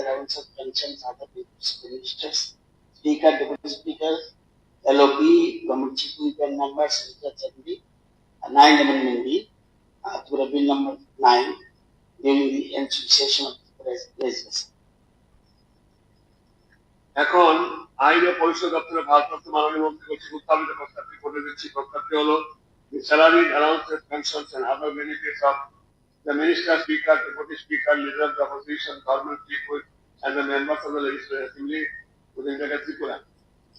allowance of pensions, other people's ministers, speaker, deputy speaker, LOP, government chief whip and members, Assembly, 9th Amendment Bill, to Bill number 9, during the ensuing session of the legislature. এখন আইন ও পরিষদ দপ্তরের ভারপ্রাপ্ত মাননীয় মন্ত্রী কর্তৃক উত্থাপিত প্রস্তাবটি করে দিচ্ছি। প্রস্তাবটি হলো salary, allowances, pensions and other benefits of the minister, speaker, deputy speaker, leader of the opposition, government chief whip, and the members of the legislative assembly within the Tripura.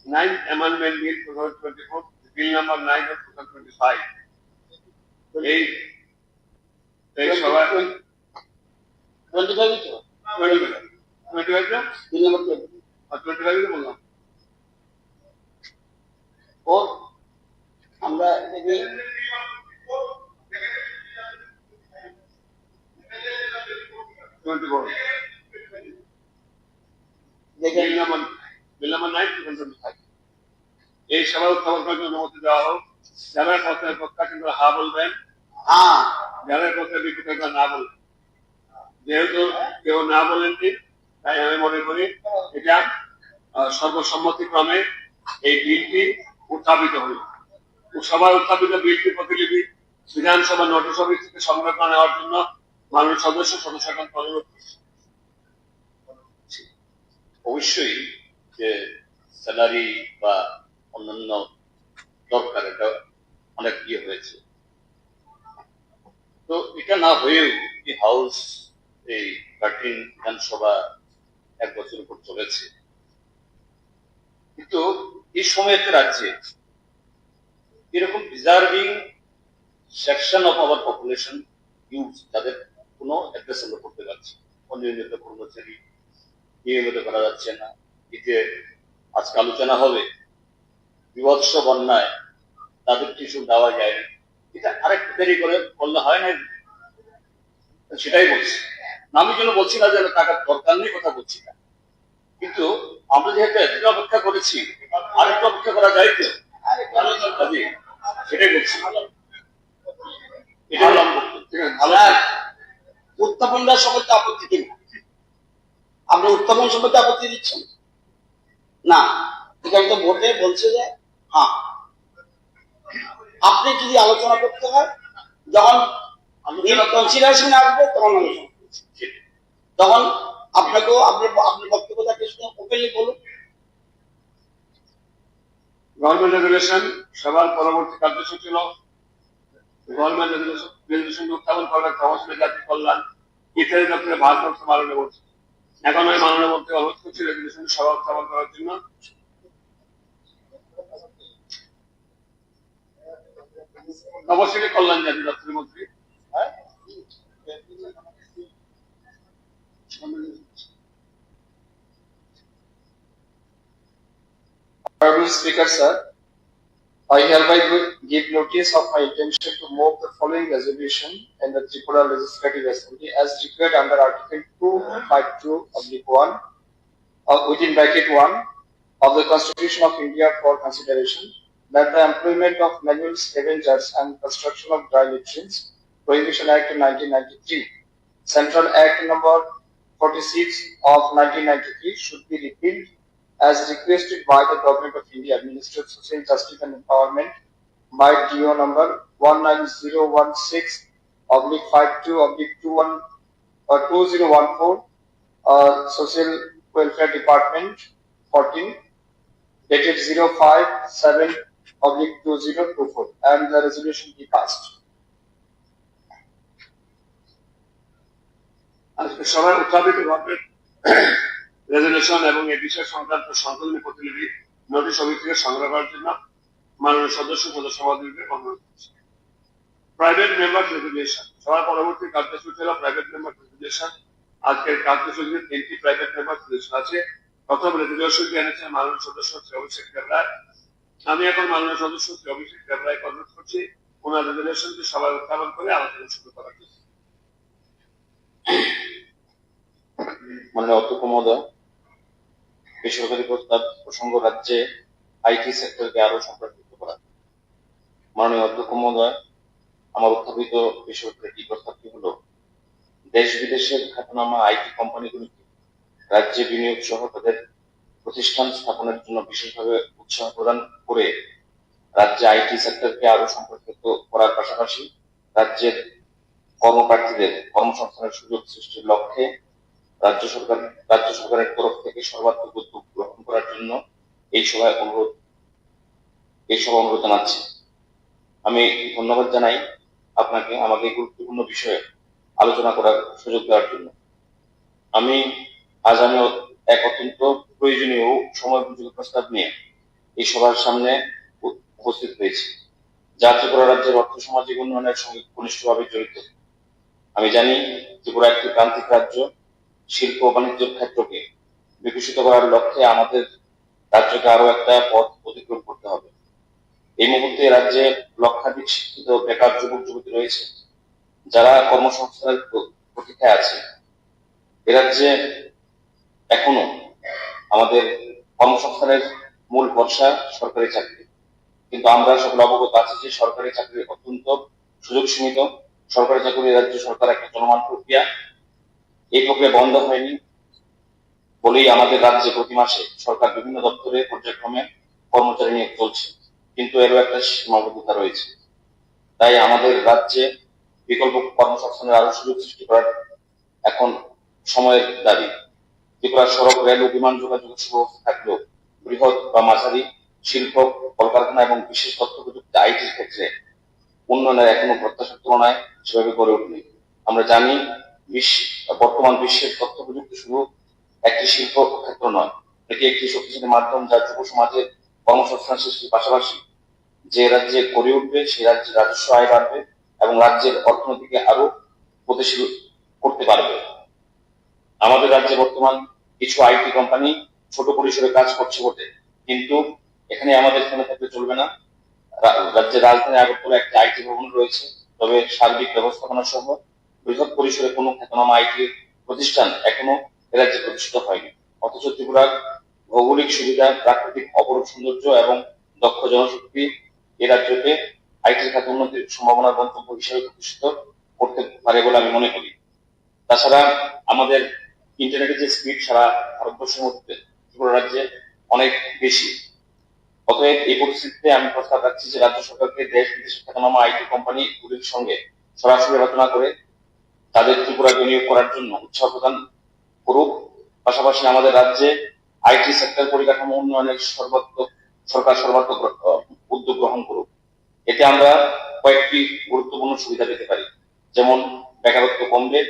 9th Amendment Bill 2024, Bill number 9 of 2025. এই সভায় 25 to? 25 না? Bill number 20. 25 বললাম। ও আমরা দেখি এই সভা উত্থাপন করার জন্য অনুমতি দেওয়া হোক। যারা পথের পক্ষে কিন্তু হা বলবেন, যারা পথের বিপক্ষে না বলবেন। যেহেতু কেউ না বলেননি, তাই আমি মনে করি এটা সর্বসম্মতিক্রমে এই বিলটি উত্থাপিত হল। সভায় উত্থাপিত বিলটি প্রতিলিপি বিধানসভা নোটিশ অফিস থেকে সংগ্রহ করে নেওয়ার জন্য মাননীয় সদস্যগণ অনুরোধ করছি। অবশ্যই যে স্যালারি বা অন্যান্য দরকার, এটা অনেক হয়েছে। তো এটা না হয়েও হাউস এই 13 বিধানসভা 1 বছর উপর চলেছে, কিন্তু এই সময়তে রাজ্যে এরকম deserving section of our population use, যাদের কোনো অ্যাড্রেস আমরা করতে পারছি, অনিয়মিত কর্মচারী নিয়মিত করা যাচ্ছে না। এতে আজকে আলোচনা হবে বিভৎস বন্যায় তাদের কিছু দেওয়া যায় না, এটা আরেকটু দেরি করে করলে হয় না, সেটাই বলছি। আমি যেন বলছি না যে টাকার দরকার নেই, কথা বলছি না, কিন্তু আমরা যেহেতু এতটা অপেক্ষা করেছি, আরেকটু অপেক্ষা করা যায় তো, সেটাই বলছি। এটা উত্থাপন সম্পর্কে আপত্তি দিন, আমরা উত্থাপন সম্পর্কে আপত্তি দিচ্ছি না। এখানে তো ভোটে বলছে যে হ্যাঁ, আপনি যদি আলোচনা করতে হয়, যখন কনসিডারেশন আসবে তখন আলোচনা, তখন আপনাকেও আপনার বক্তব্যটা ওপেনলি বলুন। গভর্নমেন্ট রেগুলেশন সবার পরবর্তী কার্যসূচি হল গভর্নমেন্ট রেগুলেশন উত্থাপন করবার কর্মসূচি জাতি কল্যাণ ইত্যাদি দপ্তরে ভারপ্রাপ্ত মাননীয় মন্ত্রী। এখন ওই মাননীয় মন্ত্রী অনুরোধ করছি রেগুলেশন সভা উত্থাপন করার জন্য। অবশ্যই কল্যাণ জাতি দপ্তরের মন্ত্রী। Honorable Speaker, sir, I hereby give notice of my intention to move the following resolution in the Tripura Legislative Assembly as declared under Article 252(1) within bracket 1 of the Constitution of India for consideration, that the employment of manual scavengers and construction of dry latrines Prohibition Act 1993, Central Act number 46 of 1993 should be repealed as requested by the Government of India, Ministry of Social Justice and Empowerment, by DO number 19016/52/2014, Social Welfare Department 14, dated 057/2024, and the resolution be passed. আজকে সবাই উত্থাপিত government resolution এবং এই বিষয় সংক্রান্ত সংশোধনী প্রতিলিপি notice office থেকে সংগ্রহ করার জন্য মাননীয় সদস্যদের অনুরোধ করছি। প্রাইভেট মেম্বার রেজলিউশন সবার পরবর্তী কার্যসূচি হল প্রাইভেট মেম্বার রেজলিউশন। আজকের কার্যসূচিতে 3টি প্রাইভেট মেম্বার রেজলিউশন আছে। প্রথম রেজলিউশনটি এনেছেন মাননীয় সদস্য শ্রী অভিষেক দেবরায়। আমি এখন মাননীয় সদস্য শ্রী অভিষেক দেবরায়কে অনুরোধ করছি ওনার রেজলিউশনটি সবাই উত্থাপন করে আলোচনা শুরু করার জন্য। মাননীয় অধ্যক্ষ মহোদয়, বেসরকারি প্রস্তাব প্রসঙ্গ রাজ্যে আইটি সেক্টরকে আরো সম্প্রসারিত করা। মাননীয় অধ্যক্ষ মহোদয়, আমার উত্থাপিত বেসরকারি প্রস্তাবটি হলো দেশ বিদেশের খ্যাতনামা আইটি কোম্পানিগুলিকে রাজ্যে বিনিয়োগ সহ তাদের প্রতিষ্ঠান স্থাপনের জন্য বিশেষভাবে উৎসাহ প্রদান করে রাজ্যে আইটি সেক্টরকে আরো সম্পর্কিত করার পাশাপাশি রাজ্যের কর্মপ্রার্থীদের কর্মসংস্থানের সুযোগ সৃষ্টির লক্ষ্যে রাজ্য সরকারের তরফ থেকে সর্বাত্মক উদ্যোগ গ্রহণ করার জন্য এই সভায় অনুরোধ জানাচ্ছি। আমি ধন্যবাদ জানাই আপনাকে আমাকে এই গুরুত্বপূর্ণ বিষয়ে আলোচনা করার সুযোগ দেওয়ার জন্য। আমি এক অত্যন্ত প্রয়োজনীয় ও সময় উপযোগী প্রস্তাব নিয়ে এই সভার সামনে উপস্থিত হয়েছি, যা ত্রিপুরা রাজ্যের অর্থ সামাজিক উন্নয়নের সঙ্গে ঘনিষ্ঠভাবে জড়িত। আমি জানি ত্রিপুরা একটি প্রান্তিক রাজ্য। শিল্প ও বাণিজ্যের ক্ষেত্রকে বিকশিত করার লক্ষ্যে আমাদের রাজ্যকে আরো একটা পথ অতিক্রম করতে হবে। এই মুহূর্তে রাজ্যে লক্ষাধিক শিক্ষিত বেকার যুবক যুবতী রয়েছে, যারা কর্মসংস্থানের প্রতীক্ষায় আছে। এ রাজ্যে এখনো আমাদের কর্মসংস্থানের মূল ভরসা সরকারি চাকরি, কিন্তু আমরা সকলে অবগত আছি যে সরকারি চাকরি অত্যন্ত সুযোগ সীমিত। সরকারি চাকরি রাজ্য সরকার একটা চলমান প্রক্রিয়া। এই প্রক্রিয়া বন্ধ হয়নি বলেই আমাদের রাজ্যে প্রতি মাসে সরকার বিভিন্ন দপ্তরে পর্যায়ক্রমে কর্মচারী নিয়োগ চলছে, কিন্তু এরও একটা সীমাবদ্ধতা রয়েছে। তাই আমাদের রাজ্যে বিকল্প কর্মসংস্থানের আরো সুযোগ সৃষ্টি করার এখন সময়ের দাবি। ত্রিপুরা সড়ক, রেল ও বিমান যোগাযোগের সুব্যবস্থা থাকলেও বৃহৎ বা মাঝারি শিল্প, কলকারখানা এবং বিশেষ তথ্য প্রযুক্তি আইটির ক্ষেত্রে উন্নয়নের এখনো প্রত্যাশার তুলনায় সেভাবে গড়ে ওঠেনি। আমরা জানি বর্তমান বিশ্বের তথ্য প্রযুক্তি শুধু একটি শিল্প ক্ষেত্র নয়, এটি একটি শক্তিশালী মাধ্যম যা যুব সমাজের কর্মসংস্থান সৃষ্টির পাশাপাশি যে রাজ্যে গড়ে উঠবে সেই রাজ্যের রাজস্ব আয় বাড়বে এবং রাজ্যের অর্থনীতিকে আরো গতিশীল করতে পারবে। আমাদের রাজ্যে বর্তমান কিছু আইটি কোম্পানি ছোট পরিসরে কাজ করছে বটে, কিন্তু এখানে আমাদের থেমে থাকলে চলবে না। রাজ্যের রাজধানী আগরতলা একটি আইটি ভবন রয়েছে, তবে সার্বিক ব্যবস্থাপনা সহ বৃহৎ পরিসরে কোনো খ্যাতনামা আইটি প্রতিষ্ঠান এখনো এ রাজ্যে প্রতিষ্ঠিত হয়নি। অথচ ত্রিপুরার ভৌগোলিক সুবিধা, প্রাকৃতিক অপরূপ সৌন্দর্য এবং দক্ষ জনশক্তি এ রাজ্যকে আইটির খাতে উন্নতির সম্ভাবনার গন্তব্য হিসেবে প্রতিষ্ঠিত করতে পারে বলে আমি মনে করি। তাছাড়া আমাদের ইন্টারনেটের যে স্পিড সারা ভারতবর্ষের মধ্যে ত্রিপুরা রাজ্যে অনেক বেশি। অতএব এই পরিস্থিতিতে আমি প্রস্তাব রাখছি যে রাজ্য সরকারকে দেশ বিদেশের খ্যাতনামা আইটি কোম্পানিগুলির সঙ্গে সরাসরি আলোচনা করে তাদের ত্রিপুরা বিনিয়োগ করার জন্য উৎসাহ প্রদান করুক। পাশাপাশি আমাদের রাজ্যে আইটি সেক্টর পরিকাঠামো উন্নয়নের সরকার সর্বাত্মক উদ্যোগ গ্রহণ করুক। এতে আমরা কয়েকটি গুরুত্বপূর্ণ সুবিধা পেতে পারি, যেমন বেকারত্ব কমবে,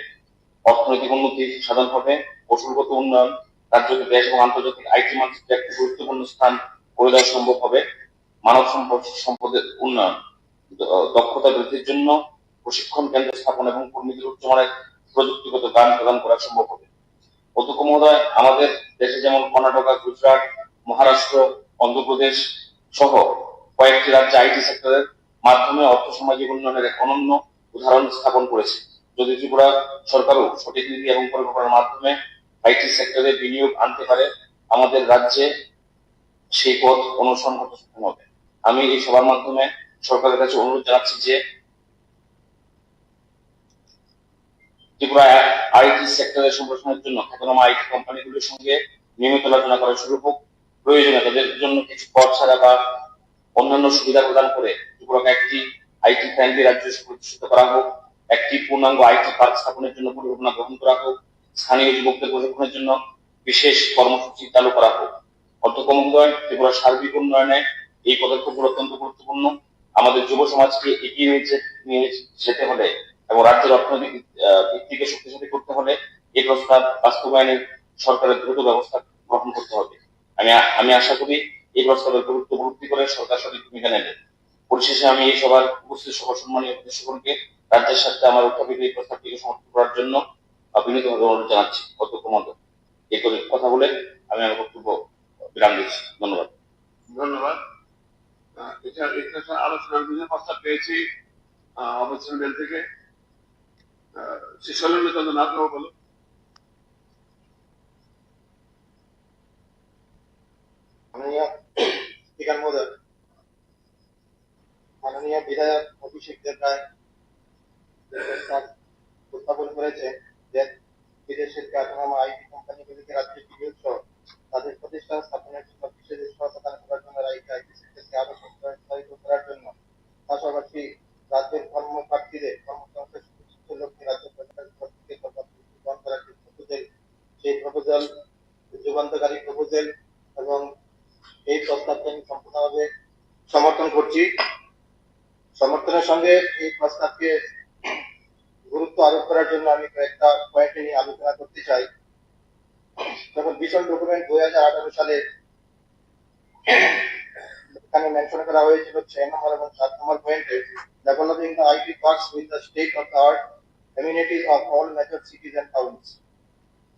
অর্থনৈতিক উন্নতি সাধন হবে, কৌশলগত উন্নয়ন, রাজ্যকে দেশ এবং আন্তর্জাতিক আইটি মানচিত্রে একটি গুরুত্বপূর্ণ স্থান করে দেওয়া সম্ভব হবে, মানব সম্পদের উন্নয়ন, দক্ষতা বৃদ্ধির জন্য প্রশিক্ষণ কেন্দ্র স্থাপন এবং কর্মীদের উচ্চমানের প্রযুক্তিগত জ্ঞান প্রদান করা সম্ভব হবে। অধ্যক্ষ মহোদয়, আমাদের দেশে যেমন কর্ণাটক, গুজরাট, মহারাষ্ট্র, অন্ধ্রপ্রদেশ সহ কয়েকটি রাজ্য আইটি সেক্টরের মাধ্যমে অর্থ সামাজিক উন্নয়নের এক অনন্য উদাহরণ স্থাপন করেছে। যদি ত্রিপুরা সরকারও সঠিক নীতি এবং পরিকল্পনার মাধ্যমে আইটি সেক্টরে বিনিয়োগ আনতে পারে, আমাদের রাজ্যে সেই পথ অনুসরণ করতে সক্ষম হবে। আমি এই সভার মাধ্যমে সরকারের কাছে অনুরোধ জানাচ্ছি যে ত্রিপুরা আইটি সেক্টরের সম্প্রসারণের জন্য খ্যাতনামা আইটি কোম্পানিগুলির সঙ্গে নিয়মিত আলোচনা করা শুরু হোক। প্রয়োজনে তাদের জন্য কিছু কর ছাড়া বা অন্যান্য সুবিধা প্রদান করে ত্রিপুরাকে একটি আইটি ফ্রেন্ডলি রাজ্য প্রতিষ্ঠিত করা হোক। একটি পূর্ণাঙ্গ আইটি পার্ক স্থাপনের জন্য পরিকল্পনা গ্রহণ করা হোক। স্থানীয় যুবকদের প্রশিক্ষণের জন্য বিশেষ কর্মসূচি চালু করা হোক। অধ্যক্ষ মহোদয়, ত্রিপুরার সার্বিক উন্নয়নে এই পদক্ষেপগুলো অত্যন্ত গুরুত্বপূর্ণ। আমাদের যুব সমাজকে এগিয়ে নিয়ে যেতে হলে এবং রাজ্যের অর্থনৈতিক ভিত্তিকে শক্তিশালী করতে হলে এই প্রস্তাব বাস্তবায়নে সরকারের দ্রুত ব্যবস্থা গ্রহণ করতে হবে। আমি আশা করি এই প্রস্তাবের গুরুত্ব উপলব্ধি করে সরকার সঠিক ভূমিকা নেবে। পরিশেষে আমি এই সবার উপস্থিত সহসম্মানীয় সদস্যগণকে রাজ্যের সাথে আমার উত্থাপিত এই প্রস্তাবটিকে সমর্থন করার জন্য বিনীতভাবে অনুরোধ জানাচ্ছি। অধ্যক্ষ মহোদয়, এই কথা বলে আমি আমার বক্তব্য বিরাম দিচ্ছি। ধন্যবাদ। ধন্যবাদ। এটা আলোচনার জন্য প্রস্তাব পেয়েছি অবস্থান বেল থেকে শিশলন্দ চন্দ্রনাথ বাবু, বলো। মাননীয় বিধায়ক অভিষেক দেবরায় উত্থাপন করেছে যে বিদেশের খ্যাতনামা আইটি কোম্পানিগুলিকে রাজ্যে প্রপোজাল, যুগান্তকারী প্রপোজাল, এবং এই প্রস্তাবকে আমি সম্পূর্ণভাবে সমর্থন করছি। সমর্থনের সঙ্গে এই প্রস্তাবকে গুরুত্ব আরোপ করার জন্য আমি কয়েকটা পয়েন্ট নিয়ে আলোচনা করতে চাই। যখন ভিশন ডকুমেন্ট 2018 সালে এখানে মেনশন করা হয়েছিল 6 নম্বর এবং 7 নম্বর পয়েন্টে, developing the IT parks with the state of the art amenities of all major cities and towns.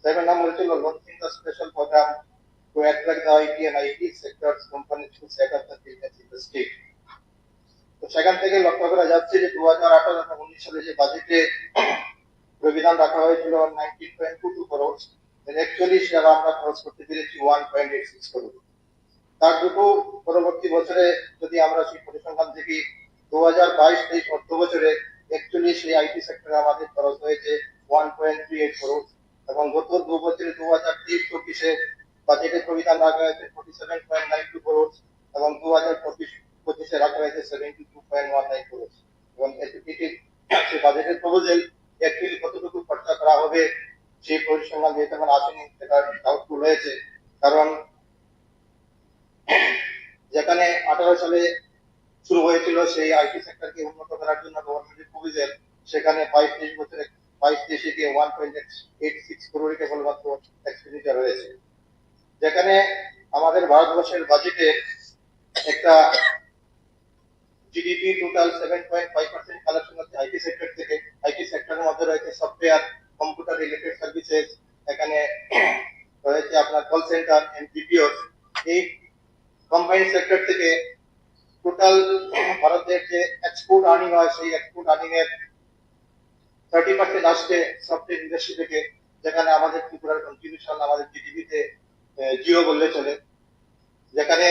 7 number ছিল launching the special program to attract the IT and IT sectors companies to set up the business in the state. তো সেখান থেকে লক্ষ্য করা যাচ্ছে যে 2018 এবং 19 সালে যে বাজেটে প্রবিধান রাখা হয়েছিল 19.22 করোড়, অ্যাকচুয়ালি সেটা আমরা খরচ করতে পেরেছি 1.86 করোড়। তার দুটো পরবর্তী বছরে যদি আমরা সেই পরিসংখ্যান দেখি, 2022-23 অর্থ বছরে অ্যাকচুয়ালি সেই আইটি সেক্টরে আমাদের খরচ হয়েছে 1.38 করোড়, এবং গত 2 বছরে 2023-24 বাজেটে প্রবিধান রাখা হয়েছে 47.92 করোড়, এবং 2024-25 রাখা হয়েছে 72.19 করোড়। এবং সেই বাজেটের প্রপোজাল অ্যাকচুয়ালি কতটুকু খরচা করা হবে সেই পরিসংখ্যান যেহেতু এখন আসেনি, সেটা ডাউটফুল হয়েছে। কারণ যেখানে 18 সালে শুরু হয়েছিল সেই আইটি সেক্টরকে উন্নত করার জন্য গভর্নমেন্টের প্রপোজাল, সেখানে 22-23 বছরে 22-23 গিয়ে 1.86 করোড় কেবলমাত্র এক্সপেন্ডিচার হয়েছে। যেখানে আমাদের ভারতবর্ষের বাজেটে একটা জিডিপি টোটাল 7.5% কালেকশন হচ্ছে আইটি সেক্টর থেকে। আইটি সেক্টরের মধ্যে রয়েছে সফটওয়্যার, কম্পিউটার রিলেটেড সার্ভিসেস, এখানে রয়েছে আপনার কল সেন্টার এন্ড বিপিওস। এই কম্বাইন্ড সেক্টর থেকে টোটাল ভারতের যে এক্সপোর্ট আর্নিং হয় সেই এক্সপোর্ট আর্নিং এর 30% আসছে সফটওয়্যার ইন্ডাস্ট্রি থেকে, যেখানে আমাদের ত্রিপুরার কন্ট্রিবিউশন আমাদের জিডিপিতে 0 বললে চলে। যেখানে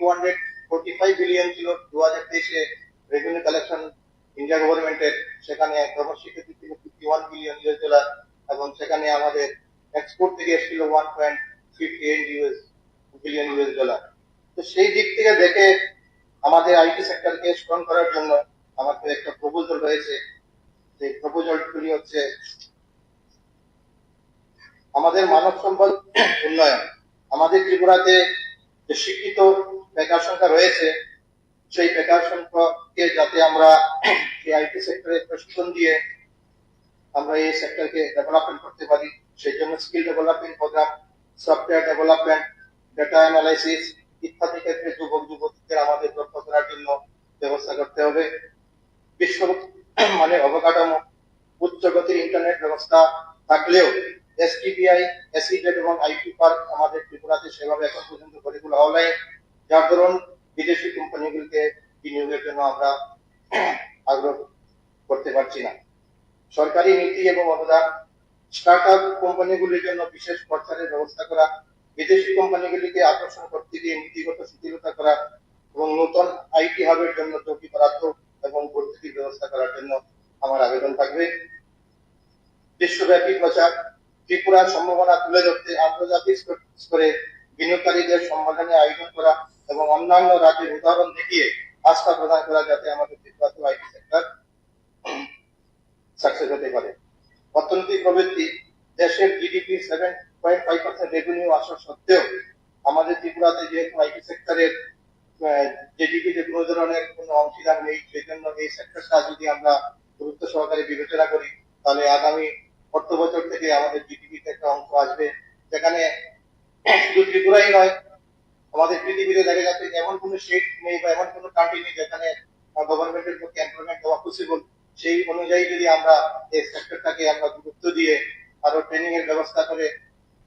245 বিলিয়ন ছিল 2023-এ রেভিনিউ কালেকশন ইন্ডিয়া গভর্নমেন্টের, সেখানে ডোমেস্টিক ছিল 51 বিলিয়ন ইউএস ডলার, এবং সেখানে আমাদের এক্সপোর্ট থেকে এসেছিল 1.58 বিলিয়ন ইউএস ডলার। তো সেই দিক থেকে দেখে আমাদের আইটি সেক্টরকে স্ট্রং করার জন্য আমাদের একটা প্রপোজাল রয়েছে। সেই প্রপোজালগুলি হচ্ছে আমাদের মানব সম্পদ উন্নয়ন। আমাদের ত্রিপুরাতে যে শিক্ষিত বেকার সংখ্যা রয়েছে, সেই বেকার সংখ্যাকে যাতে আমরা এই আইটি সেক্টরে প্রশিক্ষণ দিয়ে আমরা এই সেক্টরকে ডেভেলপমেন্ট করতে পারি, সেই জন্য skill development programme, software development, data analysis ইত্যাদি ক্ষেত্রে যুবক যুবতীদের আমাদের দক্ষ করার জন্য ব্যবস্থা করতে হবে। বিশ্ব মানে অবকাঠামো, উচ্চ গতির ইন্টারনেট ব্যবস্থা থাকলেও এসটিপিআই, এসইজেড এবং আইটি পার্ক আমাদের ত্রিপুরাতে সেভাবে এখন পর্যন্ত গড়ে তোলা হয়নি, যার দরুন বিদেশি কোম্পানিগুলিকে বিনিয়োগের জন্য আমরা আগ্রহ করতে পারছি না। সরকারি নীতি এবং অনুদান, স্টার্টআপ কোম্পানিগুলির জন্য বিশেষ প্রচারের ব্যবস্থা করা, বিদেশি কোম্পানিগুলিকে আকর্ষণ করতে গিয়ে নীতিগত শিথিলতা করা, এবং নতুন আইটি হাবের জন্য যোগ্য বরাদ্দ এবং ভর্তির ব্যবস্থা করার জন্য আমার আবেদন থাকবে। বিশ্বব্যাপী প্রচার, ত্রিপুরার সম্ভাবনা তুলে ধরতে আন্তর্জাতিক স্তরে বিনিয়োগকারীদের সম্মেলনে আয়োজন করা এবং অন্যান্য রাজ্যের উদাহরণ দেখিয়ে আস্থা প্রদান করা, যাতে আমাদের ত্রিপুরাতে আইটি সেক্টর সাকসেস হতে পারে। অর্থনৈতিক প্রবৃদ্ধি, দেশের জিডিপি 7.5% রেভিনিউ আসা সত্ত্বেও আমাদের ত্রিপুরাতে যেহেতু আইটি সেক্টরের জিডিপিতে কোনো ধরনের কোনো অংশীদার নেই, সেই জন্য এই সেক্টরটা যদি আমরা গুরুত্ব সহকারে বিবেচনা করি, তাহলে আগামী অর্থ বছর থেকে আমাদের জিডিপিতে একটা অংশ আসবে, যেখানে শুধু ত্রিপুরাই নয়, আমাদের পৃথিবীতে দেখা যাচ্ছে এমন কোনো স্টেট নেই বা এমন কোনো কান্ট্রি নেই যেখানে গভর্নমেন্টের পক্ষে এমপ্লয়মেন্ট দেওয়া পসিবল। সেই অনুযায়ী যদি আমরা এই সেক্টরটাকে আমরা গুরুত্ব দিয়ে আরো ট্রেনিং এর ব্যবস্থা করে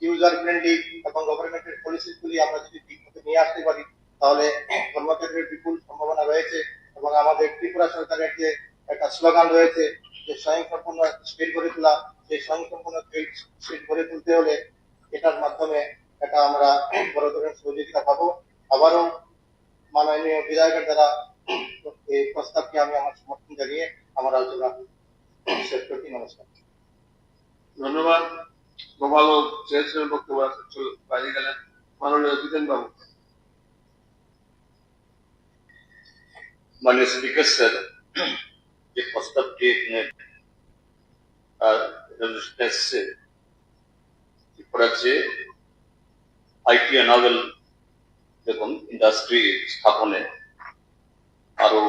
ইউজার ফ্রেন্ডলি এবং গভর্নমেন্টের পলিসিগুলি আমরা যদি ঠিকমতো নিয়ে আসতে পারি, তাহলে কর্মক্ষেত্রের বিপুল সম্ভাবনা রয়েছে। এবং আমাদের ত্রিপুরা সরকারের যে একটা স্লোগান রয়েছে যে স্বয়ংসম্পূর্ণ স্টেট গড়ে তোলা, সেই স্বয়ংসম্পূর্ণ স্টেট গড়ে তুলতে হলে এটার মাধ্যমে এটা আমরা বড় ধরনের সহযোগিতা পাবো। আবারও মাননীয় বিধায়কের দ্বারা এই প্রস্তাবকে আমি আমার সমর্থন জানিয়ে আমার আলোচনা শেষ করছি। নমস্কার। ধন্যবাদ। গোপাল চেয়েছিলেন বক্তব্য বাইরে গেলেন। মাননীয় জিতেন বাবু। माननीय स्पीकर सर, ये प्रस्ताव के রাজ্যে আইটি এনাবেল দেখুন ইন্ডাস্ট্রি স্থাপনে আরো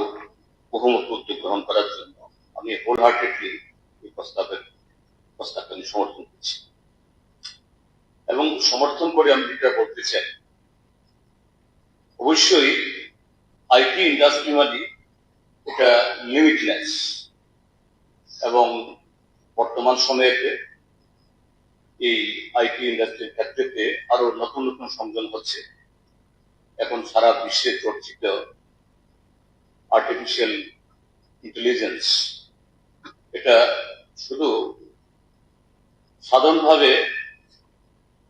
বহুমুখী উদ্যোগ গ্রহণ করার জন্য আমি হোল হার্টেডলি এই প্রস্তাবকে আমি সমর্থন করছি। এবং সমর্থন করে আমি যেটা বলতে চাই, অবশ্যই আইটি ইন্ডাস্ট্রি মানে এটা লিমিটলেস, এবং বর্তমান সময়েতে এই আইটি ইন্ডাস্ট্রির ক্ষেত্রে আরো নতুন নতুন সংযোজন হচ্ছে। এখন সারা বিশ্বে চর্চিত আর্টিফিশিয়াল ইন্টেলিজেন্স, এটা শুধু সাধারণভাবে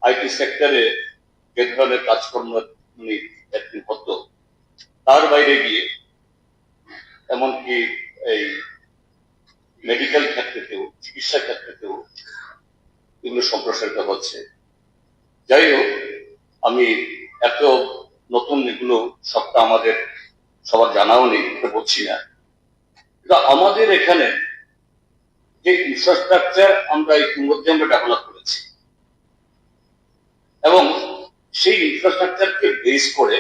আইটি সেক্টরে যে ধরনের কাজকর্ম একদিন হতো, তার বাইরে গিয়ে এমনকি এই মেডিকেল ক্ষেত্রেতেও, চিকিৎসা ক্ষেত্রেতেও এগুলো সম্প্রসারিত হচ্ছে। যাই হোক, আমি এত নতুন এগুলো সবটা আমাদের সবার জানাও নেই, এটা বলছি না। কিন্তু আমাদের এখানে যে ইনফ্রাস্ট্রাকচার আমরা ইতিমধ্যে আমরা ডেভেলপ করেছি, এবং সেই ইনফ্রাস্ট্রাকচারকে বেস করে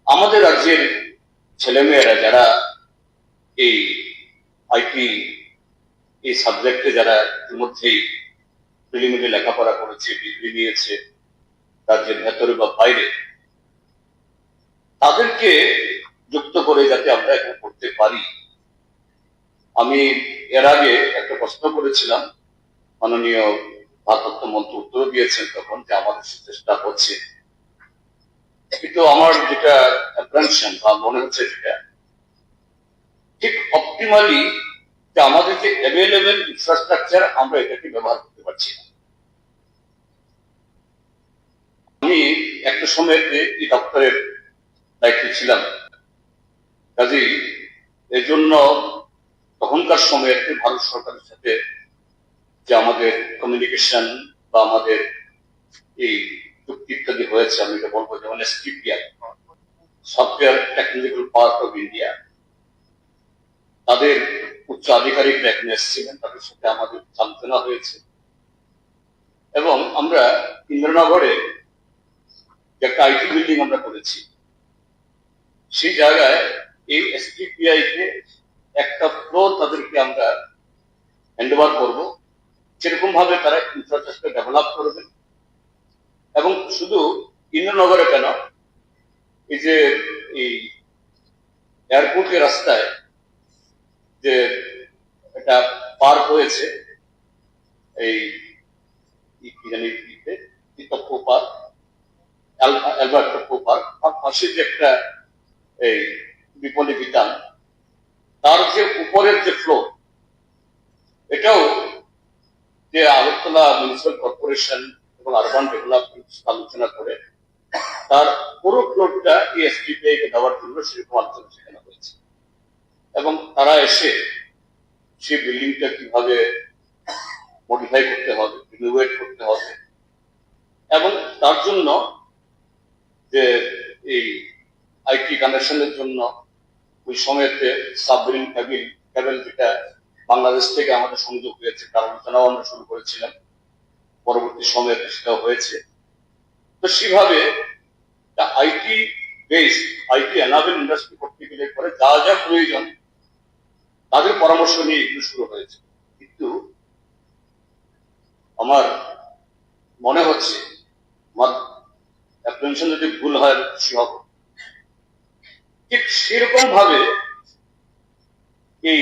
আমাদের রাজ্যের ছেলেমেয়েরা যারা এই আইটি এই সাবজেক্টে যারা ইতিমধ্যেই প্রিলিমিনারি লেখাপড়া করেছে, ডিগ্রি নিয়েছে রাজ্যের ভেতরে বা বাইরে, তাদেরকে যুক্ত করে যাতে আমরা এখানে করতে পারি। আমি এর আগে একটা প্রশ্ন করেছিলাম, মাননীয় ভারপ্রাপ্ত মন্ত্রী উত্তর দিয়েছেন তখন যে আমাদের চেষ্টা হচ্ছে, কিন্তু আমার যেটা অ্যাপ্রেনশন বা মনে হচ্ছে যেটা ঠিক অপটিমালি যে আমাদের যে অ্যাভেলেবেল ইনফ্রাস্ট্রাকচার আমরা এটাকে ব্যবহার করতে পারছি না। আমি একটা সময়তে এই দপ্তরের দায়িত্বে ছিলাম, কাজেই এর জন্য তখনকার সময়ে ভারত সরকারের সাথে যে আমাদের কমিউনিকেশন বা আমাদের এই চুক্তি ইত্যাদি হয়েছে, আমি এটা বলবো যেমন STPI, software technical park of India, তাদের উচ্চ আধিকারিকরা এখানে এসেছিলেন, তাদের সাথে আমাদের আলোচনা হয়েছে, এবং আমরা ইন্দ্রনগরে যে একটা আইটি বিল্ডিং আমরা করেছি, সেই জায়গায় এই এসটিপিআই কে একটা ফ্লোর তাদেরকে আমরা হ্যান্ড ওভার করবো, সেরকম ভাবে তারা ইনফ্রাস্ট্রাকচার ডেভেলপ করবেন। এবং শুধু ইন্দ্রনগরে কেন, এই যে এই এয়ারপোর্টের রাস্তায় যে একটা পার্ক হয়েছে, এই কি জানি Toppo park, Albert Toppo park, তার পাশে যে একটা এই বিপণী বিতান, তার যে উপরের যে ফ্লোর, এটাও যে আগরতলা মিউনিসিপাল কর্পোরেশন এবং আরবান ডেভেলপমেন্ট আলোচনা করে তার পুরো ফ্লোরটা এই এসটিপিআই কে দেওয়ার জন্য সেরকম আলোচনা সেখানে হয়েছে। এবং তারা এসে সেই বিল্ডিংটা কিভাবে মডিফাই করতে হবে, রিনোভেট করতে হবে, এবং তার জন্য যে এই আইটি কানেকশনের জন্য ওই সময়তে সাবমেরিন কেবল যেটা বাংলাদেশ থেকে আমাদের সংযোগ হয়েছে, তার আলোচনাও আমরা শুরু করেছিলাম, পরবর্তী সময়ে সেটাও হয়েছে। তো সেভাবে IT base, IT enable industry করতে গেলে পরে যা যা প্রয়োজন তাদের পরামর্শ নিয়ে এগুলো শুরু হয়েছে। কিন্তু আমার মনে হচ্ছে, আমার অ্যাপ্রেনশন যদি ভুল হয় খুশি হব, ঠিক সেরকম ভাবে এই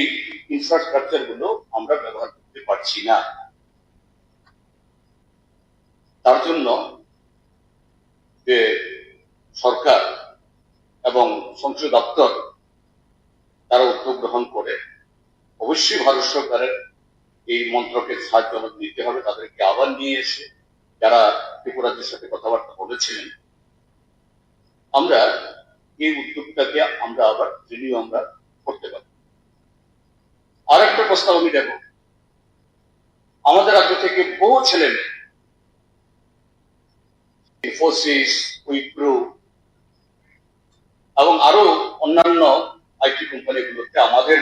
ইনফ্রাস্ট্রাকচার গুলো আমরা ব্যবহার করতে পারছি না। তার জন্য যে সরকার এবং সংসদীয় দপ্তর তারা উদ্যোগ গ্রহণ করে, অবশ্যই ভারত সরকারের এই মন্ত্রকের সাহায্য আমাদের নিতে হবে। তাদেরকে আবার নিয়ে এসে যারা ত্রিপুরাদের সাথে কথাবার্তা বলেছিলেন, আমরা এই উদ্যোগটাকে আমরা আবার রিনিউ আমরা করতে পারি। আর একটা প্রস্তাব আমি দেব, আমাদের রাজ্য থেকে বহু ছেলে মেয়ে ইনফোসিস, উইপ্রো এবং আরো অন্যান্য আইটি কোম্পানিগুলোতে আমাদের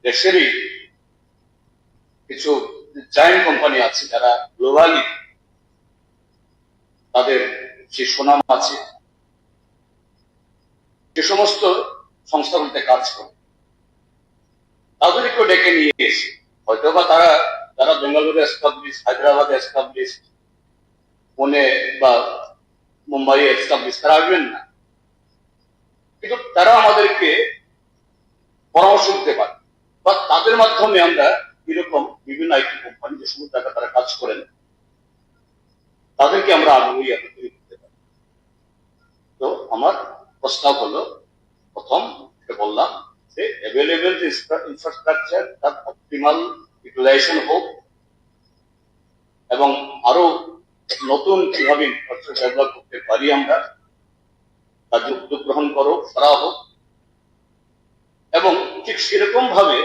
দেশেরই কিছু জায়ান্ট কোম্পানি আছে যারা গ্লোবালি তাদের যে সুনাম আছে, যে সমস্ত সংস্থাগুলিতে কাজ করে তাদেরকেও ডেকে নিয়ে এসে হয়তো বা তারা বেঙ্গালুরু এস্টাবলিশ, হায়দ্রাবাদে এস্টাবলিশ, পুনে বা মুম্বাই এস্টাবলিশ, তারা আসবেন না, কিন্তু তারা আমাদেরকে পরামর্শ দিতে পারে বা তাদের মাধ্যমে আমরা এরকম বিভিন্ন আইটি কোম্পানি যে সমস্ত জায়গায় তারা কাজ করেন তাদেরকে আমরা আগ্রহী তৈরি করতে পারি। তো আমার প্রস্তাব হলো, প্রথম বললাম যে অ্যাভেলেবল যে ইনফ্রাস্ট্রাকচার তার অপটিমাল ইউটিলাইজেশন হোক এবং আরো নতুন কিভাবে ইনফ্রাস্ট্রাকচার ডেভেলপ করতে পারি আমরা তার উদ্যোগ গ্রহণ করা হোক এবং ঠিক সেরকম ভাবে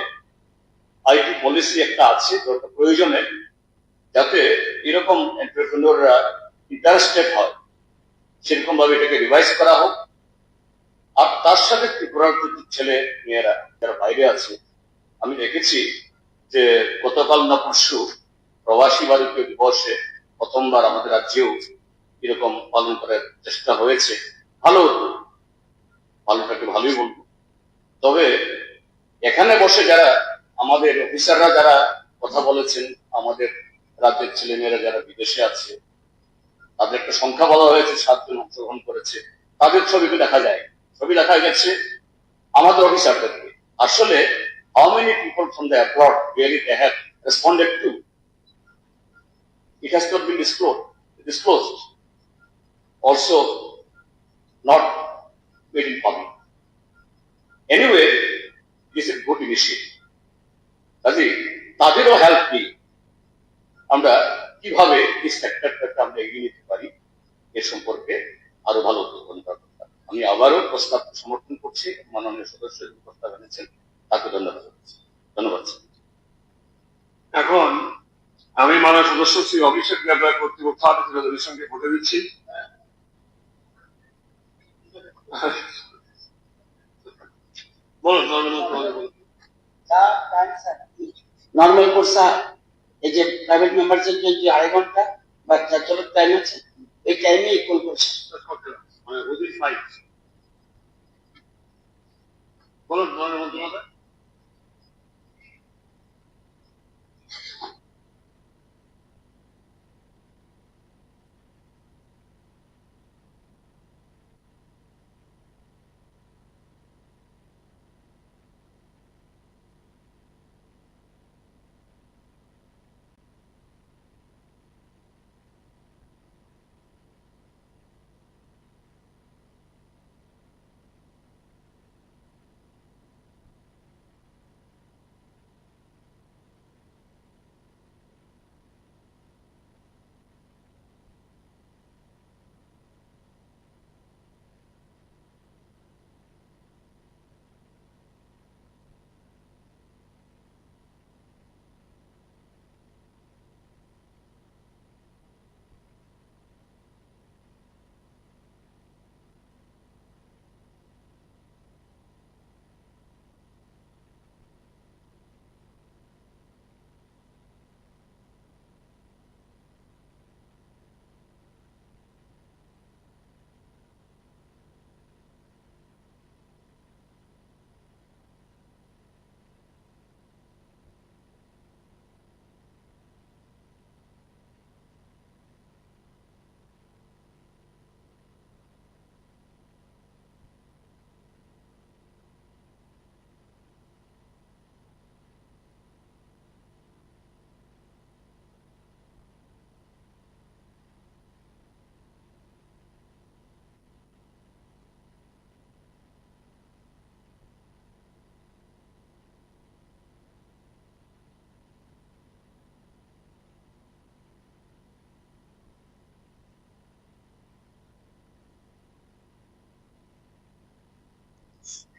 আইটি পলিসি একটা আছে প্রয়োজনে, যাতে এরকম এন্টারপ্রেনিউররা ইন্টারেস্টেড হয় সেরকম ভাবে এটাকে রিভাইজ করা হোক। আর তার সাথে ত্রিপুরার ছেলে মেয়েরা যারা বাইরে আছে, আমি দেখেছি যে গতকাল না পরশু প্রবাসী ভারতীয় দিবসে প্রথমবার আমাদের রাজ্যেও এরকম পালন করার চেষ্টা হয়েছে। ভালো, পালনটাকে ভালোই বলবো। তবে এখানে বসে যারা আমাদের অফিসাররা যারা কথা বলেছেন, আমাদের রাজ্যের ছেলে মেয়েরা যারা বিদেশে আছে, তাদের একটা সংখ্যা বলা হয়েছে, 7 জন অংশগ্রহণ করেছে, তাদের ছবিকে দেখা যায়, ছবি দেখা গেছে আমাদের অফিসারদেরকে। আসলে how many people from the abroad really they have responded to, it has not been disclosed, also not made in public. Anyway, this is a good initiative. কাজে তাদেরও হেল্প নিয়ে আমরা কিভাবে এই সেক্টরটাকে আমরা এগিয়ে নিতে পারি এ সম্পর্কে আরো ভালো উদ্যোগ করা দরকার। আমি আবারও প্রস্তাব সমর্থন করছি, মাননীয় সদস্য প্রস্তাব এনেছেন, তাকে ধন্যবাদ। এখন আমি মাননীয় সদস্য শ্রী অভিষেক দেবরায় কর্তৃপক্ষ সঙ্গে ভোটে দিচ্ছি। বলুন নর্মাল কোর্স এই যে প্রাইভেট মেম্বারদের জন্য যে 2.5 ঘন্টা বা 4 চলার টাইম আছে, এই টাইমে ইকুয়াল করছে। বলুন মন্ত্রী।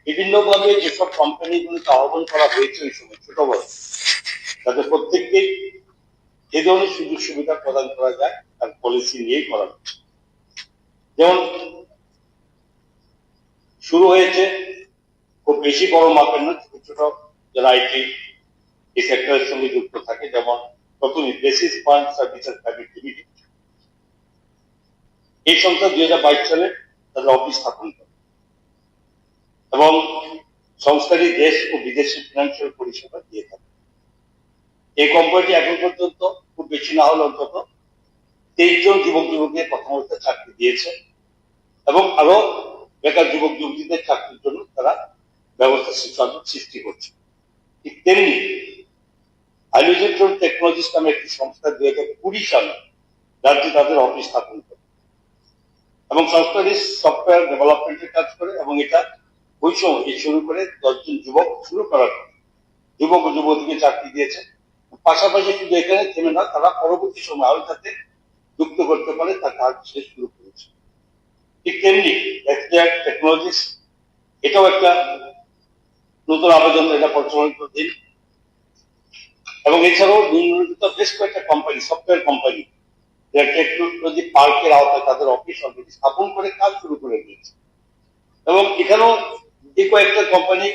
বিভিন্ন ভাবে যেসব কোম্পানিগুলোকে আহ্বান করা হয়েছে ওই সময় ছোট বড়, তাদের প্রত্যেককেই যে ধরনের সুযোগ সুবিধা প্রদান করা যায় তার পলিসি নিয়েই করা হচ্ছে। যেমন শুরু হয়েছে খুব বেশি বড় মাপের নয়, ছোট ছোট যারা আইটি এই সেক্টরের সঙ্গে যুক্ত থাকে, যেমন প্রথমে basis fund services private limited. এই সংস্থা 2022 সালে তাদের অফিস স্থাপন করে এবং সংস্থাটি দেশ ও বিদেশি ফিনান্সিয়াল পরিষেবা দিয়ে থাকে। এই কোম্পানিটি এখন পর্যন্ত খুব বেশি না হলে অন্তত 23 জন যুবক যুবতীদের প্রথমত চাকরি দিয়েছে এবং আরো বেকার যুবক যুবতীদের চাকরির জন্য তারা ব্যবস্থা সৃষ্টি করছে। ঠিক তেমনি আইলুজেট্রন টেকনোলজিস নামে একটি সংস্থা 2020 সালে রাজ্যে তাদের অফিস স্থাপন করে এবং সংস্থাটি সফটওয়্যার ডেভেলপমেন্টের কাজ করে এবং এটা ওই সময় শুরু করে 10 জন যুবক শুরু করার পর যুবক ও যুবতীকে চাকরি দিয়েছে। পাশাপাশি শুধু এখানে থেমে না, তারা পরবর্তী সময় আরো যাতে যুক্ত করতে পারে তার কাজ শেষ শুরু করেছে। ঠিক তেমনি টেকনোলজিস এটাও একটা নতুন আবেদন, এটা প্রচলনাধীন এবং এছাড়াও নিম্নলিখিত বেশ কয়েকটা কোম্পানি, সফটওয়্যার কোম্পানি টেকনোলজি পার্কের আওতায় তাদের অফিস অলরেডি স্থাপন করে কাজ শুরু করে দিয়েছে এবং এখানেও যে কয়েকটা কোম্পানি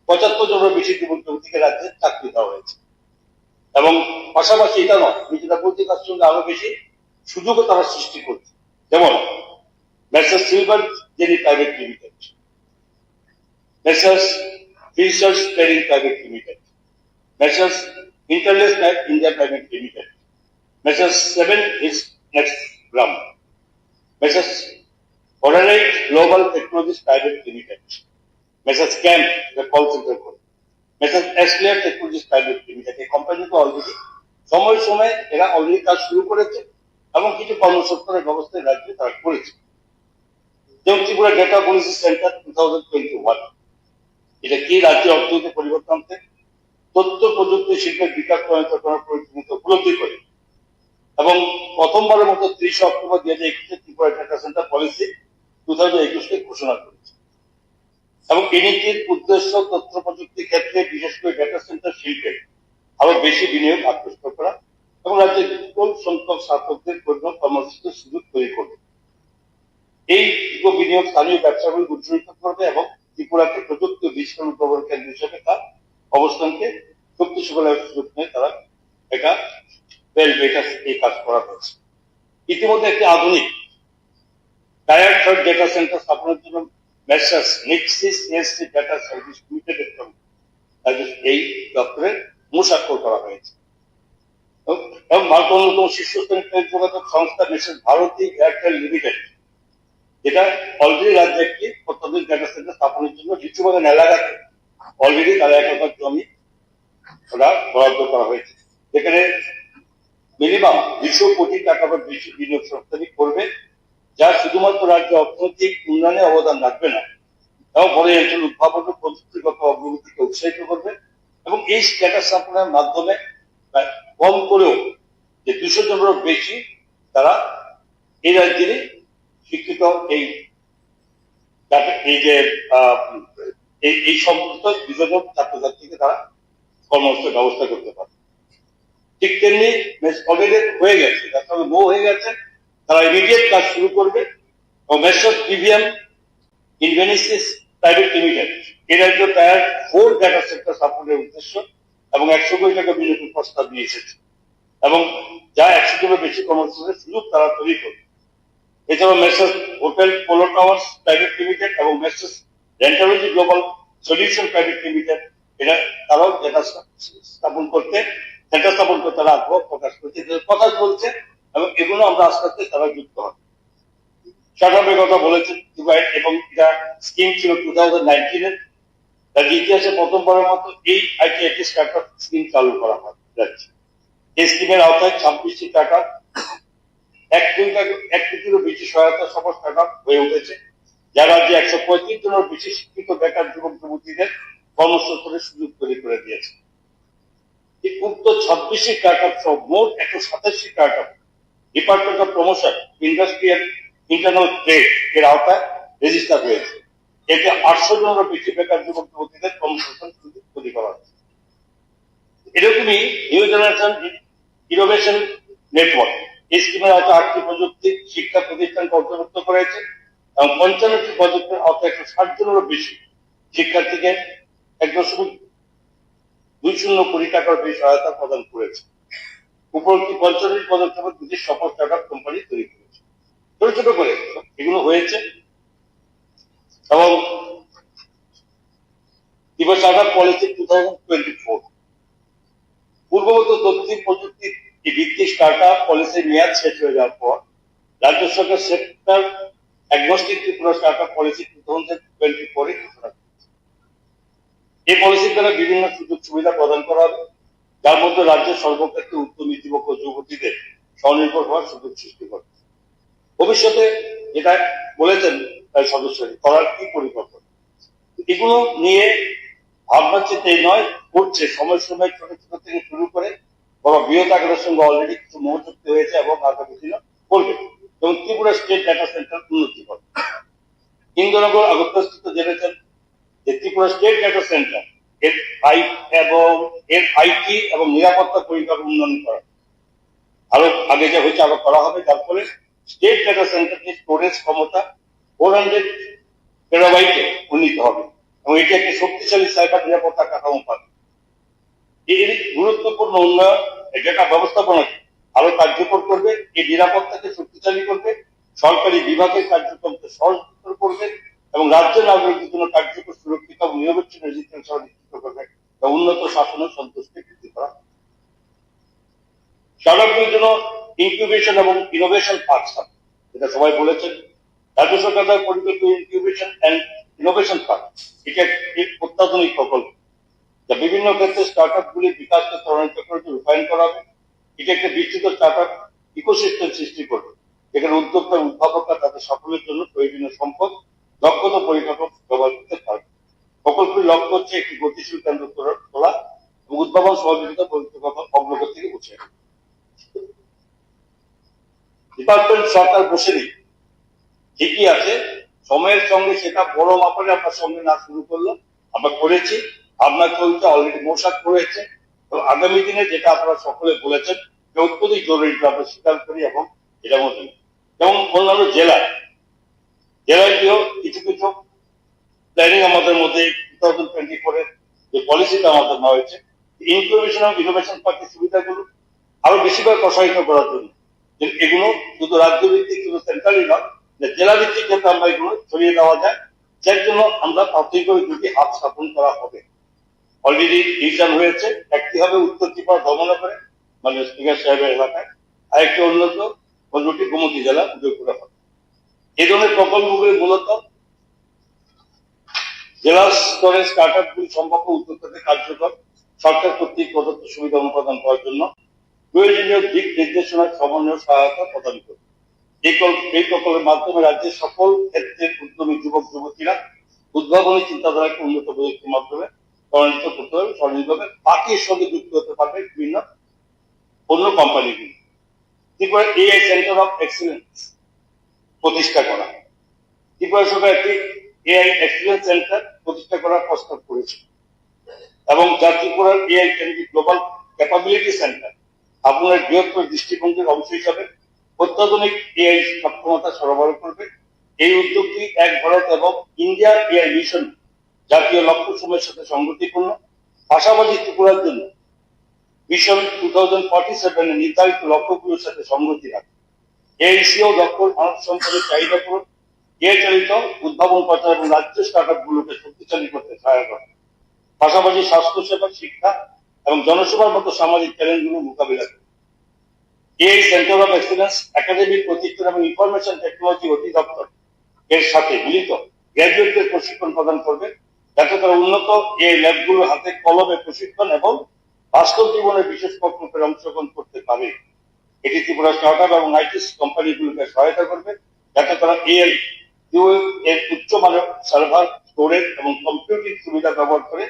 75 জনের বেশি যুবক যুবতীকে রাজ্যে চাকরি দেওয়া হয়েছে এবং পাশাপাশি এটা নয়, আমি যেটা বলছি তার সঙ্গে আরো বেশি সুযোগও তারা সৃষ্টি করছে। যেমন Messrs silver Jenny private limited, Messrs fishers trading private limited, Messrs interlace India private limited, Messrs 7 Hills Next গ্রাম, Messrs Oralite global technologies private limited, Messrs camp call center করে, মেসার্স এসলিয়ার টেকনোলজিস প্রাইভেট লিমিটেড। এই কোম্পানিতে already সময় সময় এরা already কাজ শুরু করেছে এবং কিছু কর্মসংস্থানের ব্যবস্থা রাজ্যে তারা করেছে। যেমন ত্রিপুরা ডেটা পলিসি সেন্টার 2021, এটা কি রাজ্যের অর্থনীতি পরিবর্তন আনতে তথ্য প্রযুক্তি শিল্পের বিকাশ করার প্রয়োজনীয়তা উপলব্ধি করে এবং প্রথমবারের মতো 30 October 2021 Tripura data centre policy 2021 ঘোষণা করেছে এবং এই নীতির উদ্দেশ্য তথ্য প্রযুক্তি ক্ষেত্রে বিশেষ করে ডেটা সেন্টার শিল্পে আরো বেশি বিনিয়োগ আকৃষ্ট করা এবং রাজ্যের বিপুল সংখ্যক স্থাপকদের কর্মসংস্থানের সুযোগ তৈরি করবে। এই বিনিয়োগ স্থানীয় ব্যবসাগুলি উজ্জীবিত করবে এবং ত্রিপুরাকে প্রযুক্তি বিস্তার উদ্ভাবন কেন্দ্র হিসেবে তার অবস্থানকে শক্তিশালী সুযোগ নিয়ে তারা এটা এই কাজ করা হয়েছে। ইতিমধ্যে একটি আধুনিক টায়ার 3 ডেটা সেন্টার স্থাপনের জন্য মেসার্স নেক্সিস এসসি ডেটা সার্ভিস লিমিটেড এই দপ্তরে মুসাক্ষর করা হয়েছে এবং ভারতের অন্যতম শীর্ষস্থানীয় যোগাযোগ সংস্থা মেসার্স ভারতী এয়ারটেল লিমিটেড, যেটা অলরেডি রাজ্যে একটি অত্যাধুনিক ডেটা সেন্টার স্থাপনের জন্য লিচুবাগান এলাকাতে অলরেডি তারা 1 একর জমি ওরা বরাদ্দ করা হয়েছে, যেখানে মিনিমাম 200 কোটি টাকা বা বেশি বিনিয়োগ সংস্থাটি করবে, যা শুধুমাত্র রাজ্য অর্থনৈতিক উন্নয়নে অবদান রাখবে না এবং বড় অঞ্চল উদ্ভাবন ও প্রযুক্তিগত অগ্রগতিকে উৎসাহিত করবে এবং এই স্ট্যাটাস স্থাপনের মাধ্যমে কম করেও যে 200 জনেরও বেশি তারা এই রাজ্যের শিক্ষিত এই সম্পর্কিত 200 জন ছাত্রছাত্রীকে তারা কর্মসংস্থানের ব্যবস্থা করতে পারে। ঠিক তেমনি অলরেডি হয়ে গেছে, তার সঙ্গে হয়ে গেছে, তারা ইমিডিয়েট কাজ শুরু করবে এবং মেসার্স পিভিএম ইনভেনিসিস প্রাইভেট লিমিটেড এর রাজ্য টায়ার 4 ডেটা সেন্টার স্থাপনের উদ্দেশ্য এবং 100 কোটি টাকা বিনিয়োগের প্রস্তাব নিয়ে এসেছে এবং যা 100 জনের বেশি কর্মসংস্থানের সুযোগ তারা তৈরি করবে। এছাড়াও Messrs hotel polo towers private limited এবং মেসার্স রেন্টালজি গ্লোবাল সলিউশন প্রাইভেট লিমিটেড এরা তারাও ডেটা স্থাপন করতে তারা আগ্রহ প্রকাশ করছে, কথা চলছে এবং এগুলো আমরা আস্তে আস্তে তারা যুক্ত হবে। স্টার্টআপের কথা বলেছেন এবং এটা স্কিম ছিল 2019-এর, তার ইতিহাসে প্রথমবারের মতো এই আইটি স্টার্টআপ স্কিম চালু করা যাচ্ছে। এই স্কিমের আওতায় 26টি স্টার্টআপ 1 কোটিরও বেশি সহায়তা সফল স্টার্টআপ হয়ে উঠেছে, যার রাজ্যে 135 জনের বেশি শিক্ষিত বেকার যুবক যুবতীদের কর্মসংস্থানের সুযোগ তৈরি করে দিয়েছে। উক্ত 26টি স্টার্টআপ সহ মোট 187টি startup department of promotion industry and internal trade এর আওতায় রেজিস্টার হয়েছে। এতে 800 জনের বেশি বেকার যুবক যুবতীদের কর্মসংস্থান সুযোগ তৈরি করা হয়েছে। এরকমই নিউ জেনারেশন ইনোভেশন নেটওয়ার্ক এই স্কিমের আওতায় 8টি প্রযুক্তি শিক্ষা প্রতিষ্ঠানকে অন্তর্ভুক্ত করেছে এবং 55টি প্রজেক্টের আওতায় 160 জনেরও বেশি শিক্ষার্থীকে 1.20 কোটি টাকার বেশি সহায়তা প্রদান করেছে। উপরোক্ত 45 পদক্ষেপে দুটি সফল স্টার্টআপ কোম্পানি তৈরি করেছে। ছোট ছোট করে এগুলো হয়েছে। এবং ত্রিপুরা স্টার্টআপ পলিসি 2024 পূর্ববর্তী তথ্য প্রযুক্তি ভিত্তিক স্টার্টআপ পলিসির মেয়াদ শেষ হয়ে যাওয়ার পর রাজ্য সরকার sector agnostic Tripura startup policy 2024 ঘোষণা করেছে। এই পলিসির দ্বারা বিভিন্ন সুযোগ সুবিধা প্রদান করা হবে, যার মধ্যে রাজ্যের সর্বক্ষেত্রে উদ্যমী যুবক ও যুবতীদের স্বনির্ভর হওয়ার সুযোগ সৃষ্টি করে। ভবিষ্যতে যেটা বলেছেন সদস্যরা করার কি পরিকল্পনা, এগুলো নিয়ে ভাবনা চিন্তা নয় করছে, সময় সময় ছোট ছোট থেকে শুরু করে বড় বৃহৎ আকারের সঙ্গে অলরেডি কিছু মহ চুক্তি হয়েছে এবং আগামী দিনে করবে। এবং ত্রিপুরা স্টেট ডাটা সেন্টার উন্নতি করবে। ইন্দ্রনগর আগরতলাস্থিত জেনেছেন যে ত্রিপুরা স্টেট ডাটা সেন্টার এর আইটি এবং নিরাপত্তা পরিকাঠামো উন্নয়ন করা আরো আগে যা হয়েছে আরো করা হবে, যার ফলে স্টেট ডাটা সেন্টারকে স্টোরেজ ক্ষমতা 400 টেরাবাইটে উন্নীত হবে এবং এটি একটি শক্তিশালী সাইবার নিরাপত্তা কাঠামো পাবে। এর গুরুত্বপূর্ণ উন্নয়ন ডেটা ব্যবস্থাপনাকে আরো কার্যকর করবে, এই নিরাপত্তাকে শক্তিশালী করবে, সরকারি বিভাগের কার্যক্রমকে সহজতর করবে এবং রাজ্য নাগরিকদের জন্য কার্যকর সুরক্ষিত এবং নিরবিচ্ছিন্ন ডিজিটাল সেবা নিশ্চিত করবে এবং উন্নত শাসনের সন্তুষ্টি বৃদ্ধি করা। স্টার্টআপদের জন্য ইনকিউবেশন এবং ইনোভেশন পার্ক, যেটা সবাই বলেছেন, রাজ্য সরকার দ্বারা পরিকল্পিত ইনকিউবেশন এন্ড ইনোভেশন পার্ক এটা একটি অত্যাধুনিক প্রকল্প যা বিভিন্ন ক্ষেত্রে স্টার্টআপ গুলির বিকাশকে ত্বরান্বিত করে রূপায়ণ করা হবে। এটা একটা বিস্তৃত স্টার্টআপ ইকোসিস্টেম সৃষ্টি করবে, যেখানে উদ্যোক্তা উদ্ভাবকরা তাদের সকলের জন্য প্রয়োজনীয় সম্পদ দক্ষতা পরিকাঠামো ব্যবহার করতে পারবে। প্রকল্পের লক্ষ্য হচ্ছে একটি গতিশীল কেন্দ্র তোলা এবং উদ্ভাবন সহযোগিতা অগ্রগতি থেকে উঠে আসবে। ডিপার্টমেন্ট সরকার বসে নেই, ঠিকই আছে, সময়ের সঙ্গে সেটা বড় মাপনে আপনার সঙ্গে না শুরু করলো, আমরা করেছি, আপনার চলছে, অলরেডি মোশাক করেছে এবং আগামী দিনে যেটা আপনারা সকলে বলেছেন যে অত্যধিক জরুরি আমরা স্বীকার করি এবং এটা মধ্যে যেমন অন্যান্য জেলায় কিছু কিছু প্ল্যানিং আমাদের মধ্যে 2024 যে পলিসিটা আমাদের নেওয়া হয়েছে, ইনকিউবেশন এবং ইনোভেশন পার্কের সুবিধাগুলো আরো বেশি করে প্রসারিত করার জন্য এগুলো শুধু রাজ্য ভিত্তিক শুধু সেন্ট্রালি নয়, জেলা ভিত্তিক ক্ষেত্রে আমরা এগুলো ছড়িয়ে দেওয়া যায়, যার জন্য আমরা প্রাথমিকভাবে দুটি হাব স্থাপন করা হবে। অলরেডি ডিসিশন হয়েছে, একটি হবে উত্তর ত্রিপুরা ধর্মনগরে মানে স্পিকার সাহেবের এলাকায়, আর একটি অন্যটি গোমতী জেলা উদয়পুরে হবে। এই ধরনের প্রকল্পগুলি মূলত জেলা স্তরের স্টার্টআপ গুলি সম্ভাব্য উদ্যোক্তাদের কার্যকর সরকার কর্তৃক প্রদত্ত সুবিধা অনুপ্রদান করার জন্য প্রয়োজনীয় দিক নির্দেশনার সমন্বয় সহায়তা প্রদান করবে। এই প্রকল্পের মাধ্যমে রাজ্যের সকল ক্ষেত্রের উদ্যমী যুবক যুবতীরা উদ্ভাবনী চিন্তাধারাকে উন্নত প্রযুক্তির মাধ্যমে ত্বরান্বিত করতে হবে, স্বনির্ভরভাবে বাকির সঙ্গে যুক্ত হতে পারবে বিভিন্ন অন্য কোম্পানিগুলি। Tripura AI center of excellence প্রতিষ্ঠা করা, ত্রিপুরা সরকার একটি এআই এক্সিলেন্স সেন্টার প্রতিষ্ঠা করার প্রস্তাব করেছে এবং যা ত্রিপুরার এআই গ্লোবাল ক্যাপাবিলিটি সেন্টার আপনার বৃহত্তর দৃষ্টিভঙ্গির অংশ হিসাবে অত্যাধুনিক এআই সক্ষমতা সরবরাহ করবে। এই উদ্যোগটি এক ভারত এবং ইন্ডিয়া এআই মিশন জাতীয় লক্ষ্য সময়ের সাথে সংগতিপূর্ণ, পাশাপাশি ত্রিপুরার জন্য মিশন 2047 নির্ধারিত লক্ষ্যগুলোর সাথে সংগতি রাখে। এআইসিও দক্ষ মানব সম্পদের চাহিদা পূরণ, এআই চালিত উদ্ভাবন প্রচার এবং রাজ্য স্টার্টআপ গুলোকে শক্তিশালী করতে সহায়তা করে, পাশাপাশি স্বাস্থ্যসেবা, শিক্ষা এবং জনসেবার মতো সামাজিক চ্যালেঞ্জগুলো মোকাবিলা করে। AI center of excellence academic প্রতিষ্ঠান এবং ইনফরমেশন টেকনোলজি অধিদপ্তর এর সাথে মিলিত গ্র্যাজুয়েটদের প্রশিক্ষণ প্রদান করবে, যাতে তারা উন্নত এআই ল্যাবগুলো হাতে কলমে প্রশিক্ষণ এবং বাস্তব জীবনের বিশেষ প্রকল্পে অংশগ্রহণ করতে পারে। এটি ত্রিপুরা স্টার্টআপ এবং আইটি কোম্পানিগুলোকে সহায়তা করবে, যাতে তারা এআই এর উচ্চমানের সার্ভার, স্টোরেজ এবং কম্পিউটিং সুবিধা ব্যবহার করে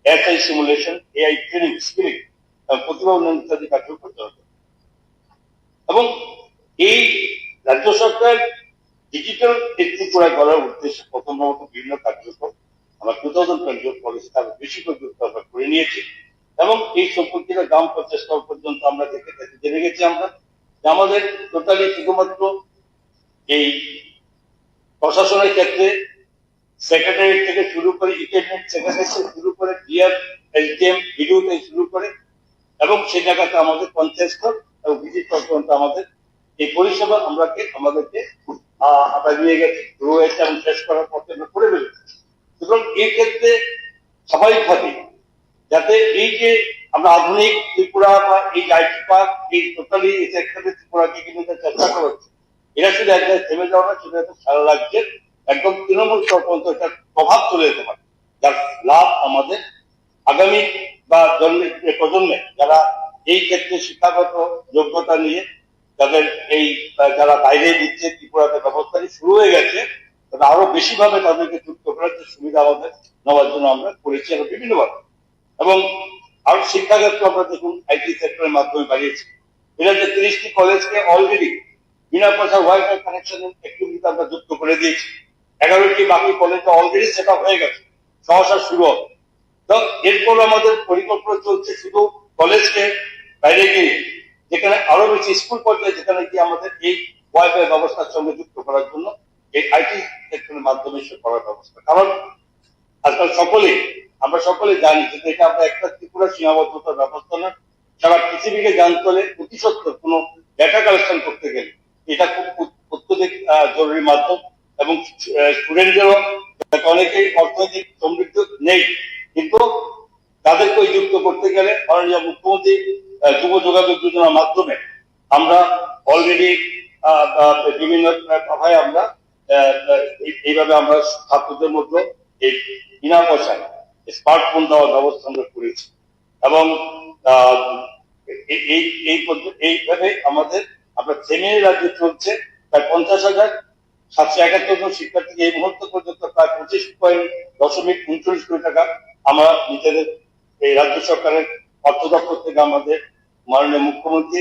SI simulation, AI training, skilling এবং প্রতিভা উন্নয়ন ইত্যাদি কার্যক্রম করতে হবে। এবং এই রাজ্য সরকার ডিজিটাল ত্রিপুরা গড়ার উদ্দেশ্যে প্রথমত বিভিন্ন কার্যক্রম আমরা 2020 পলিসি তার বেশি করে আমরা করে নিয়েছি এবং এই সম্পর্কিত গ্রাম পঞ্চায়েত স্তর পর্যন্ত আমরা জেনে গেছি আমরা যে আমাদের টোটালি শুধুমাত্র এই প্রশাসনের ক্ষেত্রে সেক্রেটারি থেকে শুরু করে ইন্টারনেট সেক্রেটারি থেকে শুরু করে ডিআর, এসডিএম, বিডিও থেকে শুরু করে এবং সেই জায়গাতে আমাদের পঞ্চায়েত স্তর এবং ভিজিট পর্যন্ত আমাদের এই পরিষেবা আমাদেরকে আমরা নিয়ে গেছি, রয়েছে এবং শেষ করার পথে আমরা করে ফেলেছি। সুতরাং এই ক্ষেত্রে স্বাভাবিকভাবে যাতে এই যে আমরা আধুনিক ত্রিপুরা বা এই আইটি পার্ক এই টোটালি এই সেক্টরে ত্রিপুরাকে কিন্তু চেষ্টা করেছে, এরা শুধু এক জায়গায় থেমে যাওয়া না, সেটা সারা রাজ্যের একদম তৃণমূল স্তর পর্যন্ত এটার প্রভাব চলে যেতে পারে, যার লাভ আমাদের আগামী বা প্রজন্মে যারা এই ক্ষেত্রে শিক্ষাগত যোগ্যতা নিয়ে যাদের এই যারা বাইরে দিচ্ছে ত্রিপুরাতে ব্যবস্থা শুরু হয়ে গেছে, তারা আরো বেশি ভাবে তাদেরকে যুক্ত করার যে সুবিধা আমাদের নেওয়ার জন্য আমরা করেছি আরো বিভিন্নভাবে। এবং আরো শিক্ষাক্ষেত্রে আমরা দেখুন আইটি সেক্টরের মাধ্যমে বাড়িয়েছি। এটা যে 30টি কলেজকে অলরেডি বিনা পয়সা ওয়াইফাই কানেকশনের অ্যাক্টিভিটিতে আমরা যুক্ত করে দিয়েছি। 11টি বাকি কলেজে অলরেডি সেট আপ হয়ে গেছে, সহসা শুরু হবে। তো এরপর আমাদের পরিকল্পনা চলছে শুধু কলেজকে বাইরে গিয়ে যেখানে আরো বেশি স্কুল পর্যায়ে যেখানে গিয়ে আমাদের এই ওয়াইফাই ব্যবস্থার সঙ্গে যুক্ত করার জন্য এই আইটি সেক্টরের মাধ্যমে করার ব্যবস্থা। কারণ আজকাল আমরা সকলে জানি যে এটা আমরা একটা ত্রিপুরা সীমাবদ্ধতার ব্যবস্থা না, সারা পৃথিবীকে জানতে হলে অতি সত্ত্বর কোনো ডেটা কালেকশন করতে গেলে এটা খুব অত্যধিক জরুরি মাধ্যম। এবং স্টুডেন্টদেরও অনেকেই অর্থনৈতিক সমৃদ্ধ নেই, কিন্তু তাদেরকে যুক্ত করতে গেলে মাননীয় মুখ্যমন্ত্রী যুব যোগাযোগ যোজনার মাধ্যমে আমরা অলরেডি বিভিন্ন সভায় আমরা এইভাবে আমরা ছাত্রদের মধ্যে এই বিনা পয়সায় স্মার্টফোন দেওয়ার ব্যবস্থা আমরা করেছি। এবং এইভাবে আমাদের আমরা থেমে রাজ্যে চলছে প্রায় 50,771 জন শিক্ষার্থীকে এই মুহূর্ত পর্যন্ত প্রায় 25.39 কোটি টাকা আমরা নিজেদের এই রাজ্য সরকারের অর্থ দপ্তর থেকে আমাদের মাননীয় মুখ্যমন্ত্রী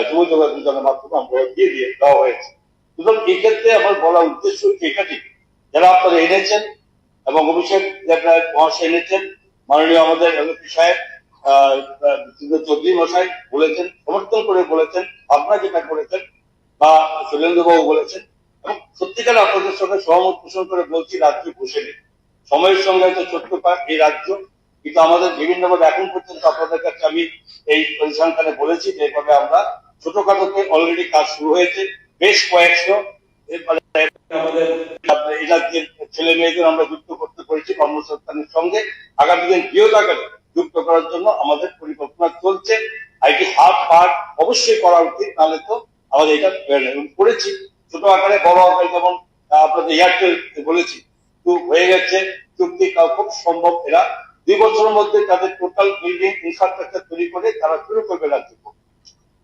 যুব যোগাযোগ যোজনার মাধ্যমে আমরা দিয়ে দেওয়া হয়েছে। সুতরাং এই ক্ষেত্রে আমার বলার উদ্দেশ্য এটাই, যারা আপনারা এনেছেন এবং অভিষেক দেবরায় মহাশয় এনেছেন, মাননীয় আমাদের এমপি সাহেব চৌধুরী মশাই বলেছেন, সমর্থন করে বলেছেন, আপনারা যেটা করেছেন বা শৈলেন্দ্রবাবু বলেছেন, এবং সত্যিকার আপনাদের সঙ্গে সহমত পোষণ করে বলছি, রাজ্য বসে নেই, সময়ের সঙ্গে হয়তো ছোট্ট এই রাজ্য, কিন্তু আমাদের বিভিন্নভাবে এখন পর্যন্ত আপনাদের কাছে আমি এই পরিসংখ্যানে বলেছি যে এভাবে আমরা ছোটখাটোতে অলরেডি কাজ শুরু হয়েছে, বেশ কয়েকশো আমাদের এই রাজ্যের ছেলে মেয়েদের আমরা যুক্ত করতে পেরেছি কর্মসংস্থানের সঙ্গে। আগামী দিন বৃহৎ যুক্ত করার জন্য আমাদের পরিকল্পনা চলছে। আইটি হাব পার্ক অবশ্যই করা উচিত, নাহলে তো আমাদের এটা করেছি ছোট আকারে, বড় আকারে, যেমন আপনাদের এয়ারটেল বলেছি হয়ে গেছে চুক্তি, খুব সম্ভব এরা 2 বছরের মধ্যে তাদের টোটাল বিল্ডিং ইনফ্রাস্ট্রাকচার তৈরি করে তারা শুরু করবে রাজ্য।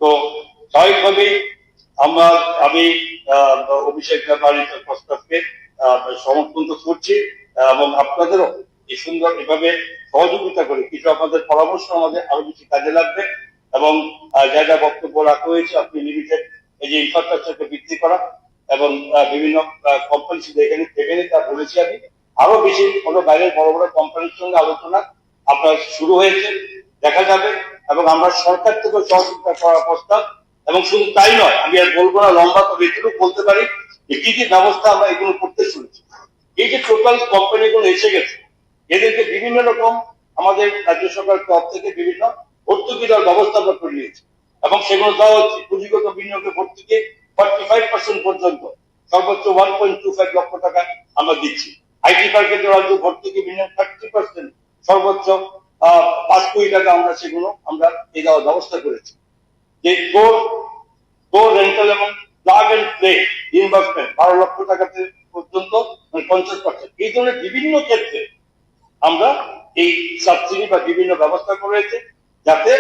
তো স্বাভাবিকভাবেই আমি অভিষেক ব্যাপারীর প্রস্তাবকে সমর্থন করছি এবং আপনাদেরও এই সুন্দর এভাবে সহযোগিতা করে কিছু আপনাদের পরামর্শ আমাদের আরো বেশি কাজে লাগবে। এবং যা যা বক্তব্য রাখা হয়েছে, আপনি লিমিটেড এই যে ইনফ্রাস্ট্রাকচারকে বৃদ্ধি করা এবং বিভিন্ন কোম্পানি শুধু এখানে থেকে নেই তা বলেছি আমি, আরো বেশি কোনো বাইরের বড় বড় কোম্পানির সঙ্গে আলোচনা আপনার শুরু হয়েছে, দেখা যাবে। এবং আমরা সরকার থেকে সহযোগিতা করার প্রস্তাব, এবং শুধু তাই নয়, আমি আর বলবো না লম্বা, তবে এটুকু বলতে পারি যে কি কি ব্যবস্থা আমরা এগুলো করতে শুনেছি। এই যে টোটাল কোম্পানিগুলো এসে গেছে, এদেরকে বিভিন্ন রকম আমাদের রাজ্য সরকার তরফ থেকে বিভিন্ন ভর্তুকি দেওয়ার ব্যবস্থা আমরা করে নিয়েছি, এবং সেগুলো দেওয়া হচ্ছে পুঁজিগত বিনিয়োগের ভর্তুকি 45% পর্যন্ত, সর্বোচ্চ 1.25 লক্ষ টাকা আমরা দিচ্ছি। আইটি পার্কের রাজ্য ভর্তুকি বিনিয়োগ 30%, সর্বোচ্চ 5 কোটি টাকা আমরা সেগুলো আমরা এই দেওয়ার ব্যবস্থা করেছি। যে কোর রেন্টাল এবং প্লাগ এন্ড প্লে ইনভেস্টমেন্ট 12 লক্ষ টাকা পর্যন্ত 50%, এই ধরনের বিভিন্ন ক্ষেত্রে আমরা এই সাবসিডি বা বিভিন্ন ব্যবস্থা করেছে, যাতে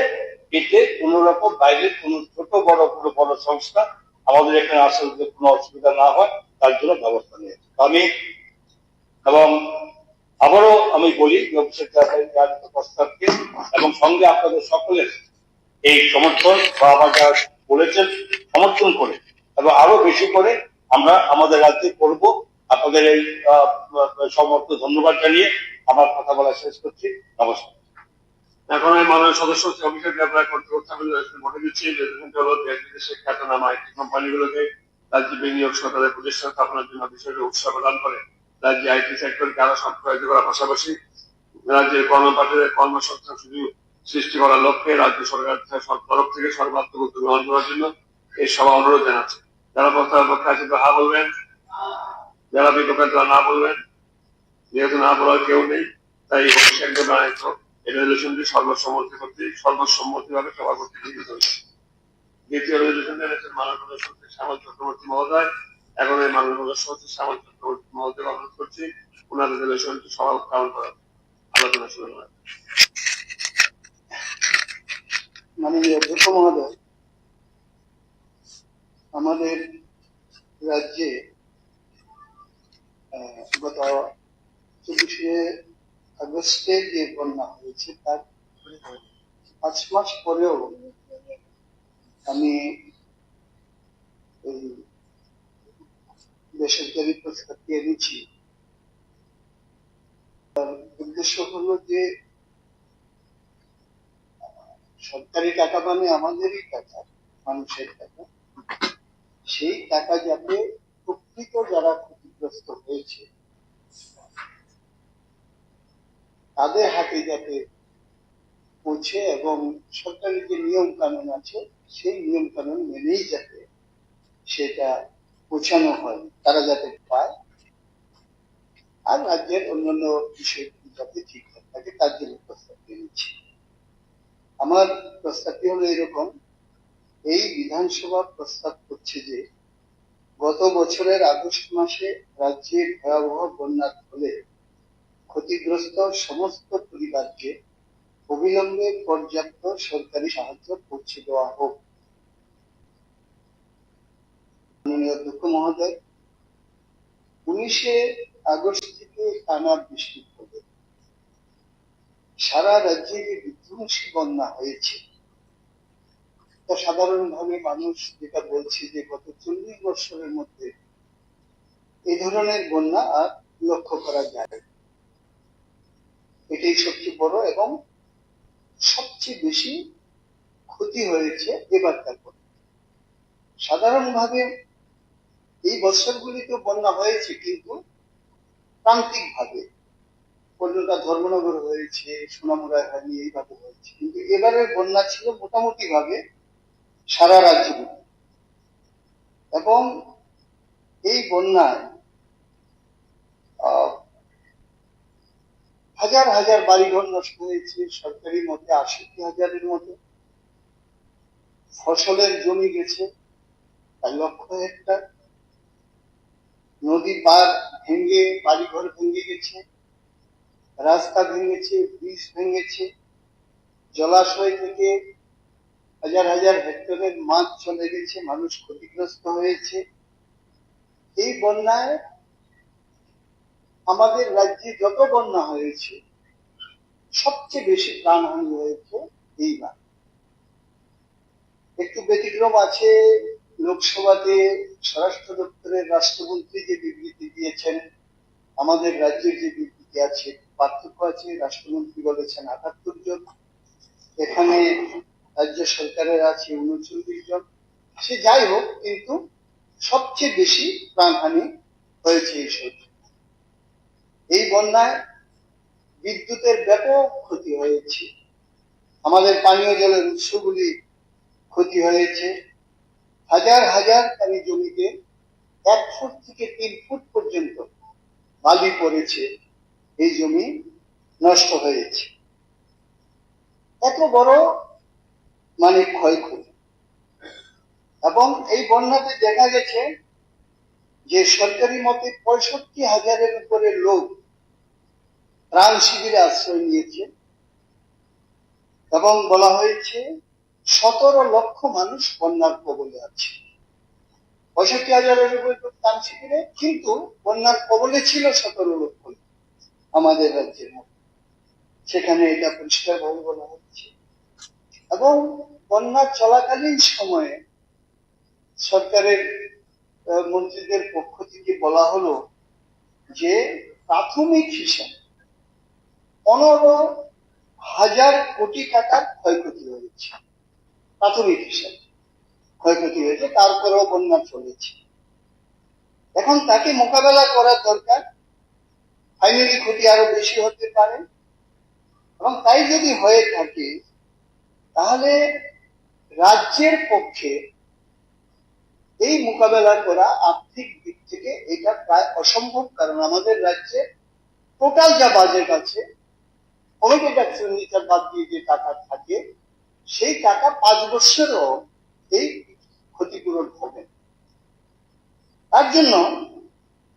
এতে কোন রকম বাইরের কোন ছোট বড় কোনো বড় সংস্থা আমাদের এখানে আসলে কোনো অসুবিধা না হয় তার জন্য ব্যবস্থা নিয়েছে। আমি এবং আবারও আমি বলি অভিষেক প্রস্তাবকে এবং সঙ্গে আপনাদের সকলের এই সমর্থন বা আমার যারা বলেছেন সমর্থন করে এবং আরো বেশি করে আমরা আমাদের রাজ্যে করব। আপনাদের এই সমর্থ ধন্যবাদ জানিয়ে আমার কথা বলা শেষ করছি। নমস্কার। এখন আমি মাননীয় সদস্য অভিষেক দেবরায় বলে দিচ্ছি, দেশ বিদেশের খ্যাতনামা আইটি কোম্পানিগুলোকে রাজ্যে বিনিয়োগ সহ তাদের প্রতিষ্ঠান স্থাপনের জন্য বিষয়টি উৎসাহ প্রদান করে রাজ্যে আইটি সেক্টরকে আরো সংপ্রসারিত করার পাশাপাশি রাজ্যের কর্মপ্রার্থীদের কর্মসংস্থান সুযোগ সৃষ্টি করার লক্ষ্যে রাজ্য সরকার তরফ থেকে সর্বাত্মক উদ্যোগ গ্রহণ করার জন্য এই সভা অনুরোধ জানাচ্ছে। যারা প্রস্তাবের পক্ষে আছে হা বলবেন, যারা বিপক্ষে তারা না বলবেন। যেহেতু না বলার কেউ নেই, তাই একজন এই রেজলিউশনটি সর্বসম্মতিভাবে সভা কর্তৃক গৃহীত হয়েছে। দ্বিতীয় রেজলিউশন এনেছেন মাননীয় সদস্য শ্যামল চক্রবর্তী মহোদয়। এখন এই মাননীয় সদস্য হচ্ছে শ্যামল চক্রবর্তী মহোদয় অনুরোধ করছি ওনার রেজলিউশনটি সভা উত্থাপন করার আলোচনা শুরু করা। মাননীয় অধ্যক্ষ মহোদয়, আমাদের রাজ্যে গত 24শে আগস্টে যে বন্যা হয়েছে তার 5 মাস পরেও আমি এই বেসরকারি প্রস্তাবটি এনেছি। উদ্দেশ্য হলো যে সরকারি টাকা মানে আমাদেরই টাকা, মানুষের টাকা, সেই টাকা যাতে প্রকৃত যারা ক্ষতিগ্রস্ত হয়েছে তাদের হাতে যাতে পৌঁছে এবং সরকারি যে নিয়ম কানুন আছে সেই নিয়ম কানুন মেনেই যাতে সেটা পৌঁছানো হয়, তারা যাতে পায়, আর রাজ্যের অন্যান্য বিষয়গুলি যাতে ঠিকঠাক থাকে তার জন্য প্রস্তাব এনেছি। আমার প্রস্তাবটি হলো এরকম, এই বিধানসভা প্রস্তাব করছে যে গত বছরের আগস্ট মাসে রাজ্যে ভয়াবহ বন্যার ফলে ক্ষতিগ্রস্ত সমস্ত পরিবারকে অবিলম্বে পর্যাপ্ত সরকারি সাহায্য পৌঁছে দেওয়া হোক। মাননীয় অধ্যক্ষ মহোদয়, 19শে আগস্ট থেকে টানা বৃষ্টির ফলে সারা রাজ্যে যে বিধ্বংসী বন্যা হয়েছে, তা সাধারণভাবে মানুষ যেটা বলছে যে গত 40 বছরের মধ্যে এই ধরনের বন্যা আর লক্ষ্য করা যায়। এটাই সবচেয়ে বড় এবং সবচেয়ে বেশি ক্ষতি হয়েছে এবারকার বন্যা। সাধারণভাবে এই বছরগুলিতে বন্যা হয়েছে কিন্তু প্রান্তিক ভাবে, কোনটা ধর্মনগর হয়েছে, সোনামুড়ায় হয়নি, এইভাবে হয়েছে। কিন্তু এবারের বন্যা ছিল মোটামুটি ভাবে সারা রাজ্যে, এবং এই বন্যায় হাজার হাজার বাড়িঘর নষ্ট হয়েছে, সরকারি মতে 68,000-এর মতো। ফসলের জমি গেছে 1,00,000 হেক্টর। নদী পার ভেঙে বাড়িঘর ভেঙে গেছে, রাস্তা ভেঙেছে, ব্রিজ ভেঙেছে, জলাশয় থেকে হাজার হাজার হেক্টরের মাছ চলে গেছে, মানুষ ক্ষতিগ্রস্ত হয়েছে। এই বন্যায় আমাদের রাজ্যে যত বন্যা হয়েছে সবচেয়ে বেশি প্রাণহানি হয়েছে এইবার। একটু ব্যতিক্রম আছে, লোকসভাতে স্বরাষ্ট্র দপ্তরের রাষ্ট্রমন্ত্রী যে বিবৃতি দিয়েছেন, আমাদের রাজ্যের যে বিবৃতি আছে পার্থক্য আছে। রাষ্ট্রমন্ত্রী বলেছেন 78 জন, এখানে রাজ্য সরকারের আছে 39 জন। সে যাই হোক, কিন্তু সবচেয়ে বেশি প্রাণহানি হয়েছে এই সরকার। এই বন্যায় বিদ্যুতের ব্যাপক ক্ষতি হয়েছে, আমাদের পানীয় জলের উৎসগুলি ক্ষতি হয়েছে, হাজার হাজার পানি জমিতে 1 ফুট থেকে 3 ফুট পর্যন্ত বালি পড়েছে, এই জমি নষ্ট হয়েছে। এত বড় মানে ক্ষয়ক্ষতি। এবং এই বন্যাতে দেখা গেছে যে সরকারি মতে 65,000-এর উপরে লোক ত্রাণ শিবিরে আশ্রয় নিয়েছে, এবং বলা হয়েছে 17 লক্ষ মানুষ বন্যার কবলে আছে। 65,000-এর উপরে ত্রাণ শিবিরে, কিন্তু বন্যার কবলে ছিল 17 লক্ষ আমাদের রাজ্যের মধ্যে। সেখানে এটা পরিষ্কারভাবে বলা হচ্ছে। এবং বন্যা চলাকালীন সময়ে সরকারের মন্ত্রীদের পক্ষ থেকে বলা হলো যে প্রাথমিক হিসাবে 15,000 কোটি টাকার ক্ষয়ক্ষতি হয়েছে। প্রাথমিক হিসাবে ক্ষয়ক্ষতি হয়েছে, তারপরেও বন্যা চলেছে। এখন তাকে মোকাবেলা করার দরকার। ফাইনালি ক্ষতি আরো বেশি হতে পারে, এবং তাই যদি হয়ে থাকে তাহলে রাজ্যের পক্ষে এই মোকাবেলা করা আর্থিক দিক থেকে এটা প্রায় অসম্ভব, কারণ আমাদের রাজ্যে টোটাল যা বাজেট আছে কমিটেড এক্সপেন্ডিচার বাদ দিয়ে যে টাকা থাকে সেই টাকা 5 বছরও এই ক্ষতিপূরণ হবে। তার জন্য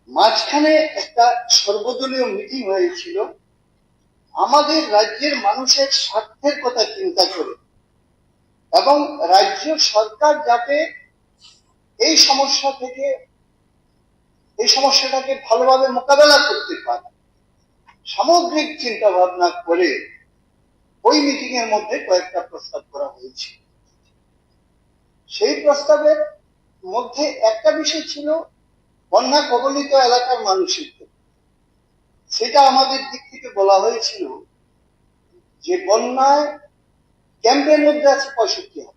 মাঝখানে একটা সর্বদলীয় মিটিং হয়েছিল আমাদের রাজ্যের মানুষের স্বার্থের কথা চিন্তা করে, এবং রাজ্য সরকার যাতে এই সমস্যাটাকে ভালোভাবে মোকাবেলা করতে পারে সামগ্রিক চিন্তা ভাবনা করে ওই মিটিং এর মধ্যে কয়েকটা প্রস্তাব করা হয়েছে। সেই প্রস্তাবের মধ্যে একটা বিষয় ছিল বন্যা কবলিত এলাকার মানুষের জন্য। সেটা আমাদের দিক থেকে বলা হয়েছিল যে বন্যায় ক্যাম্পের মধ্যে আছে 65,000,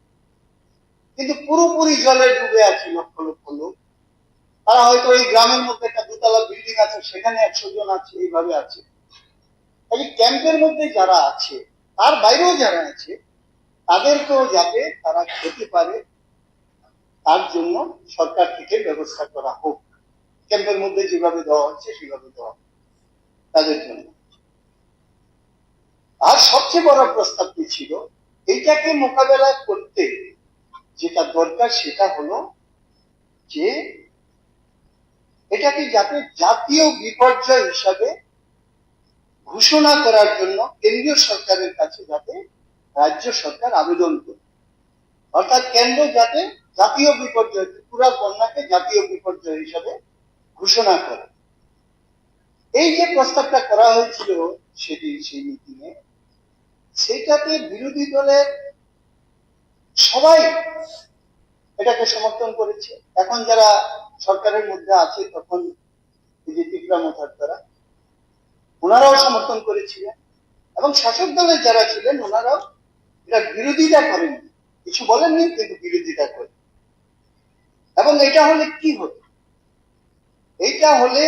কিন্তু পুরোপুরি জলে ডুবে আছে লক্ষ লক্ষ লোক। তারা হয়তো এই গ্রামের মধ্যে একটা দোতলা বিল্ডিং আছে, সেখানে 100 জন আছে, এইভাবে আছে। এই ক্যাম্পের মধ্যে যারা আছে, তার বাইরেও যারা আছে, তাদেরকেও যাতে তারা খেতে পারে তার জন্য সরকার থেকে ব্যবস্থা করা হোক। ক্যাম্পের মধ্যে যেভাবে দেওয়া হচ্ছে সেভাবে দেওয়া তাদের জন্য। আর সবচেয়ে বড় প্রস্তাবটি ছিল এইটাকে মোকাবেলা করতে যেটা দরকার সেটা হলো যে এটাকে যাতে জাতীয় বিপর্যয় হিসাবে ঘোষণা করার জন্য কেন্দ্রীয় সরকারের কাছে যাতে রাজ্য সরকার আবেদন করে, অর্থাৎ কেন্দ্র যাতে জাতীয় বিপর্যয়, ত্রিপুরা বন্যাকে জাতীয় বিপর্যয় হিসাবে ঘোষণা করে। এই যে প্রস্তাবটা করা হয়েছিল সেদিন সেই মিটিংয়ে, সেটাকে বিরোধী দলের সবাই এটাকে সমর্থন করেছে। এখন যারা সরকারের মধ্যে আছে তখন ত্রিপুরা মোথার্তরা, ওনারাও সমর্থন করেছিলেন, এবং শাসক দলের যারা ছিলেন ওনারাও এটা বিরোধিতা করেননি, কিছু বলেননি, কিন্তু বিরোধিতা করেন। এবং এটা হলে কি হতো? এইটা হলে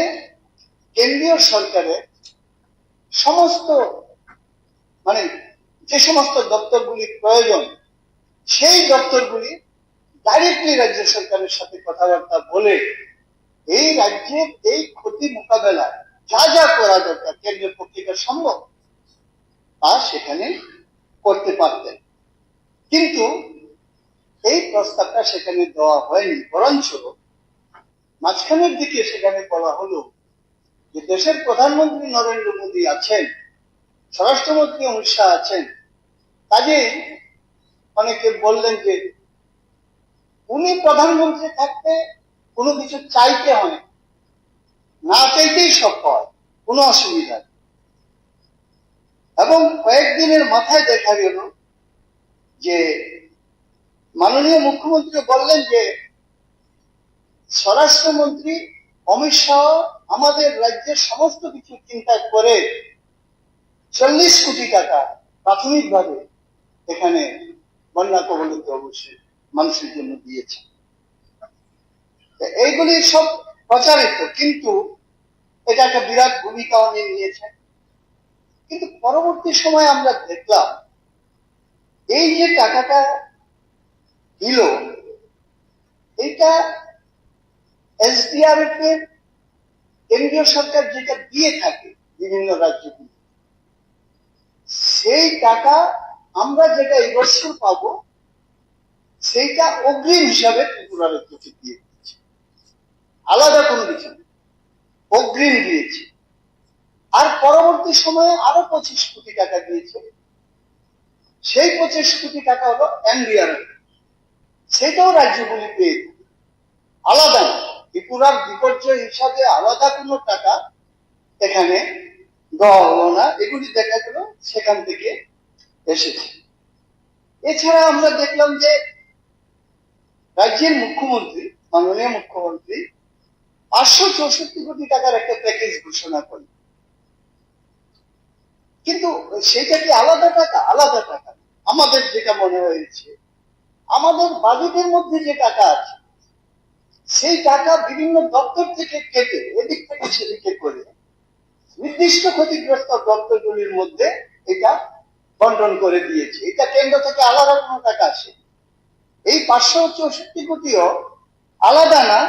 কেন্দ্রীয় সরকারের সমস্ত যে সমস্ত দপ্তরগুলি প্রয়োজন সেই দপ্তরগুলি ডাইরেক্টলি রাজ্য সরকারের সাথে কথাবার্তা বলে এই রাজ্যের এই ক্ষতি মোকাবেলা যা যা করা দরকার কেন্দ্রের পক্ষে সম্ভব তা সেখানে করতে পারতেন। কিন্তু এই প্রস্তাবটা সেখানে দেওয়া হয়নি, বরঞ্চ মাঝখানের দিকে সেখানে বলা হলো যে দেশের প্রধানমন্ত্রী নরেন্দ্র মোদী আছেন, স্বরাষ্ট্রমন্ত্রী অমিত শাহ আছেন, কাজেই অনেকে বললেন যে উনি প্রধানমন্ত্রী থাকতে কোনো কিছু চাইতে হয় না, চাইতেই সব হয়, কোনো অসুবিধা নেই। এবং কয়েকদিনের মাথায় দেখা গেল যে মাননীয় মুখ্যমন্ত্রী বললেন যে স্বরাষ্ট্রমন্ত্রী অমিত শাহ আমাদের রাজ্যের সমস্ত কিছু চিন্তা করে 40 কোটি টাকা প্রাথমিকভাবে এখানে বন্যা কবলিত অবশ্যই মানুষের জন্য দিয়েছে। এইগুলি সব প্রচারিত, কিন্তু এটা একটা বিরাট ভূমিকা উনি নিয়েছেন। কিন্তু পরবর্তী সময় আমরা দেখলাম এই যে টাকাটা দিল, এইটা এসডিআরএফ এর কেন্দ্রীয় সরকার যেটা দিয়ে থাকে বিভিন্ন রাজ্যগুলি, সেই টাকা আমরা যেটা এই বছর পাবো সেইটা অগ্রিম হিসাবে ত্রিপুরা রাজ্যকে দিয়ে দিচ্ছে, আলাদা কোনো কিছু অগ্রিম দিয়েছে। আর পরবর্তী সময়ে আরো 25 কোটি টাকা দিয়েছে। সেই 25 কোটি টাকা হলো এনডিআরএফ, সেটাও রাজ্যগুলি পেয়ে আলাদা, ত্রিপুরার বিপর্যয় হিসাবে আলাদা কোনো টাকা এখানে দেওয়া হলো না। এগুলি দেখা গেল সেখান থেকে এসেছে। এছাড়া আমরা দেখলাম যে রাজ্যের মুখ্যমন্ত্রী, মাননীয় মুখ্যমন্ত্রী 564 কোটি টাকার একটা প্যাকেজ ঘোষণা করেন, কিন্তু সেটা কি আলাদা টাকা? আলাদা টাকা আমাদের যেটা মনে হয়েছে, আমাদের বাজেটের মধ্যে যে টাকা আছে সেই টাকা বিভিন্ন দপ্তর থেকে কেটে এদিক থেকে সেদিকে করে নির্দিষ্ট ক্ষতিগ্রস্ত দপ্তরগুলির মধ্যে এটা বন্টন করে দিয়েছে। এটা কেন্দ্র থেকে আলাদা কোনো টাকা আসে। এই 564 কোটিও আলাদা না,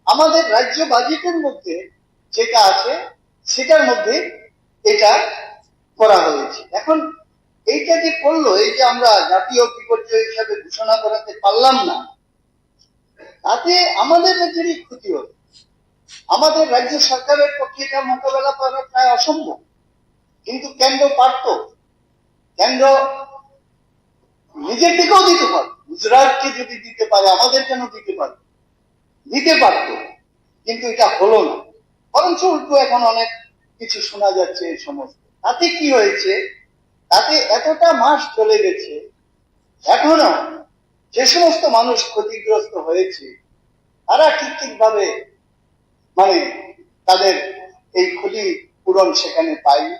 আমাদের রাজ্য বাজেটের মধ্যে যেটা আছে সেটার মধ্যে এটা করা হয়েছে। এখন এইটা যে করলো, এই যে আমরা জাতীয় বিপর্যয় হিসাবে ঘোষণা করাতে পারলাম না, তাতে আমাদের রাজ্যেরই ক্ষতি হবে। আমাদের রাজ্য সরকারের পক্ষে এটা মোকাবেলা করা প্রায় অসম্ভব। কিন্তু কেন্দ্র পারত, কেন্দ্র নিজের দিকেও দিতে পারত। গুজরাটকে যদি দিতে পারে, আমাদের কেন দিতে পারত, কিন্তু এটা হলো না। বরঞ্চ উল্টো এখন অনেক কিছু শোনা যাচ্ছে এই সমস্ত। তাতে কি হয়েছে, তাতে এতটা মাস চলে গেছে, এখনো যে সমস্ত মানুষ ক্ষতিগ্রস্ত হয়েছে তারা ঠিকভাবে মানে তাদের এই ক্ষতি পূরণ সেখানে পায়নি।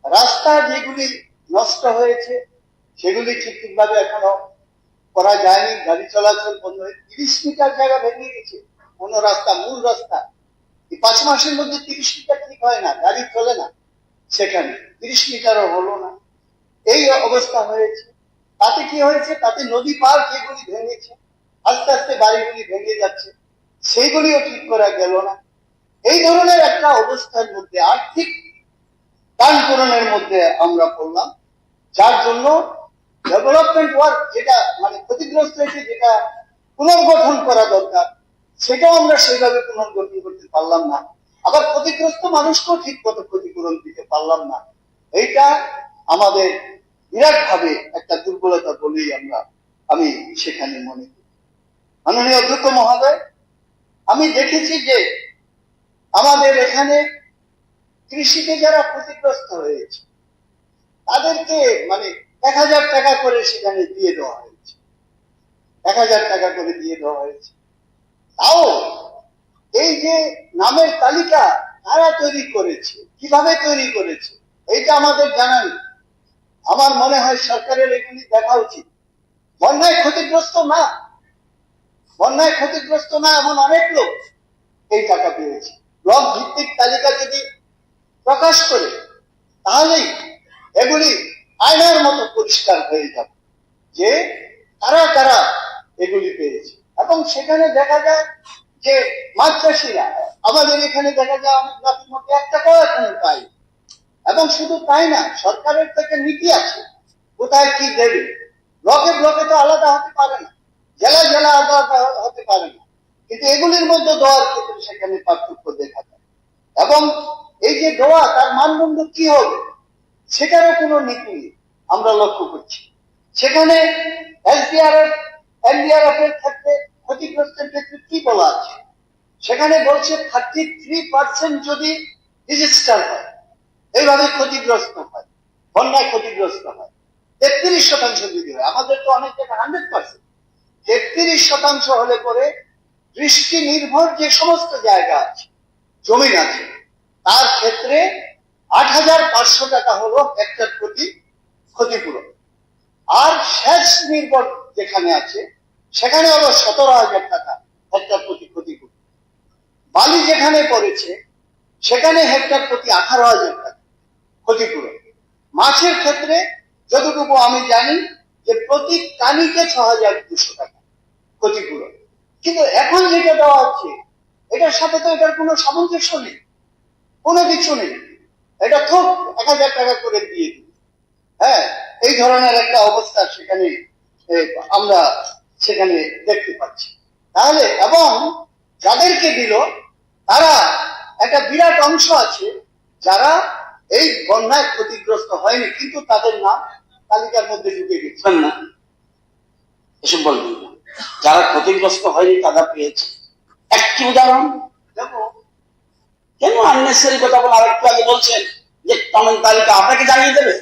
রাস্তা যেগুলি নষ্ট হয়েছে সেগুলি ঠিকভাবে এখনো করা যায়নি। গাড়ি চলাচল বন্ধ হয়ে 30 মিটার জায়গা ভেঙে গেছে। কোন রাস্তা, মূল রাস্তা, এই 5 মাসের মধ্যে 30 মিটার ঠিক হয় না, গাড়ি চলে না, সেখানে 30 মিটারও হলো না। এই অবস্থা হয়েছে। তাতে কি হয়েছে, তাতে নদী পার যেগুলি ভেঙেছে, আস্তে আস্তে বাড়িগুলি ভেঙে যাচ্ছে, সেইগুলিও ঠিক করা গেল না। এই ধরনের একটা অবস্থার মধ্যে, আর্থিক টান পূরণের মধ্যে আমরা পড়লাম, যার জন্য ডেভেলপমেন্ট ওয়ার্ক যেটা মানে ক্ষতিগ্রস্ত হয়েছে, যেটা পুনর্গঠন করা দরকার, সেটাও আমরা সেইভাবে পুনর্গঠন করতে পারলাম না। আবার ক্ষতিগ্রস্ত মানুষকেও ঠিক মতো ক্ষতিপূরণ দিতে পারলাম না। এইটা আমাদের বিরাট ভাবে একটা দুর্বলতা বলেই আমি সেখানে মনে করি। মাননীয় অধ্যক্ষ মহোদয়, আমি দেখেছি যে আমাদের এখানে কৃষিতে যারা ক্ষতিগ্রস্ত হয়েছে তাদেরকে মানে 1000 টাকা করে সেখানে দিয়ে দেওয়া হয়েছে। 1000 টাকা করে দিয়ে দেওয়া হয়েছে। তাও এই যে নামের তালিকা কারা তৈরি করেছে, কিভাবে তৈরি করেছে, এইটা আমাদের জানা নেই। আমার মনে হয় সরকারের এগুলি দেখা উচিত। বন্যায় ক্ষতিগ্রস্ত না এমন অনেক লোক এই টাকা পেয়েছে। ব্লক ভিত্তিক তালিকা যদি প্রকাশ করে তাহলেই এগুলি আয়নার মতো পরিষ্কার হয়ে যাবে যে কারা কারা এগুলি পেয়েছে। এবং সেখানে দেখা যায় যে মাছ চাষিরা, আমাদের এখানে দেখা যায় অনেক গাছের মধ্যে 1 টাকাও এখনো পাই। এবং শুধু তাই না, সরকারের থেকে নীতি আছে কোথায় কি দেবে। ব্লকে তো আলাদা হতে পারে না, জেলায় আলাদা হতে পারে না, কিন্তু এগুলির মধ্যে দেওয়ার ক্ষেত্রে সেখানে পার্থক্য দেখা যায়। এবং এই যে দেওয়া, তার মানদণ্ড কি হবে সেটারও কোনো নীতি নেই আমরা লক্ষ্য করছি। সেখানে এনডিআরএফ এর ক্ষেত্রে ক্ষতিগ্রস্তের ক্ষেত্রে কি বলা আছে, সেখানে বলছে 33% যদি রেজিস্টার হয়, এইভাবে ক্ষতিগ্রস্ত হয়, বন্যায় ক্ষতিগ্রস্ত হয়, 33% যদি হয়, আমাদের তো অনেক জায়গায় 100%। 33% হলে পরে বৃষ্টি নির্ভর যে সমস্ত জায়গা আছে, জমিন আছে, তার ক্ষেত্রে 8500 টাকা হলো হেক্টর প্রতি ক্ষতিপূরণ। আর সেচ নির্ভর যেখানে আছে সেখানে হলো 17000 টাকা হেক্টর প্রতি ক্ষতিপূরণ। বালি যেখানে পড়েছে সেখানে হেক্টর প্রতি 18000 টাকা ক্ষতিপূরণ। মাছের ক্ষেত্রে যতটুকু আমি জানি যে প্রতি কানিকে 6200 টাকা ক্ষতিপূরণ। কিন্তু এখন যেটা দেওয়া হচ্ছে এটার সাথে তো এটার কোনো সামঞ্জস্য নেই, কোনো কিছু নেই। এটা খুব 1000 টাকা করে দিয়ে দিই। হ্যাঁ, এই ধরনের একটা অবস্থা সেখানে আমরা সেখানে দেখতে পাচ্ছি। তাহলে এবং যাদেরকে দিল তারা একটা বিরাট অংশ আছে যারা এই বন্যায় ক্ষতিগ্রস্ত হয়নি, কিন্তু তাদের নাম তালিকার মধ্যে ঢুকে গেছে না। এসব বলবেন না, যারা ক্ষতিগ্রস্ত হয়নি তারা পেয়েছে। একটি উদাহরণ দেব, কেন আননেসারি কথা বলে আরেকটু আগে বলছেন যে নামের তালিকা আপনাকে জানিয়ে দেবে।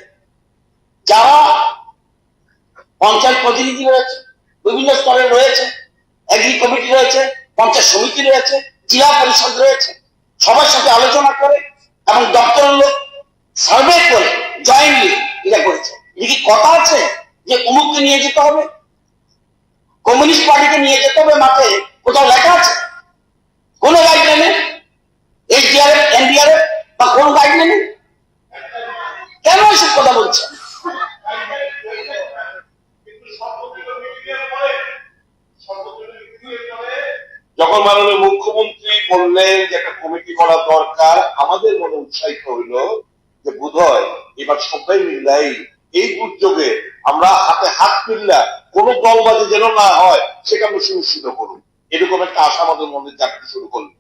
যারা পঞ্চায়েত প্রতিনিধি রয়েছে, বিভিন্ন স্তরে রয়েছে, এগ্রি কমিটি রয়েছে, পঞ্চায়েত সমিতি রয়েছে, জেলা পরিষদ রয়েছে, সবার সাথে আলোচনা করে এবং দপ্তরের লোক সার্ভে করে জয়েন্টলি এটা করেছে। এটা কি কথা আছে যে অমুককে নিয়ে যেতে হবে, কমিউনিস্ট পার্টিকে নিয়ে যেতে হবে মাঠে? কোথাও লেখা আছে? কোন গাইডলাইনে? এনডিআরএফ বা কোন গাইডলাইনে? কেন এসব কথা বলছেন? যখন মাননীয় মুখ্যমন্ত্রী বললেন যে একটা কমিটি করা দরকার, আমাদের মনে উৎসাহিত হইল যে বোধহয় এবার সবাই মিল্লাই এই দুর্যোগে আমরা হাতে হাত মিল্লা কোন দলবাজি যেন না হয় সেটা আমরা সুনিশ্চিত করুন, এরকম একটা আশা আমাদের মধ্যে জাগতে শুরু করলো।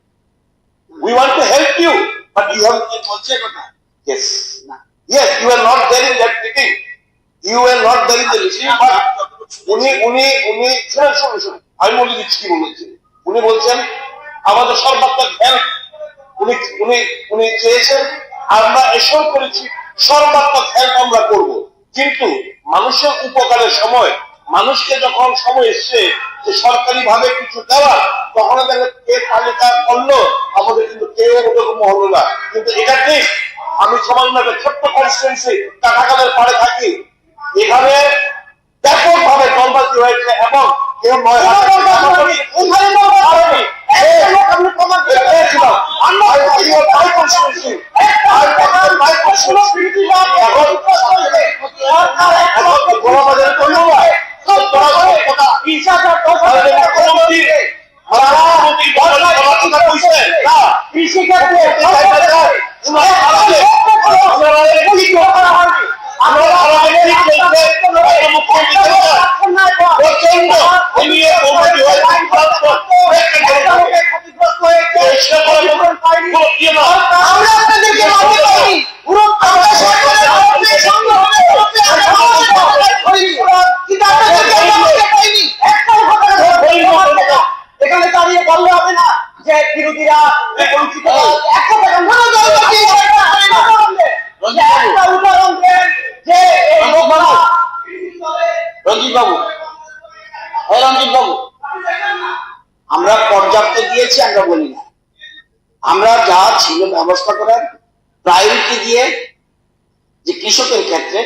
We want to help you, but you have বলছে কথা yes, yes, you are not there in that meeting. You are not there in the meeting, but শুনুন, আমি বলে দিচ্ছি কি বলেছি। উনি বলছেন আমাদের সর্বাত্মক হেল্প উনি চেয়েছেন, আমরা এসব করেছি, সর্বাত্মক হেল্প আমরা করব, কিন্তু মানুষের উপকারের সময়, মানুষকে যখন সময় এসছে যে সরকারি ভাবে কিছু দেওয়ার, তখন দেখেন কে তালিকা করলো, আমাদের কিন্তু কেউ ওরকম হলো না। কিন্তু এটা ঠিক, আমি সমাজ একটা ছোট্ট কনস্টিটুয়েন্সি কাটাকালের পাড়ে থাকি, এখানে ব্যাপক ভাবে দলবাজি হয়েছে এবং কেউ নয় এখানে দাঁড়িয়ে বললে হবে না যে বিরোধীরা উদাহরণ দেন যে রঞ্জিত বাবু, রঞ্জিত বাবু, আমরা পর্যাপ্ত দিয়েছি আমরা বলি না, আমরা যা ছিল ব্যবস্থা করার প্রায়োরিটি দিয়ে যে কৃষকের ক্ষেত্রে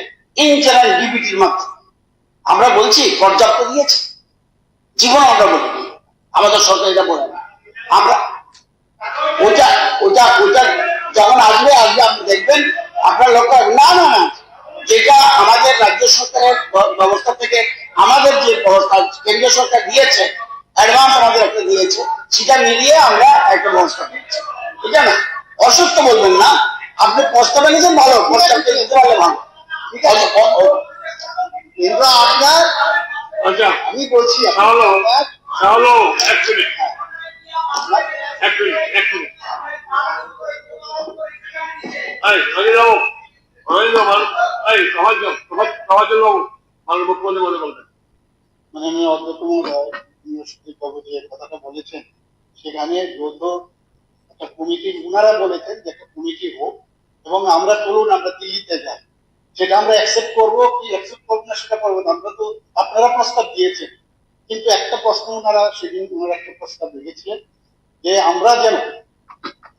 ইন্টারনাল ডিবিটির মাধ্যমে আমরা বলছি পর্যাপ্ত দিয়েছি, জীবন আমরা বলি আমাদের সরকার এটা বলে না, আমরা ওটা ওটা ওটা যখন আসবে আপনি দেখবেন আপনার লক্ষ্য না না না যেটা আমাদের রাজ্য সরকারের ব্যবস্থা থেকে আমাদের যে ব্যবস্থা কেন্দ্রীয় সরকার দিয়েছে, অ্যাডভান্স আমাদের একটা দিয়েছে, সেটা মিলিয়ে আমরা একটা ব্যবস্থা নিচ্ছি। এটা না অসুস্থ বলবেন না, আপনি প্রস্তাবে নিয়েছেন ভালো, প্রস্তাবটা দিতে পারলে ভালো, ঠিক আছে। কিন্তু আপনার আমি বলছি মানে অন্যতম কথাটা বলেছেন, সেখানে যৌথ একটা কমিটি উনারা বলেছেন যে একটা কমিটি হোক এবং আমরা চলুন আমরা দিল্লিতে যাই, সেটা আমরা অ্যাকসেপ্ট করবো কি অ্যাকসেপ্ট করবো না সেটা করবো, আমরা তো আপনারা প্রস্তাব দিয়েছেন, কিন্তু একটা প্রশ্ন ওনারা সেদিন ওনারা একটা প্রস্তাব রেখেছিলেন যে আমরা যেন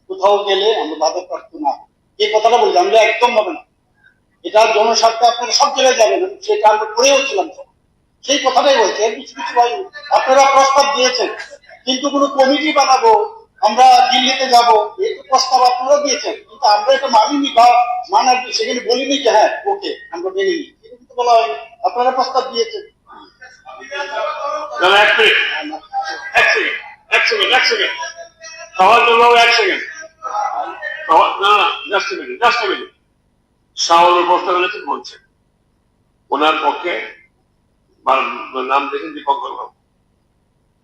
কোথাও গেলে আমরা বাধাপ্রাপ্ত না, এই কথাটা বলছি আমরা একদম হবে না, এটা জনস্বার্থে আপনারা সব জায়গায় যাবেন, সেটা আমরা করেও ছিলাম, সেই কথাটাই বলছে, এর কিছু কিছু হয়নি। আপনারা প্রস্তাব দিয়েছেন কিন্তু কোনো কমিটি বানাবো আমরা দিল্লিতে যাবো এই তো প্রস্তাব আপনারা দিয়েছেন, কিন্তু আমরা এটা মানিনি বা মানার সেখানে বলিনি যে হ্যাঁ ওকে আমরা মেনে নিই, এটা কিন্তু বলা হয়নি, আপনারা প্রস্তাব দিয়েছেন। শাওনের প্রস্তাব এনেছেন বলছেন ওনার পক্ষে নাম দেখেন দীপঙ্কর বাবু,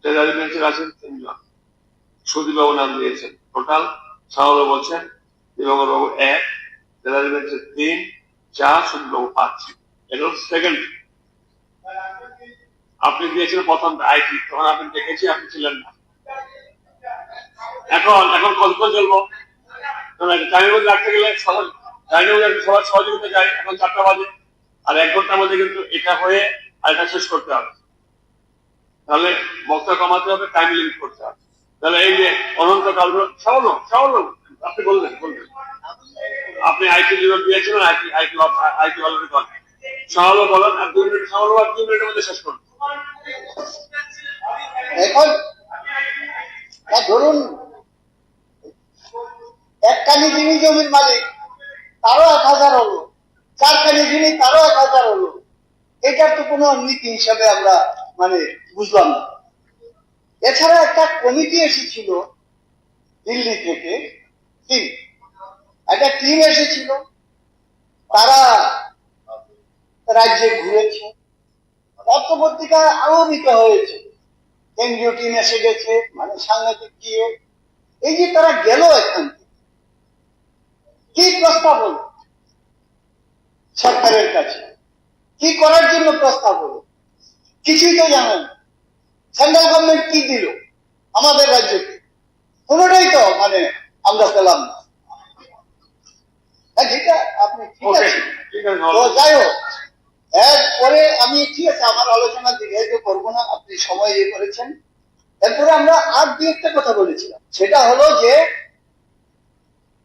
ট্রেজারি বেঞ্চের আছেন 3 জন, সুদীপ বাবু নাম দিয়েছেন, টোটাল শাওন বলছেন দীপঙ্কর বাবু 1, ট্রেজারি বেঞ্চের 3, 4, সুদীপ বাবু 5, এটা সেকেন্ড। আপনি দিয়েছেন প্রথম আইটি, তখন আপনি দেখেছি আপনি ছিলেন না, এখন কত চলবো টাইমের মধ্যে রাখতে গেলে সবার সহযোগিতা যায়, এখন 4টা বাজে, আর 1 ঘন্টার মধ্যে কিন্তু এটা হয়ে আর এটা শেষ করতে হবে, তাহলে বক্তা কমাতে হবে, টাইম লিমিট করতে হবে, তাহলে এই যে অনন্তকাল সবল আপনি বলবেন আপনি আইটি লিমিট দিয়েছিলেন, আইটি অলরেডি করেন, সহল বলেন আর 2 মিনিট সহল আর 2 মিনিটের মধ্যে শেষ করুন। এখন ধরুন একখানি যিনি জমির মালিক তারও 1000 হলো, 4খানি যিনি তারও 1000 হলো, এটার তো কোনো নীতি হিসাবে আমরা মানে বুঝলাম না, এছাড়া একটা কমিটি এসেছিল দিল্লি থেকে, একটা টিম এসেছিল, তারা রাজ্যে ঘুরেছে, পত্রপত্রিকা আরো দিতে হয়েছে, কেন্দ্রীয় টিম এসে গেছে, মানে সাংবাদিক গিয়ে, এই যে তারা গেল এখান থেকে, কি প্রস্তাব হলো সরকারের কাছে, কি করার জন্য প্রস্তাব হলো, কিছুই তো জানেন। সেন্ট্রাল গভর্নমেন্ট কি দিল আমাদের রাজ্যকে, কোনোটাই তো মানে আমরা পেলাম না। হ্যাঁ, ঠিক আছে, আপনি ঠিক ওকে, আছে। ঠিক আছে। তো যাই হোক, এরপরে আমি ঠিক আছে আমার আলোচনা দীর্ঘায়িত করবো না, আপনি সময় ইয়ে করেছেন। এরপরে আমরা আর দু একটা কথা বলেছিলাম, সেটা হলো যে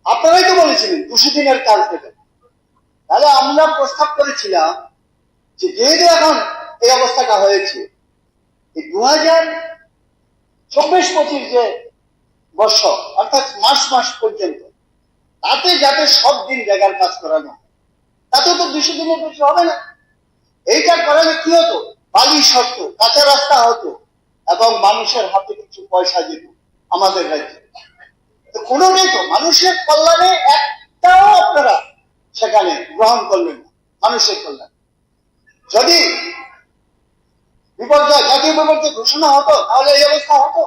আপনারাই তো বলেছিলেন 200 দিনের কাজ দেবেন। তাহলে আমরা প্রস্তাব করেছিলাম যে যেহেতু এখন এই অবস্থাটা হয়েছে, এই 2024-25 যে বর্ষ, অর্থাৎ মার্চ মাস পর্যন্ত, তাতে যাতে সব দিন জায়গার কাজ করানো, তাতে তো 200 দিনের বেশি হবে না। এইটা করালে কি হতো, বালি সরতো, কাঁচা রাস্তা হতো, এবং মানুষের হাতে কিছু পয়সা যেত আমাদের রাজ্যে। কোনোটাই তো মানুষের কল্যাণে একটাও আপনারা সেখানে গ্রহণ করলেন না, মানুষের কল্যাণ। যদি বিপর্যয়, জাতীয় বিপর্যয় ঘোষণা হতো, তাহলে এই অবস্থা হতো?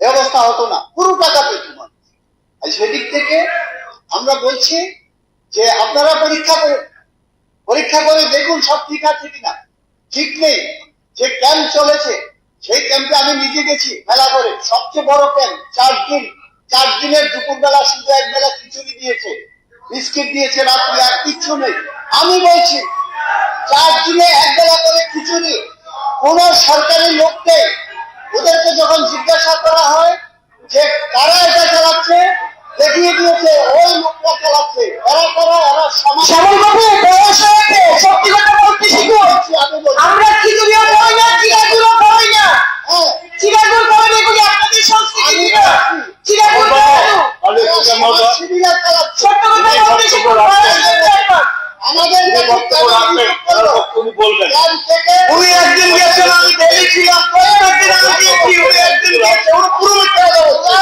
এই অবস্থা হতো না, পুরো টাকা পেত মানুষ। আর সেদিক থেকে আমরা বলছি যে আপনারা পরীক্ষা করে দেখুন সব ঠিক আছে কিনা। ঠিক নেই, যে ক্যাম্প চলেছে সেই ক্যাম্পে আমি নিজে গেছি মেলা করে, সবচেয়ে বড় ক্যাম্প, 4 দিনের দুপুরবেলা শুধু একবেলা খিচুড়ি দিয়েছে, বিস্কিট দিয়েছে, রাত্রি আর কিচ্ছু নেই। আমি বলছি 4 দিনে একবেলা করে খিচুড়ি, কোন সরকারি লোককে ওদেরকে যখন জিজ্ঞাসা করা হয় যে কারা এটা চালাচ্ছে, দেখিয়ে দিয়েছে ওই লোকটা চালাচ্ছে। এরা কারা? এরা সমাজ। সত্যি কথা বলতে শিখুন। আমরা খিচুড়িও খাই না, চিড়াগুড়ও খাই না। চিড়াগুড় খাই না, এগুলি আপনাদের সংস্কৃতি না। চিড়াগুড় শিবিরা চালাচ্ছে। সত্য কথা বলতে শিখুন। আমাদের বলবেন উনি একদিন গেছেন, আমি ডেলি ছিলাম, উনি একদিন গেছে, ওর পুরো মিথ্যা কথা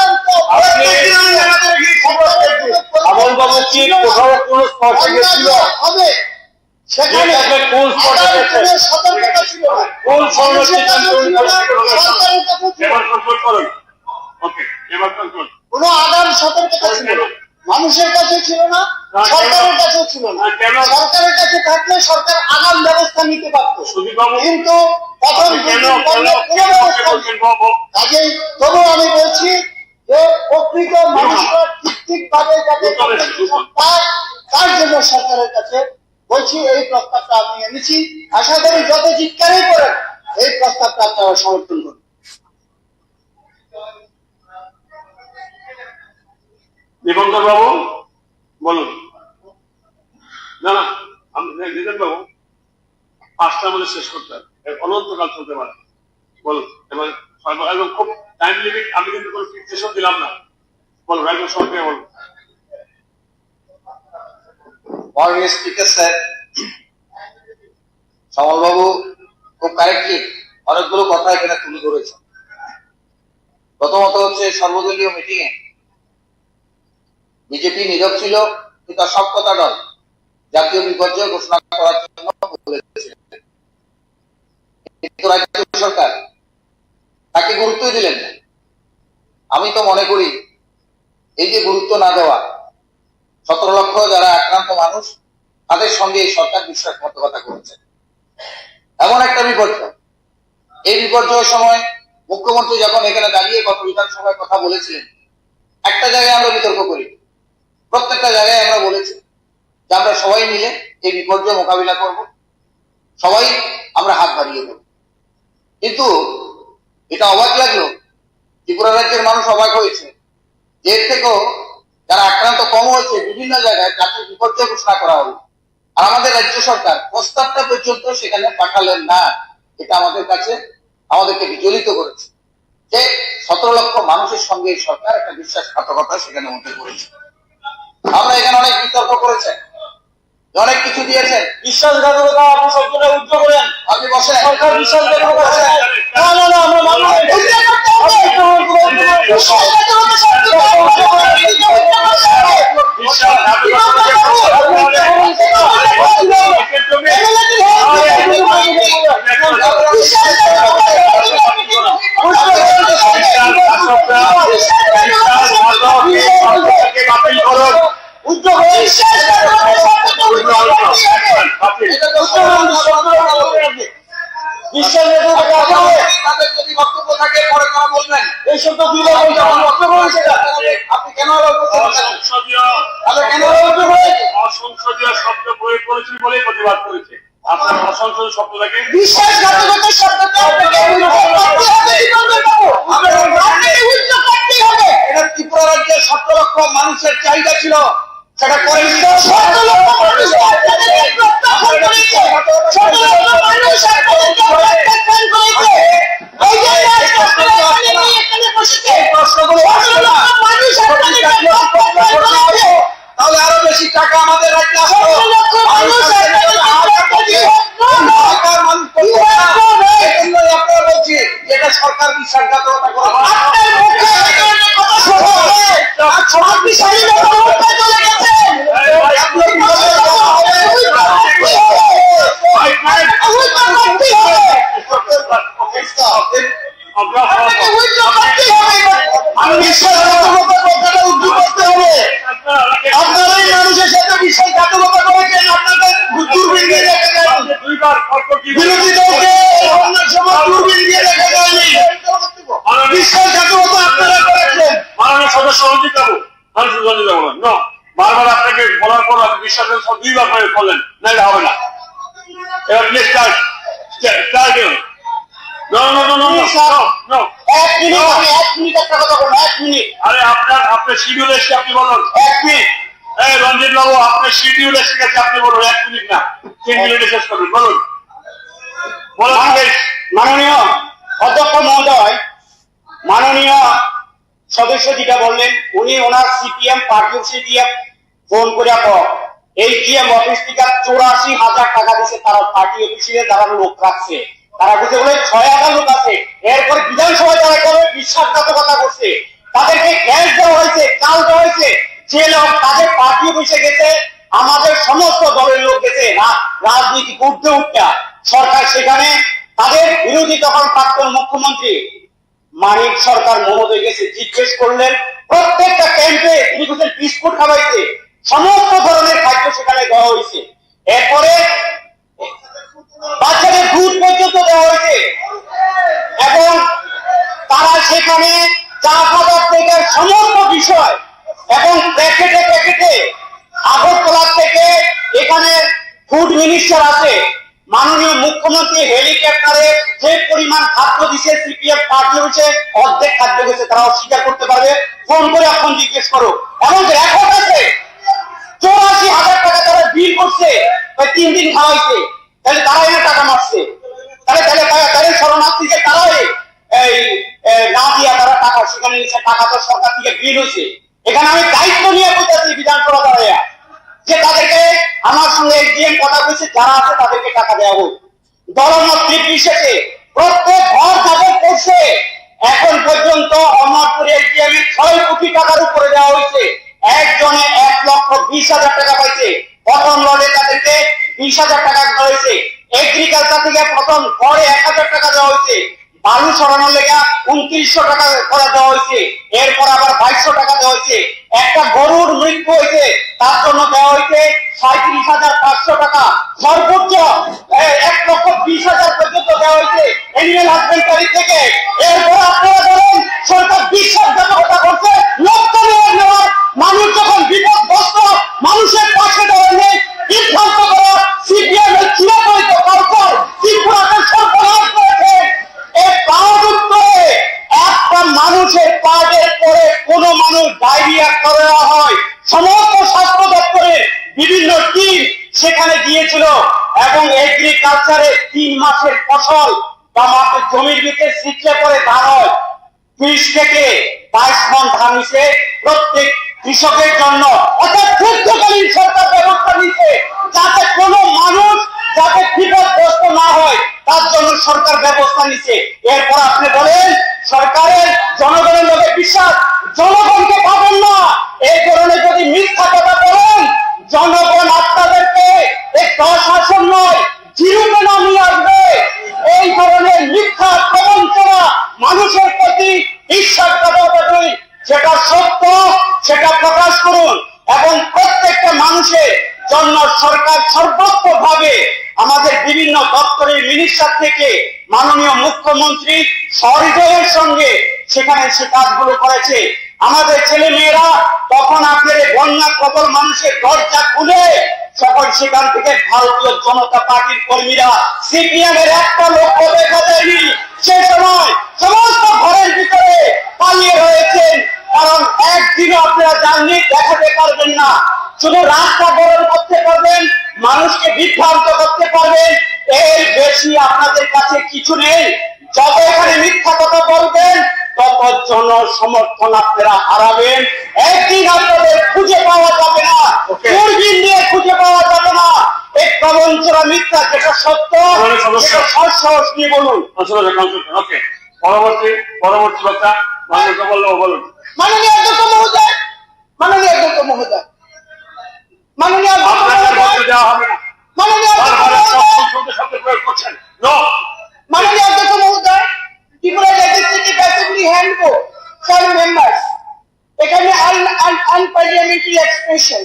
আমল বাবু কি কোথাও কোন স্পর্শে গেছিল? হবে সেখানে কোন স্পর্শে গেছে? সতর্কতা ছিল না, কোন সরকারের কাছে ছিল এবার কন্ট্রোল করুন। ওকে, এবার কন্ট্রোল। কোন আগাম সতর্কতা ছিল না, মানুষের কাছে ছিল না, সরকারের কাছেও ছিল না। সরকারের কাছে থাকলে সরকার আগাম ব্যবস্থা নিতে পারত, কিন্তু প্রথম কাজেই তবু আমি বলছি যে প্রকৃত মানুষরা ঠিক ভাবে যাতে পায়, তার জন্য সরকারের কাছে বলছি এই প্রস্তাবটা আমি এনেছি। আশা করি যত চিৎকারই করেন এই প্রস্তাবটা আপনারা সমর্থন করুন। নিবন্ধন বাবু বলুন। না না, নিদেন বাবু, 5টার মধ্যে শেষ করতে হবে, অনন্তকাল চলতে পারে। বলুন এবার একদম খুব টাইম লিমিট, আমি কিন্তু কোনো ফিক্সেশন দিলাম না। বলুন একদম সরকারে বলুন। মাননীয় স্পিকার স্যার, শ্যামলবাবু খুব কারেক্টলি অনেকগুলো কথা এখানে তুলে ধরেছেন। প্রথমত হচ্ছে সর্বদলীয় মিটিং এ বিজেপি নীরব ছিল, কিন্তু সব কথা নয়, জাতীয় বিপর্যয় ঘোষণা করার জন্য বলেছিলেন, কিন্তু রাজ্য সরকার তাকে গুরুত্বই দিলেন না। আমি তো মনে করি এই যে গুরুত্ব না দেওয়া, 17 লক্ষ যারা আক্রান্ত মানুষ, তাদের সঙ্গে এই সরকার বিশ্বাসঘাতকতা করেছে। এমন একটা বিপর্যয়, এই বিপর্যয়ের সময় মুখ্যমন্ত্রী যখন এখানে দাঁড়িয়ে গত বিধানসভায় কথা বলেছিলেন, একটা জায়গায় আমরা বিতর্ক করি, প্রত্যেকটা জায়গায় আমরা বলেছি যে আমরা সবাই মিলে এই বিপর্যয় মোকাবিলা করব, সবাই আমরা হাত বাড়িয়ে দেব। কিন্তু এটা অবাক লাগলো, ত্রিপুরা রাজ্যের মানুষ অবাক হয়েছে, এর থেকেও যারা আক্রান্ত কম হয়েছে বিভিন্ন জায়গায় জাতীয় বিপর্যয় ঘোষণা করা হলো, আর আমাদের রাজ্য সরকার প্রস্তাবটা পর্যন্ত সেখানে পাঠালেন না। এটা আমাদের কাছে আমাদেরকে বিচলিত করেছে যে 17 লক্ষ মানুষের সঙ্গে সরকার একটা বিশ্বাসঘাতকতা সেখানে মধ্যে করেছে। আমরা এখানে অনেক বিতর্ক করেছেন অনেক কিছু দিয়েছেন। বিশ্বাসঘাতকতা আপনি সবগুলো উদ্যোগ করেন, আপনি বসেন। সরকার বিশ্বাসঘাতকতা করে। না না না, আমরা মানব না। বাতিল করুন। তাদের যদি বক্তব্য থাকে পরে তারা বলবেন। এইসব তো দুই রকম বক্তব্য হয়েছে। আপনি কেন আলাপ করতে পারছেন? তাহলে কেন আলাপ করতে পারেন? অসংসদীয় শব্দ প্রয়োগ করেছেন বলেই প্রতিবাদ করেছে। আপনার অসংসদীয় শব্দটাকে বিশ্বাসঘাতকতার শব্দটা আপনাকে এটা ত্রিপুরা রাজ্যের 17 লক্ষ মানুষের চাহিদা ছিল, সেটা করে তাহলে আরো বেশি টাকা আমাদের রাজ্যে আসতো। আপনারা বলছি যেটা সরকার বিশ্বাসঘাতকতা করে। আপনারাই মানুষের সাথে বিশ্বাসঘাতকতা করেছেন, আপনাদের দূরবীন দিয়ে দেখা যায়নি, বিরোধী দলকে অন্য সময় দূরবীন দিয়ে দেখা যায়নি, বিশ্বাসঘাতকতা আপনারা করেছেন। মাননীয় সদস্য রঞ্জিত বাবু, মানুষের রঞ্জিত বাবু না, বারবার আপনাকে বলার পর আপনি বিশ্বাসের সব দুইবার প্রয়োগ করলেন, না এটা হবে না। এবার please start. No, no, no, no, no, no, no. 1 minute, আমি 1 মিনিট একটা কথা বলবো, 1 মিনিট। আরে আপনার শিডিউল এসে আপনি বলুন। 1 মিনিট। এই রঞ্জিত বাবু, আপনার শিডিউল এসে গেছে, আপনি বলুন। 1 মিনিট না, 3 মিনিটে শেষ করবেন, বলুন। মাননীয় অধ্যক্ষ মহোদয়, মাননীয় সদস্য যেটা বললেন, উনি ওনার সিপিএম পার্টি অফিসে দিয়ে ফোন করে এই জিএম অফিস থেকে 84,000 টাকা দিচ্ছে, তারা পার্টি অফিসে যারা লোক রাখছে, তারা বুঝে বলে 6,000 লোক আছে। এরপর বিধানসভায় তারা একেবারে বিশ্বাসঘাতকতা করছে, তাদেরকে গ্যাস দেওয়া হয়েছে, চাল দেওয়া হয়েছে। যে লোক তাদের পার্টি অফিসে গেছে, আমাদের সমস্ত দলের লোক গেছে না, রাজনীতি করতে উঠতে সরকার সেখানে তাদের বিরোধী তখন প্রাক্তন মুখ্যমন্ত্রী মানিক সরকার মহোদয় গেছে, জিজ্ঞেস করলেন প্রত্যেকটা ক্যাম্পে তিনি বলছেন বিস্কুট খাওয়াইছে, সমস্ত ধরনের খাদ্য সেখানে দেওয়া হয়েছে। এরপরে বাচ্চাদের দুধ পর্যন্ত দেওয়া হয়েছে এবং তারা সেখানে চা খাবার থেকে সমস্ত বিষয় এবং প্যাকেটে প্যাকেটে আগরতলা থেকে এখানে ফুড মিনিস্টার আছে, মাননীয় মুখ্যমন্ত্রী হেলিকপ্টারে যে পরিমাণ খাদ্য দিচ্ছে সিপিএফ পার্টি হয়েছে অর্ধেক খাদ্য গেছে, তারা অস্বীকার করতে পারবে, ফোন করে এখন জিজ্ঞেস করো। এবং রেকর্ড আছে 84,000 টাকা তারা বিল করছে, 3 দিন খাওয়াইছে, তাহলে তারা এনে টাকা মারছে, তাহলে শরণার্থীকে তারাই এই না দিয়া তারা টাকা সেখানে নিচ্ছে, টাকা তো সরকার থেকে বিল হয়েছে। এখানে আমি দায়িত্ব নিয়ে বলতেছি বিধানসভা দাঁড়াইয়া যে তাদেরকে আমার সঙ্গে এসডিএম কথা বলছে, যারা আছে তাদেরকে টাকা দেওয়া হোক, দলমত নির্বিশেষে প্রত্যেক ঘর যাদের করছে। এখন পর্যন্ত অমরপুরে এসডিএম 6 কোটি টাকার উপরে দেওয়া হয়েছে, একজনে 1,20,000 টাকা পাইছে, প্রথম লড়ে তাদেরকে 20,000 টাকা দেওয়া হয়েছে, এগ্রিকালচার থেকে প্রথম গড়ে 1,000 টাকা দেওয়া হয়েছে, বালু সরানোর লেগা 2900 টাকা করে দেওয়া হয়েছে, এরপর আবার 2200 টাকা দেওয়া হয়েছে, একটা গরুর মৃত্যু হয়েছে তার জন্য দেওয়া হয়েছে 37,500 টাকা, সর্বোচ্চ 1,20,000 পর্যন্ত দেওয়া হয়েছে এনিম্যাল হাসবেন্ডারি থেকে। এরপর আপনারা বলেন সরকার বিশ্বাসঘাতকতা করছে, লক্ষ নেওয়ার মানুষ যখন বিপদগ্রস্ত মানুষের পাশে দাঁড়ায় নেই, বিভ্রান্ত করা সিপিএম এর চিরাচরিত কালচার ত্রিপুরাকে সর্বনাশ করেছে। এই পাহাড় উত্তরে একটা মানুষের পাহাড়ের পরে কোন মানুষ ডায়রিয়া করা হয়, সমস্ত স্বাস্থ্য দপ্তরের বিভিন্ন টিম সেখানে গিয়েছিল এবং এগ্রিকালচারে 3 মাসের ফসল বা মাঠের জমির ভিতরে সিঁচলে পরে ধান হয়, 20 থেকে 22 মণ ধান হয়েছে প্রত্যেক কৃষকের জন্য। অর্থাৎ যুদ্ধকালীন সরকার ব্যবস্থা নিচ্ছে যাতে কোনো মানুষ যাতে বিপদগ্রস্ত না হয় তার জন্য সরকার ব্যবস্থা নিচ্ছে। এরপর আপনি বলেন সরকারের জনগণের মধ্যে বিশ্বাস, জনগণকে পাবেন না। এই ধরনের যদি মিথ্যা কথা বলেন, জনগণ আপনাদেরকে এই 10 আসন নয় জিরোতে নামিয়ে আসবে। এই ধরনের মিথ্যা প্রবঞ্চনা মানুষের প্রতি বিশ্বাসঘাতকতা, যেটা সত্য সেটা প্রকাশ করুন এবং প্রত্যেকটা মানুষের জন্য সরকার সর্বোচ্চভাবে আমাদের বিভিন্ন দপ্তরের মিনিস্টার থেকে মাননীয় মুখ্যমন্ত্রী সহৃদয়ের সঙ্গে সেখানে সে কাজগুলো করেছে। আমাদের ছেলে মেয়েরা তখন আপনার বন্যা কবল মানুষের দরজা খুলে সকল সেখান থেকে ভারতীয় জনতা পার্টির কর্মীরা, সিপিএম এর একটা লোকও দেখা যায়নি। সে সময় সমস্ত ঘরের ভিতরে পালিয়ে রয়েছেন, কারণ একদিনও আপনারা যাননি, দেখাতে পারবেন না। শুধু রাস্তা গরম করতে পারবেন, মানুষকে বিভ্রান্ত করতে পারবেন, এর বেশি আপনাদের কাছে কিছু নেই। যত এখানে মিথ্যা কথা বলবেন তত জন সমর্থন আপনারা হারাবেন। একদিন আপনাদের খুঁজে পাওয়া যাবে না, দূরবীন দিয়ে খুঁজে পাওয়া যাবে না। এই প্রবঞ্চনা মিথ্যা, যেটা সত্য সাহস নিয়ে বলুন। ওকে, পরবর্তী কথা মাননীয় বলুন। মাননীয় অধ্যক্ষ মহোদয়, মাননীয় অধ্যক্ষ মহোদয়, মাননীয় আপনাদের বলতে দেওয়া হবে না। মাননীয় করছেন নো। মাননীয় অধ্যক্ষ মহোদয়, Tripura legislative assembly handbook for members, এখানে unparliamentary expression,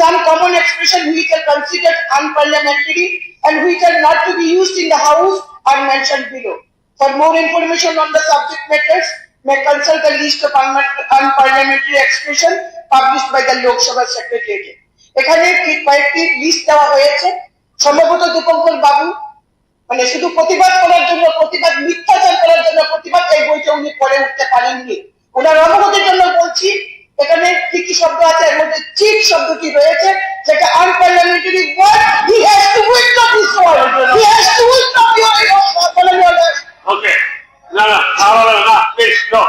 some common expression which are considered unparliamentary and which are not to be used in the house are mentioned below. For more information on the subject matters, may consult the list of unparliamentary expression published by the Lok Sabha Secretariat. এখানে ঠিক কয়েকটি list দেওয়া হয়েছে। সম্ভবত দীপঙ্কর বাবু মানে শুধু প্রতিবাদ করার জন্য, প্রতিবাদ মিথ্যাচার করার জন্য প্রতিবাদ, এই বইটা উনি পড়ে উঠতে পারেননি। ওনার অনুমতির জন্য বলছি, এখানে কি কি শব্দ আছে, এর মধ্যে চিট শব্দটি রয়েছে, যেটা unparliamentary word. He has to withdraw this word, he has to withdraw your. Okay, না না না প্লিজ নো।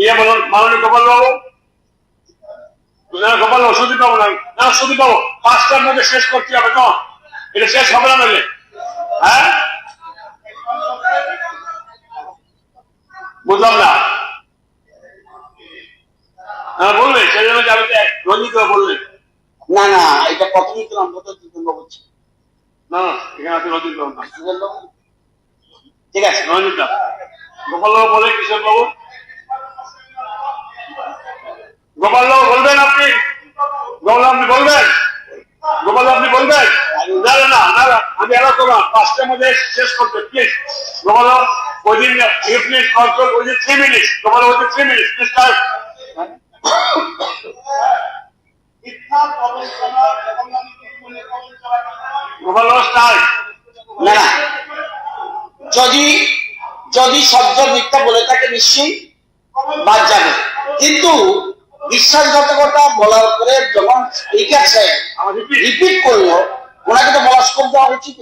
ইয়ে বলুন মাননীয় গোপাল বাবু, গোপাল বাবু, সুদীপ বাবু না সুদীপ বাবু, 5টার মধ্যে শেষ করতে হবে। না, এটা শেষ হবে না নইলে। হ্যাঁ, বুঝলাম না। বললেন সেই জন্য যাবে, রঞ্জিত বললেন না না, এটা প্রথমেই তো আমরা তো জিতেন্দ্র বলছি। না না, এখানে আপনি রঞ্জিত বাবু না, ঠিক আছে রঞ্জিত দা। গোপাল বাবু বলে, কিশোর বাবু, গোপাল বাবু বলবেন আপনি, গোপাল আপনি বলবেন, গোপাল আপনি বলবেন। না না না না, আমি এলাকা করলাম 5টার মধ্যে শেষ করতে প্লিজ। গোপাল ওই দিন প্লিজ কন্ট্রোল ওই দিন 3 মিনিট, গোপাল ওই দিন 3 minute please start. Gopal start. না না, যদি শব্দ মিথ্যা বলে থাকে নিশ্চয়ই বাদ যাবে, কিন্তু বিশ্বাসঘাতকতা বলার পরে যখন স্পিকার সাহেব রিপিট করলো, ওনাকে তো বলার স্কোপ দেওয়া উচিত।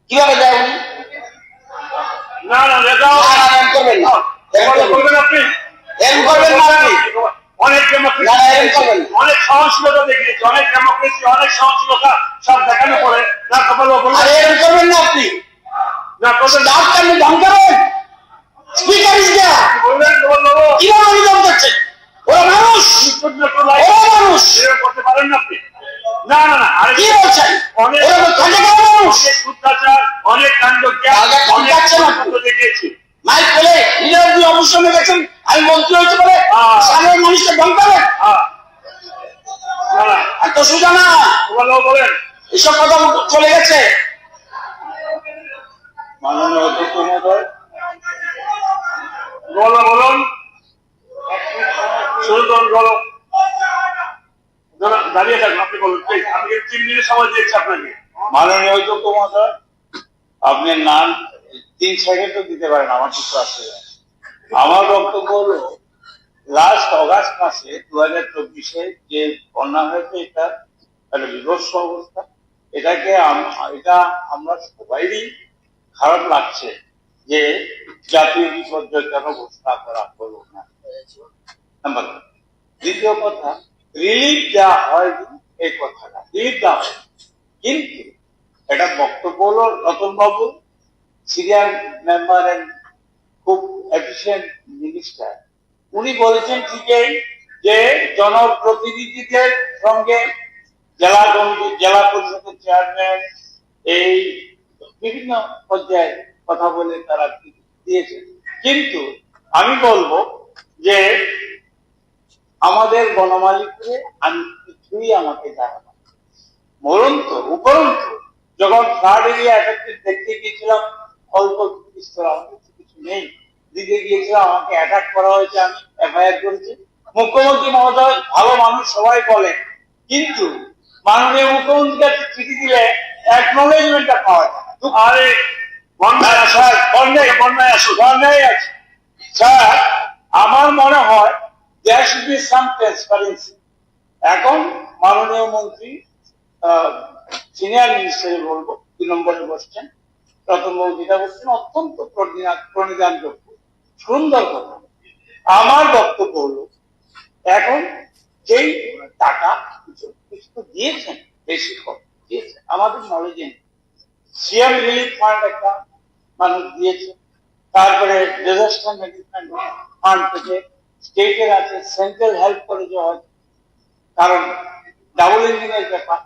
কিভাবে দেয় উনি? না না এম করবেন না, বলবেন আপনি, এম করবেন না আপনি। অনেক অনেক সহনশীলতা দেখিয়েছে, অনেক ডেমোক্রেসি, অনেক সহনশীলতা সব দেখানো পরে না গোপাল বাবু বলবেন। এম করবেন না আপনি, না করবেন না, আপনি ঢং করেন। স্পিকার ইজ দেয়ার, বলবেন গোপাল বাবু। কিভাবে অভিযোগ করছেন? ওরা মানুষ, ওরা মানুষ, করতে পারেন না আপনি। না না না, আরে কি বলছেন? অনেক মানুষ, অত্যাচার, অনেক কাণ্ড দেখিয়েছি। মাইক বলে নিজের আপনি অবসর নিয়ে গেছেন, আমি মন্ত্রী হয়েছে বলে সাধারণ মানুষকে ঢং করেন। এত সোজা না, গোপাল বাবু বলেন। এসব কথা চলে গেছে। মাননীয় অধ্যক্ষ মহোদয়, বলুন, শুরু করুন। বলো, দাঁড়িয়ে থাকুন, আপনি বলুন প্লিজ। আপনি 3 মিনিট সময় দিয়েছি আপনাকে। মাননীয় অধ্যক্ষ মহোদয়, আপনি নাম 3 সেকেন্ডও দিতে পারেন, আমার কিছু আসে। আমার বক্তব্য হলো, লাস্ট অগাস্ট মাসে 2024-এ যে বন্যা হয়েছে, এটা একটা বিভৎস অবস্থা। এটা আমরা সবাইরই খারাপ লাগছে যে জাতীয় বিপর্যয় কেন ঘোষণা করা হলো না। নাম্বার 1। দ্বিতীয় কথা, রিলিফ দেওয়া হয়নি, এই কথাটা দিলীপ দা, কিন্তু এটা বক্তব্য হলো রতন বাবু সিনিয়র মেম্বার এন্ড খুব এফিসিয়েন্ট মিনিস্টার, উনি বলেছেন ঠিকই যে জনপ্রতিনিধিদের সঙ্গে জেলা কমিটি, জেলা পরিষদের চেয়ারম্যান, এই বিভিন্ন পর্যায়ে কথা বলে তারা দিয়েছে। কিন্তু আমি বলবো যে আমাদের বনমালীকে আমি কিছুই আমাকে জানাবো, উপরন্তু যখন ফ্লাড এরিয়া এফেক্টেড দেখতে গিয়েছিলাম, অল্প বিস্তর আমাদের কিছু নেই, দিকে গিয়েছিলাম, আমাকে অ্যাটাক করা হয়েছে, আমি এফআইআর করেছি। মুখ্যমন্ত্রী মহোদয় ভালো মানুষ সবাই বলে, কিন্তু মাননীয় মুখ্যমন্ত্রীকে চিঠি দিলে অ্যাকনোলেজমেন্টটা পাওয়া যায়। আরে বন্যায় আছে স্যার, আমার মনে হয় there should be some transparency। এখন মাননীয় মন্ত্রী সিনিয়র মিনিস্টারে বলবো 2 নম্বরে বসছেন, রতন বাবু যেটা বলছেন অত্যন্ত প্রণিধানযোগ্য, সুন্দর কথা। আমার বক্তব্য হলো এখন যেই টাকা কিছু দিয়েছেন, বেশি কম দিয়েছেন আমাদের নলেজে, সিএম রিলিফ ফান্ড একটা মানুষ দিয়েছে, তারপরে ডিজাস্টার ম্যানেজমেন্ট ফান্ড থেকে স্টেটের আছে, সেন্ট্রাল হেল্প করে দেওয়া হয়, কারণ ডাবল ইঞ্জিনের ব্যাপার।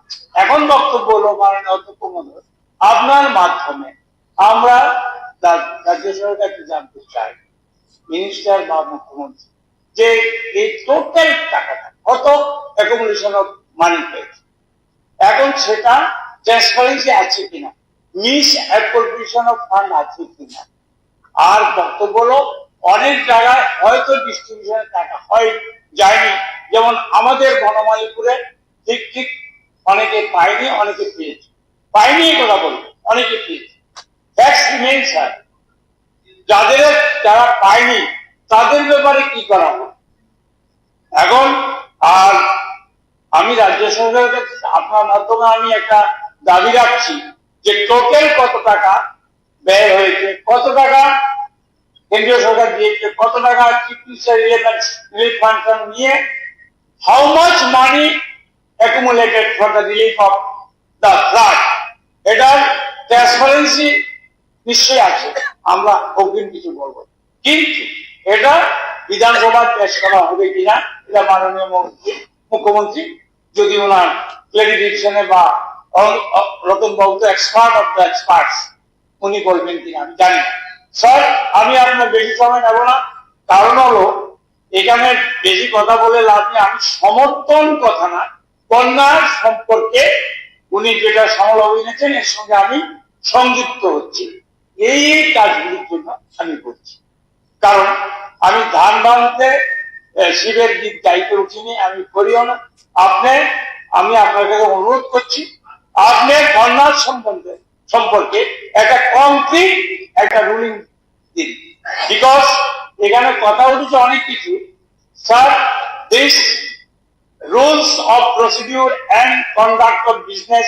এখন বক্তব্য হলো মাননীয় অধ্যক্ষ মহোদয়, আপনার মাধ্যমে আমরা রাজ্য সরকারকে জানতে চাই, মিনিস্টার বা মুখ্যমন্ত্রী, যে এই টোটাল টাকাটা কত অ্যাকুমুলেশন অফ মানি পেয়েছে, এখন সেটা ট্রান্সপারেন্সি আছে কিনা, মিস অ্যাপ্রোপ্রিয়েশন অফ ফান্ড আছে কিনা। আর বক্তব্য হলো অনেক জায়গায় হয়তো ডিস্ট্রিবিউশনের টাকা হয় যায়নি, যেমন আমাদের বনমালীপুরে ঠিক ঠিক অনেকে পায়নি, অনেকে পেয়েছে, পায়নি এই কথা বলবো, অনেকে পেয়েছে। ফ্যাক্টস রিমেইন স্যার, যারা পায়নি তাদের ব্যাপারে কি করা হবে এখন। আর আমি রাজ্য সরকারের কাছে আপনার মাধ্যমে আমি একটা দাবি রাখছি যে টোটাল কত টাকা ব্যয় হয়েছে, কত টাকা কেন্দ্রীয় সরকার দিয়েছে, কত টাকা চিফ মিনিস্টার রিলিফ ফান্ড নিয়ে, how much money accumulated for the relief of the flood, এটার ট্রান্সপারেন্সি নিশ্চয়ই আছে, আমরা অগ্রিম কিছু বলবো, কিন্তু এটা বিধানসভায় পেশ করা হবে কিনা এটা মাননীয় মুখ্যমন্ত্রী যদি ওনার ক্লারিফিকেশনে বা রতন বাবু তো এক্সপার্ট অফ দ্য এক্সপার্টস, উনি বলবেন কিনা আমি জানি না। স্যার আমি আপনার বেশি সময় নেব না, কারণ হলো এখানে বেশি কথা বলে লাভ নেই। আমি সমর্থন কথা না, কন্যার সম্পর্কে উনি যেটা সমলভ এনেছেন এর সঙ্গে আমি সংযুক্ত হচ্ছি, এই কাজগুলির জন্য আমি করছি। কারণ আমি ধান বাঁধতে শিবের গীত গাইতে উঠিনি, আমি করিও না। আমি আপনার কাছে অনুরোধ করছি, আপনি কন্যার সম্পর্কে একটা কংক্রিট একটা রুলিং দিন, বিকজ এখানে কথা উঠেছে অনেক কিছু। Sir, this rules of procedure and conduct of business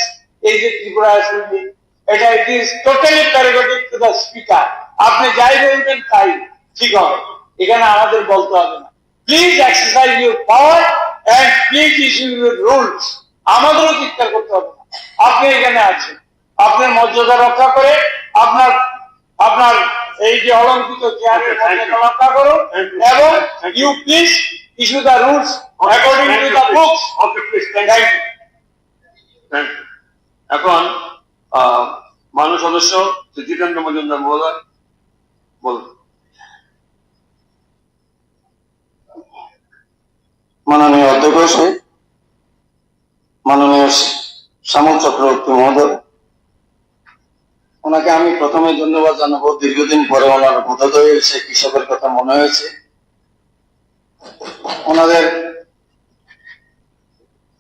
এই যে ত্রিপুরা অ্যাসেম্বলি, এটা it is totally prerogative to the speaker. আপনি যাই বলবেন তাই ঠিক হবে, এখানে আমাদের বলতে হবে না। Please exercise your power and please issue your rules. আমাদেরও চিৎকার করতে হবে না, আপনি এখানে আছেন, আপনার মর্যাদা রক্ষা করে আপনার এই যে অলঙ্কৃত চেয়ারের মর্যাদা রক্ষা করুন, এবং you please issue the rules according to the books. Okay please, thank you. এখন মাননীয় সদস্য জিতেন্দ্র মজুমদার মহোদয় বলুন। মাননীয় অধ্যক্ষ সাহেব, মাননীয় শ্যামল চক্রবর্তী মহোদয়, ওনাকে আমি প্রথমে ধন্যবাদ জানাবো। দীর্ঘদিন পরে ওনার বোধোদয় হয়েছে, কৃষকের কথা মনে হয়েছে। ওনাদের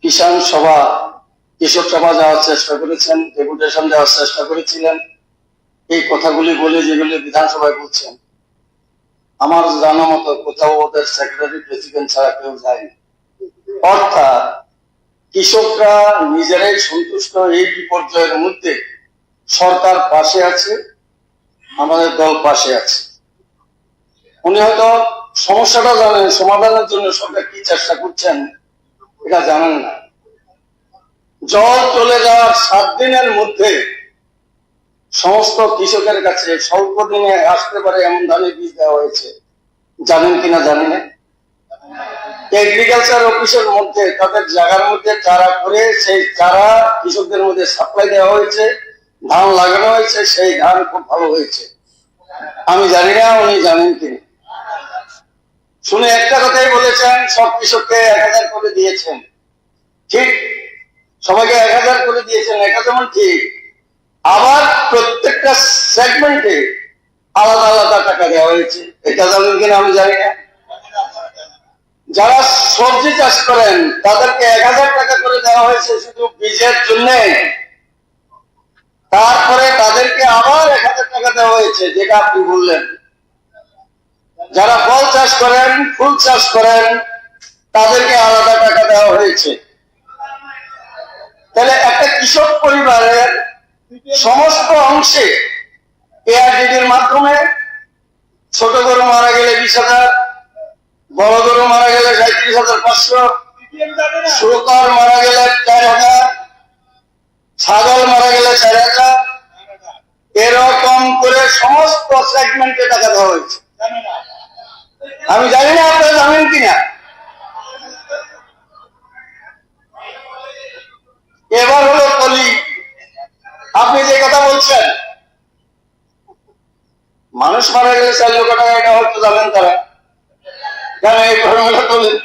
কিষাণ সভা, কৃষক সভা যাওয়ার চেষ্টা করেছেন, ডেপুটেশন দেওয়ার চেষ্টা করেছিলেন, এই কথাগুলি বলে যেগুলি বিধানসভায় বলছেন, আমার জানা মতো কোথাও ওদের সেক্রেটারি প্রেসিডেন্ট ছাড়া কেউ যায়নি। অর্থাৎ কৃষকরা নিজেরাই সন্তুষ্ট, এই বিপর্যয়ের মধ্যে সরকার পাশে আছে, আমাদের দল পাশে আছে। উনি হয়তো সমস্যাটা জানেন, সমাধানের জন্য সরকার কি চেষ্টা করছেন এটা জানেন না। জল চলে যাওয়ার 7 দিনের মধ্যে সমস্ত কৃষকের কাছে স্বল্প দিনে আসতে পারে এমন ধানের বীজ দেওয়া হয়েছে। জানেন কিনা জানি না। এগ্রিকালচার অফিসের মধ্যে তাদের জায়গার মধ্যে চারা করে সেই চারা কৃষকদের মধ্যে সাপ্লাই দেওয়া হয়েছে, ধান লাগানো হয়েছে, সেই ধান খুব ভালো হয়েছে। আমি জানি না উনি জানেন কিনা। শুনে একটা কথাই বলেছেন, সব কৃষককে 1000 করে দিয়েছেন। ঠিক, সবাইকে 1000 করে দিয়েছেন, এটা যেমন ঠিক, আবার প্রত্যেকটা সেগমেন্টে আলাদা আলাদা টাকা দেওয়া হয়েছে। এটা জানেন কিনা আমি জানি না। যারা সবজি চাষ করেন তাদেরকে 1000 টাকা করে দেওয়া হয়েছে শুধু বীজের জন্য। তারপরে তাদেরকে আবার 1000 টাকা দেওয়া হয়েছে, যেটা আপনি বললেন। যারা ফল চাষ করেন, ফুল চাষ করেন, তাদেরকে আলাদা টাকা দেওয়া হয়েছে। তাহলে একটা কৃষক পরিবারের সমস্ত অংশে এআরডিডির মাধ্যমে ছোট গরু মারা গেলে 20,000, বড় গরু মারা গেলে 37,500, শুকর মারা গেলে 4,000, ছাগল মারা গেলে 4,000, এরকম করে সমস্ত সেগমেন্টে টাকা দেওয়া হয়েছে। আমি জানি না আপনারা জানেন কিনা। এবার হলো কলি। আপনি যে কথা বলছেন, মানুষ মারা গেলে 4 লক্ষ টাকা, এটা হয়তো জানেন তারা, কেন এই ঘটনাটা বলেন।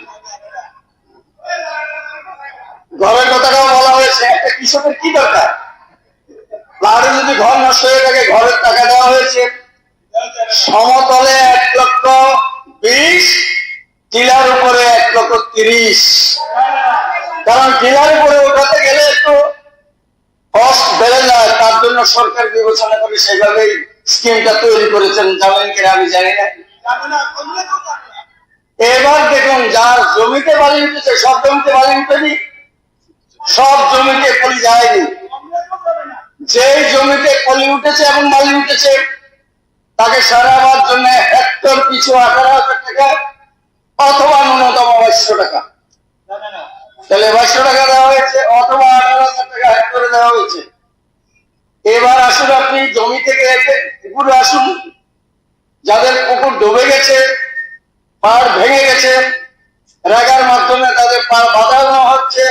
ঘরের কথাটাও বলা হয়েছে। একটা কৃষকের কি দরকার? পাহাড়ে যদি ঘর নষ্ট হয়ে থাকে, ঘরের টাকা দেওয়া হয়েছে। সমতলে 1,20,000, টিলার উপরে 1,30,000। কারণ টিলার উপরে উঠাতে গেলে একটু কষ্ট বেড়ে যায়, তার জন্য সরকার বিবেচনা করে সেভাবেই স্কিমটা তৈরি করেছেন। জানেন কিনা আমি জানি না। এবার দেখুন, যার জমিতে বালি উঠেছে, সব জমিতে বালি উঠেনি, সব জমিতে কলি যায়নি। যেই জমিতে কলি উঠেছে এবং বালি উঠেছে, তাকে সারাবার জন্য হেক্টর পিছু 18,000 টাকা অথবা ন্যূনতম 2200 টাকা। তাহলে 2200 টাকা দেওয়া হয়েছে অথবা 18,000 টাকা হেক্টরে দেওয়া হয়েছে। এবার আসুন, আপনি জমি থেকে পুকুরে আসুন। যাদের পুকুর ডুবে গেছে, পাড় ভেঙে গেছে, রেগার মাধ্যমে তাদের পাড় বাঁধানো হচ্ছে,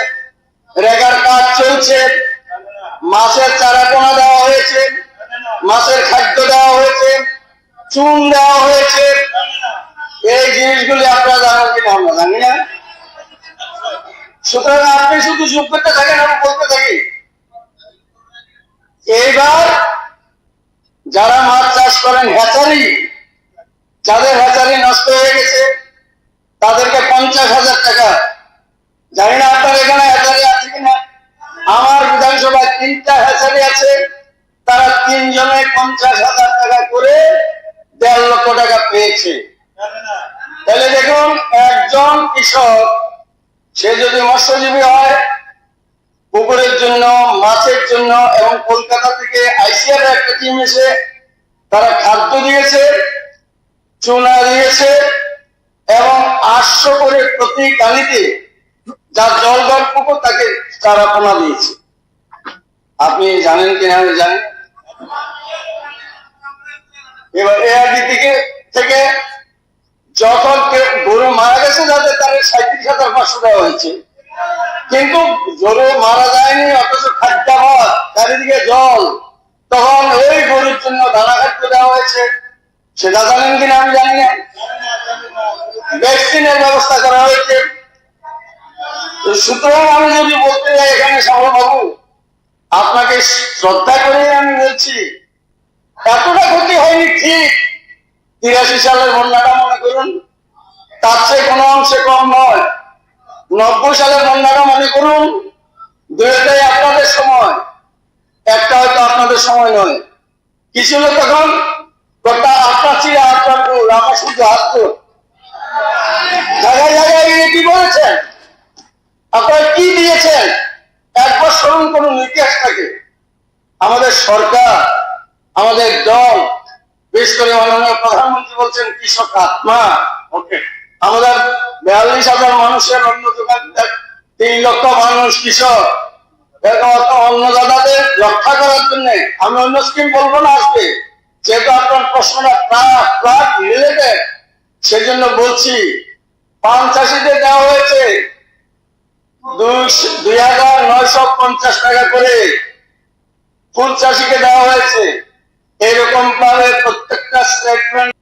রেগার কাজ চলছে, মাছের চারা পোনা দেওয়া হয়েছে, মাছের খাদ্য দেওয়া হয়েছে, চুন দেওয়া হয়েছে। এই জিনিসগুলি আপনারা জানেন কিনা আমরা জানি না। সুতরাং আপনি শুধু চুপ করতে থাকেন, আমি বলতে থাকি। এইবার যারা মাছ চাষ করেন, হ্যাচারি, যাদের হ্যাচারি নষ্ট হয়ে গেছে, তাদেরকে 50,000 টাকা। জানি না আপনার এখানে হ্যাচারি আছে কিনা। আমার বিধানসভায় 3টা হ্যাচারি আছে, তারা 3 জনে 50,000 টাকা করে 1.5 লক্ষ টাকা পেয়েছে। তাহলে দেখুন, একজন কৃষক, সে যদি মৎস্যজীবী হয়, পুকুরের জন্য, মাছের জন্য, এবং কলকাতা থেকে আইসিআর একটা টিম এসে তারা খাদ্য দিয়েছে, চুনা দিয়েছে, এবং 800 করে প্রতি কালিতে, যার জলগর পুকুর, তাকে চারা পোনা দিয়েছে। আপনি জানেন কিনা আমি জানি। এবার এআরডি থেকে যখন গরু মারা গেছে যাদের, তাদের 37,500 দেওয়া হয়েছে। কিন্তু গরু মারা যায়নি, অথচ খাদ্যাভাব, চারিদিকে জল, তখন ওই গরুর জন্য দানা খাদ্য দেওয়া হয়েছে। সেটা জানেন কিনা আমি জানি না। ভ্যাকসিনের ব্যবস্থা করা হয়েছে। সুতরাং আমি যদি বলতে যাই এখানে, বাবু, আপনাকে শ্রদ্ধা করে আমি বলছি, এতটা ক্ষতি হয়নি ঠিক। 83 সালের বন্যাটা মনে করুন, তার চেয়ে কোনো অংশে কম নয়। 90 সালের বন্যাটা মনে করুন, দুইটাই আপনাদের সময়, একটা হয়তো আপনাদের সময় নয়। কি ছিল তখন? গোটা আপনার ছিল, আপনার গোল, আমার শুধু হাত। জায়গায় জায়গায় কি বলেছেন, আপনারা কি দিয়েছেন, একবার স্মরণ করুন ইতিহাসটাকে। আমাদের সরকার, আমাদের দল, বিশেষ করে মাননীয় প্রধানমন্ত্রী বলছেন কৃষক আত্মা। ওকে, আমাদের 42,000 মানুষের অন্য দোকান, 3 লক্ষ মানুষ কৃষক। অন্নদাতাদের রক্ষা করার জন্য আমি অন্য স্কিম বলবো না আজকে, যেহেতু আপনার প্রশ্নটা প্রাক রিলেটেড, সেই জন্য বলছি পান চাষিদের দেওয়া হয়েছে 2,950 টাকা করে, ফুল চাষিকে দেওয়া হয়েছে। এরকম ভাবে প্রত্যেকটা স্টেটমেন্ট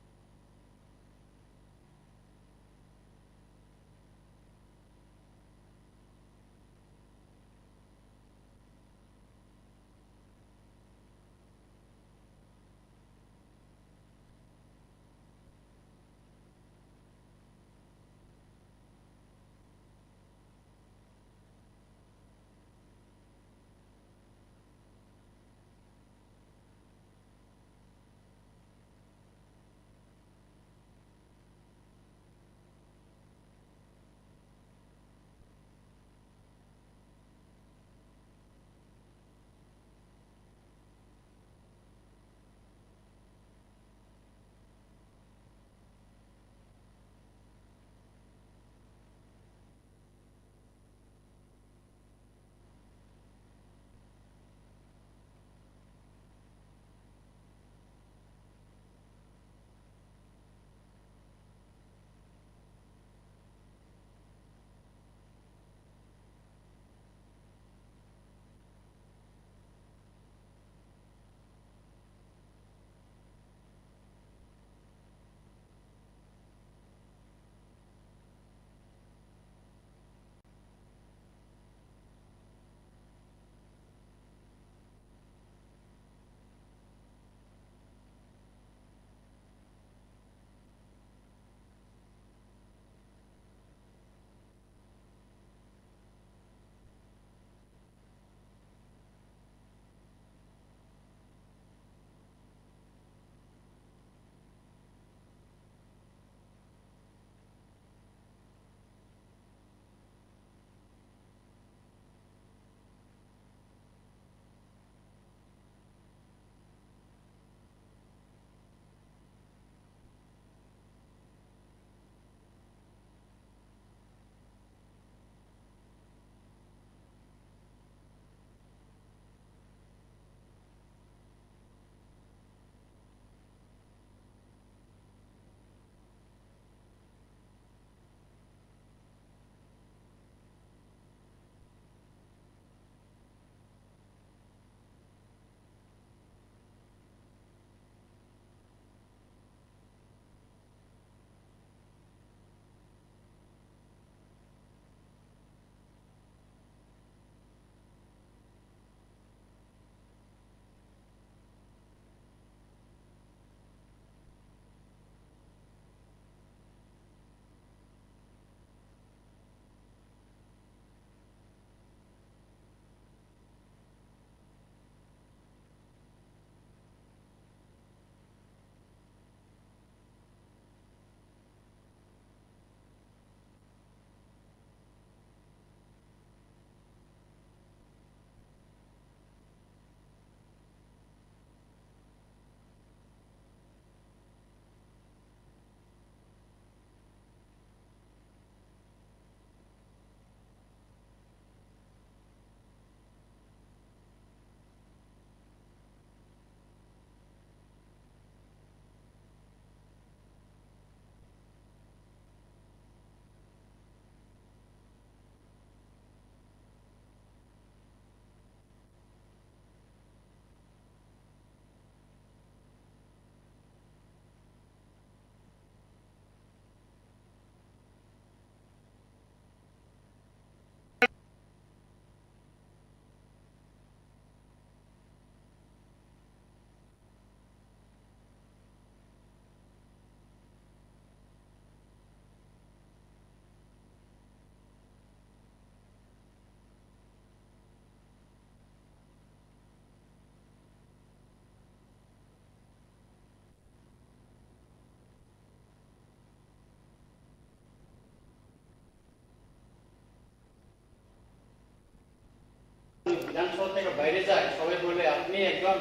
বিধানসভা থেকে বাইরে যায়, সবাই বলে আপনি একজন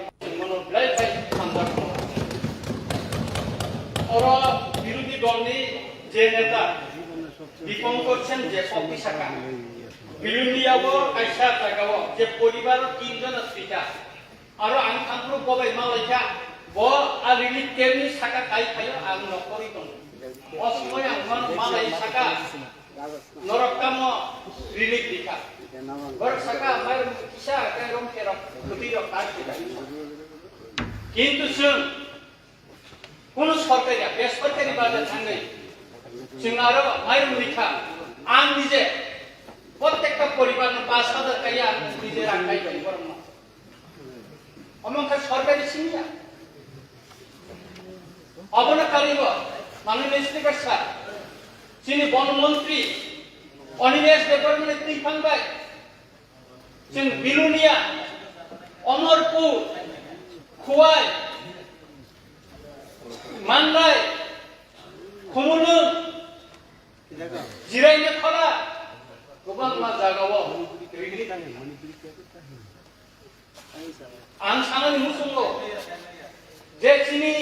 ওরা বিরোধী দল নিয়ে যে নেতা বিপন্ন করছেন যে শক্তি শাখা বিলুনিয়াবো কাইসা জাগাবো যে পরিবার 3 জন স্পিকার আরো আং থামপ্রু ববাই মালাইকা ব আর রিলিফ কেমনি সাকা কাই খাयो আং নকরি দं অসময় আং মালাই সাকা নরকাম রিলিফ দিকা বড় সাকা মার কিসা কারম কেরম কুতিরক কাজ দিকা কিন্তু जों কোন সরকারি বেসরকারি বাজার থাঙ্গাই जों আরো মায়ের লিখা আং নিজে প্রত্যেকটা পরিবার 5,000 টাকা নিজে রাখাই পাই বরং অমনকার সরকারি সিনিয়া অবনকারীব মাননীয় স্পিকার স্যার যিনি বনমন্ত্রী অনিমেষ দেববর্মনের ত্রিফাংবাই जों বিলুনিয়া অমরপুর খুয়াই মানরাই খুমুলুন জিরাইনে খলা गोबां मा जागाव रिलिफ आं सानानि मुसुंगो जे चिनि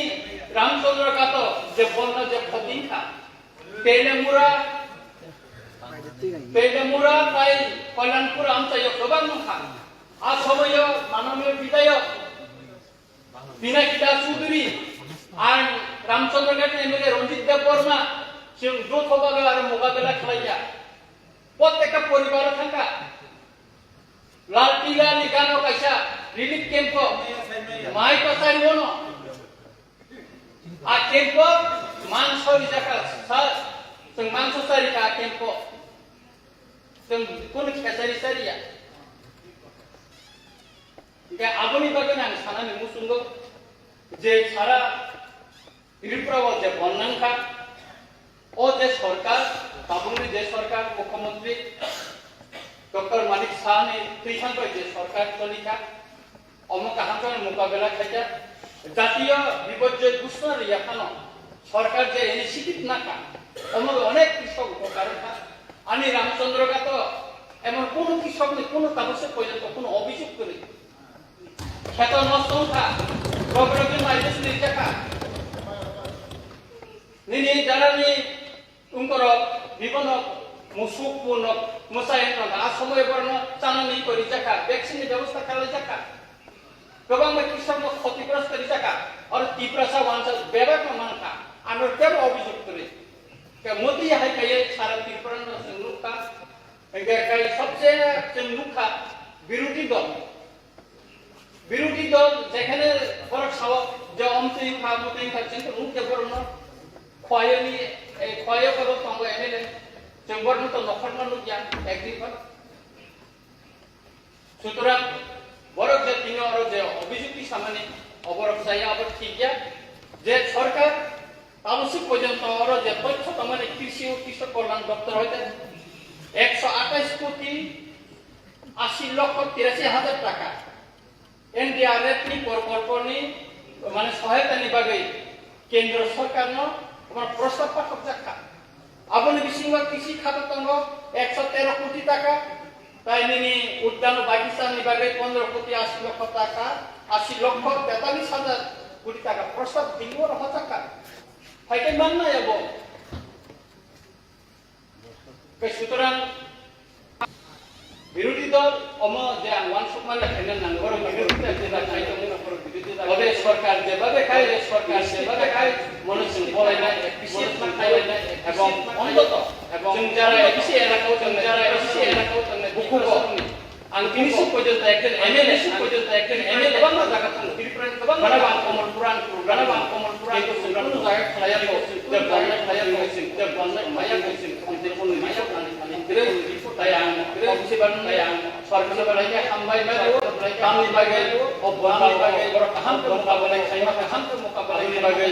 रामचंद्र गात जे बन्ना जे खतिंखा पेलेमुरा ताई कल्याणपुर आमचाय गोबां नखा आ समय माननीय विधायक बिनाकिदा चौधुरी आर रामचंद्र गात एमएलए रंजित देबबर्मा जों जथबागे आरो मोकाबेला खालाया প্রত্যেকটা পরিবার থাকা লাল টিলা নিকানো কাইসা রিলিফ ক্যাম্প মাই কথাই বনো আ ক্যাম্প মানসরি জায়গা স্যার जों মানসরি কা ক্যাম্প जों কোন খেসারি সারিয়া কে আবনি বাগে আং সানানি মুসুঙ্গ যে সারা ত্রিপুরা যে বন্যাঙ্কা ও যে সরকার বাবুনি যে সরকার মুখ্যমন্ত্রী ডক্টর মানিক সাহানি ত্রিশাঙ্ক যে সরকার চলিকা অমুক হামচার মোকাবেলা খাইয়া জাতীয় বিপর্যয় ঘোষণা রিয়াখানো সরকার যে ইনিশিয়েটিভ নাকা অমুক অনেক কৃষক উপকার আমি রামচন্দ্র গাত এমন কোন কৃষক নেই কোন কাগজে পর্যন্ত কোন অভিযোগ করে ক্ষেত নষ্ট উঠা রবরবি মাইলেজ নির্যাকা নিনি যারানি উনকর বিভিন্ন মুসুক পুনক মুসাইন আ সময় বর্ণ চানানি করি জাকা ভ্যাকসিন ব্যবস্থা খালাই জাকা गोबां কৃষক ক্ষতিগ্রস্ত জাকা আর তীব্রসা ওয়ানসা বেবাক মানকা আনো কেব অভিযোগ করে কে মোদি হাই কাই সারা ত্রিপুরা সংরক্ষা একে কাই সবচেয়ে সংরক্ষা বিরোধী দল যেখানে বড় সাও যে অমতিং খা কিন্তু মুখ যে বড় খয়ানি এই খয়া করো সঙ্গ এমএলএ চেম্বরন তো নখরন লুকিয়া একদিন সুতরাং বড় যে তিন আর যে অভিযুক্তি সামনে অবরোধ চাই আবার ঠিক যে সরকার আবশ্যক পর্যন্ত আর যে তথ্য মানে কৃষি ও কৃষক কল্যাণ দপ্তর হইতে 128 কোটি 80 লক্ষ 83 হাজার টাকা এনডিআরএফ নি প্রকল্পনি মানে সহায়তা নিবাগে কেন্দ্র সরকার প্রস্তাব পাঠক জাকা আপনি বিশিংবা কৃষি খাতে তঙ্গ 113 কোটি টাকা তাই নিনি উদ্যান বাগিচা নিবাগে 15 কোটি 80 লক্ষ টাকা 80 লক্ষ 43 হাজার কোটি টাকা প্রস্তাব দিব রহ টাকা ফাইকে মান না যাব সুতরাং বিরোধী দল অম যে ওয়ান সুকমানে ফেনেন না বড় বিরোধী দল চাই তবে সরকার যেভাবে খায় সরকার সেভাবে খায় মনুষ্য বলে না বিশেষ না খায় না এবং অন্তত এবং যারা এসি এলাকাও বুকুব আং ফিনিশিং পর্যন্ত একজন এমএলএ এবং জায়গা থাকে ত্রিপুরা এবং বানাবাং কমল পুরাণ কিন্তু কোনো জায়গা খায়া তো যে বন্যা খায়া হইছে যে বন্যা মায়া হইছে যে কোন মায়া প্রাণী গ্রে তাই আং অবশ্যই তাই আং সরকার বানাইকে হামবাই বাই কামনি বাগে ও বন্যা বাগে বড় কাহাম তো মোকাবেলা খাইমা কাহাম তো মোকাবেলা বাগে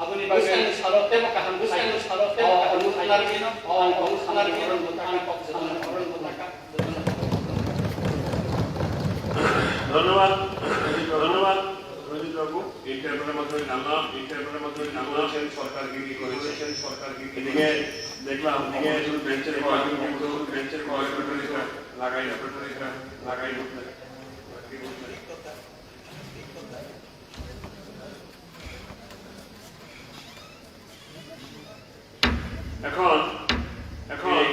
আপনি বাগে সারতে বা কাহাম বুঝাই সারতে অনুসার বিন ও অনুসার বিন মতাকা পক্ষে করণ মতাকা ধন্যবাদ রঞ্জিত বাবু ইন্টারভিউর মাধ্যমে জানলাম সরকার কি করেছেন এদিকে দেখলাম বেঞ্চের লাগাই এখন এই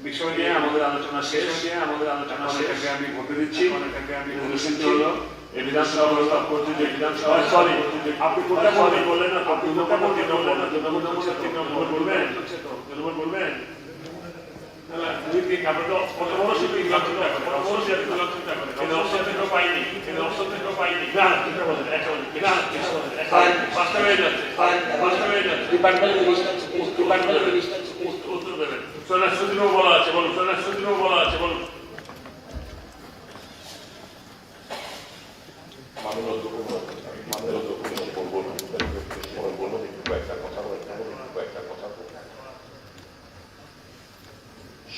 বিষয় নিয়ে আমাদের আলোচনা শেষ, আমাদের আলোচনা শেষ, আমি ভোটে দিচ্ছি, রেজলিউশনটি হলো এই বিধানসভা প্রস্তাব করতে যে বিধানসভা সরি আপনি কোনটা সরি বললেন না, আপনি কোনটা বললেন না, জনগণ বলবেন, জনগণ বলবেন দুই তিন আপনি তো কত বড় শিল্পী লক্ষণ টাকা, কত বড় শিল্পী লক্ষণ টাকা, এই অপশন থেকেও পাইনি, এই অপশন থেকেও পাইনি, না ঠিক বলেন, একটা বলেন, না পাঁচটা হয়ে যাচ্ছে, পাঁচটা হয়ে যাচ্ছে, ডিপার্টমেন্ট উত্তর দেবেন। সোনাশ্রুতিও বলা আছে, বলুন, সোনাশ্রুতিও বলা আছে, বলুন।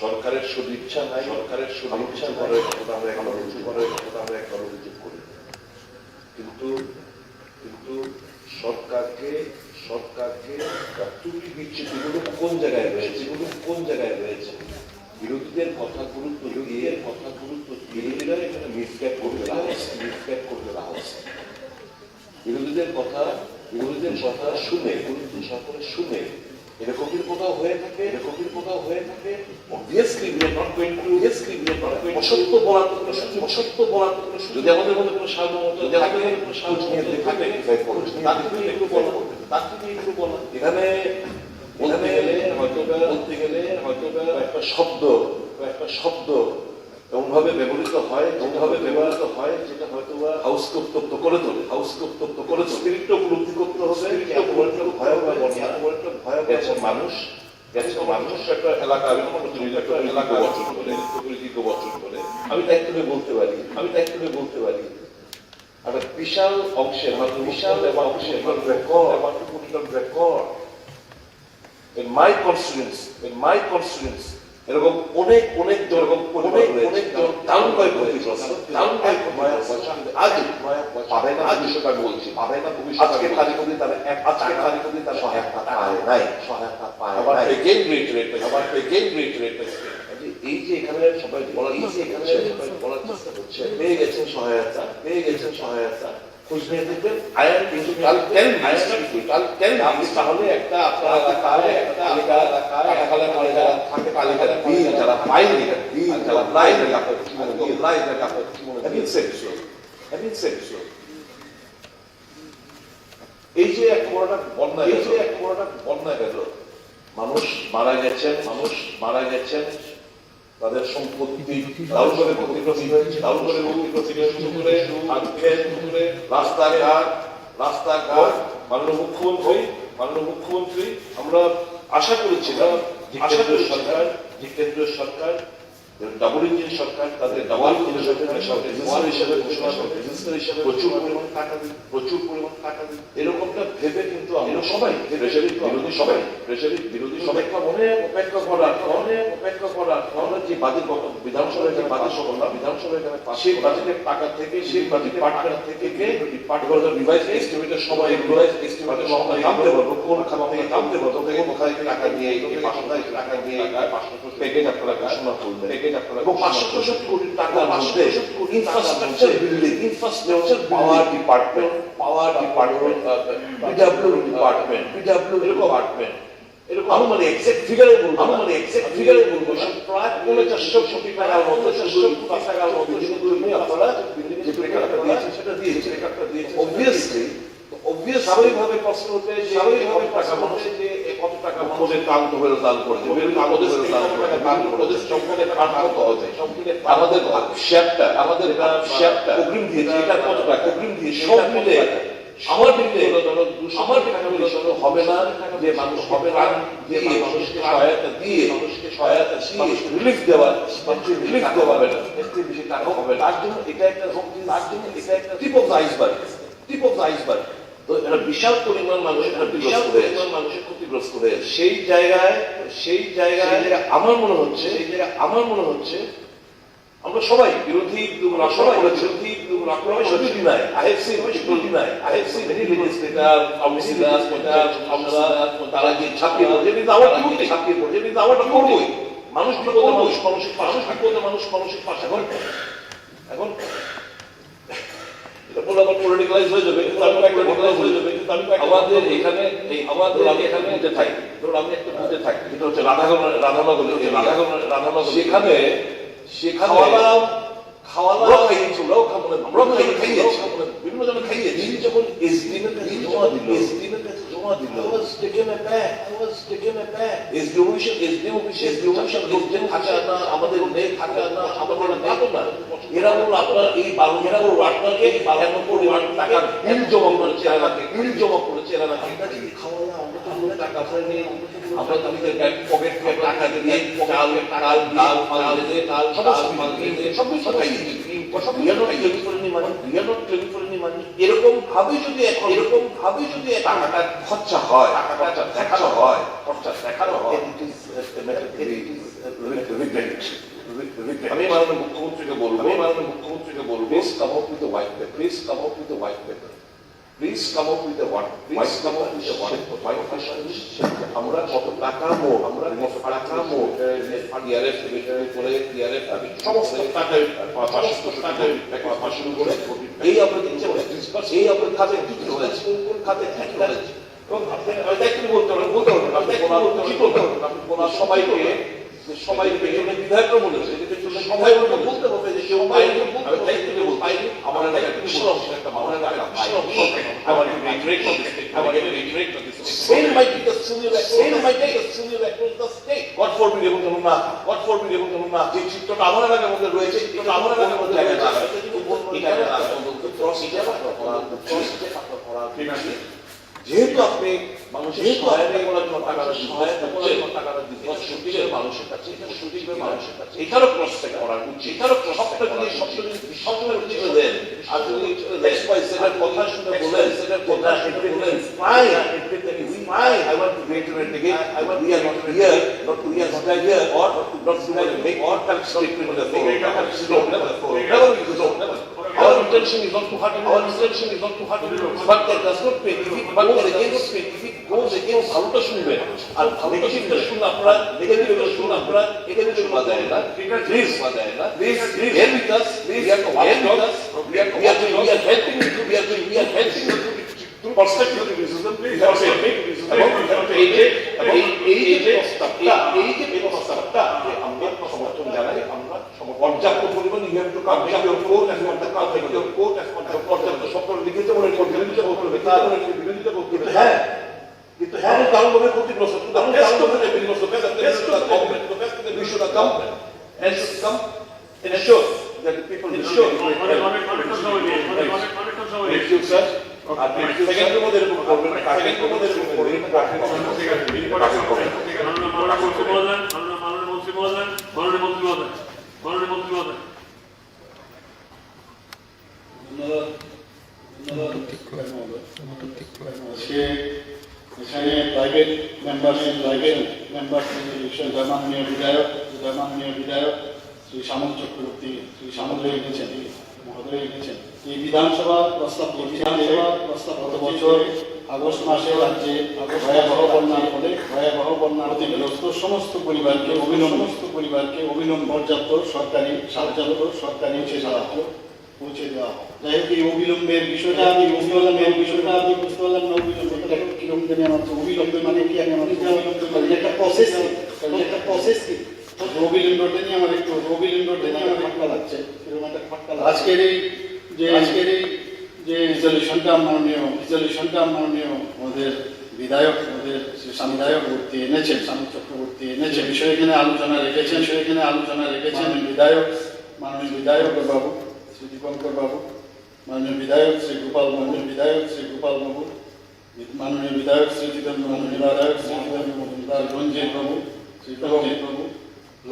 সরকারের সদিচ্ছা নাই, সরকারের সদিচ্ছা করে আমরা এখন অভিযোগ করি, কিন্তু সরকারকে ত্রুটি বিচ্ছুতিগুলো কোন জায়গায় রয়েছে, বিরোধীদের কথা গুরুত্ব দিয়ে বিরোধীরা এখানে মিসগাইড করবে রাখা হচ্ছে। বিরোধীদের কথা শুনে সকলে শুনে এরকমের কোথাও হয়ে থাকে, obviously we are not going to অসত্য বলার কোনো যদি আমাদের মধ্যে কোনো সার্বভৌমত্ব থাকে এখানে বলতে গেলে হয়তো একটা শব্দ এমনভাবে ব্যবহৃত হয় যেটা হয়তো হাউসকোপ্ত করে তোলে, স্পিরিটটা উপলব্ধি করতে হবে। মানুষ একটা এলাকা গঠন করে আমি দায়িত্ব নিয়ে বলতে পারি একটা বিশাল অংশের রেকর্ড in my constituency এরকম অনেক জন টাউন বাই ক্ষতিগ্রস্ত আজ পাবে না, ভবিষ্যৎ আমি বলছি পাবে না, আজকে তারিখে তারা সহায়তা পায় নাই। এই যে এখানে সবাই বলার চেষ্টা করছে পেয়ে গেছেন সহায়তা খোঁজ নিয়ে দেখবেন আয়ার কিন্তু কাল তাহলে একটা আপনার এলাকায় বিল যারা পায়নি যারা এই যে এক বন্যা গেল, মানুষ মারা গেছেন তাদের সম্পত্তি ক্ষতিগ্রস্ত হয়েছে, রাস্তাঘাট মাননীয় মুখ্যমন্ত্রী আমরা আশা করেছিলাম কেন্দ্রীয় সরকার ডাবল ইঞ্জিন সরকার তাদের ডাবল ইঞ্জিন হিসেবে ঘোষণা করে প্রচুর পরিমাণ টাকা দিন এরকমটা ভেবে কিন্তু আমরা সবাই বিরোধী সবাই অপেক্ষা করার আমরা যে বাজেট বিধানসভায় সেই বাজেটের টাকা থেকে সেই ডিপার্টমেন্ট থেকে রিভাইজ এস্টিমেটের সবাই নামতে পারবো কোন খাতা থেকে নামতে পারবো কোথায় টাকা দিয়ে প্যাকেজ আপনারা ঘোষণা করবেন এবং 565 কোটি টাকার মধ্যে ইনফ্রাস্ট্রাকচার বিল্ডিং ইনফ্রাস্ট্রাকচার পাওয়ার ডিপার্টমেন্ট পিডব্লিউ এরকম মানে এক্সাক্ট ফিগারে বলবো প্রায় 450 কোটি টাকার মতো আপনারা যে ব্রেকআপটা দিয়েছেন সেটা দিয়েছে অবভিয়াসলি স্বাভাবিকভাবে প্রশ্ন ওঠে যে কত টাকা মানুষের কান্ত হয়ে দান করে আমাদের শেয়ারটা অগ্রিম দিয়েছে, এটা কত টাকা অগ্রিম দিয়ে সব মিলে আমার হবে না যে মানুষ মানুষকে সহায়তা দিয়ে রিলিফ দেওয়া হবে না, বেশি টাকা হবে না। তার জন্য এটা একটা টিপ অফ দ্য আইসবার্গ। তো এটা বিশাল পরিমাণ মানুষের ক্ষতিগ্রস্ত হয়েছে। সেই জায়গায় আমার মনে হচ্ছে আমরা সবাই বিরোধী তারা যে ছাপিয়ে পড়ছে করবোই মানুষ মানুষের পাশে। এখন তারপর আবার পলিটিক্যালাইজ হয়ে যাবে, আমাদের এখানে বুথে থাকি, ধরুন আমি একটা বুথে থাকি, যেটা হচ্ছে রাধানগর, সেখানে খাওয়া খাইয়েছি, আমরাও খাইয়েছি, বিভিন্ন জনে খাইয়েছি। যখন এসডিএম এর কাছে জমা দিল, আমাদের থাকে না, আমাদের পাবো না। এরা বলল আপনার এই 12 ওয়ার্ডটাকে 12 টাকার বিল জমা করেছে এলাকাকে, খাওয়া আমরা তো মনে টাকা পাইনি, আমরা তাদের পকেট থেকে টাকা দিয়ে চাল এরকম ভাবে যদি টাকাটা খরচা হয়, টাকাটা দেখানো হয়, আমি মাননীয় মুখ্যমন্ত্রীকে বলবো, please come up with white paper, আমরা কত টাকা মোট, সমস্ত টাকা শুরু করে এই আমরা দিচ্ছি, এই আমরা খাতে কি হয়েছে, কোন খাতে কি হয়েছে, এবং আপনি বলতে হবে সবাইকে বিধায়করা বলেছে, সবাই বলতে হবে যে কেউ পাইনি, আমার এলাকায় Same might be the senior across the state. God forbid এবং জানুন না যে চিত্রটা আমার এলাকার মধ্যে রয়েছে, চিত্রটা আমার এলাকার মধ্যে যেহেতু আপনি মানুষের সহায়তা করার জন্য টাকাটা দিচ্ছেন মানুষের কাছে, এটারও ক্রস চেক করা উচিত, সবসময় দেন। আর যদি কথা শুনে বলেন, I want to reiterate again, we are not here or not to make or statement on the floor. Never. Our intention is not to hurt anyone, but that does not mean if it goes against ভালোটা শুনবেন আর নেগেটিভটা শুনে আপনারা please bear with us, we are helping you to perspective criticism, প্রস্তাবটা আমরা সমর্থন জানাই, আমরা পর্যাপ্ত পরিমাণ পর্যাপ্ত শব্দ লিখিত বিরোধিতা করতে হবে। হ্যাঁ, কিন্তু কারণ ভাবে ক্ষতিগ্রস্ত that the people will show. Thank you, sir. সেকেন্ডের মধ্যে এরকম করবেন, এখানে প্রাইভেট মেম্বার মাননীয় বিধায়ক শ্রী শ্যামল চক্রবর্তী মহোদয় এনেছেন এই বিধানসভা প্রস্তাব গত বছর আগস্ট মাসে রাজ্যে ভয়াবহ বন্যার ফলে ক্ষতিগ্রস্ত সমস্ত পরিবারকে অবিলম্বে পর্যাপ্ত সরকারি পৌঁছে দেওয়া হয়। যাই হোক, এই অবিলম্বের বিষয়টা আমি বুঝতে পারলাম না। কিরকম জানি আমার অবিলম্বে মানে কি, আমি আমার একটা প্রসেস কি অবিলম্বটা নিয়ে আমার একটু ফাটকা লাগছে। আজকের এই যে রেজলিউশনটা মাননীয় আমাদের বিধায়ক স্বামী চক্রবর্তী এনেছেন, বিষয়ে এখানে আলোচনা রেখেছেন মাননীয় বিধায়ক বাবু শ্রী দীপঙ্কর বাবু, মাননীয় বিধায়ক শ্রী গোপাল বাবু, মাননীয় বিধায়ক শ্রী জিতেন্দ্র মজুমদার, রঞ্জিত বাবু,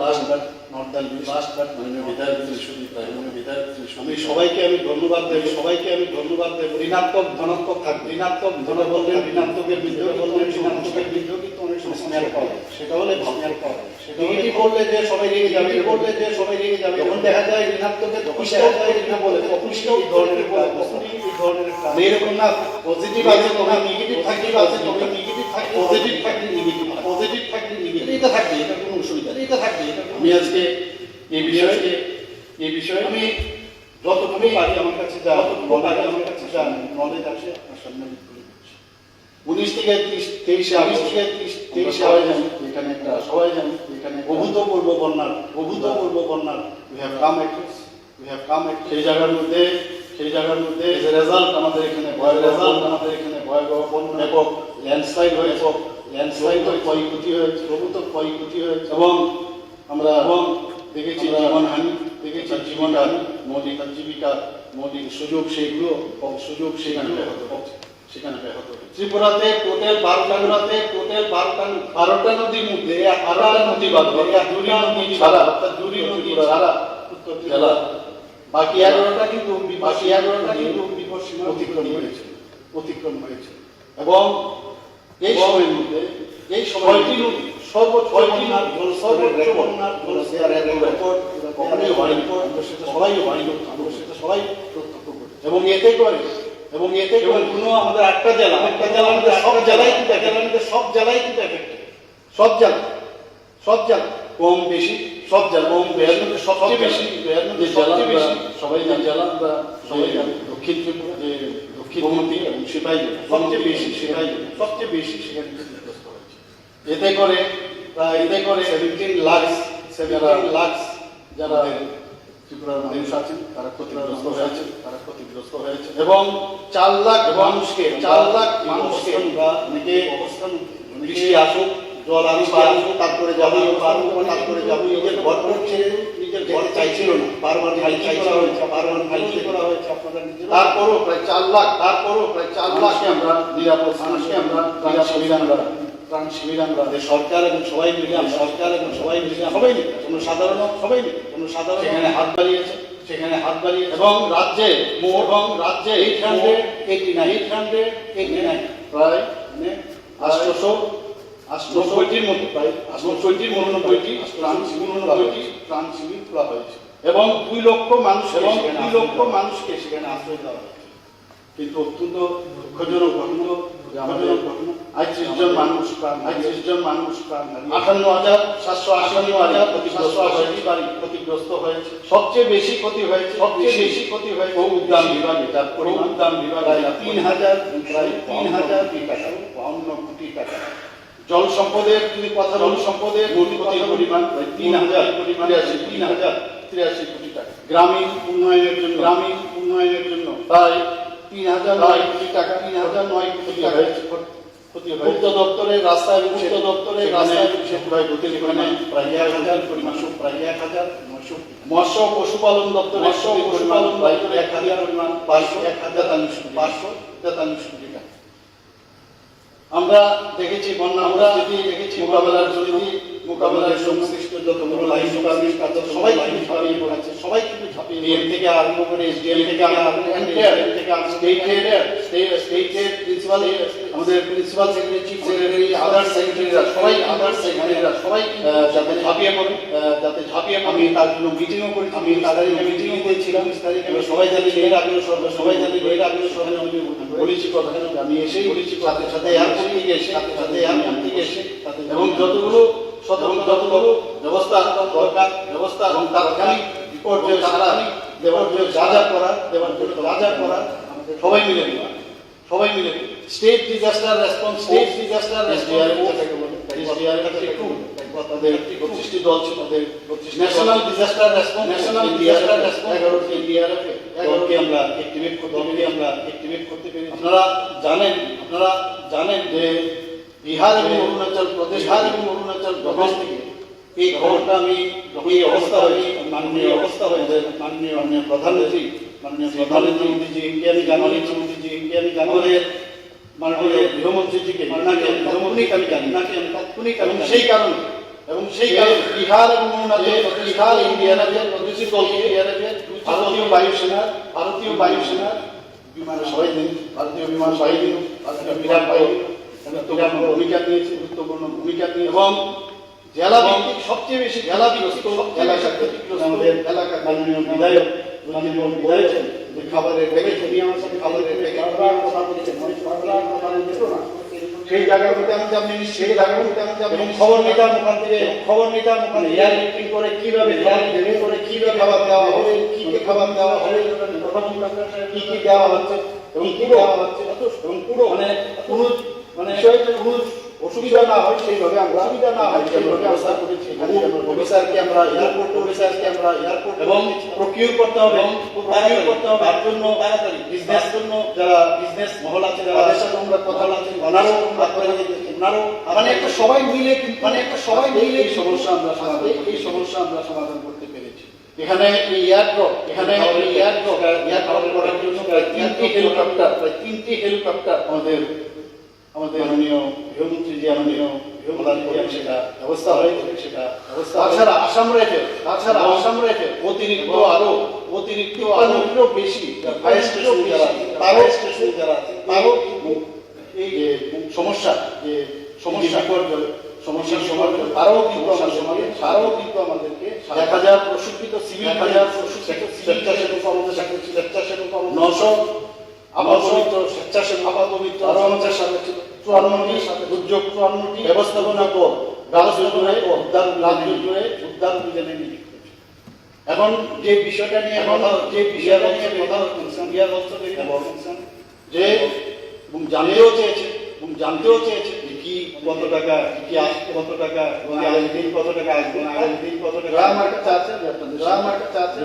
লাস্ট বাট মাননীয় বিধায়ক শ্রী সুদীপ রায়, আমি সবাইকে ধন্যবাদ দেব। ঋণাত্মক ধনাত্মক থাকবে, ঋণাত্মকের বিদ্রোহ কিন্তু অনেক সময় স্নেহার পাওয়া যায়, সেটা হলে ভাবনার পাওয়া যায়। বললে যে সবাই রেগে যাবে, যখন দেখা যায় ঋণাত্মকের এরকম না, পজিটিভ আছে তবে নেগেটিভ থাকলে পজিটিভ থাকলে নেগেটিভ, এটা থাকবে, এটা কোনো অসুবিধা নেই, আমি আজকে এই বিষয়ে আমি যতটুকু পারি আমার কাছে যা নলেজ আছে আপনার সামনে আমি তুলে দিচ্ছি। 19 থেকে 23 সবাই জানি এখানে অভূতপূর্ব বন্যার we have come at সেই জায়গার মধ্যে রেজাল্ট আমাদের এখানে ভয়াবহ বন্যা ব্যাপক ল্যান্ডস্লাইড হয়েছে ক্ষয়ক্ষতি হয়েছে এবং আমরা দেখেছি জীবনহানি মৌলিক জীবিকা মৌলিক সুযোগ সেগুলো সেখানে ব্যাহত হচ্ছে। ত্রিপুরাতে টোটাল 12টা নদীর মধ্যে 18টা নদী বাদ দিয়ে দুই নদী ছাড়া উত্তর জেলা বাকি 11টা কিন্তু বিপদসীমা অতিক্রম হয়েছে এবং এই সময়ের মধ্যে ছয়টি নদী সর্বোচ্চ বন্যার সবাই প্রত্যক্ষ করে এবং এতে করে কোনো আমাদের একটা জেলা সব জেলায় কিন্তু এফেক্টেড সব জেলা কম বেশি সব জেলা সবচেয়ে বেশি সবাই জেলা আমরা সবাই জানি দক্ষিণ ত্রিপুরা যে দক্ষিণপন্থী এবং সিপাহীজলা সবচেয়ে বেশি সেখানে ক্ষতিগ্রস্ত হয়েছে। এতে করে 17 লাখ যারা ত্রিপুরার মানুষ আছেন তারা ক্ষতিগ্রস্ত হয়েছে এবং 4 লাখ মানুষকে অবস্থান বৃষ্টি আসুক জল আসুক তারপরে যাবো নিজের ঘর ছেড়ে নিজের ঘর চাইছিল না বারবার ফাইল করা হয়েছে আপনারা নিজেরা তারপরও প্রায় 4 লাখ আমরা নিরাপদ ত্রাণ শিবির আমরা সরকার এবং সবাই মিলে কোনো সাধারণ সেখানে হাত বাড়িয়েছে এবং রাজ্যে 889 প্রায় 890টির মতো ত্রাণ শিবির খোলা হয়েছে এবং 2 লক্ষ মানুষকে সেখানে আশ্রয় দেওয়া হয়েছে। কিন্তু অত্যন্ত দুঃখজনক ঘটনা 38 জন মানুষ প্রাণ 58,780 বাড়ি ক্ষতিগ্রস্ত হয়েছে। সবচেয়ে বেশি ক্ষতি হয়েছে উদ্যান বিভাগে, যার পরিমাণ 3,000 কোটি টাকা। জল সম্পদের মূল ক্ষতির পরিমাণ 3,083 কোটি টাকা। গ্রামীণ উন্নয়নের জন্য প্রায় 3,009 কোটি টাকা ক্ষতি হয়েছে। পূর্ত দপ্তরের রাস্তা এবং প্রায় 1,000 পরিমাণ প্রায় 1,900। মৎস্য পশুপালন দপ্তরের 1,000 পরিমাণ 543 কোটি টাকা। আমরা দেখেছি বন্যা মোকাবেলার সংশ্লিষ্ট যতগুলো লাইন ডিপার্টমেন্ট সবাই কিন্তু ঝাঁপিয়ে ডিএম থেকে আরম্ভ করে এসডিএম থেকে স্টেটের প্রিন্সিপাল আমাদের প্রিন্সিপাল সেক্রেটারি চিফ সেক্রেটারি আদার সেক্রেটারিরা সবাই যাতে ঝাঁপিয়ে পড়ে আমি তার জন্য মিটিংও করি তাদের মিটিংও করেছিলাম সবাই জানি এর আগে বলেছি কথা আমি এসেই সাথে এয়ারপোর্ট থেকে এসে এবং যতগুলো ব্যবস্থা দরকার এবং তাৎক্ষণিক বিপর্যয় দেওয়ার জন্য যা যা করার সবাই মিলে স্টেট ডিজাস্টার রেসপন্স তাদের 25টি দল ছিল ন্যাশনাল ডিজাস্টার রেসপন্স 11টি আমরা অ্যাক্টিভেট করতে পেরেছি। আপনারা জানেন যে বিহার এবং অরুণাচল প্রদেশ থেকে এই খবরটা আমি এই অবস্থা হয়েছে মাননীয় প্রধানমন্ত্রী মোদীজি ইন্ডিয়ানি জানুয়ারির মাননীয় গৃহমন্ত্রীজিকে তাৎক্ষণিক এবং সেই কারণে বিহার এবং অরুণাচল ইন্ডিয়ার প্রতিটি দলকে ভারতীয় বায়ুসেনার বিমানে সবাই ভারতীয় বিমান বাহিনী বিরাট বাহিনী গুরুত্বপূর্ণ ভূমিকা নিয়ে এবং জেলা ভিত্তিক সবচেয়ে বেশি জেলাগ্রস্ত এলাকা মাননীয় বিধায়ক খাবারের প্যাকেট নিয়ে আসেন সেই জায়গাগুলোতে আমি যাব সেই জায়গাগুলোতে আমি যাব খবর নিতাম ওখান থেকে এয়ার লিফটিং করে কিভাবে খাবার দেওয়া হবে, কি খাবার দেওয়া হবে, কি দেওয়া হচ্ছে এবং কি দেওয়া হচ্ছে এবং পুরো কোনো কোনো অসুবিধা না হয় সেইভাবে আমরা ব্যবস্থা করেছি। অফিসারকে আমরা এয়ারপোর্ট এবং প্রকিউর করতে হবে তার জন্য তাড়াতাড়ি বিজনেস জন্য যারা বিজনেস মহল আছে তাদের সাথে আমরা কথা বলছি, ওনারও মানে একটা সবাই মিলে এই সমস্যা আমরা সমাধান করতে পেরেছি। এখানে এই এয়ারড্রপ করার জন্য প্রায় তিনটি হেলিকপ্টার আমাদের মাননীয় গৃহমন্ত্রী সেটা ব্যবস্থা হয়েছে। তাছাড়া আসাম রাইফেল অতিরিক্ত আরো বেশি ফায়ার স্টেশন যারা আছে তারও এই যে সমস্যার তারাও কিন্তু আমাদেরকে 1000 প্রশিক্ষিত সিভিল স্বেচ্ছাসেবক আমাদের সাথে 900 স্বেচ্ছাসেবক আরো আমাদের সাথে ছিল 54টি দুর্যোগ ব্যবস্থাপনা উদ্ধার অভিযানে নিযুক্ত। এখন যে বিষয়টা নিয়ে কথা যে জানতেও চেয়েছে কি কত টাকা আগামী কত টাকা আসবে, আমার কাছে আছে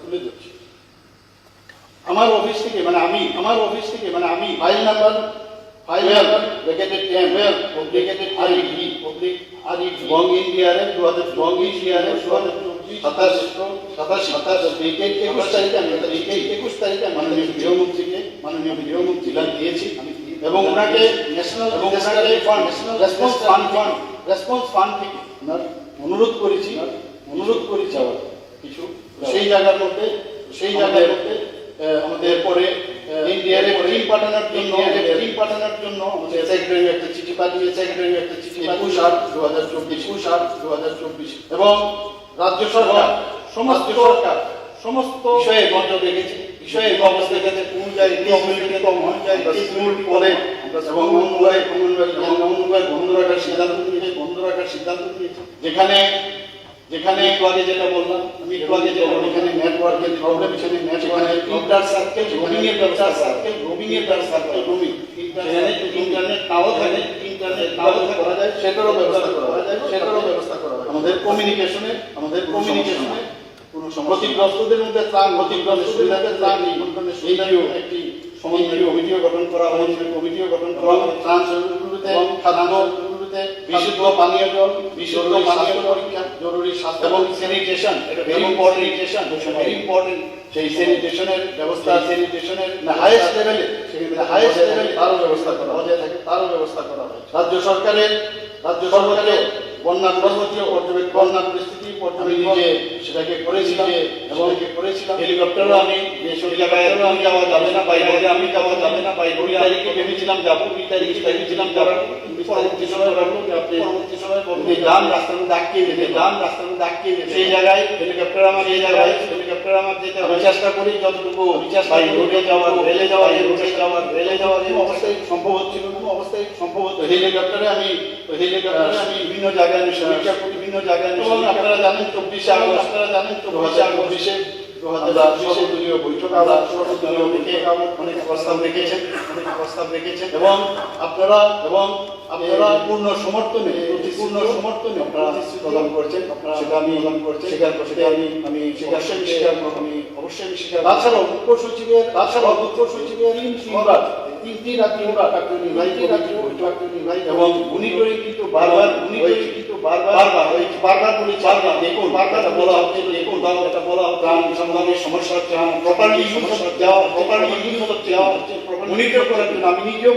তুলে দিচ্ছি। আমার অফিস থেকে মানে আমি file number bracketed 10 bracketed RED বং ইন্ডিয়ারে 2024 21 তারিখে মাননীয় গৃহমন্ত্রী দিয়েছি এবং ওনাকে ন্যাশনাল রেসপন্স ফান্ড থেকে অনুরোধ করেছি কিছু সেই জায়গার মধ্যে আমাদের পরে ইন্ডিয়ারে টিম পাঠানোর জন্য আমাদের সেক্রেটারি একটা চিঠি পাঠিয়েছে 21/8/2024 এবং রাজ্য সরকার সমস্ত বিষয়ে নজর রেখেছে, অবস্থা রেখেছে কোন জায়গায় কম হয় স্কুল পরে এবং বন্ধ রাখার সিদ্ধান্ত নিয়েছে। যেখানে একটু আগে যেটা বললাম এখানে নেটওয়ার্কের প্রবলেম, সেখানে রোমিং এর ব্যবস্থা ইন্টারনেট নাও করা যায় সেটারও ব্যবস্থা করা হয়। আমাদের কমিউনিকেশনে কোনো ক্ষতিগ্রস্তদের মধ্যে একটি সমন্বয় কমিটিও গঠন করা হয়েছে। বিশুদ্ধ পানীয় জল পরীক্ষা, জরুরি স্বাস্থ্য এবং স্যানিটেশন, এটা ভেরি ইম্পর্টেন্ট। সেই স্যানিটেশনের ব্যবস্থা হাইয়েস্ট লেভেলে তারও ব্যবস্থা করা হয়। রাজ্য সরকারের বন্যা পরিস্থিতি নিজে সেটাকে করেছিলাম হেলিকপ্টারও আমি যাওয়া যাবে না বাইরে, আমি যাওয়া যাবে না বাইরে 2 তারিখে ভেবেছিলাম যাবো, 2 তারিখে ভেবেছিলাম যাবো, পরবর্তী সময় আপনি যান রাস্তার মধ্যে আটকে সেই জায়গায় হেলিকপ্টার আমার যেতে আমি চেষ্টা করি যতটুকু রোডে যাওয়ার রেলে যাওয়ার অবস্থায় সম্ভব হচ্ছিল হেলিকপ্টারে আমি বিভিন্ন জায়গায় এবং আপনারা জানেন 24 আগস্ট 2024 বৈঠক অনেক প্রস্তাব রেখেছেন এবং আপনারা পূর্ণ সমর্থনে আপনারা প্রদান করছেন, সেটা আমি স্বীকার করতে আমি অবশ্যই স্বীকার। তাছাড়াও মুখ্য সচিবের 3টি রাজ্য এবং উনি করে কিন্তু বারবার বলা হচ্ছে সংগ্রামের সমস্যা হচ্ছে মনিটর করার জন্য আমি নিজেও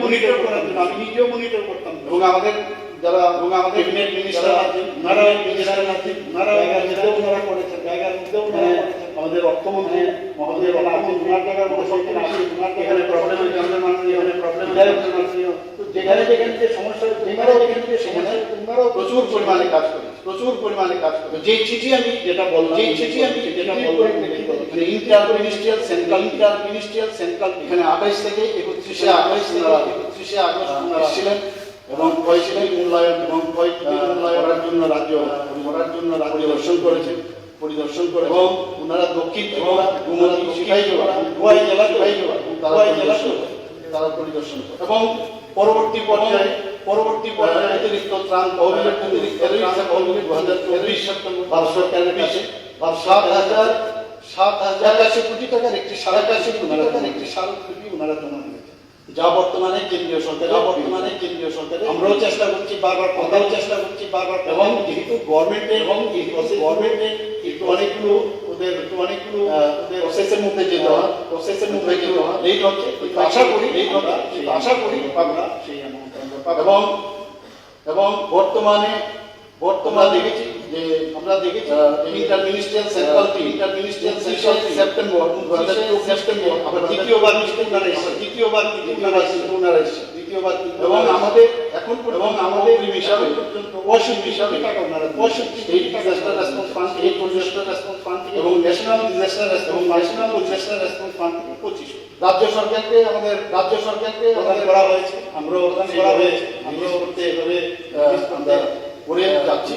মনিটর করতাম এবং আমাদের যারা ক্যাবিনেট মিনিস্টার আছেন ওনারা করেছেন আমাদের অর্থমন্ত্রী মহোদয় আছেন, ওনার জায়গার মধ্যে এখানে প্রবলেম যেখানে যে সমস্যা প্রচুর পরিমাণে কাজ করে যে চিঠি আমি যেটা বললাম ইন্টার মিনিস্ট্রিয়াল সেন্ট্রাল এখানে 28 থেকে 31 30 আগস্ট ওনারা ছিলেন এবং ক্ষয়ক্ষতি মূল্যায়ন করার জন্য রাজ্য পরিদর্শন করেছেন এবং ওনারা দক্ষিণ ত্রিপুরা গুমতি শিখাইজোড়া গোয়াই জেলা তারা পরিদর্শন করে এবং পরবর্তী পর্যায়ে অতিরিক্ত ত্রাণ তহবিলের 2024 সেপ্টেম্বর ভারত সরকারের কাছে 7,000 কোটি টাকার একটি স্মারকলিপি ওনারা জমা দিয়েছেন, যা বর্তমানে কেন্দ্রীয় সরকারে আমরাও চেষ্টা করছি বারবার এবং যেহেতু গভর্নমেন্টের অনেকগুলো ওদের প্রসেসের মধ্যে যেতে হয় লেট হচ্ছে, আশা করি আমরা সেই অ্যামাউন্ট আমরা পাবো এবং বর্তমানে দেখেছি যে আমরা দেখেছি ইন্টারমিনিস্ট্রিয়াল সেন্ট্রাল টিম সেপ্টেম্বর আবার দ্বিতীয়বার এবং আমাদের এখন আমাদের হিসাবে 65 টাকা ওনারা স্টেট ডিজাস্টার রেসপন্স ফান্ড এবং ন্যাশনাল ডিজাস্টার রেসপন্স ফান্ড থেকে 25। রাজ্য সরকারকে প্রদান করা হয়েছে, আমরাও করতে এভাবে আমরা করে যাচ্ছি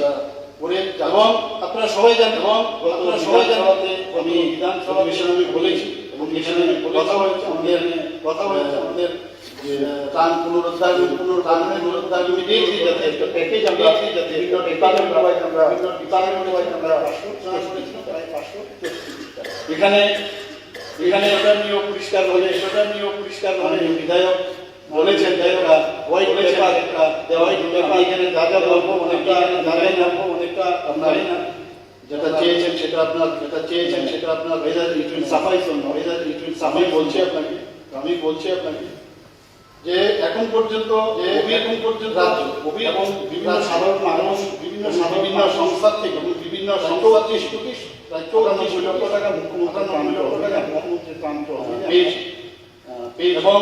এবং আপনারা সবাই জানেন আমি বিধানসভা বিষয়ে আমি বলেছি এবং কথা হয়েছে আমাদের যে ত্রাণ পুনরুদ্ধার যাতে একটা প্যাকেজ আমরা এখানে এটা নিয়েও পরিষ্কার হলে বিধায়ক বলেছেন হোয়াইট পেপার এখানে যা বলবো অনেকটা অনেকটা আপনার যেটা চেয়েছেন সেটা আপনার সাফাই বলছি আপনাকে আমি বলছি আপনাকে যে এখন পর্যন্ত রাজ্য এবং বিভিন্ন সাধারণ মানুষ বিভিন্ন সংস্থা থেকে এবং বিভিন্ন সংখ্যাত্রিশ কোটি প্রায় 94 লক্ষ টাকা মুখ্যমন্ত্রীর ত্রাণ পেয়েছি এবং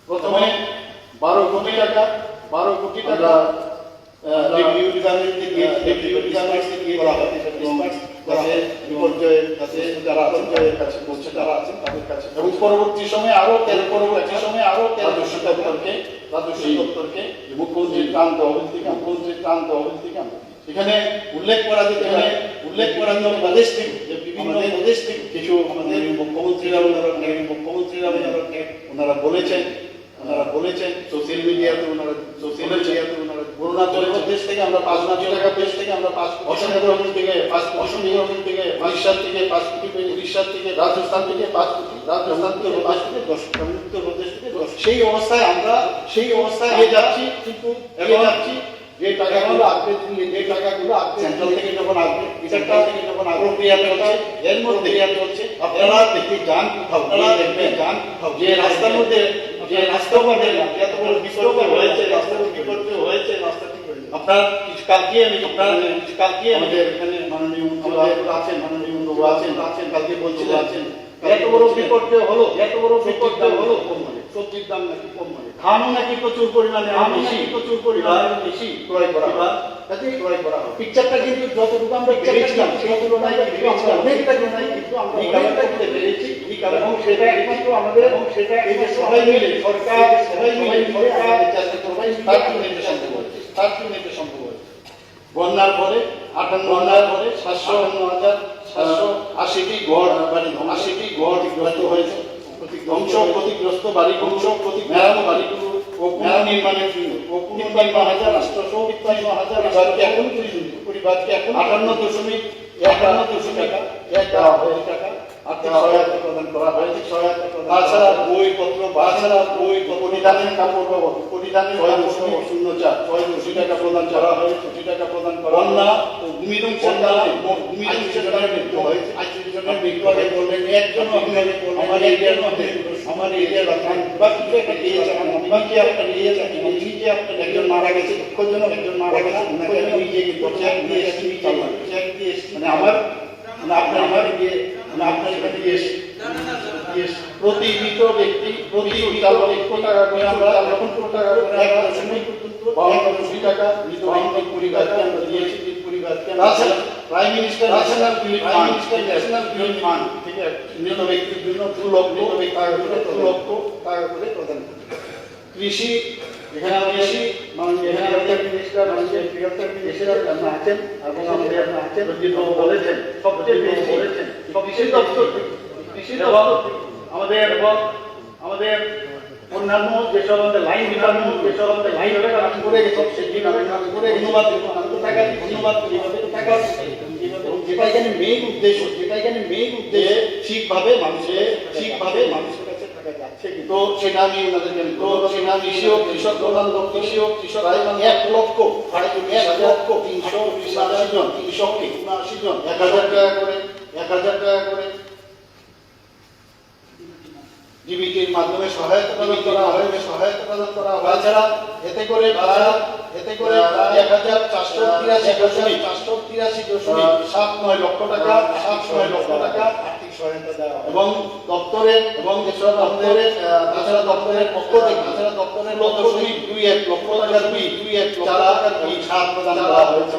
প্রথমে 12 কোটি টাকা রেভিনিউ ডিপার্টমেন্টকে করা হয় যারা আছেন তাদের কাছে এবং পরবর্তী সময়ে আরো রাজস্ব দপ্তরকে মুখ্যমন্ত্রীর ত্রাণ তহবিল থেকে এখানে উল্লেখ করা প্রদেশ থেকে যে বিভিন্ন প্রদেশ থেকে কিছু আমাদের মুখ্যমন্ত্রীরা ওনারা বলেছেন সোশ্যাল মিডিয়াতে ওনারা অরুণাচল প্রদেশ থেকে আমরা 5 কোটি টাকা অসম থেকে 5 কোটি উড়িষ্যা থেকে 5 কোটি উড়িষ্যা থেকে রাজস্থান থেকে 5 কোটি 10 উত্তরপ্রদেশ থেকে 10। সেই অবস্থায় যাচ্ছি কিন্তু যে টাকাগুলো আসবে সেন্ট্রাল থেকে যখন আসবে এর মধ্যে আপনারা দেখে যান কোথাও যে রাস্তার মধ্যে এত বড় বিপর্যয় হয়েছে রাস্তা ঠিক হয়েছে। আপনার কালকে আমাদের এখানে মাননীয় আছেন কালকে বলছিলেন এত বড় বিপর্যয় হলো সবজির দাম নাকি কম মানে ধানও নাকি প্রচুর পরিমাণে বেশি ক্রয় করা হয় পিকচারটা কিন্তু যতটুকু আমরা পেরেছিলাম সেই তুলনায় অনেকটা কিন্তু আমরা অনেকটা পেরেছি এবং সেটা একমাত্র আমাদের এই যে সবাই মিলে সরকার তার জন্য এটা সম্ভব হয়েছে। বন্যার পরে 780,780টি ঘর ক্ষতিগ্রস্ত হয়েছে, ক্ষতিগ্রস্ত বাড়ি মেরামত বাড়িগুলো নির্মাণের জন্য 53,853 পরিবারকে এখন 58.51 টাকা আর্থিক সহায়তা প্রদান করা হয়েছে। তাছাড়া বইপত্র পরিধানের কাপড় বাবদ 6.04 টাকা প্রদান করা হয়েছে। বন্যা ও ভূমিধ্বংসের কারণে মৃত্যু হয়েছে। মৃত্যু আগে বললেন একজন আমার এরিয়ার একজন মারা গেছে, একজন মারা গেছে নিজে কিন্তু চেক দিয়ে আপনার এখানে প্রতি মৃত ব্যক্তি প্রতি 1 টাকা করে আমরা 1 টাকা করে 1.52 টাকা মৃত ব্যক্তির পরিবারকে আমরা দিয়েছি। Prime minister national relief fund থেকে মৃত ব্যক্তির জন্য 2 লক্ষ টাকা করে প্রদান করেছে। কৃষি এখানে কৃষি মাননীয় মিনিস্টার মাননীয় বৃহত্তর মিনিস্টার আছেন এবং আমাদের আছেন বলেছেন সবচেয়ে বেশি বলেছেন কৃষি দপ্তর কৃষি দপ্তর আমাদের অন্যান্য যেসব আমাদের লাইন ডিপার্টমেন্ট যেসব আমাদের লাইন করে গেছে সেগুলো করে ধন্যবাদ ধন্যবাদ যেটা এখানে মেইন উদ্দেশ্য ঠিকভাবে মানুষের কাছে টাকা যাচ্ছে কিন্তু সেটা আমি ওনাদেরকে কৃষক প্রধান কৃষি ও কৃষক 1 লক্ষ 380 জন কৃষককে 79 জন 1000 টাকা করে ডিবিটির মাধ্যমে সহায়তা প্রদান করা হয় তাছাড়া এতে করে 1483.79 লক্ষ টাকা আর্থিক সহায়তা দেওয়া হয় এবং দপ্তরের পক্ষ থেকে দপ্তরের 2.1 লক্ষ টাকার সার প্রদান করা হয়েছে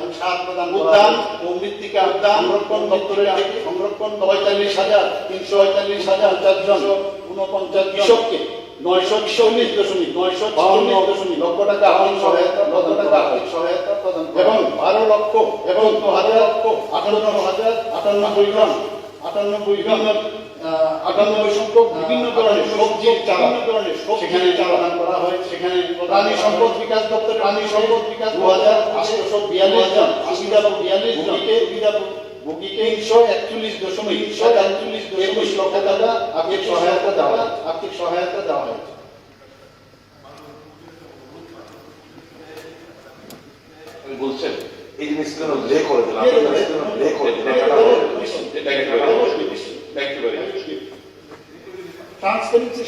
উদ্যান ও মৃত্তিকা সংরক্ষণ দপ্তরের সংরক্ষণ 43,348,000 জন 49 কৃষককে 940.952 লক্ষ টাকা আর্থিক সহায়তা প্রদান এবং 12 লক্ষ 58,098 জন 98 সংখ্যক বিভিন্ন ধরনের সবজির চারা সেখানে প্রদান করা হয়। সেখানে প্রাণী সম্পদ বিকাশ দপ্তর 2,842 জন 42 জনকে ভোগীকে 341.21 লক্ষ টাকা আর্থিক সহায়তা দেওয়া হয়। বলছেন এই জিনিসগুলো লে করে দিলাম ট্রান্সপারেন্সি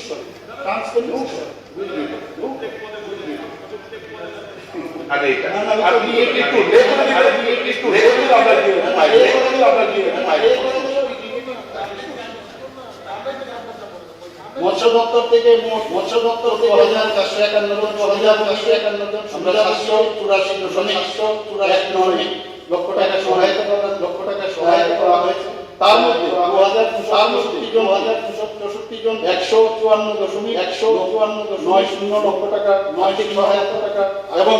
আগে এটা মৎস্য দপ্তর থেকে 2,451 জন 784 লক্ষ টাকা সহায়তা করা হয়েছে। তার মধ্যে 2,264 জন 154.90 লক্ষ টাকা আর্থিক সহায়তা এবং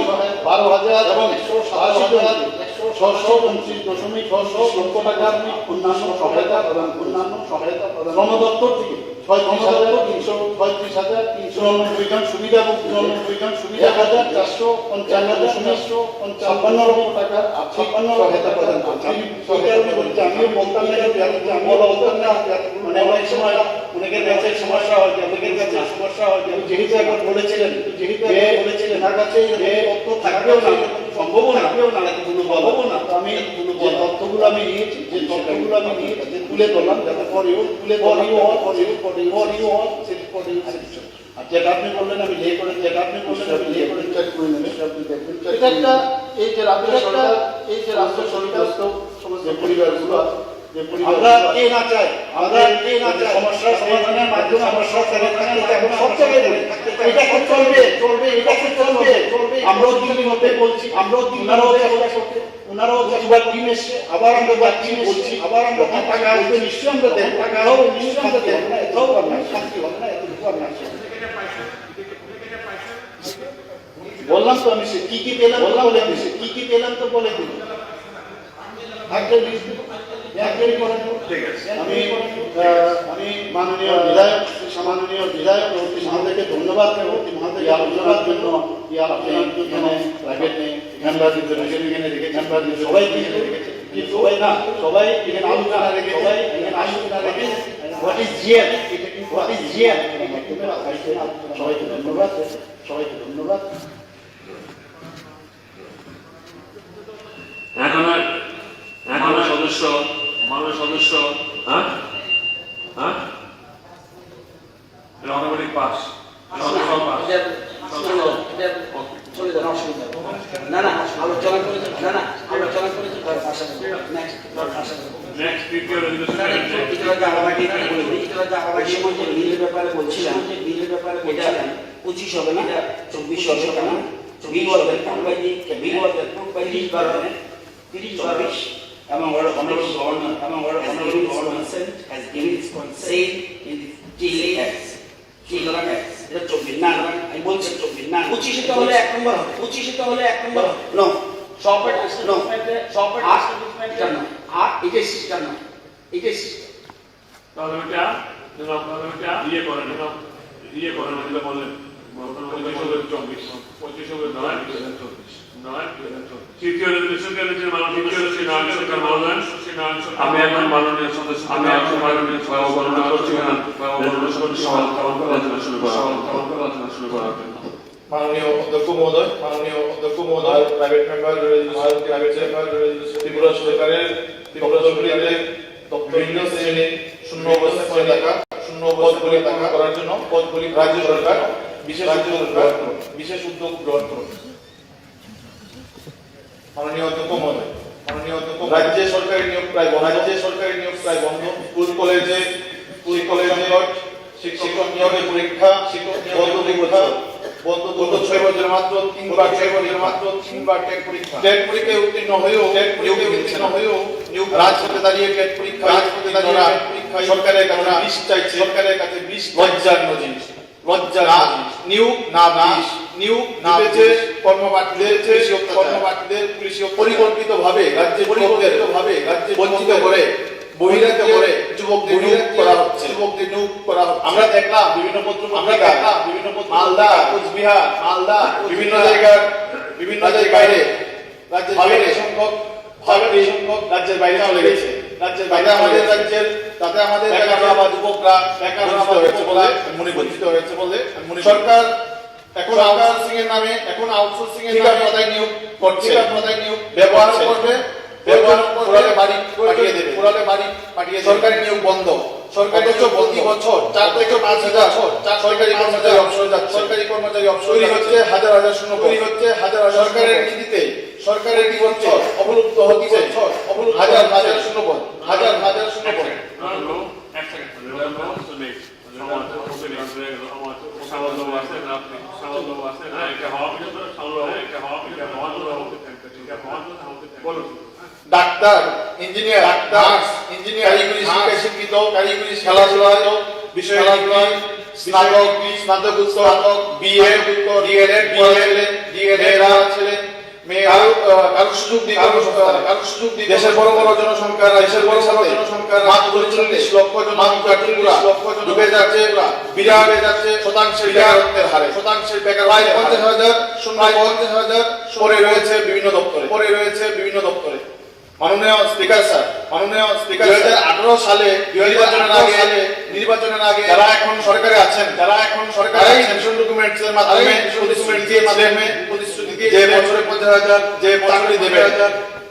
12,629.6 লক্ষ টাকার অন্যান্য সহায়তা প্রদান শ্রম দপ্তর থেকে 36,390 জন সুবিধাভোগী 1,455 লক্ষ টাকা আর্থিক সহায়তা প্রদান আমিও বলতাম না মানে অনেক সময় অনেকের কাছে সমস্যা হয় যেহেতু একবার বলেছিলেন তার কাছে তথ্য থাকবেও না সম্ভবও না এতগুলো বলবো না তো আমি যে তথ্যগুলো আমি নিয়েছি তুলে ধরলাম যাতে পরেও আর যেটা আপনি বললেন আমি লে করে চেক করে নেবেন এটা একটা এই যে রাজ্য সরকার সমস্ত পরিবারগুলো আমরা কে না চাই সমস্যার সমাধানের মাধ্যমে আমরা সরকারের সব জায়গায় এটা চলবে আমরাও দিল্লির মধ্যে বলছি ওনারাও যতবার টিম এসছে আবার আমরা বলছি আবার আমরা টাকা আসবে নিশ্চয়ই আমরা দেন এটাও আপনার শান্তি হবে না এতটুকু আপনার বললাম তো আমি কি পেলাম তো বলে দিন আমি মাননীয় বিধায়ক মহোদয়কে ধন্যবাদ আলোচনার জন্য সবাই এখানে আলোচনা রেখে সবাইকে ধন্যবাদ মাননীয় সদস্য অটোমেটিক পাস ব্যাপারে বলছিলাম 25 হবে না 24 হবে না bill was approved by this government 30 among our honorable governor has given its consent in the Chile Acts. এটা 24 না না আমি বলছি 24 না 25 তো হলে 1 নম্বর হবে 25 তো হলে 1 নম্বর হবে নো সফট এস্টাবলিশমেন্টে সফট এস্টাবলিশমেন্টে না আর এটাই সিস্টেম না এটাই সিস্টেম তাহলে এটা ইয়ে করেন যেটা বললেন 25 হবে 9 তৃতীয় রেজলিউশনের যে মাননীয় সরকার মহোদয় আমি এখন মাননীয় সদস্য বর্ণনা করছি না আলোচনা শুরু করার জন্য মাননীয় অধ্যক্ষ মহোদয় প্রাইভেট মেম্বার ত্রিপুরা সরকারের বিভিন্ন শ্রেণী শূন্য অবস্থায় থাকা পদগুলি করার জন্য রাজ্য সরকার বিশেষ উদ্যোগ গ্রহণ করুন। মাননীয় অধ্যক্ষ মহোদয় রাজ্যে সরকারি নিয়োগ প্রায় বন্ধ স্কুল কলেজে শিক্ষক নিয়োগের পরীক্ষা বন্ধ গত 6 বছরের মাত্র 3বার টেট পরীক্ষায় উত্তীর্ণ হয়েও নিয়োগ রাজপথে দাঁড়িয়ে টেট পরীক্ষা সরকারের কাছে 20 লজ্জার জিনিস নিয়োগ না কর্মবাটীদের পুলিশ পরিকল্পিতভাবে রাজ্যে বঞ্চিত করে বহিরাগত করে যুবকদের নিয়োগ করা হচ্ছে আমরা দেখলাম বিভিন্ন পত্র মালদা কোচবিহার বিভিন্ন জায়গায় রাজ্যের বাইরে সংখ্যক রাজ্যের বাইরে চলে গেছে তাতে আমাদের যুবকরা বঞ্চিত হয়েছে বলে সরকার এখন আউটসোর্সিং এর নামে নিয়োগ করছে ব্যবহার করবে বাড়ি পাঠিয়ে সরকারি নিয়োগ বন্ধ সরকারি প্রতি বছর 4 থেকে 5 হাজার সরকারি কর্মচারী অবসর হচ্ছে হাজার শূন্য সরকারের নীতিতে অবলুপ্ত হচ্ছে হাজার শূন্য পদ ডাক্তার ইঞ্জিনিয়ার কারিগরি শিক্ষায় শিক্ষিত খেলাধুলায় বিষয়ে স্নাতক বিএ ডিএলএড ছেলে মেয়ে কারো সুযোগ দিতে দেশের বড় জনসংখ্যা মাত্র 40 লক্ষ জন ডুবে যাচ্ছে বিরাট শতাংশের বেকারত্বের হারে 50,000 পড়ে রয়েছে বিভিন্ন দপ্তরে মাননীয় স্পিকার স্যার 2018 সালে নির্বাচনের আগে যারা এখন সরকারে আছেন মিশন ডকুমেন্টসের মাধ্যমে প্রতিশ্রুতি দিয়ে যে বছরে 50,000 যে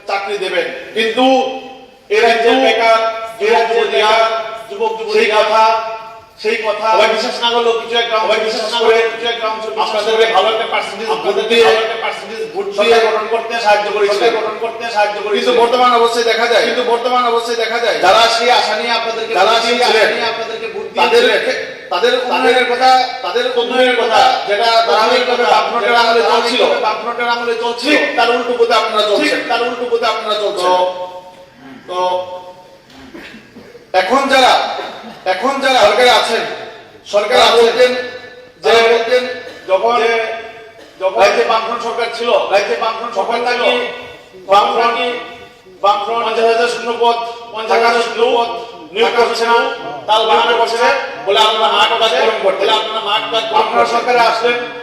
চাকরি দেবেন কিন্তু এই রাজ্যের বেকার যুবক সেই কথা বিশ্বাস না করলেও কিছু একটা আপনাদের ভালো একটা পার্সেন্টেজ ভোট দিয়ে গঠন করতে সাহায্য করেছে কিন্তু বর্তমান অবস্থায় দেখা যায় যারা সেই আশা নিয়ে আপনাদেরকে ভোট দিয়েছিলেন তাদের উন্নয়নের কথা যেটা ধারাবাহিকভাবে বামফ্রন্টের আমলে চলছিল তার উল্টো পথে আপনারা চলছেন তো এখন যারা সরকারে বলতেন যখন রাজ্যে বামফ্রন্ট সরকার ছিল বামফ্রন্ট 50,000 শূন্য পদ নিয়োগ করছে না তাল বাহানা করছে বলে আপনারা মাঠ কাজ করতে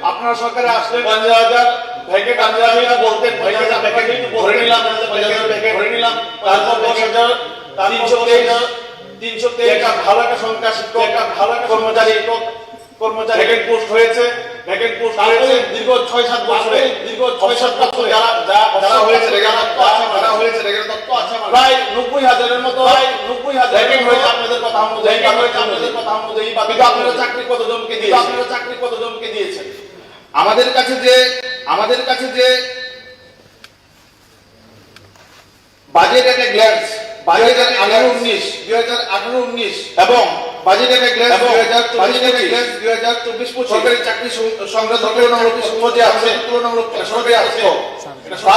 আপনারা সরকারে আসলেন 50,000 ভ্যাকেট বলতেন 50,000 ভ্যাকেট ধরে নিলাম তারপর 10,000 323 ভালো একটা সংখ্যা শিক্ষক ভালো একটা কর্মচারী ভ্যাকেন্ট পোস্ট হয়েছে দীর্ঘ 6-7 বছরে যারা হয়েছে তত্ত্ব আছে প্রায় 90,000-এর মতো ভ্যাকেন্ট হয়েছে আপনাদের কথা অনুযায়ী আপনারা চাকরি কতজনকে দিয়েছেন আমাদের কাছে যে বাজেট একটা গ্ল্যান্স 2018-19 এবং বাজেট একটা গ্ল্যান্স 2024-25 সরকারি চাকরি সংক্রান্ত তুলনামূলক সরকারি আছে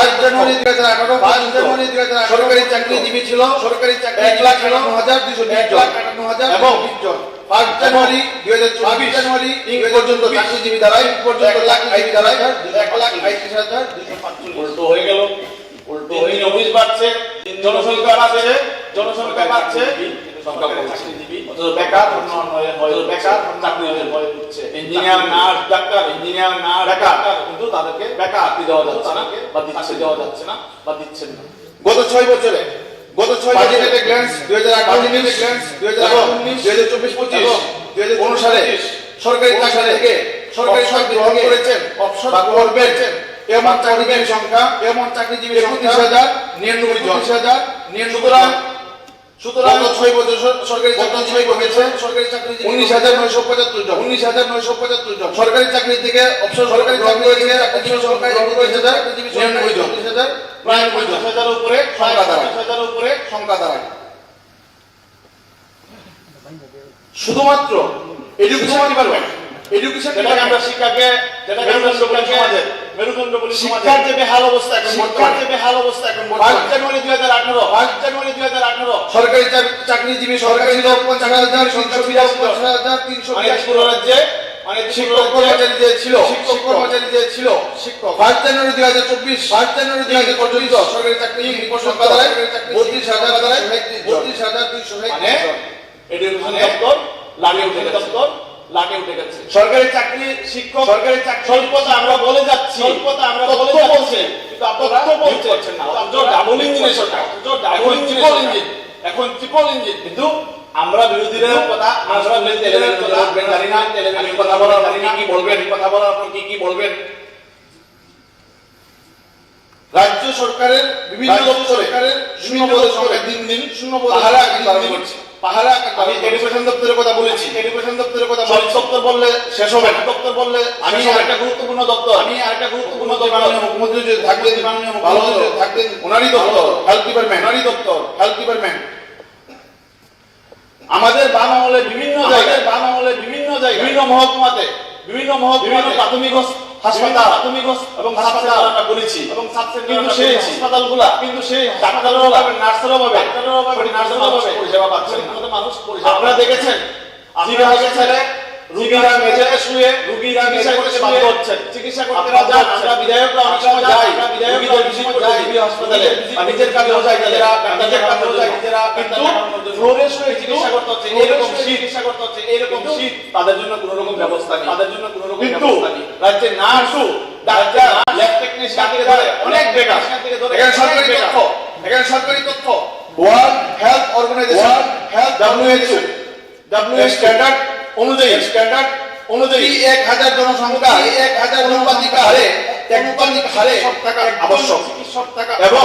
1 জানুয়ারি 2018 সরকারি চাকরিজীবী ছিল 1,58,220 জন এবং 5 জানুয়ারি 2024 পর্যন্ত চাকরিজীবী দ্বারাই 1,38,245 উল্টো হয়ে গেল, উল্টো হয়ে অফিস বাড়ছে, জনসংখ্যা বাড়ছে, সংখ্যা কমছে। অথচ বেকার চাকরিজীবী হয়ে উঠছে। ইঞ্জিনিয়ার, নার্স, ডাক্তার, বেকার, কিন্তু তাদেরকে বেকার দেওয়া যাচ্ছে না বা দিচ্ছেন না। গত 6 বছরে বাজেট গ্ল্যান্স 2018-2019 অনুসারে সরকারি চাকরি থেকে গ্রহণ করেছেন অবসর করবেন এমন চাকরিজীবীর সংখ্যা 29,099 সুতরাং 6 বছর সরকারি চাকরি 19,975 জন সরকারি চাকরি থেকে অবসর সরকারি চাকরি থেকে সংখ্যা 29,099 জন, প্রায় 50,000 উপরে সংখ্যা দাঁড়ায়। শুধুমাত্র এডুকেশন ডিপার্টমেন্ট আমরা শিক্ষাকে মেরুদণ্ড বলি শিক্ষার যে বেহাল অবস্থা এখন 5 জানুয়ারি 2018 সরকারি চাকরিজীবী সরকারি লোক 50,382 পুরো রাজ্যে শিক্ষক কর্মচারী যে ছিল 5 জানুয়ারি 2024 পর্যন্ত সরকারি চাকরিজীবী সংখ্যা দাঁড়ায় 32,260 মানে এডুকেশন দপ্তর লাগে উঠে গেছে। সরকারি চাকরি শিক্ষক স্বল্পতা আমরা বলে যাচ্ছি কিন্তু আপনারা বলছেন না। ডাবল ইঞ্জিনের সরকার, এখন ট্রিপল ইঞ্জিন, কিন্তু আমরা বিরোধীদের কথা জানি না। আমি কথা বলার পর কি বলবেন? রাজ্য সরকারের বিভিন্ন দপ্তরে শূন্যপদের সংখ্যা দিন পাহারা আমি এডুকেশন দপ্তরের কথা বলেছি। সব দপ্তর বললে শেষ হবে না। আমি আরেকটা গুরুত্বপূর্ণ দপ্তর মুখ্যমন্ত্রী যদি থাকতেন ভালো থাকতেন ওনারই দপ্তর হেলথ ডিপার্টমেন্ট আমাদের বাম আমলে বিভিন্ন জায়গায় বিভিন্ন মহকুমাতে বিভিন্ন প্রাথমিক হাসপাতাল এবং হাসপাতাল আমরা বলেছি, কিন্তু সেই হাসপাতালগুলা ডাক্তারের অভাবে নার্সের অভাবে পরিষেবা পাচ্ছেন না। আপনারা দেখেছেন রোগীরা মেঝেতে শুয়ে চিকিৎসা করতে যান। আমরা বিধায়করা অনেক সময় যাই রোগীদের ভিজিট করতে হাসপাতালে, নিজের কাজেও যাই, কিন্তু ফ্লোরে শুয়ে চিকিৎসা করতে হচ্ছে, এরকম শীত তাদের জন্য কোনো রকম ব্যবস্থা নেই। কিন্তু রাজ্যে নার্স, ডাক্তার, ল্যাব টেকনিশিয়ান থেকে ধরে অনেক বেকার। এখানে সরকারি তথ্য World Health Organization WHO standard অনুযায়ী 1000 জনসংখ্যা 1000 অনুপাতিক হারে সব টাকা আবশ্যক এবং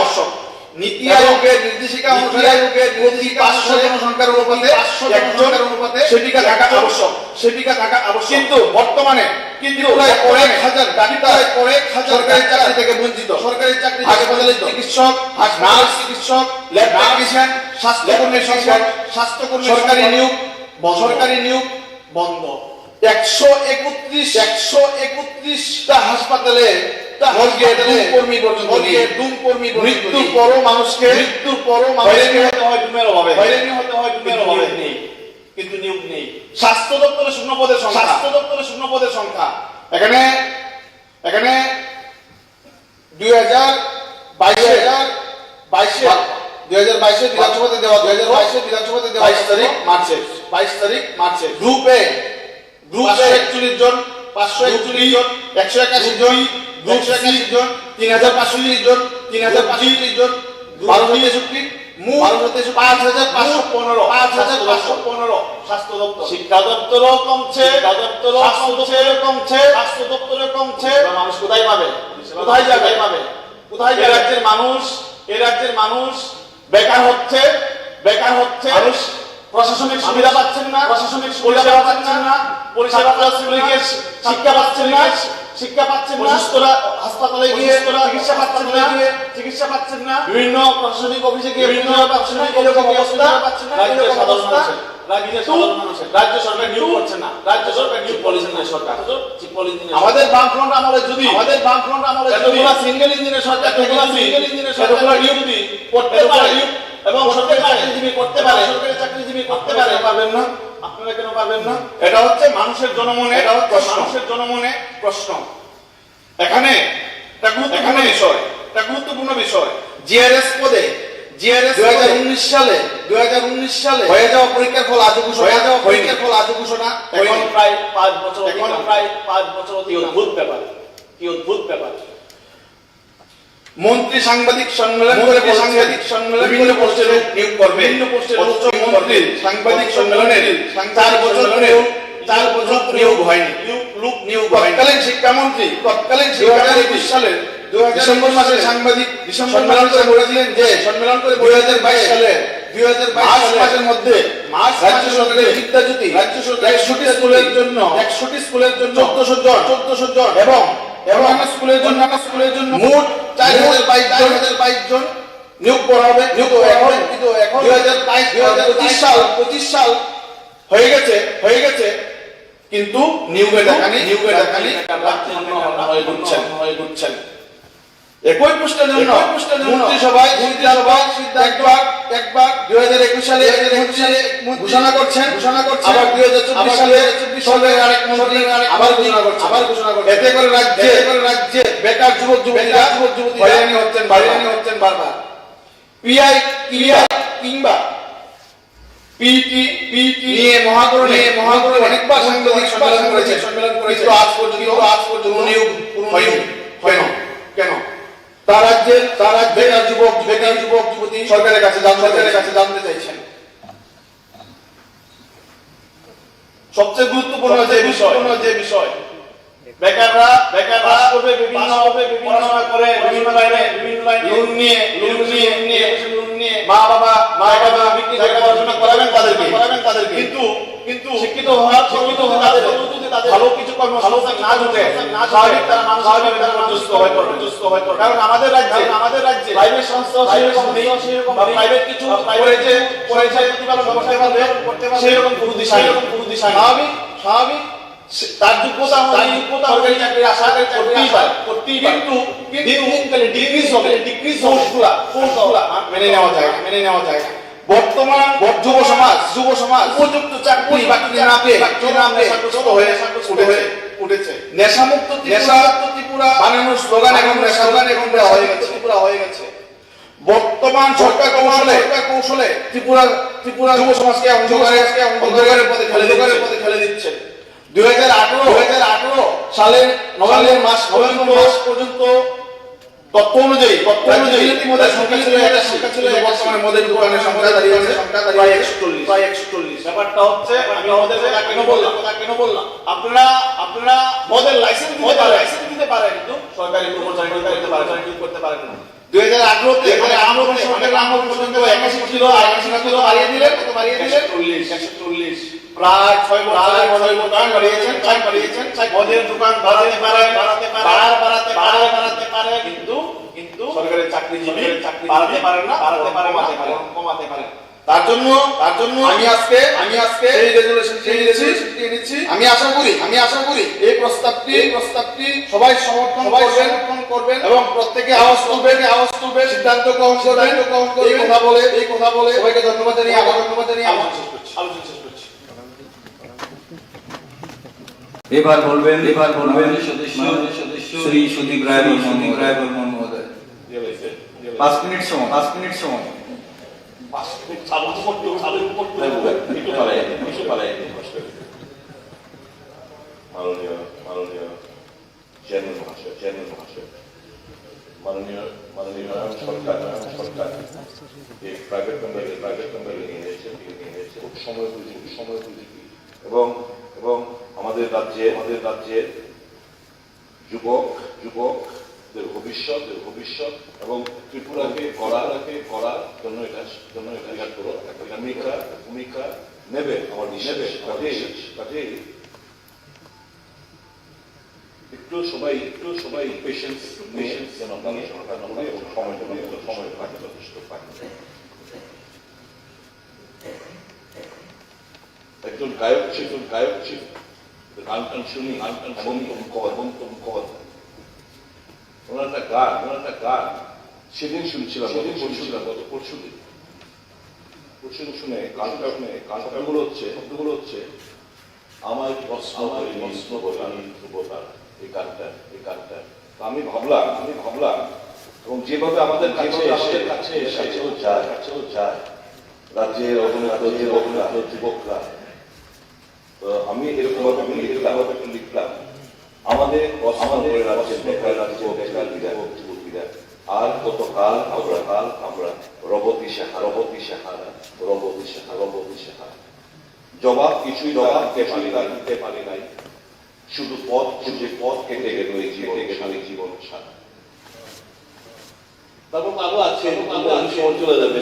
নীতি আয়োগের নির্দেশিকা অনুসারে প্রতি 500 জনসংখ্যার অনুপাতে একজন সেবিকা থাকা আবশ্যক। কিন্তু বর্তমানে প্রায় 1,000 ডাক্তার সরকারি চাকরি থেকে বঞ্চিত। হাসপাতালে চিকিৎসক, নার্স, ল্যাব টেকনিশিয়ান, স্বাস্থ্যকর্মী সরকারি নিয়োগ বন্ধ। 131টা হাসপাতালে মৃত্যুর পরও মানুষকে হয়রানি হতে হয় ডুমের অভাবে, কিন্তু নিয়োগ নেই। স্বাস্থ্য দপ্তরের শূন্যপদের সংখ্যা এখানে 2022 বিধানসভাতে দেওয়া 22 তারিখ মার্চে গ্রুপ এ 541 জন 181 জন 3,530 জন 3,530 জন 5,515 স্বাস্থ্য দপ্তর, শিক্ষা দপ্তরও কমছে, স্বাস্থ্য দপ্তরও কমছে। মানুষ কোথায় যাবে? এই রাজ্যের মানুষ বেকার হচ্ছে, মানুষ প্রশাসনিক সুবিধা পাচ্ছেন না, পরিষেবা শিক্ষা পাচ্ছেন না, হাসপাতালে গিয়ে চিকিৎসা পাচ্ছেন না, বিভিন্ন প্রশাসনিক অফিসে গিয়ে এরকম অবস্থা। রাজ্য সরকার নিয়োগ করছে না, আমাদের বামফ্রন্ট আমলে যদি সিঙ্গেল ইঞ্জিনের সরকার থেকে নিয়োগ করতে পারে এবং সরকারি চাকরিজীবী করতে পারে পারবেন না। আপনারা কেন পারবেন না? এটা হচ্ছে মানুষের জনমনে, এটা হচ্ছে মানুষের জনমনে প্রশ্ন। এখানে এটা গুরুত্বপূর্ণ বিষয়, এটা গুরুত্বপূর্ণ বিষয়। জিআরএস পদে 2019 সালে হয়ে যাওয়া পরীক্ষার ফল আজও ঘোষণা এখন প্রায় 5 বছর অদ্ভুত ব্যাপার, কি অদ্ভুত ব্যাপার। মন্ত্রী সাংবাদিক সম্মেলন করে বিভিন্ন পোস্টে নিয়োগ করবে, অথচ মন্ত্রী সাংবাদিক সম্মেলনের 4 বছর নিয়োগ হয়নি, তৎকালীন শিক্ষামন্ত্রী 2021 সালের ডিসেম্বর মাসে সাংবাদিক সম্মেলন করে বলেছিলেন যে 2022 মাসের মধ্যে রাজ্য সরকারের বিদ্যাজ্যোতি 100টি স্কুলের জন্য 1400 জন এবং অন্যান্য স্কুলের জন্য মোট 4022 জন নিয়োগ করা হবে। কিন্তু এখন 2025 সাল হয়ে গেছে কিন্তু নিয়োগের টাকা নেই, ঘুরছেন। একই পোস্টের জন্য মন্ত্রিসভায় একবার 2021 সালে ঘোষণা করছেন, আবার 2024 সালে আরেক মন্ত্রী আবার ঘোষণা করছেন। এতে করে রাজ্যে বেকার যুবক যুবতীরা হয়রানি হচ্ছেন বারবার। পিআই কিংবা পিটি নিয়ে মহাকরণে অনেকবার সাংবাদিক সম্মেলন করেছে, কিন্তু আজ পর্যন্ত নিয়োগ হয়নি। কেন? তার রাজ্যের যুবক যুবতী সরকারের কাছে জানতে চাইছেন। সবচেয়ে গুরুত্বপূর্ণ যে বিষয় বেকাররা বিভিন্ন পড়াশোনা করে বিভিন্ন লাইনে লোন নিয়ে মা বাবা বিক্রি করে পড়াশোনা করাবেন তাদেরকে, কিন্তু শিক্ষিত হওয়ার তাদের ভালো কিছু কর্মসংস্থান না জুটে স্বাভাবিক তারা মানসিকভাবে বিপর্যস্ত হয়ে পড়ে। কারণ আমাদের রাজ্যে প্রাইভেট সংস্থা সেরকম নেই, প্রাইভেট কিছু করেছে প্রতিপালন করতে পারবে সেরকম কোনো দিশা স্বাভাবিক তার যোগ্যতা সরকারি চাকরি আশা করতেই পারে, কিন্তু ডিক্রিজ পোস্টগুলা মেনে নেওয়া যায় না। বর্তমান যুব সমাজ উপযুক্ত চাকরি বাকরি না পেয়ে নেশাগ্রস্ত হয়ে উঠেছে। নেশামুক্ত ত্রিপুরা বানানোর স্লোগান এখন দেওয়া হয়ে গেছে। বর্তমান সরকার কৌশলে ত্রিপুরা যুব সমাজকে অন্ধকারের পথে ফেলে দিচ্ছে। 2018 সালের নভেম্বর মাস পর্যন্ত তথ্য অনুযায়ী মদের সংখ্যা ছিল 81, বর্তমানে মদের দোকানের সংখ্যা দাঁড়িয়েছে প্রায় 140। ব্যাপারটা হচ্ছে আমি আমাদের কেন বললাম আপনারা মদের লাইসেন্স দিতে পারেন, কিন্তু সরকারি কর্মচারী করতে পারেন না। 2018 সরকারের আমল পর্যন্ত 81 ছিল, বাড়িয়ে দিলেন 140, প্রায় 6 বছর দোকান বাড়িয়েছেন, মদের দোকান বাড়াতে পারে, কিন্তু সরকারের চাকরিজীবী বাড়াতে পারে না, কমাতে পারে। তার জন্য আমি আজকে এই রেজুলেশন এনেছি। আমি আশা করি এই প্রস্তাবটি সবাই সমর্থন করবেন এবং প্রত্যেকে আওয়াজ তুলবে, সিদ্ধান্ত গ্রহণ করবেন। এই কথা বলে সবাইকে ধন্যবাদ জানিয়ে আলোচনা শেষ করছি। এবার বলবেন সদস্য শ্রী সুদীপ রায় বর্মন মহোদয়। 5 মিনিট সময়। মাননীয় চেয়ারম্যান মহাশয়, মাননীয় সরকার যে প্রাইভেট কোম্পানি নিয়ে এসেছে খুব সময় উপযোগী এবং আমাদের রাজ্যের যুবকদের ভবিষ্যৎ এবং ত্রিপুরাকে করার জন্য এটা ভূমিকা নেবে আমার বিশ্বাস। কাজেই একটু সবাই পেশেন্স যেন সময় যথেষ্ট পাই। একজন গায়ক ছিল গান শুনি ওনার একটা গান সেদিন শুনছিলাম গত পরশুদিন। কোশ্চেন শুনে কানগুলো হচ্ছে আমার প্রশ্ন ধ্রুবতার এই গানটা আমি ভাবলাম এবং যেভাবে আমাদের কাছে যায় রাজ্যের অবহেলিত যুবকরা, তো আমি এরকম লিখলাম আমাদের রাজ্যের বেকার যুবতীরা আর কতকাল আমরা রবতী সাহারা জবাব কিছুই দিতে পারি নাই, শুধু পথ কেটে গেল এই জীবন সারা। তারপর আরো আছে সময় চলে যাবে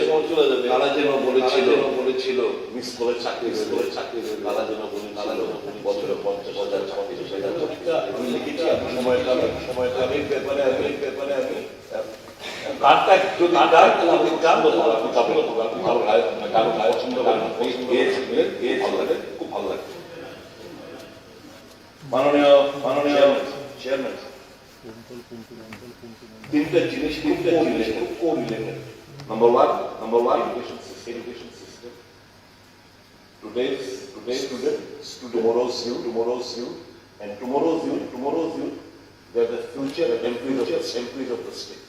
তারা যেন বলেছিল মিস করে চাকরি তারা যেন বছরে 50,000 40,000 আমি লিখেছি। সময়টা ব্যাপারে আমি গানটা যদি গান পছন্দ করেন খুব ভালো লাগে। মাননীয় চেয়ারম্যান, তিনটা জিনিস খুব correlated. Number one education system. Today's student, tomorrow's you, and tomorrow's youth, they are the future employees of the state.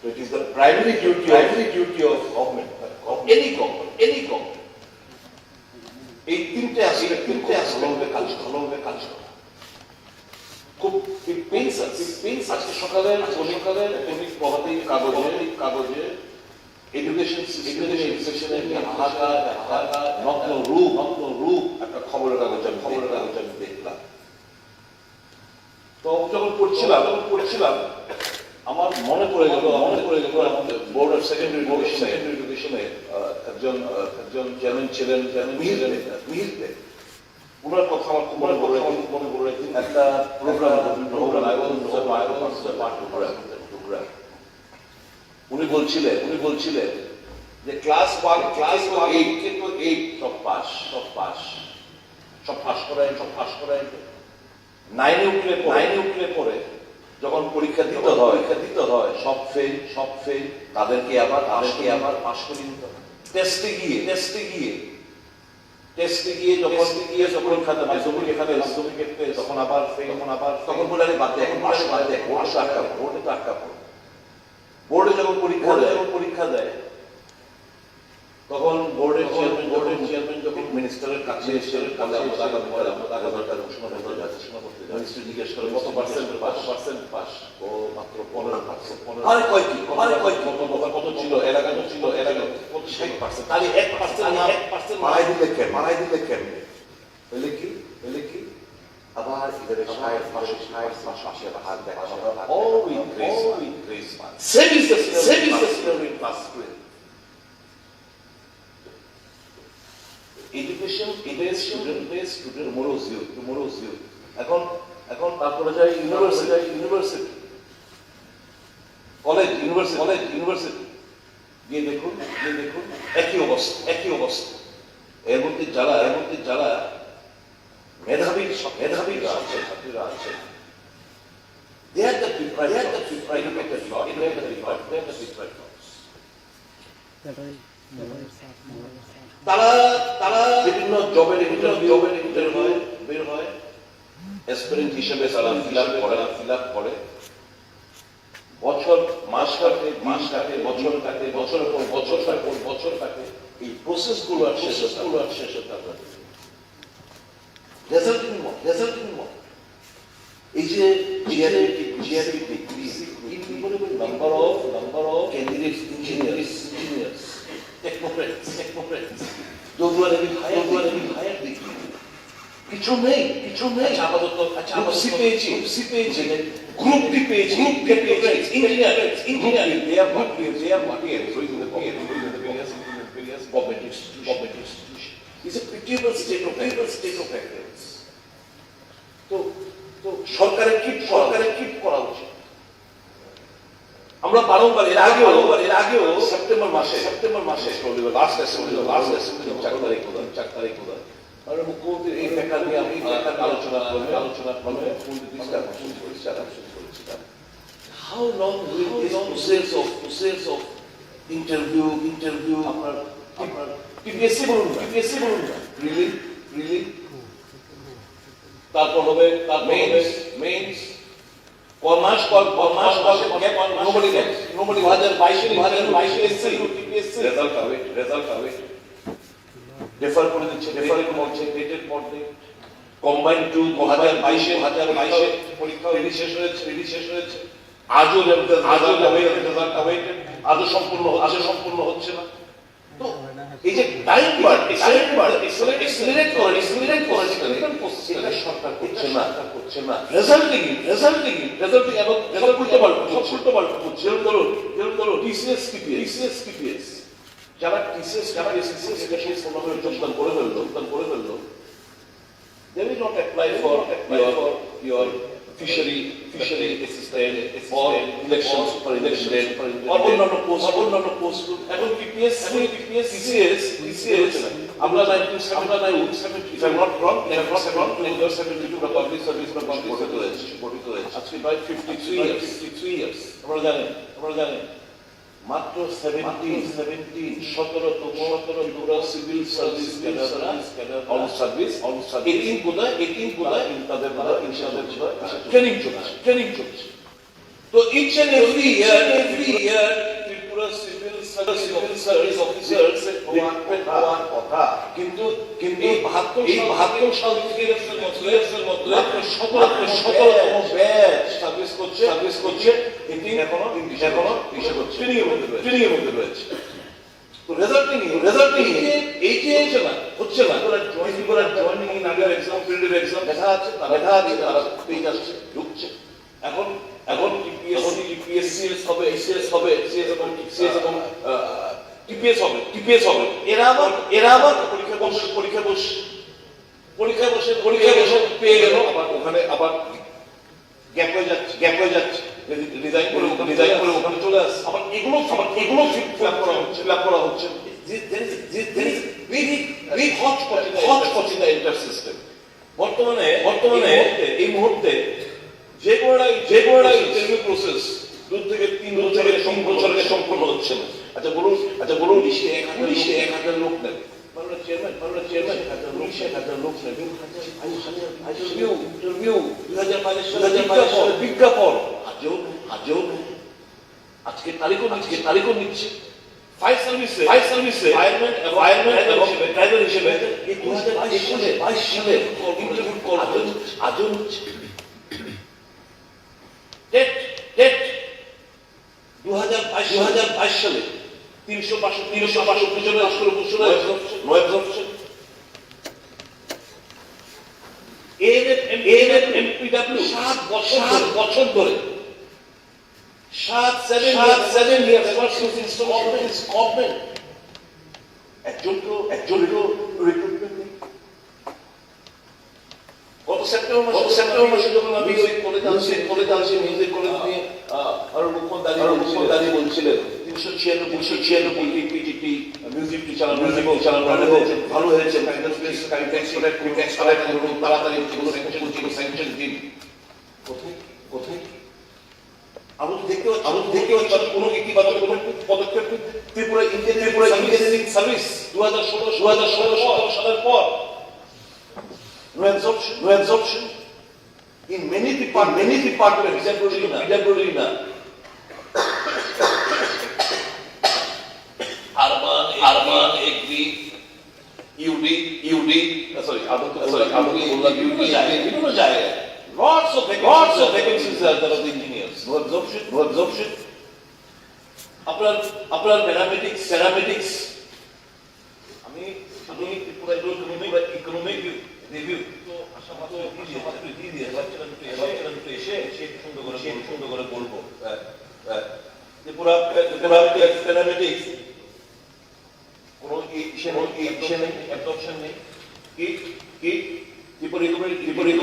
So it is the primary duty of government, any government. এই তিনটে আসলে কাজ করা খুব pains আজকে সকালে প্রভাতী কাগজে এডুকেশনের হাহাকার নগ্ন রূপ একটা খবরের কাগজ আমি দেখলাম। তো যখন পড়ছিলাম আমার মনে পড়ে গেল আমাদের বোর্ড অফ সেকেন্ডারি এডুকেশনে একজন চেয়ারম্যান ছিলেন মিহির দে। ওনার কথা আমার খুব মনে পড়ে একটা প্রোগ্রাম উনি বলছিলেন যে ক্লাস 1 কিন্তু 8 সব পাস করায় 9 উঠলে পরে যখন পরীক্ষা দিতে হয় সব ফেল তাদেরকে আবার পাস করে নিতে হয়। টেস্টে গিয়ে যখন মাধ্যমিক তখন আবার বলে এখন বোর্ডে যখন পরীক্ষা দেয় তখন বোর্ডের চেয়ারম্যান যখন মিনিস্টারের কাছে এসে জিজ্ঞেস করে কত পার্সেন্ট পাস, ও মাত্র 15%। কত ছিল এলাকা 60%, তাহলে 1% মারাই দিলে কেন হইলে কি আবার ইদারে 60 হাত দেখা all increase same is the scenario in class 12. Education student tomorrow's youth. এখন তারপরে যায় ইউনিভার্সিটি কলেজ ইউনিভার্সিটি গিয়ে দেখুন একই অবস্থা। এর মধ্যে যারা মেধাবী ছাত্রীরা আছে they are the deprived তারা বিভিন্ন জবের ইন্টারভিউ বের হয়, অ্যাসপিরেন্ট হিসেবে তারা ফিল আপ করে মাস কাটে বছরের পর বছর কাটে। এই প্রসেস গুলো আর শেষ হতে পারে রেজাল্টিং এই যে number of candidates engineers technocrats those who are having higher degree কিছু নেই। আপাতত গ্রুপ সি পেয়েছি গ্রুপ ডি পেয়েছি engineer they are not employed in the government institution. It's a pitiable state of affairs. তো সরকারের কি করা উচিত? আমরা বারংবার এর আগেও সেপ্টেম্বর মাসে লাস্ট অ্যাসেম্বলি 4 তারিখ আমরা মুখ্যমন্ত্রী এই ব্যাপার নিয়ে আমি আলোচনা করলে how long will this process of interview আপনার টিপিএসসি বলুন না, রিলি তারপর হবে means commerce nobody next 2022 SSC TPSC result হবে রেফার করে দিচ্ছে ডেটের পর ডেট কম্বাইন্ড টু 2022 পরীক্ষা শেষ হয়েছে আজও আজও সম্পূর্ণ হচ্ছে না। তো এই যে টাইম বার এক্সেলারেট করে সেটা সরকার করছে না রেজাল্টিং এবং রেজাল্ট উল্টো পাল্টা করছে। যেমন ধরো টিসিএস পিপিএস যারা টিসিএস যোগদান করে ফেললো they will not apply for your fishery assistant or election superintendent or অন্যান্য পোস্ট এবং TCS আমরা 1970 if I'm not wrong 1972 public service গঠিত হয়েছে আজকে প্রায় 53 years আমরা জানেন মাত্র 17 civil service cadre on service 18 বোধহয় তাদের ট্রেনিং চলছে। তো each and every year Tripura civil service officers হওয়ার কথা, কিন্তু এই 72 সাল থেকে মাত্র 17তম ব্যাচ সার্ভিস করছে। এখনো ট্রেনিং এর মধ্যে রয়েছে। তো রেজাল্টিং এই যে হচ্ছে না জয়েনিং ইন আদার এক্সাম ফিল্ডের এক্সাম দেখা আছে তারা পেজ আসছে ঢুকছে। এখন টিপিএসসি হবে এসএস হবে এসএস এবং টিপিএস হবে এরা আবার পরীক্ষা বসে পেয়ে গেল, আবার ওখানে আবার গ্যাপ হয়ে যাচ্ছে রিজাইন করে ওখানে চলে আসছে। আবার এগুলো ফিল করা হচ্ছে hotchpotch in the enter system. বর্তমানে এই মুহূর্তে যে কোনো ইন্টারভিউ প্রসেস 2 থেকে 3 বছরের সম্পূর্ণ হচ্ছে না। আচ্ছা বলুন 1000 লোক নেবে, চেয়ারম্যান 1000 লোক নেবে, ইন্টারভিউ 2022 বিজ্ঞাপন আজও আজকে তারিখও নিচ্ছে। ফায়ার সার্ভিসে ফায়ারম্যান এবং ড্রাইভার হিসেবে 2022 সালে ইন্টারভিউ কল আজও নিচ্ছে। ডেট 2022 সালে 362 জন নো অ্যাবজর্পশন। এএনএমপিডব্লিউ 7 বছর ধরে 7 years versus installment একজন রিক্রুটমেন্ট নেই। গত সেপ্টেম্বর মাসে যখন আমি ওই কলেজে মিউজিক কলেজ নিয়ে আর মুখ্যমন্ত্রী দাঁড়িয়ে বলছিলেন 396 পিজিটি মিউজিক চালানো ভালো হয়েছে, তাড়াতাড়ি স্যাংশন দিন। কোথায় আমি দেখতে পাচ্ছি কোনো ইতিবাচক কোনো পদক্ষেপ ত্রিপুরা ইঞ্জিনিয়ারিং সার্ভিস 2016 সালের পর no absorption in many departments PWD na urban agri UD sorry বিভিন্ন জায়গায় lots of vacancies are there of the engineers. No absorption. আপনার paramedics আমি ত্রিপুরা ইকোনমিক রিভিউ তো আশাবাদ এসে সুন্দর করে বলবো। ত্রিপুরা প্যারামেডিক্স কোনো অ্যাবজর্পশন নেই। কি ত্রিপুরা 2022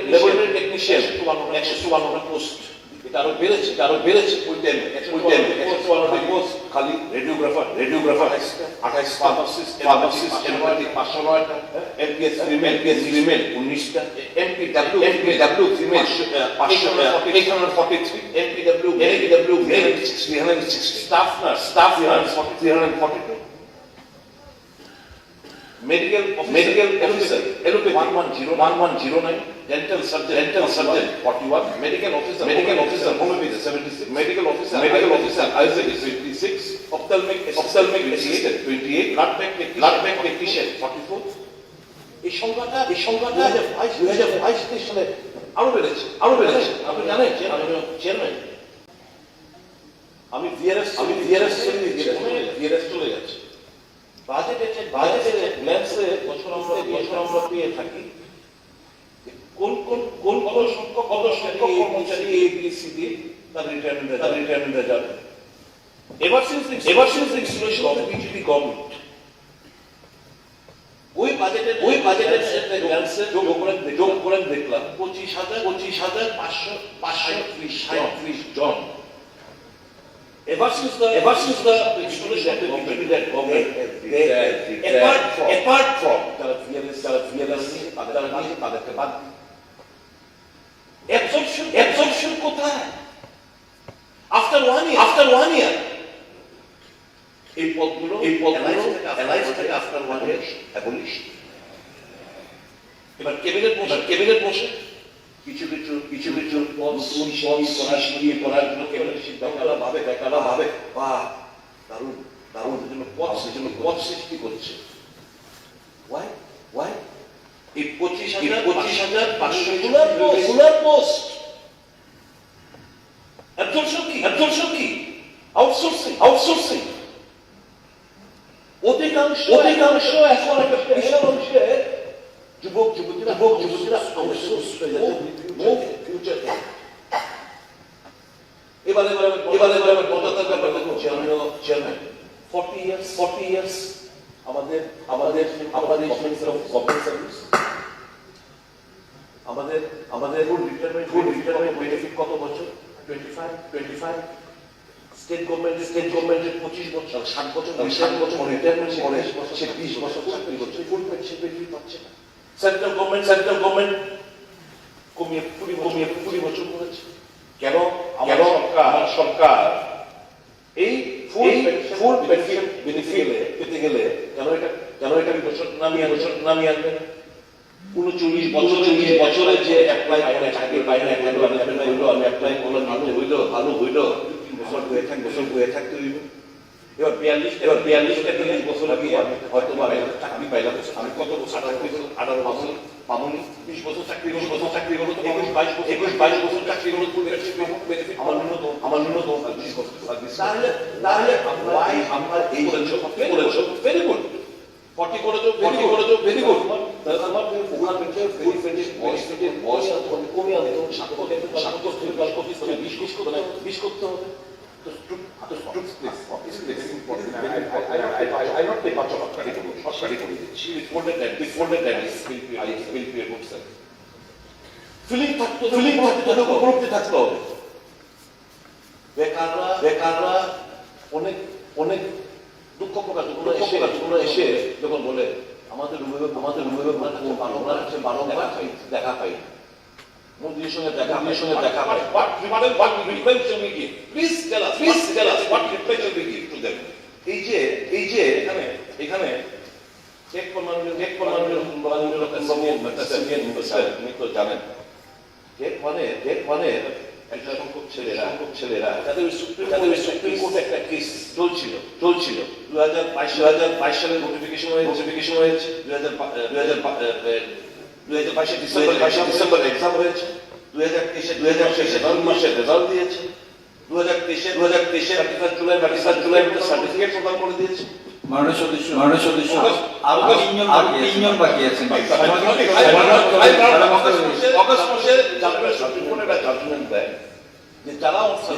ল্যাবরেটরি টেকনিশিয়ান 154 পোস্ট, এটা আরো বেড়েছে ওই টাইমে 154 পোস্ট খালি রেডিওগ্রাফার 28 ফার্মাসিস্ট 509টা এমপিএস ফিমেল 19টা MPW female 843 MPW male 360 staff nurse 342 medical officer LOP 1109 dental surgeon 41 medical officer homeopathy 76 medical officer Isaac 56 ophthalmic assistant 28 blood bank technician 44 এই সংখ্যাটা 2022 সালে আরো বেড়েছে আপনি জানেন চেয়ারম্যান আমি ভিআরএস চলে যাচ্ছে বাজেটের গ্ল্যান্সে বছর আমরা পেয়ে থাকি কোন সংখ্যক কর্মচারী এবিসিডি তার রিটায়ারমেন্টে যাবে এবার since installation of BJP government ওই বাজেটের গ্ল্যান্সে যোগ করে দেখলাম 25,537 জন Ever since the installation of the BJP government, apart from absorption কোথায়? After one year, এই পদগুলো allies থেকে after 1 year abolish. এবার ক্যাবিনেট বসে কিছু পদ করার জন্য ক্যাবিনেট সিদ্ধান্ত ভাবে বাহ দারুণ জন্য পদ সৃষ্টি করছে ওয়াই এই 25,500 পোস্ট অ্যাবজর্পশন কি আউটসোর্সিং অধিকাংশ এখন একটা বিশাল অংশে যুবক-যুবতীরা আউটসোর্স হয়ে যাচ্ছে ফিউচার এবারে বড়তার ব্যাপারটা হচ্ছে চেয়ারম্যান 40 ইয়ার্স আমাদের মিনিস্টার অফ গভর্নমেন্ট সার্ভিস আমাদের রিটায়ারমেন্ট বেনিফিট কত বছর 25 স্টেট গভর্নমেন্টের 25 বছর 60 বছর রিটায়ারমেন্ট পরে সে 20 বছর চাকরি করছে ফুল পেনশন বেনিফিট পাচ্ছে না সেন্ট্রাল গভর্নমেন্ট কমিয়ে 20 বছর করেছে কেন আমার সরকার এই ফুল পেনশন বেনিফিট পেতে গেলে কেন এটা বছর নামিয়ে আনবে না 39 বছরে যে অ্যাপ্লাই করে চাকরি পাই না আমি অ্যাপ্লাই করলাম ভালো হইলো বছর হয়ে থাকতে হইব এবার 42 বছর আগে হয়তো চাকরি পাইলাম আমি কত বছর 18 বছর পাবনি 20 বছর চাকরি করো 21 22 বছর চাকরি করো আমার ন্যূনতম 20 বছর সার্ভিস তাহলে আমরা এই করেছো ভেরি গুড 40 করেছো ভেরি গুড তাহলে আমার ওখান থেকে ফুল পেনশন বয়স কমে আনতে 20 করতে হবে I not pay much of a credit. She reported that before that I will pay a good service. Feeling থাকতে হবে বেকাররা অনেক দুঃখ প্রকাশ এসে যখন বলে আমাদের বারংবার দেখা পাই মোদির সঙ্গে দেখা পাই what reply shall we give? Please tell us what reply shall we give to them? এই যে এখানে চেক কমান্ডের জানেন মানে একটা সংখ্যক ছেলেরা তাদের সুপ্রিম কোর্টে একটা কেস চলছিল 2022 সালের নোটিফিকেশন হয়েছে 2022 ডিসেম্বর এক্সাম হয়েছে 2023 মাসে রেজাল্ট দিয়েছে 2023 জুলাই সার্টিফিকেট প্রদান করে দিয়েছে মাননীয় সদস্য আরো তিনজন বাকি আছেন অগস্ট মাসে সুপ্রিম কোর্ট একটা জাজমেন্ট দেয় যে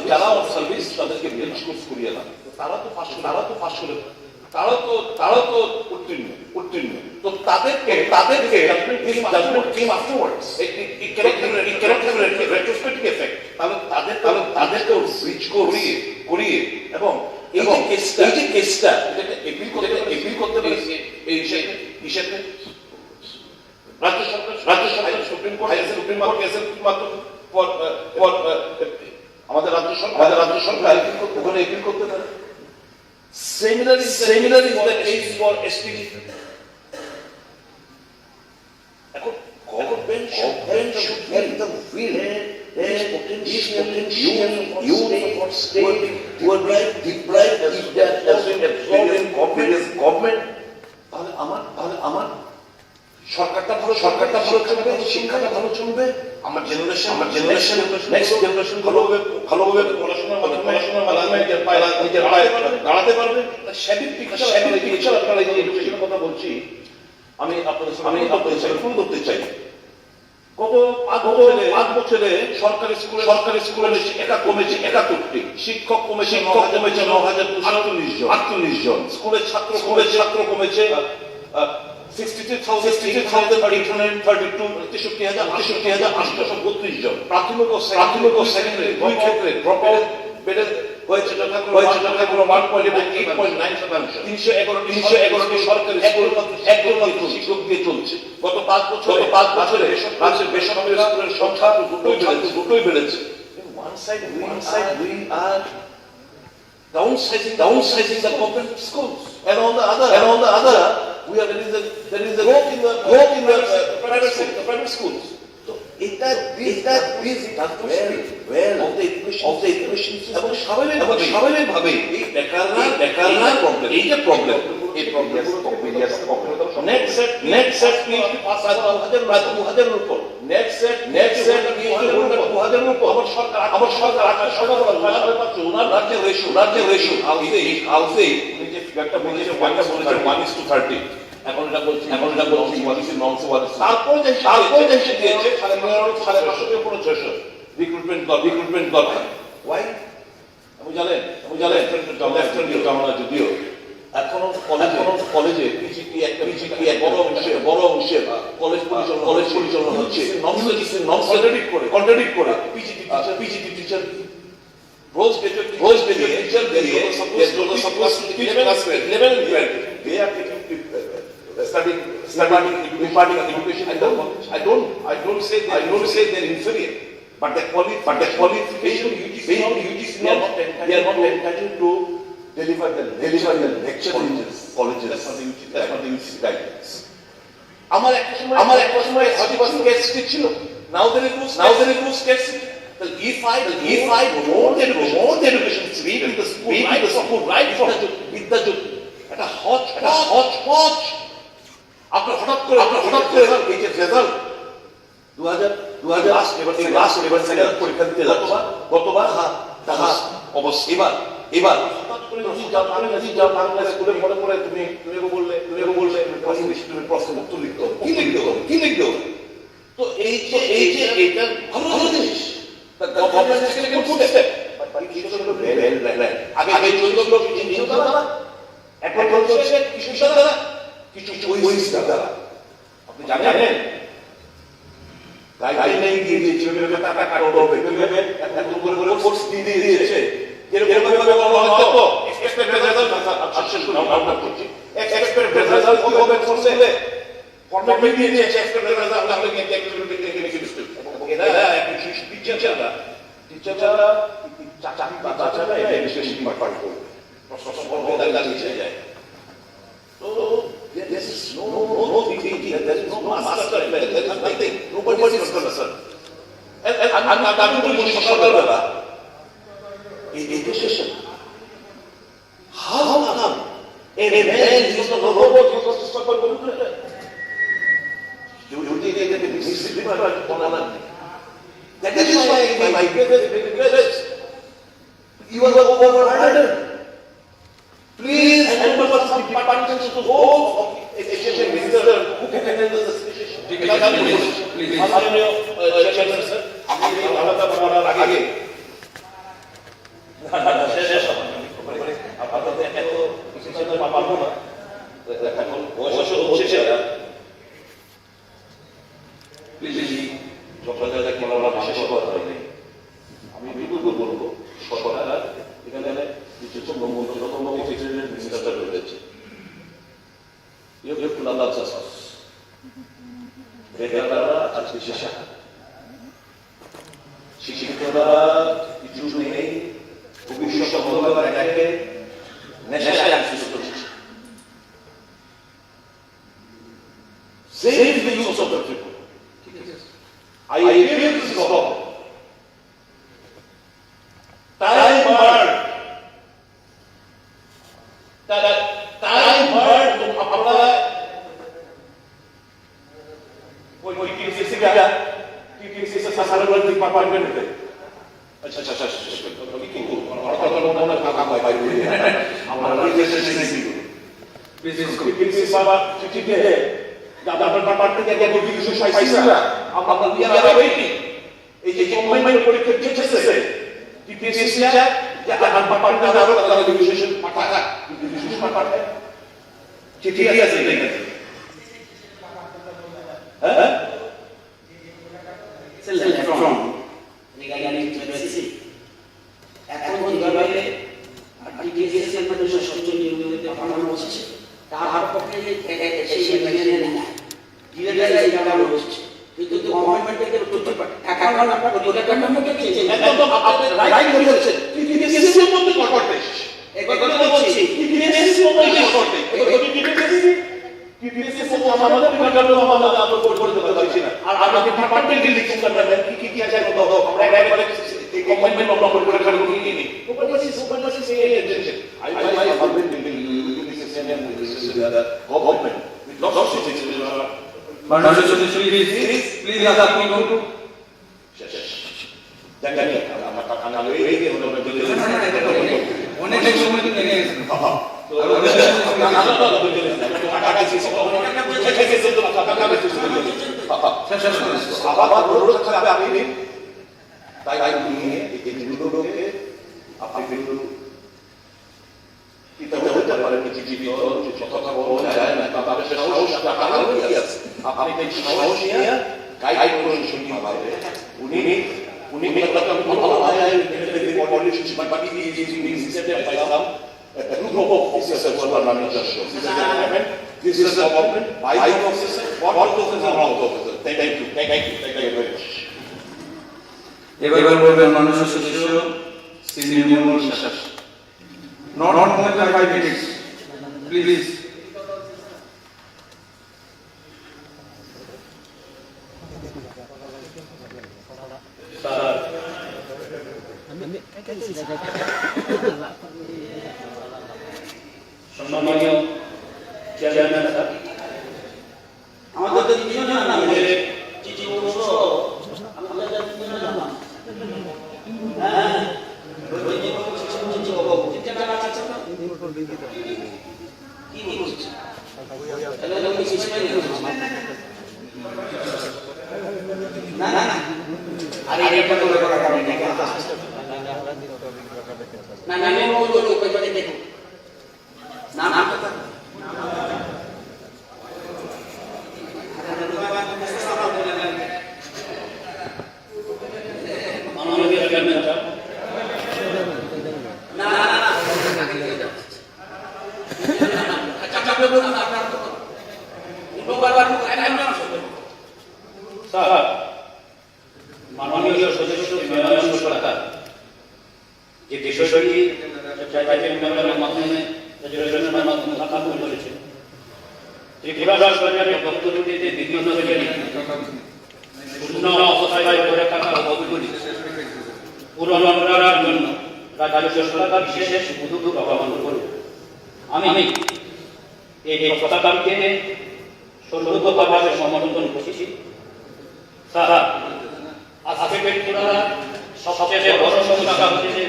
যারা অন সার্ভিস তাদেরকে বেঞ্চ কোর্স করিয়ে না তারা তো পাস করে তারা তো উত্তীর্ণ তো তাদেরকে judgement came afterwards it can't have retrospective effect তাহলে তাদেরকে ব্রিজ করিয়ে এবং কেসটা এপিল করতে পারে এই হিসেবে রাজ্য সরকার সুপ্রিম কোর্ট কেসের মাত্র আমাদের রাজ্য সরকার ওখানে এপিল করতে পারে। Similarly is the case for STD. এখন government should have the will, this potential for state who are deprived if they are absorbed in government. আমার সরকারটা ভালো চলবে, শিক্ষাটা ভালো চলবে, আমার জেনারেশন নেক্সট জেনারেশন ভালোভাবে পড়াশোনার মাধ্যমে নিজের পায়ে দাঁড়াতে পারবে। স্যাবিক পিকচার আপনারা যে এডুকেশনের কথা বলছি, আমি আপনাদের সাথে ফোন করতে চাই। গত 5 বছরে সরকারি স্কুলে একা কমেছে 71টি, শিক্ষক কমেছে 9,248 জন, স্কুলের ছাত্র কমেছে 63,832 জন। প্রাথমিক ও সেকেন্ডারি দুই ক্ষেত্রে ড্রপ আউট বেড়ে হয়েছে যথাক্রমে 1.8.9%। 311টি সরকারি স্কুল একমাত্র শিক্ষক দিয়ে চলছে। গত 5 বছরে রাজ্যের বেসরকারি স্কুলের সংখ্যা দুটোই বেড়েছে। One side we are downsizing the government schools, and on the other there is a growth in the private schools. So is that well of the education system? এবং স্বাভাবিকভাবে এই বেকাররা প্রবলেম এই problem next set needs to pass by 2000 এর উপর next set needs to 2000 এর উপর আমার সরকার ওনার রাজ্যের রেশিও I'll say যে ফিগারটা বলেছে 1:30 এখন এটা বলছি তারপরে যে দিয়েছে 550 উপরে 600 রিক্রুটমেন্ট দরকার। Why? আমি জানেন যদিও এখনো কলেজে পিজিটি বড় অংশে কলেজ পরিচালনা হচ্ছে কন্ট্রাডিক্ট করে PGT teacher rose graduate teacher they are supposed to teach class 11 and 12. They are studying education. I don't say they are inferior, but the qualification UGC they are not entitled to deliver the lecture in colleges. That's not the UGC guidelines. আমার একটা সময় হজিবাস case ছিল। Now there is no scarcity. If I promote the education stream in the school right from Vidyajyoti, একটা হচ আপনার হঠাৎ করে এই যে রেজাল্ট 2000 লাস্ট এবার সেকেন্ড পরীক্ষা দিতে যাচ্ছে গতবার অবস্থা এবার হঠাৎ করে যদি যাও বাংলা স্কুলে পড়ে তুমি বললে ইংলিশ তুমি প্রশ্ন উত্তর লিখতে হবে কি লিখতে হবে। তো এই যে এইটা ভালো জিনিস আগে চলছিল ইঞ্জিন দ্বারা, এখন চলছে কিশোর দ্বারা, কিছু দ্বারা। আপনি জানেন গাইডলাইন দিয়ে দিয়েছে টাকা কাটতে হবে, এত করে ফোর্স দিয়ে দিয়েছে। যেরকম হয়তো এক্সপেক্টেড রেজাল্ট আমরা করছি, এক্সপেক্টেড রেজাল্ট কি হবে করলে ফরম্যাট দিয়ে দিয়েছে এক্সপেক্টেড রেজাল্ট আমরা এরা টিচাররা চাকরি এডুকেশন ডিপার্টমেন্ট করবে যায়। তো this is no thinking, there is no master plan, there is nothing, nobody is concerned. And আমি বলি সকালবেলা in education, how come a man is not a robot, he was to struggle with it? You did it in this department. That is why my brothers, you are overburdened. Please help us some departments to go of education minister who can handle the situation. Please. Chairman sir, আলাদা করার আগে শেষ হবে আপনাদের এত কিছু পারবো না, এখন বয়স হচ্ছে প্লিজ সরকারের কি আমরা বিশেষ কথা নেই। আমি বিপুল বলবো সরকার এখানে কিছু কিছু নেই, ভবিষ্যৎ অন্ধকার দেখে নেশায় আকৃষ্ট করছে। Save the use of the people. I appeal to this government. Time hard. Time hard to apply. कोई किसी का किसी से सारा वर्ग डिपार्टमेंट में अच्छा लेकिन और काम भाई हमारा किसी बाबा चिट्ठी है दादा डिपार्टमेंट के क्या कोई किसी पैसा हम दिया है वही ये जो मैं परीक्षा दिए थे टीपीएससी या डिपार्टमेंट का अलग डिविजन पता डिविजन पता है चिट्ठी कैसे देंगे हैं from regarding to এখন কিভাবে টিপিএসসি এর মধ্যে সচেতন নিয়মিত পালন হচ্ছে তার পক্ষে সেই মেনে নেয় ডিলেটাই এটা হচ্ছে কিন্তু গভর্নমেন্ট থেকে প্রচুর টাকা আমরা পরিকল্পনাকে চেঞ্জ একদম আপনি রাইট বলেছেন টিপিএসসি এর মধ্যে করতে এগুলো বলছি টিপিএসসি এর মধ্যে করতে টিপিএসসি সব আমাদের পরিকল্পনা আমরা করতে পারছি না আর আমরা ডিপার্টমেন্ট লিখতে পারবেন কি আছে দাও আমরা একবারে গভর্নমেন্ট আমরা করে করব কি নেই super say agency I have been building this and this is the government with lots of citizens Honorable Sudhir, please ask me to jangan আমরা এই হলো অনেক সময় তো নিয়ে গেছেন This is a government by officer, what officer, wrong officer. Thank you very much. এবার বলবেন মাননীয় সদস্য শ্রী নির্মল বিশ্বাস not more than 5 minutes please সম্মানীয় চেয়ারম্যান স্যার আমাদের তিনজনের নামে চিঠি পৌঁছ আমাদের তিনজনের নাম হ্যাঁ ওই যে চিঠি বাবা চিঠিটা না আছে না কি বলছিস তাহলে লোক কিছু না না না আরে এটা তো করা কারণ না না আমি বলবো লোক ওইখানে দেখো না না মাননীয় চেয়ারম্যান স্যার না না না আচ্ছা বলুন আপনার তো বারবার স্যার মাননীয় সদস্য মেয়র সরকার যে বিষয়টি পঞ্চায়েতের মেয়রের মাধ্যমে রেজুলেশনের মাধ্যমে স্থাপন করেছে ত্রিপুরা সরকারের বক্তব্যটিতে বিভিন্ন শ্রেণী শূন্য অবস্থায় করে থাকা অবগুলি পূরণ করার জন্য রাজ্য সরকার বিশেষ উদ্যোগ গ্রহণ করুন আমি এই প্রস্তাবকে সর্বতভাবে সমর্থন করছি স্যার আজকে ত্রিপুরা সবচেয়ে বড় সমস্যা হচ্ছে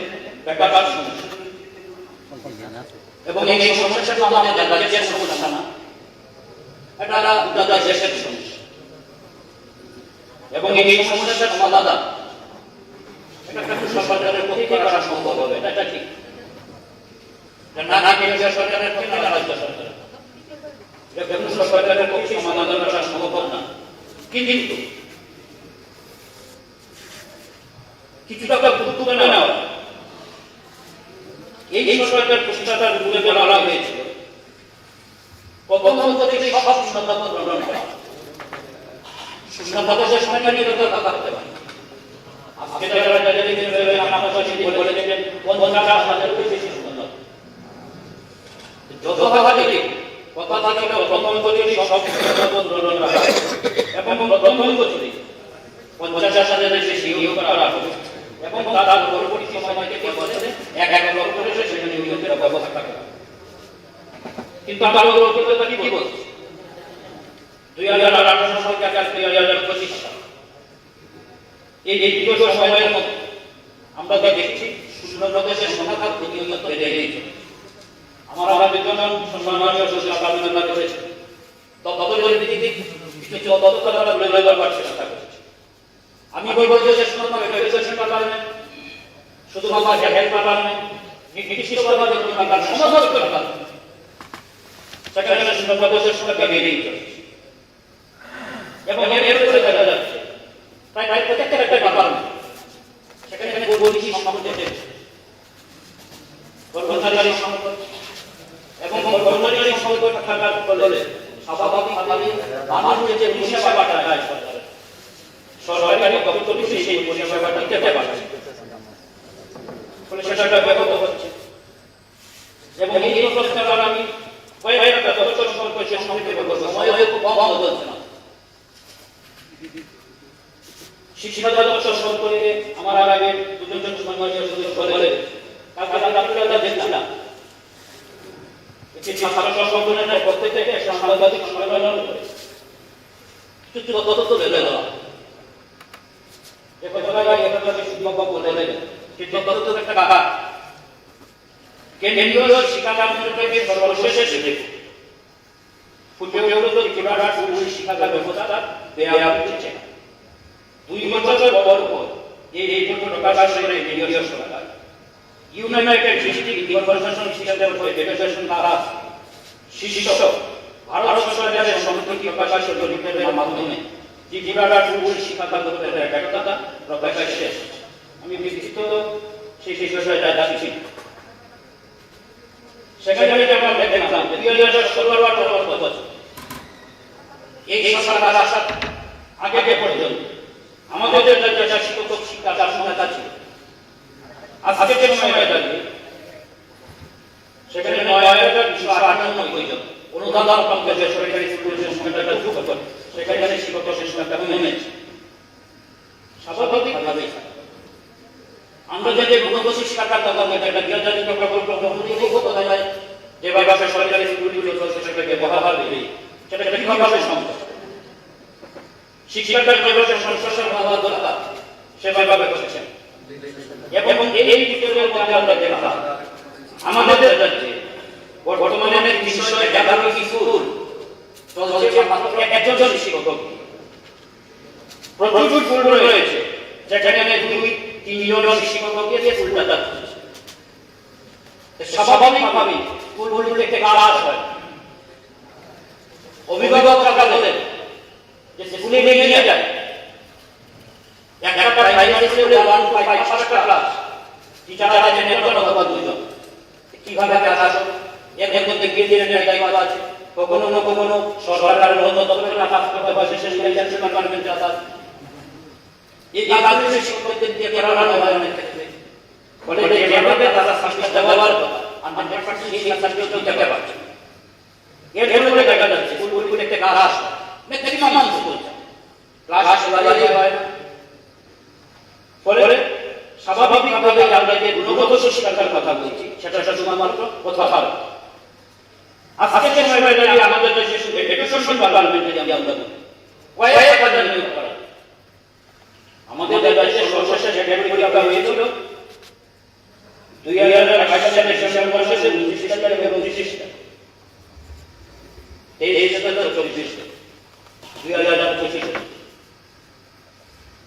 বেকার সমস্যা এবং এই সমস্যাটা আমাদের রাজ্যের সমস্যা না এটা গোটা দেশের সমস্যা এবং এই সমস্যার সমাধান এটা সরকারের পক্ষে করা সম্ভব হবে এটা ঠিক না কেন্দ্রীয় সরকারের পক্ষে না রাজ্য সরকারের এটা সরকারের পক্ষে সমাধান করা সম্ভব না কিন্তু কিছু টাকা গুরুত্ব নেওয়া এই সরকার প্রতিষ্ঠাতার দূরে বলা হয়েছিল প্রথম থেকে সব সিদ্ধান্ত গ্রহণ করা সিদ্ধান্তের সময় নিয়ে থাকতে পারে আজকে যারা বলে দেবেন 50,000 বেশি সুন্দর যথাভাবে কথা ছিল প্রথম বছরই সব আন্দোলন রাখা এবং প্রথম বছরই 50,000 বেশি নিয়োগ করা হবে এবং তার পরবর্তী সময় থেকে বলে 1 লক্ষ করে সেখানে নিয়োগের ব্যবস্থা করা। কিন্তু আমার অভিজ্ঞতা কি বলছে 2018 সাল থেকে 2025 সাল এই দীর্ঘ সময়ের মধ্যে আমরা দেখছি শূন্যপদের সংখ্যা প্রতিনিয়ত বেড়ে গেছে। আমরা বিদ্যমান সম্মানীয় সচিব আলোচনা করেছে ততদিনের ভিত্তিতে কিছু তথ্য লেবার পাচ্ছে না আমি বলবো যে শুধুমাত্র এডুকেশন ডিপার্টমেন্ট শুধুমাত্র হেলথ ডিপার্টমেন্ট নির্দিষ্টভাবে তার সমাধান করতে পারবে সেখানে শূন্যপদের সংখ্যা বেড়েই চলেছে এবং এর উপরে দেখা যাচ্ছে প্রায় প্রত্যেকটা একটা ডিপার্টমেন্ট সেখানে বলছি সম্পর্কে কর্মচারী সংকট এবং কর্মচারী সংকট থাকার ফলে স্বাভাবিকভাবে মানুষের যে পরিষেবাটা পায় সরকারি দপ্তরে সেই পরিষেবাটা দিতে পারে ফলে সেটা ব্যাহত হচ্ছে এবং এই প্রশ্নটা আমি কয়েকটা তথ্য সম্পর্কে সংক্ষেপে বলবো, সময় খুব কম বলছে না। শিক্ষা দপ্তর সম্পর্কে আমার আগে দুজন সম্মানীয় সদস্য বলে কালকে আপনারা দেখছিলাম একটি ছাত্র সংগঠনের পক্ষ থেকে সাংবাদিক সম্মেলন করে কিছু তথ্য তুলে দেওয়া বলে কিন্তু তথ্য একটা কাকা কেন্দ্রীয় শিক্ষা কার্যক্রমের সর্বশেষ শিক্ষা ব্যবস্থা দেওয়া হচ্ছে 2 বছর পর এই প্রকাশ করে কেন্দ্রীয় সরকার united district information system for education দ্বারা শীর্ষ ভারত সরকারের সম্পত্তি প্রকাশের জরিপের মাধ্যমে ত্রিপুরা শিক্ষা কার্যক্রমের একটা প্রকাশ শেষ। আমি বিস্তৃত সেই বিষয়টা জানছি সেখানে আমরা দেখলাম 2016 বছর এই সরকার আসার আগে পর্যন্ত আমাদের যে শিক্ষক শিক্ষা তার সংখ্যা ছিল আজকে যে সময় দাঁড়িয়ে সেখানে 9,298 জন অনুদান প্রাপ্ত যে সরকারি স্কুলের সংখ্যাটা যোগ করে সেখানে শিক্ষকের সংখ্যা কমেছে। স্বাভাবিকভাবেই আমরা যে গুণগত শিক্ষার কথা বলতে একটা গৃহজাতিক প্রকল্প গ্রহণ হয় যেভাবে সরকারি স্কুলগুলো চলছে সেটাকে ব্যবহার দেবে সেটা কিভাবে সম্ভব শিক্ষার যেভাবে সংশ্লেষণ হওয়া দরকার সেভাবে করছেন এবং এই বিষয়ের মধ্যে আমরা দেখলাম আমাদের রাজ্যে বর্তমানে বিষয়ে একাধিক স্কুল চলছে মাত্র একজন শিক্ষক প্রচুর স্কুল রয়েছে যেখানে 2-3 জন শিক্ষককে স্কুলটা যাচ্ছে স্বাভাবিকভাবে স্কুলগুলোতে একটা কাজ হয় অভিভাবকরা বলেন যে স্কুলে নিয়ে যায় একটা প্রাইমারি স্কুলে 1 to 5 ক্লাস টিচাররা জেনে অথবা 2 জন কিভাবে কাজ হবে এর মধ্যে গিয়ে দায়িত্ব আছে কখনো না কখনো সরকারের অন্য দপ্তরে কাজ করতে হয় শেষে এডুকেশন ডিপার্টমেন্টে আছে এই কাজগুলো শিক্ষকদের দিয়ে করানো হয় অনেক ক্ষেত্রে বলে যেভাবে তারা সার্ভিস ব্যবহার করে 100% সেই সার্ভিস দিতে পারছে এর ফলে দেখা যাচ্ছে স্কুলগুলো একটা কাজ ম্যাক্সিমাম স্কুল ক্লাস বাড়িয়ে হয় ফলে স্বাভাবিকভাবে আমরা যে গুণগত শিক্ষার কথা বলছি সেটা শুধুমাত্র কথা হয়। আজকে যে সময় দাঁড়িয়ে আমাদের দেশে শুধু এডুকেশন ডিপার্টমেন্টে যে আমরা কয়েক হাজার নিয়োগ করা আমাদের দেশে সর্বশেষ যে পরীক্ষা হয়েছিল 2022 সালের ডিসেম্বর মাসে 29 সালে এবং 29 সালে এই সালে 24 2025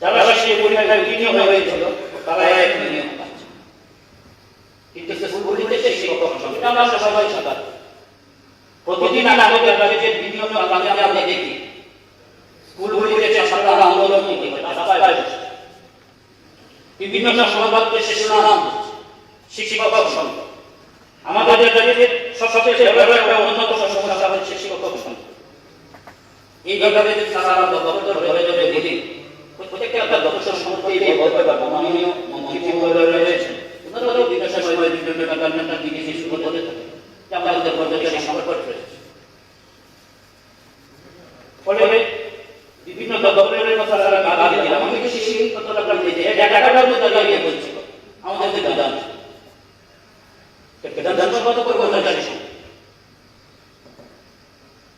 যারা সেই পরীক্ষায় উত্তীর্ণ হয়েছিল তারা এখন নিয়োগ পাচ্ছে কিন্তু স্কুলগুলিতে সেই শিক্ষক সংখ্যা আমরা সবাই সাদা প্রতিদিন আমাদের রাজ্যে বিভিন্ন গ্রামে আমরা দেখি স্কুলগুলিতে ছাত্ররা আন্দোলন করতে রাস্তায় বসে বিভিন্ন সমাবেশে শেষে নাম শিক্ষক সংখ্যা আমাদের রাজ্যে সবচেয়ে বড় একটা উন্নত সমস্যা হচ্ছে শিক্ষক সংখ্যা। এইভাবে যদি সারা দপ্তর ধরে ধরে দেখি প্রত্যেকটা দপ্তর সম্পর্কে বলতে পারবো মাননীয় মন্ত্রী মহোদয় রয়েছেন, ওনারাও বিভিন্ন সময় বিভিন্ন ডিপার্টমেন্টের দিকে কিছু বলে থাকে যে আমাদের পর্যায়ে সংকট রয়েছে। ফলে বিভিন্ন দপ্তরের কথা তারা আগে দিলাম, আমি কিছু সেই কথাটা বলতে যে জায়গাটার মধ্যে দাঁড়িয়ে বলছিল আমাদের বিধানসভা তো করবো না জানিস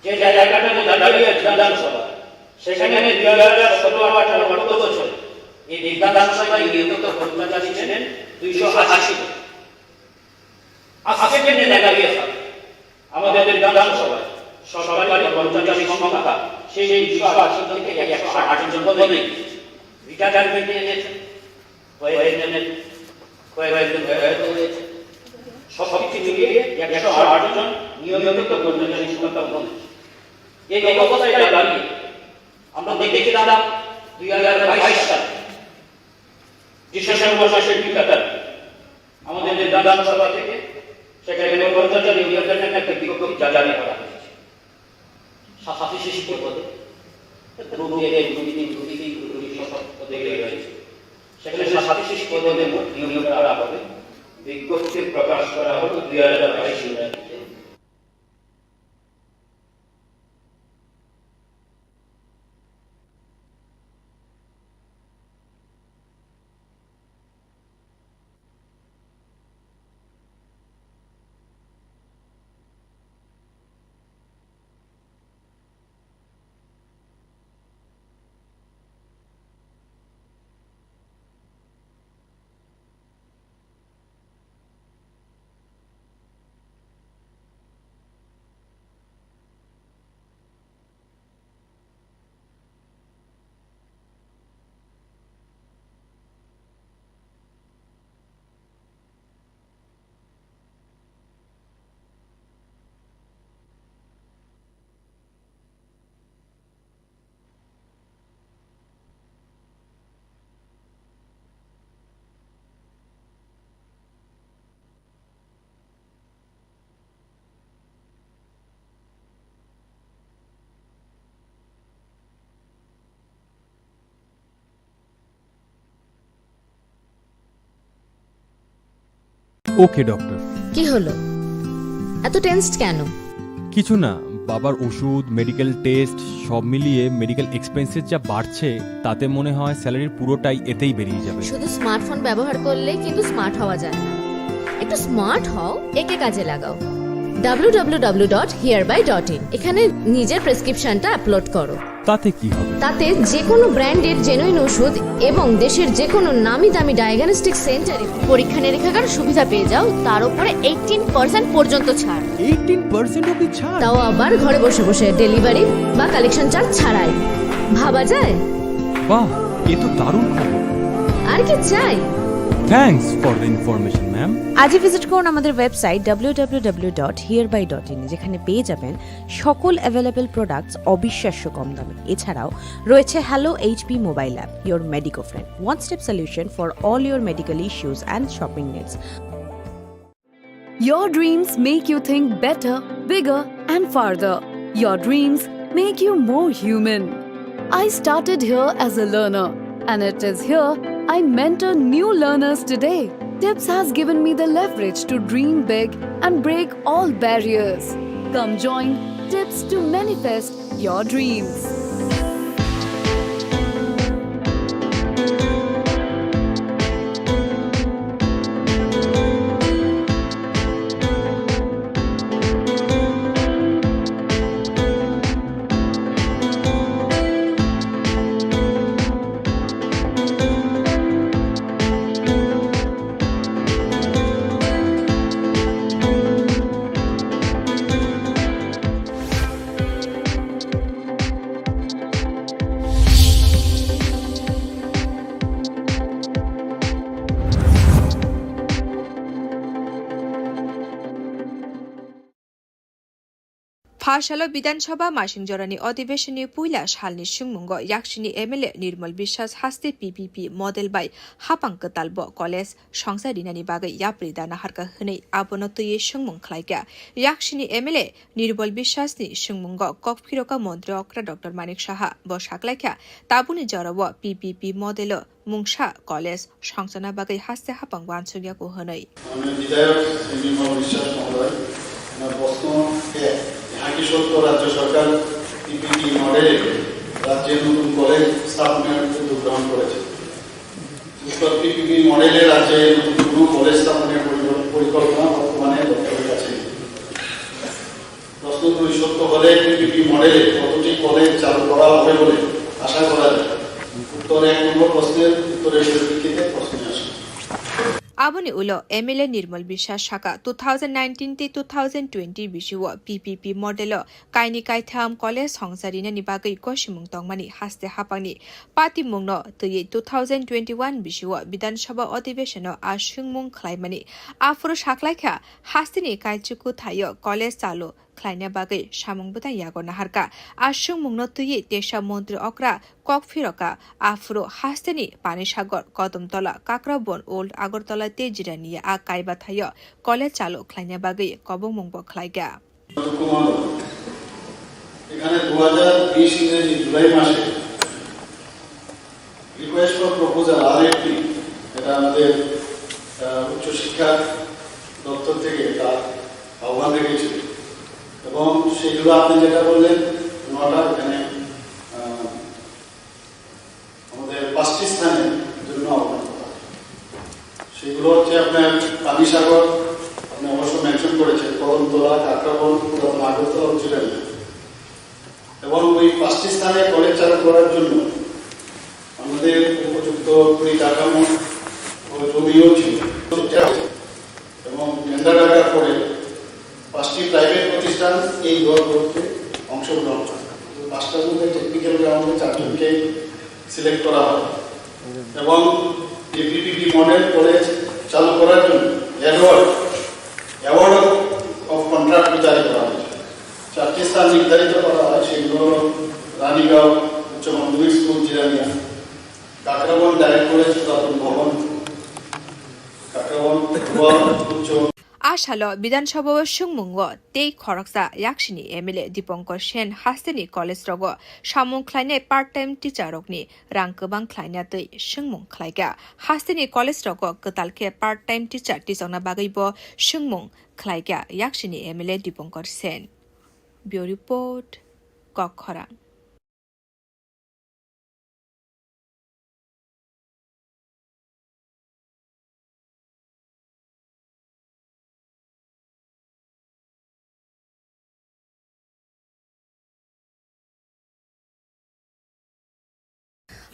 যে জায়গাটার মধ্যে দাঁড়িয়ে বিধানসভা, সেখানে 2017-18 বছর এই বিধানসভায় নিয়মিত কর্মচারী ছিলেন 280। আজকে যে দাঁড়িয়ে আমাদের বিধানসভায় সরকারি কর্মচারী সংখ্যা সেই 280 থেকে 108 জন বলে রিটায়ারমেন্টে গিয়েছে, কয়েকজন হয়েছে, সবকিছু মিলিয়ে 108 জন নিয়মিত কর্মচারী সংখ্যা বলে। এই অবস্থায় দাঁড়িয়ে আমরা দেখেছিলাম 2022 সালে ডিসেম্বর মাসের বিকালে আমাদের বিধানসভা থেকে সেখানে কর্মচারী নিয়োগের জন্য একটা বিজ্ঞপ্তি জারি করা হয়েছে। 87 পদে সেখানে 87 পদে নিয়োগ করা হবে। বিজ্ঞপ্তি প্রকাশ করা হলো 2022 সালে। ওকে ডক্টর। কি হলো, এত টেনসড কেন? কিছু না, বাবার ওষুধ, মেডিকেল টেস্ট সব মিলিয়ে মেডিকেল এক্সপেন্সেস যা বাড়ছে তাতে মনে হয় স্যালারির পুরোটাই এতেই বেরিয়ে যাবে। শুধু স্মার্টফোন ব্যবহার করলে কিন্তু স্মার্ট হওয়া যায় না। একটু স্মার্ট হও, একে কাজে লাগাও। www.hereby.in এখানে নিজের প্রেসক্রিপশনটা আপলোড করো। তাতে কি হবে? তাতে যে কোনো ব্র্যান্ডের জেনুইন ওষুধ এবং দেশের যে কোনো নামি দামি ডায়াগনস্টিক সেন্টারে পরীক্ষা নিরীক্ষার সুবিধা পেয়ে যাও, তার উপরে 18% পর্যন্ত ছাড়। 18% অবধি ছাড়? তাও আবার ঘরে বসে বসে, ডেলিভারি বা কালেকশন চার্জ ছাড়াই। ভাবা যায়? বাহ, এ তো দারুণ খবর। আর কি চাই? Thanks for the information ma'am. আজই ভিজিট করুন আমাদের ওয়েবসাইট www.hereby.in, যেখানে পেয়ে যাবেন সকল অ্যাভেলেবল প্রোডাক্টস অবিশ্বাস্য কম দামে। এছাড়াও রয়েছে hello HP mobile app, your medico friend, one step solution for all your medical issues and shopping needs. Your dreams make you think better, bigger and farther. Your dreams make you more human. I started here as a learner, and it is here I mentor new learners today. TIPS has given me the leverage to dream big and break all barriers. Come join TIPS to manifest your dreams. फाशाल विधानसभा मासिंजरानि अधिवेशननि पुइला सालनि सुंमुंग याक्सिनि MLA निर्मल विश्वास हास्ते PPP model bye हापांग कतालबो college संसारिनानि बागै याप्रिदा नाहारका हनै आबोनो तुये सुंमुं खलाइका याक्सिनि MLA निर्मल विश्वासनि सुंमुंग ककफिरका मन्त्री अक्रा doctor Manik Saha बसाक्लाइका ताबुनि जरब PPP model मुंगसा कलेज संसना बागै हास्ते हापांग वानसुगियाको हनै विधायक निर्मल विश्वास महोदय किशोर राज्य सरकार पीपीपी मॉडेले राज्य नतून कलेज स्थापনের উদ্যোগ গ্রহণ করেছে। পীপীপি মডেলে রাজ্যে নতুন কোনো কলেজ স্থাপনের পরিকল্পনা বর্তমানে দপ্তরের কাছে নেই। প্রশ্নগুলি সত্য হলে পীপীপি মডেলে কতটি কলেজ চালু করা হবে বলে আশা করা যায়? উত্তর 1 নম্বর প্রশ্নের উত্তরের পরিপ্রেক্ষিতে প্রশ্ন আসে। आबोनि उलो एमएलए निर्मल विश्वास शाखा 2019 ते 2020 बिसुव पीपीपी मॉडेल काइनि काइथाम कलेज संसारिनानि बागै कोसिमुं तंगमानि हास्ते हापांनि पार्टी मुंगनो तुये 2021 बिसुव विधानसभा अधिवेशन आसुंमुं खलाइमानि आफुर साख्लाइखा हास्तेनि काइचुकु थायो कलेज चालु खलाइना बागै सामुंबुता यागो नाहारका आसुंमुंनो तुये देशा मंत्री अक्रा ककफिरका आफुरो हास्तेनि पानीसागर कदमतला काक्राबन ओल्ड আগরতলা তেজিরানিয়া আ কাইবা থাইয় কলেজ চালু খলাইনা বাগৈ কবংমংব খলাইগা এখানে 2020 ইংরেজি জুলাই মাসে রিকোয়েস্ট ফর প্রপোজাল আরএফপি এটা আমাদের উচ্চ শিক্ষা দপ্তর থেকে এটা আহ্বান রেখেছিল এবং সেগুলো আপনি যেটা বললেন 9টা এখানে আমাদের 5টি স্থানের জন্য আহ্বান সেগুলো হচ্ছে আপনার পানিসাগর আপনি অবশ্য মেনশন করেছেন কদমতলা কাকরাবন পুরাতন আগরতলা উচ্চবিদ্যালয় এবং ওই 5টি স্থানে কলেজ চালু করার জন্য আমাদের উপযুক্ত পরিকাঠামো ও জমিও ছিল এবং টেন্ডার ডাকার পরে 5টি প্রাইভেট প্রতিষ্ঠান এই দল করতে অংশগ্রহণ করে 5টার মধ্যে টেকনিক্যাল গ্রাউন্ডে 4জনকে সিলেক্ট করা হয় এবং पीपीपी मॉडल कॉलेज चालू করার জন্য অ্যাওয়ার্ড অফ কন্ট্রাক্ট জারি করা হয়েছে। 4টি স্থান নির্ধারিত করা হয় সেগুলো রানীগাঁও উচ্চ মাধ্যমিক school Jirania Kakraban direct college পুরাতন ভবন কাকরাবন উচ্চ आशालो विधानसभा सुंमुंग ते खरकसा याक्सिनि एमएलए दीपंकर सेन हास्तेनि कलेज रग सामुं खलाइनाय पार्ट टाइम टीचार रगनि रां गोबां खलाइना दै सुंमुं खलाइगा हास्तेनि कलेज रग गतालके पार्ट टाइम टीचार टिचांना बागैबो सुंमुं खलाइगा याक्सिनि MLA Dipankar Sen bureau report कखरा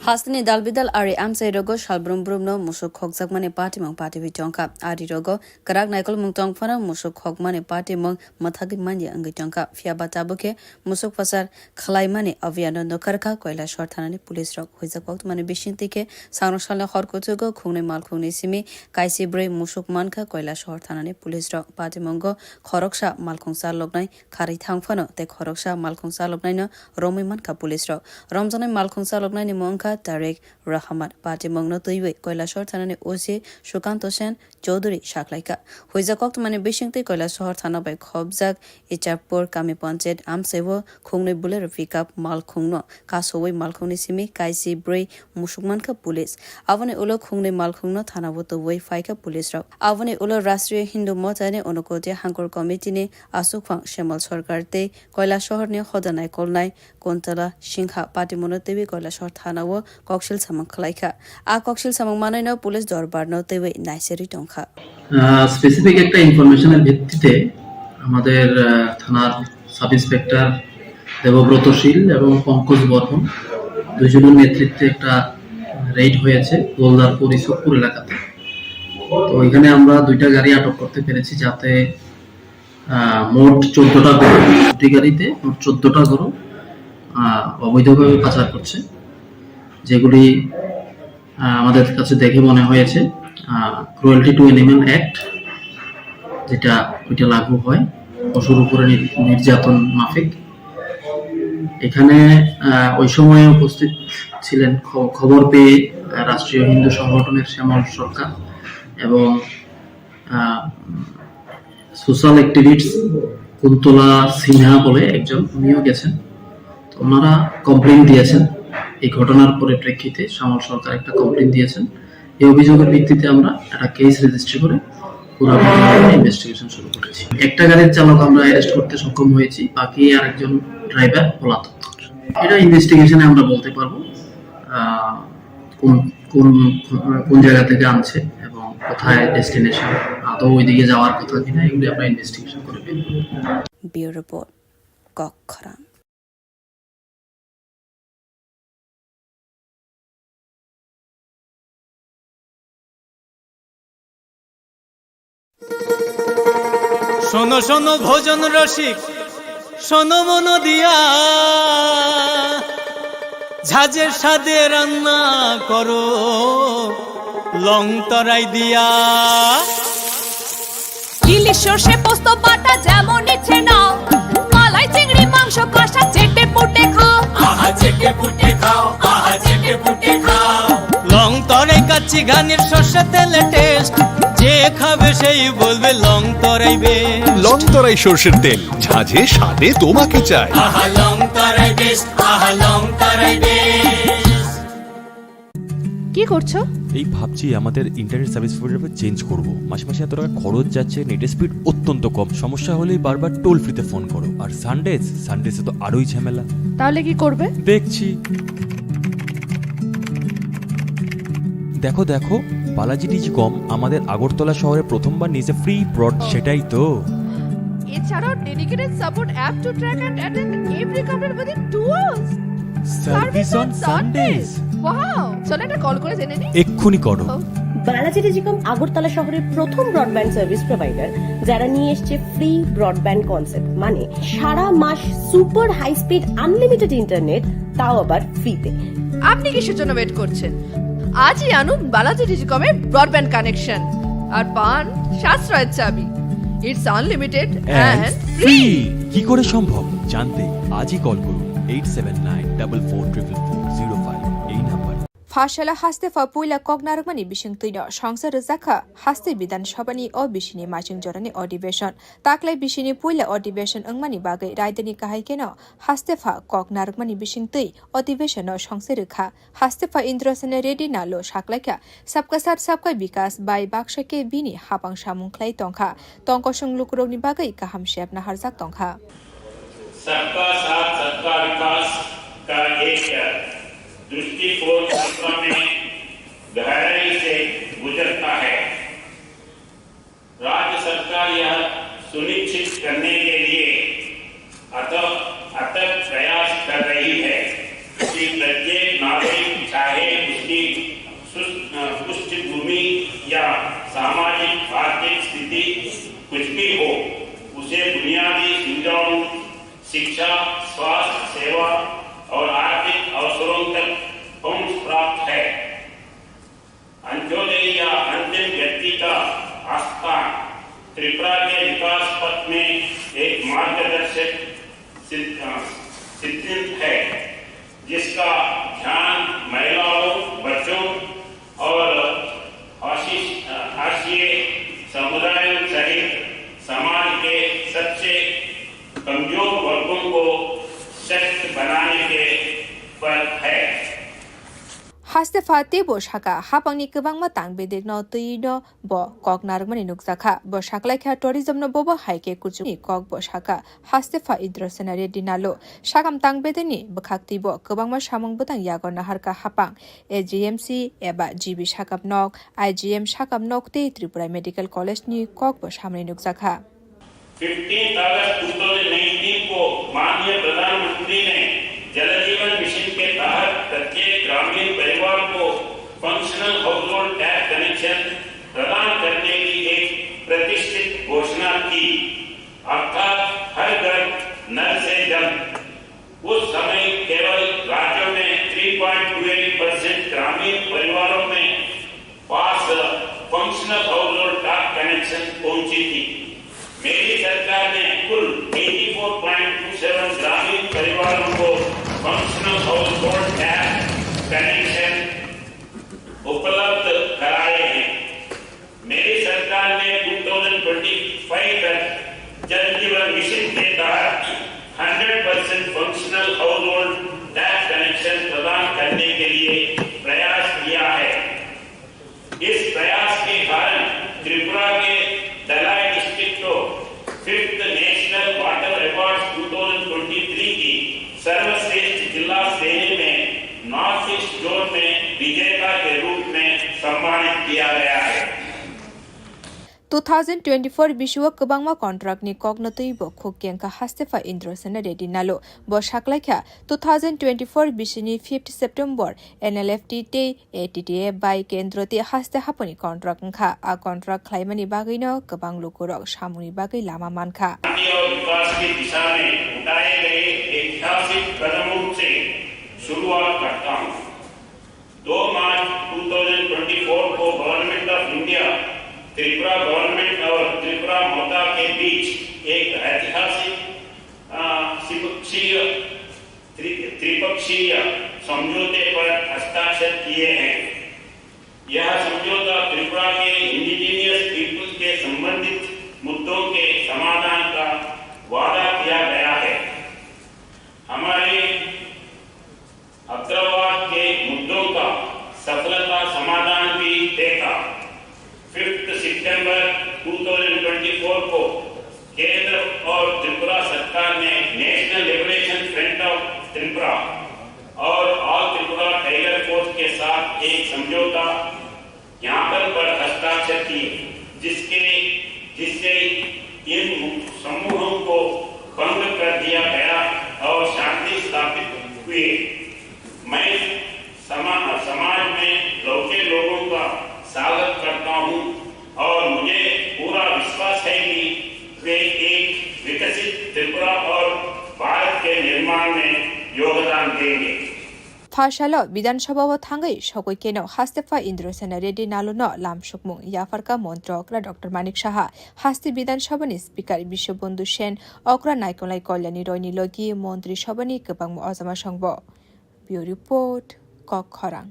हास्तिनि दालबिदाल आरि आमसाइ रगो सालब्रुम ब्रुमनो मुसुक खगजाकमानि पार्टीमं पार्टी बिटंका आरि रगो कराक नाइकल मुंगतंग फना मुसुक खगमानि पार्टीमं मथागि मानजि अंगिटंका फियाबा ताबुके मुसुक फसार खलाइमानि अभियान नखरखा कोइला शर्थानानि पुलिस रग हुइजाकत माने बिसिंतिके सांरसालना खरकुचुगो खुंनै मालखुंनि सिमि काइसि ब्रै मुसुक मानखा कोइला शर्थानानि पुलिस रग पार्टीमंगो खरकसा मालखुंसा लगनाय खारै थांफानो ते खरकसा मालखुंसा लगनायनो रमै मानखा पुलिस रग रमजानाय मालखुंसा लगनायनि मंखा तारेक रहमान पार्टी मंगनो तैवे কৈলাসহর থানানি ওসি সুকান্ত সেন চৌধুরী সাকলাইকা হুইজাকক মানে বিশিংতে কৈলাসহর থানা বাই খবজাক ইচাপুর কামি পঞ্চায়েত আমসেব খুংनै বুলের পিকআপ মাল খুংনো কাসওই মাল খুংনি সিমি কাইসি ব্रै মুসুকমানকা পুলিশ আবনে উলো খুংनै মাল খুংনো থানাবত ওই ফাইকা পুলিশ রক আবনে উলো রাষ্ট্রীয় হিন্দু মতানে অনুকোতে হাঙ্কর কমিটিনে আসুকফাং শ্যামল সরকারতে কৈলাসহরনি খদানাই কলনাই কোনতলা সিংহা পার্টি মনতেবি কৈলাসহর থানাও ককশিল সামং খলাইখা আ ককশিল সামং মানাইনো পুলিশ দরবার নতেবি নাইসেরি টংখা স্পেসিফিক একটা ইনফরমেশনের ভিত্তিতে আমাদের থানার সাব ইন্সপেক্টর দেবব্রতশীল এবং পঙ্কজ বর্মন দুজনের নেতৃত্বে একটা রেড হয়েছে গোলদারপুর ইসবপুর এলাকাতে। তো এখানে আমরা 2টা গাড়ি আটক করতে পেরেছি যাতে মোট 14টা গরু, দুটি গাড়িতে মোট 14টা গরু অবৈধভাবে পাচার করছে, যেগুলি আমাদের কাছে দেখে মনে হয়েছে ক্রুয়েলটি টু অ্যানিমাল অ্যাক্ট যেটা ওইটা লাগু হয় পশুর উপরে নির্যাতন মাফিক। এখানে ওই সময়ে উপস্থিত ছিলেন খবর পেয়ে রাষ্ট্রীয় হিন্দু সংগঠনের শ্যামল সরকার এবং সোশ্যাল অ্যাক্টিভিস্ট কুন্তলা সিনহা বলে একজন, উনিও গেছেন। তো ওনারা কমপ্লেন দিয়েছেন এই ঘটনার পরিপ্রেক্ষিতে। শ্যামল সরকার একটা কমপ্লেন দিয়েছেন। এই অভিযোগের ভিত্তিতে আমরা একটা কেস রেজিস্ট্রি করে পুরো ইনভেস্টিগেশন শুরু করেছি। একটা গাড়ির চালক আমরা অ্যারেস্ট করতে সক্ষম হয়েছি, বাকি আরেকজন ড্রাইভার পলাতক। এটা ইনভেস্টিগেশনে আমরা বলতে পারবো কোন জায়গা থেকে আনছে এবং কোথায় ডেস্টিনেশন, আদৌ ওইদিকে যাওয়ার কথা কিনা, এগুলি আমরা ইনভেস্টিগেশন করে বের করব। ব্যুরো রিপোর্ট কক্ষরাম। শোনো শোনো ভোজন রসিক, শোনো মন দিয়া, ঝাঁঝের স্বাদে রান্না করো লং তরাই দিয়া। ইলিশ সর্ষে পোস্ত বাটা যেমন ইচ্ছে নাও, মালাই চিংড়ি মাংস কষা চেটে পুটে খাও, আহা চেটে পুটে খাও, আহা চেটে পুটে খাও। লং তরাই কাচ্চি ঘানির সর্ষে তেলে টেস্ট, যে খাবে সেই বলবে লং তরাই বেশ। লং তরাই সর্ষের তেল, ঝাঁঝে স্বাদে তোমাকে চাই। আহা লং তরাই বেশ, আহা লং তরাই বেশ। কি করছো? এই ভাবছি আমাদের ইন্টারনেট সার্ভিস প্রোভাইডার চেঞ্জ করব। মাসে মাসে এত টাকা খরচ যাচ্ছে, নেটের স্পিড অত্যন্ত কম, সমস্যা হলেই বারবার টোল ফ্রিতে ফোন করো। আর সানডেজে তো আরোই ঝামেলা। তাহলে কি করবে? দেখছি। দেখো দেখো, বালাজি ডিজিকম আমাদের আগরতলা শহরে প্রথমবার নিয়েছে ফ্রি ব্রড। সেটাই তো। এছাড়াও dedicated support app to track and attend every complaint within 2 hours. Service on Sundays. Wow, চলো একটা কল করে জেনে নিই। এক্ষুনি করো। বালাজি ডিজিকম আগরতলা শহরের প্রথম ব্রডব্যান্ড সার্ভিস প্রোভাইডার, যারা নিয়ে এসেছে ফ্রি ব্রডব্যান্ড কনসেপ্ট, মানে সারা মাস super high speed unlimited internet, তাও আবার ফ্রিতে। আপনি কিসের জন্য ওয়েট করছেন? আজই আনুন বালাজি ডিজিকমের ব্রডব্যান্ড কানেকশন আর পান সাশ্রয়ের চাবি। It's unlimited and free. কি করে সম্ভব জানতে আজই কল করুন 8794440405 এই নাম্বার। फाशला हास्तेफा पुइला कगनारगमानि बिसिं तैनो संसद रजाखा हास्ते विधानसभानि अ बिसिनि मासिं जरानि अधिवेशन ताक्लाय बिसिनि पुइला अधिवेशन अंगमानि बागै रायदानि काहायकेनो हास्तेफा कगनारगमानि बिसिं तै अधिवेशन संसद रखा हास्तेफा इन्द्रसेन रेडी नालो साक्लायका सबका साथ सबका विकास बाय बाक्सके बिनि हापां सामुंख्लाय तंखा तंकसं लुकुरगनि बागै काहाम शेपना हारजाक तंखा। सबका साथ सबका विकास का एक दृष्टिकोण सत्ता में गहराई से गुजरता है। राज्य सरकार यह सुनिश्चित करने के लिए अथक प्रयास कर रही है कि प्रत्येक नागरिक चाहे उसकी पृष्ठभूमि या सामाजिक आर्थिक स्थिति कुछ भी हो, उसे बुनियादी सुविधाओं, शिक्षा, स्वास्थ्य सेवा और आर्थिक अवसरों तक पहुंच प्राप्त है। अंत्योदय या अंतिम व्यक्ति का आस्थान त्रिपुरा के विकास पथ में एक मार्गदर्शक सिद्धांत है, जिसका ध्यान महिलाओं, बच्चों और आश्रय समुदायों सहित समाज के सबसे कमजोर वर्गों को सशक्त बनाने के पर है। हास्तेफा तेबो शाखा हापांनि गोबां तांबेदेर न तैनो ब कगनारगमानि नुकजाखा ब शाखलायखा टुरिजम न बबो हाइके कुचुनि कग ब शाखा हास्तेफा इन्द्रसेना रेड्डी नालो शागाम तांबेदेरनि बखाक्ति ब गोबां सामुं बदां यागन हारका हापां एजीएमसी एबा जीबी शाकाब नक आईजीएम शाकाब नक ते त्रिपुरा मेडिकल कॉलेजनि कग ब सामने नुकजाखा। 15 अगस्त 2019 को माननीय प्रधानमंत्री ने जल जीवन मिशन के तहत प्रत्येक ग्रामीण परिवार को functional household tap connection प्रदान करने की एक प्रतिष्ठित घोषणा की, अर्थात हर घर नल से जल। उस समय केवल राज्यों में 3.28% ग्रामीण परिवारों में पास functional household tap connection पहुंची थी। मेरी सरकार ने कुल 84.27 ग्रामीण परिवारों को functional household tap connection उपलब्ध कराए हैं। मेरी सरकार ने 2025 तक जल जीवन मिशन के तहत 100% functional household tap connection प्रदान करने के लिए प्रयास किया है। इस प्रयास के कारण त्रिपुरा के तलाई डिस्ट्रिक्ट को 5th नेशनल वाटर अवार्ड 2023 की सर्वश्रेष्ठ जिला श्रेणी में नॉर्थ ईस्ट जोन में विजेता के रूप में सम्मानित किया गया है। 2024 बिशुआ कबांगमा कॉन्ट्रैक्ट नि कॉग्नतई बखो केंका हास्तेफा इंद्रसेन रेडी नालो बशाकलाख्या 2024 बिशनि 5 सेप्टेम्बर NLFT ते ATTA बाय केंद्रते हास्ते हापनि कॉन्ट्रैक्ट खा आ कॉन्ट्रैक्ट खाइमानि बागैनो कबांग लोकरक सामुनि बागै लामा मानखा विकास की दिशा में उठाए गए ऐतिहासिक कदमों से शुरुआत करता हूँ। 2 मार्च 2024 को government of India Tripura government और त्रिपुरा मोटा के बीच एक ऐतिहासिक त्रिपक्षीय समझौते पर हस्ताक्षर किए हैं। यह समझौता त्रिपुरा के इंडिजिनियस पीपुल्स के संबंधित मुद्दों के समाधान का वादा किया गया है। हमारे अग्रवाद के मुद्दों का सफलता समाधान भी देगा। 5 सितंबर 2024 को केंद्र और त्रिपुरा सरकार ने national liberation front of Tripura और ऑल त्रिपुरा टाइगर फोर्स के साथ एक समझौता ज्ञापन पर हस्ताक्षर किए, जिससे इन समूहों को भंग कर दिया गया और शांति स्थापित हुए। मैं समाज में लौटे लोगों का स्वागत करता हूं और मुझे पूरा विश्वास है कि वे एक विकसित त्रिपुरा और भारत के निर्माण में योगदान देंगे। फाशालो विधानसभा थांगै सकई केनो हास्तेफा इंद्रसेन रेड्डी नालोनो लामसुकमुं याफारका मन्त्री अक्रा डॉक्टर मानिक साहा हास्ते विधानसभानि स्पीकर विश्वबंधु सेन अक्रा नायकलाई कल्याणी रयनि लगी मन्त्री सभानि गोबां अजमा संग ब्यूरो रिपोर्ट कखरां।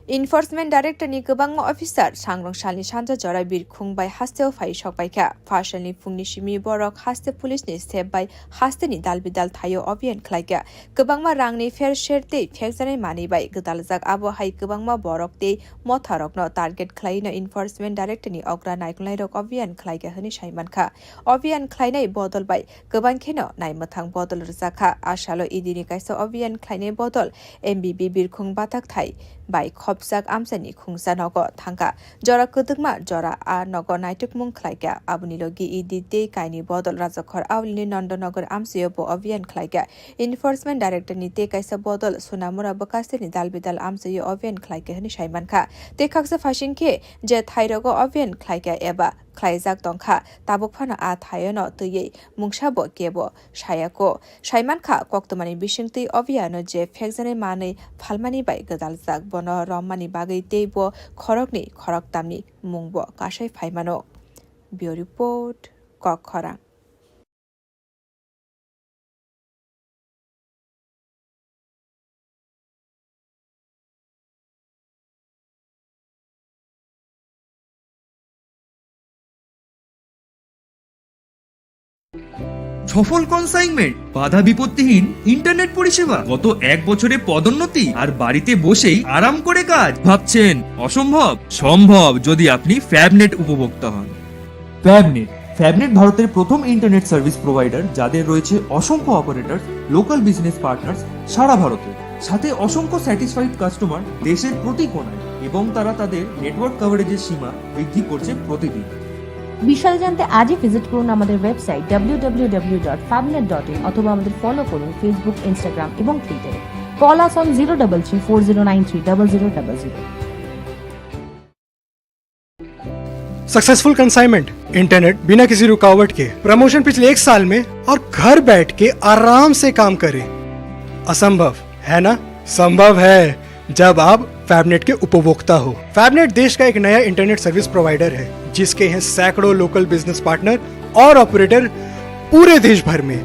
इनफोर्समेंट डाइरेक्टर नि गोबां अफिसार सांग्रांसालि सानजा जरा बिरखुं बाय हास्तेव फाइ सकबायखा फासलनि फुंनि सिमि बरक हास्ते पुलिसनि स्टेप बाय हास्तेनि दालबिदाल थायो अभियान खलायगा गोबांमा रांनि फेर शेरते फेक्सनाय मानिबाय गदालजाक आबो हाय गोबांमा बरकते मथारकनो टार्गेट खलायनो इनफोर्समेंट डाइरेक्टर नि अग्रा नायकलाय रक अभियान खलायगा हनि साइमानखा अभियान खलायनाय बदल बाय गोबां खेनो नायमथां बदल रजाखा आशालो इदिनि कायसा अभियान खलायनाय बदल एमबिबि बिरखुं बाथाक थाय बाय खबजाक आमसानि खुंसा नग थांगा जरा कदुकमा जरा आ नग नायटुकमुं खलायगा आबुनि लगी इदि दे कायनि बदल राजखर आवलिनि नन्दनगर आमसायबो अभियान खलायगा इनफोर्समेंट डाइरेक्टर नि ते कायसा बदल सुनामुरा बकास्तेनि दालबिदाल आमसाय अभियान खलायगा हनि साइमानखा ते खाकसा फासिंखे जे थाइरगो अभियान खलायगा एबा खलायजाक दंखा ताबुकफाना आ थायनो तयै मुंसाबो केबो सायाको साइमानखा कक्तमानि बिसिंति अभियान जे फेक्सने मानै फालमानि बाय गदालजाक बन रम्मानि बागै तेबो खरकनि खरकतामनि मुंबो कासाय फाइमानो ब्यूरो रिपोर्ट कखरां। সফল কনসাইনমেন্ট বাধা বিপত্তিহীন ইন্টারনেট পরিষেবা গত 1 বছরে পদোন্নতি আর বাড়িতে বসেই আরাম করে কাজ ভাবছেন অসম্ভব সম্ভব যদি আপনি ফ্যাবনেট উপভোক্তা হন। ফ্যাবনেট ভারতের প্রথম ইন্টারনেট সার্ভিস প্রোভাইডার যাদের রয়েছে অসংখ্য অপারেটর লোকাল বিজনেস পার্টনার্স সারা ভারতে সাথে অসংখ্য স্যাটিসফাইড কাস্টমার দেশের প্রতি কোণায় এবং তারা তাদের নেটওয়ার্ক কভারেজের সীমা বৃদ্ধি করছে প্রতিদিন। বিশাল জানতে আজই ভিজিট করুন আমাদের ওয়েবসাইট www.fabnet.in অথবা আমাদের ফলো করুন ফেসবুক, ইনস্টাগ্রাম এবং টুইটারে। Call us on 03340930000। Successful consignment internet बिना किसी रुकावट के प्रमोशन पिछले 1 साल में और घर बैठ के आराम से काम करें। असंभव है ना? संभव है जब आप फैबनेट के उपभोक्ता हो। फैबनेट देश का एक नया इंटरनेट सर्विस प्रोवाइडर है जिसके हैं सैकड़ों लोकल बिजनेस पार्टनर और ऑपरेटर पूरे देश भर में।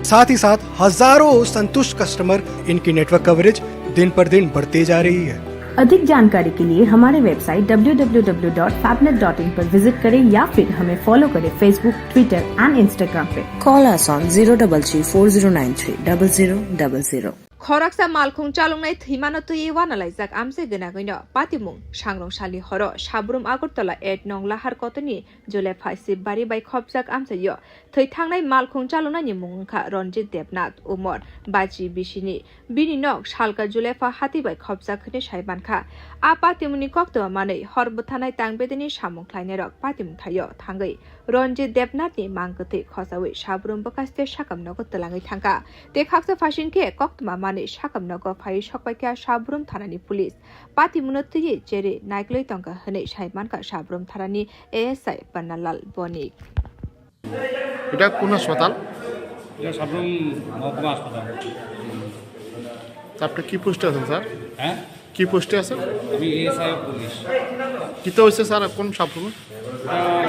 साथ ही साथ हजारों संतुष्ट कस्टमर। इनकी नेटवर्क कवरेज दिन पर दिन बढ़ती जा रही है। अधिक जानकारी के लिए हमारे वेबसाइट www.fabnet.in पर विजिट करें या फिर हमें फॉलो करें फेसबुक, ट्विटर एंड इंस्टाग्राम पे। Call us on 03340930000. खरकसा मालखुं चालुंनाय थैमानो तुयै वानालायजाक आमसे गोनाङैनो पातिमुं सांग्रंसालि हर साब्रुम आगरतला 8 नं लाहार कतनि जुलाइ 5 बारि बाय खबजाक आमसेयो थै थांनाय मालखुं चालुनायनि मुंखा रनजित देबनाथ उमर बाजि बिसिनि बिनि नं सालका जुलाइ 5 हाति बाय खबजाखनि सायबानखा आ पातिमुनि कक्तवा मानै हरबथानाय तांबेदनि सामुंख्लायनाय रक पातिमुं थायो थांगै रनजित देबनाथनि मांगथै खसावै साब्रुम बकास्ते साकामनगो तलाङै थांगा ते खाकसा फासिनके कक्तमा मानै साकामनगो फाइ सकबायका साब्रुम थानानि पुलिस पातिमुनो तुयै जेरै नायग्लै तंगा हनै सायबानका साब्रुम थानानि एएसआई पन्नालाल बनिक। এটা কোন হাসপাতাল? এটা সাবরুম মহকুমা হাসপাতাল। আপনি কি পোস্টে আছেন স্যার? হ্যাঁ, কি পোস্টে আছেন? আমি এএসআই পুলিশ। কি তো হয়েছে স্যার কোন সাবরুমে?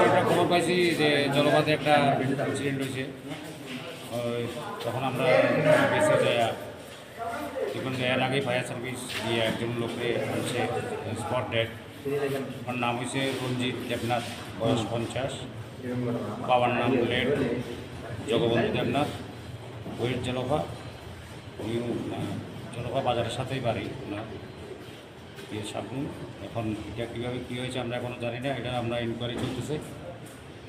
একটা খবর পাইছি যে জলবাদে একটা ইনসিডেন্ট হয়েছে। তখন আমরা বেসে যাই এখন এর আগে ফায়ার সার্ভিস দিয়ে একজন লোককে আনছে স্পট ডেড। ওর নাম হয়েছে রঞ্জিত দেবনাথ, বয়স 50। বাবার নাম লেট জগবন্ধু দেবনাথ, ওয়েট জলফা, নিউ জলফা বাজারের সাথেই বাড়ি ওনার ইয়ে সাবরুম। এখন এটা কীভাবে কী হয়েছে আমরা এখনও জানি না, এটা আমরা ইনকোয়ারি চলতেছে।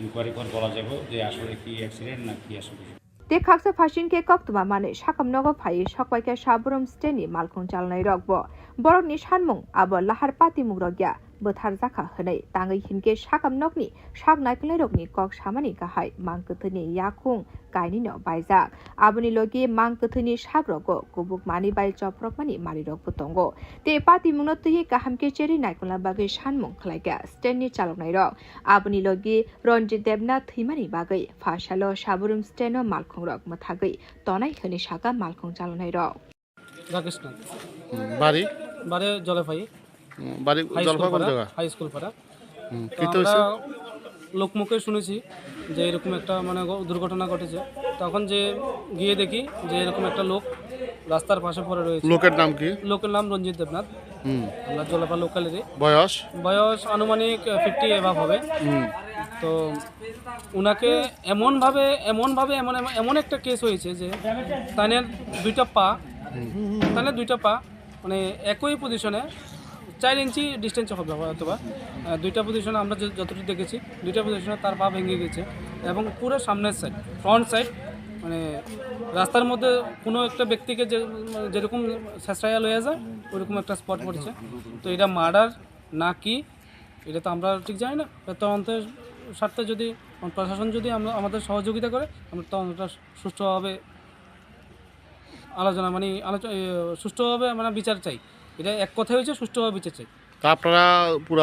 ইনকোয়ারি পর বলা যাবে যে আসলে কি অ্যাক্সিডেন্ট না কি আসলে। ते खाकसा फासिनके कक्तमा माने साकामनगो फाइ सकबायका साब्रुम स्टेनि मालखुं चालनाय रगबो बरकनि सानमुं आबो लाहार पातिमुं रग्या बोथार जाखा हनै ताङै हिनके साकामनगनि साग नायकलै रगनि कक सामानि गाहाय मांकथनि याखुं गायनिनो बायजा आबनि लगे मांकथनि साग रगो गुबुक मानि बाय चप्रक मानि मारि रगबो तंगो ते पातिमुंनो तुयै गाहामके चेरि नायकला बागै सानमुं खलायगा स्टेननि चालनाय रग आबनि लगे रनजित देबनाथ थैमानि बागै फासालो साब्रुम स्टेनो मालखुं रग मथागै तनाय हनै सागा मालखुं चालनाय रग। राकेश বাড়ি বারে জলপাই বাড়ি জলপাই কোন জায়গা? হাই স্কুল পাড়া। কি তো হয়েছে? লোকমুখে শুনেছি যে এরকম একটা মানে দুর্ঘটনা ঘটেছে। তখন যে গিয়ে দেখি যে এরকম একটা লোক রাস্তার পাশে পড়ে রয়েছে। লোকের নাম কি? লোকের নাম রঞ্জিত দেবনাথ। আমরা জলপা লোকালেরই। বয়স? বয়স আনুমানিক 50 এভাব হবে। তো উনাকে এমন একটা কেস হয়েছে যে তানের দুইটা পা মানে একই পজিশনে 4 ইঞ্চি ডিস্টেন্সে হবে অথবা দুইটা পজিশনে আমরা যতটুকু দেখেছি দুইটা পজিশনে তার পা ভেঙে গেছে এবং পুরো সামনের সাইড ফ্রন্ট সাইড মানে রাস্তার মধ্যে কোনো একটা ব্যক্তিকে যেরকম শেষরাইয়া লয়ে যায় ওরকম একটা স্পট পড়েছে। তো এটা মার্ডার না কি এটা তো আমরা ঠিক জানি না। তদন্তের স্বার্থে যদি প্রশাসন যদি আমাদের সহযোগিতা করে আমরা তদন্তটা সুষ্ঠুভাবে সুষ্ঠুভাবে মানে বিচার চাই। এটা এক কথা হয়েছে সুষ্ঠুভাবে বিচার চাই। তা আপনারা পুরো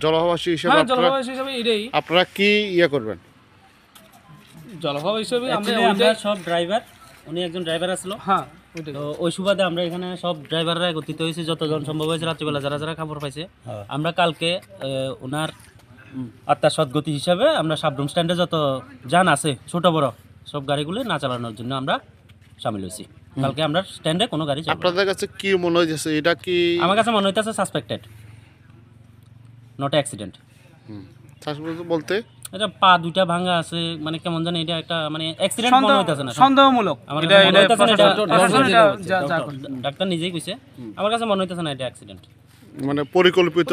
জলভাবাসী হিসেবে এটাই আপনারা কি ইয়ে করবেন? জলভাব হিসেবে আমরা সব ড্রাইভার, উনি একজন ড্রাইভার আসলো। হ্যাঁ, তো ওই সুবাদে আমরা এখানে সব ড্রাইভাররা একত্রিত হয়েছে যতজন সম্ভব হয়েছে রাত্রিবেলা যারা খবর পাইছে। আমরা কালকে ওনার আত্মার সদ্গতি হিসাবে আমরা সাবরুম স্ট্যান্ডে যত যান আছে ছোট বড় সব গাড়িগুলো না চালানোর জন্য আমরা সামিল হয়েছি। কালকে আমরা স্ট্যান্ডে কোনো গাড়ি চালাবো। আপনাদের কাছে কি মনে হইছে? এটা কি আমার কাছে মনে হইতাছে সাসপেক্টেড, নট অ্যাক্সিডেন্ট। সাসপেক্টেড বলতে এটা পা দুইটা ভাঙা আছে, মানে কেমন জানি এটা একটা মানে অ্যাক্সিডেন্ট মনে হইতাছে না, সন্দেহমূলক। ডাক্তার নিজেই কইছে, আমার কাছে মনে হইতাছে না এটা অ্যাক্সিডেন্ট, মানে পরিকল্পিত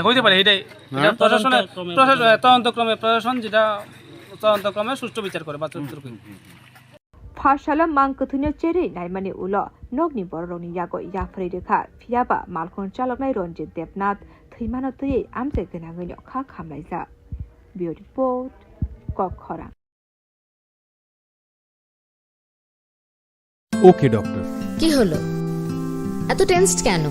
হইতে পারে। এটাই প্রশাসনের প্রশাসন যেটা তদন্তক্রমে সুষ্ঠু বিচার করে বা फाशाला मांकथुनो चेरै नायमानि उल नगनि बररनि यागो याफ्रै रेखा फियाबा मालखुं चालकनाय रनजित देबनाथ थैमानो तुयै आमसे गोनाङैनो खा खामलायजा। बियो रिपोर्ट कखरा। ওকে ডক্টর। কি হলো, এত টেনসড কেন?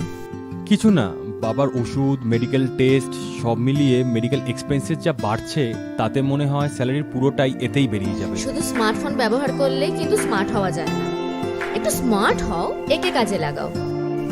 কিছু না, বাবার ওষুধ, মেডিকেল টেস্ট সব মিলিয়ে মেডিকেল এক্সপেন্সেস যা বাড়ছে তাতে মনে হয় স্যালারির পুরোটাই এতেই বেরিয়ে যাবে। শুধু স্মার্টফোন ব্যবহার করলে কিন্তু স্মার্ট হওয়া যায় না। একটু স্মার্ট হও, একে কাজে লাগাও।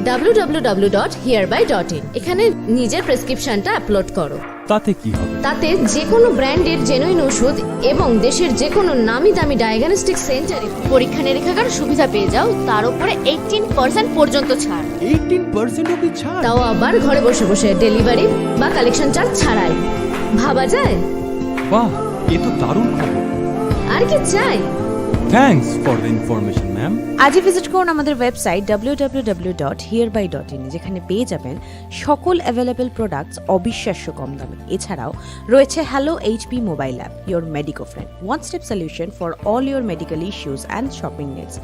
www.hereby.in। এখানে নিজের প্রেসক্রিপশনটা আপলোড করো। তাতে কি হবে? তাতে যে কোনো ব্র্যান্ডের জেনুইন ওষুধ এবং দেশের যে কোনো নামি দামি ডায়াগনস্টিক সেন্টারে পরীক্ষা নিরীক্ষার সুবিধা পেয়ে যাও, তার উপরে 18% পর্যন্ত ছাড়। 18% অবধি ছাড়? তাও আবার ঘরে বসে বসে, ডেলিভারি বা কালেকশন চার্জ ছাড়াই। ভাবা যায়? বাহ, এ তো দারুণ খবর। আর কি চাই? Thanks for the information ma'am. আজই ভিজিট করুন আমাদের ওয়েবসাইট www.hereby.in, যেখানে পেয়ে যাবেন সকল অ্যাভেলেবল প্রোডাক্টস অবিশ্বাস্য কম দামে। এছাড়াও রয়েছে hello HP mobile app, your medico friend, one step solution for all your medical issues and shopping needs.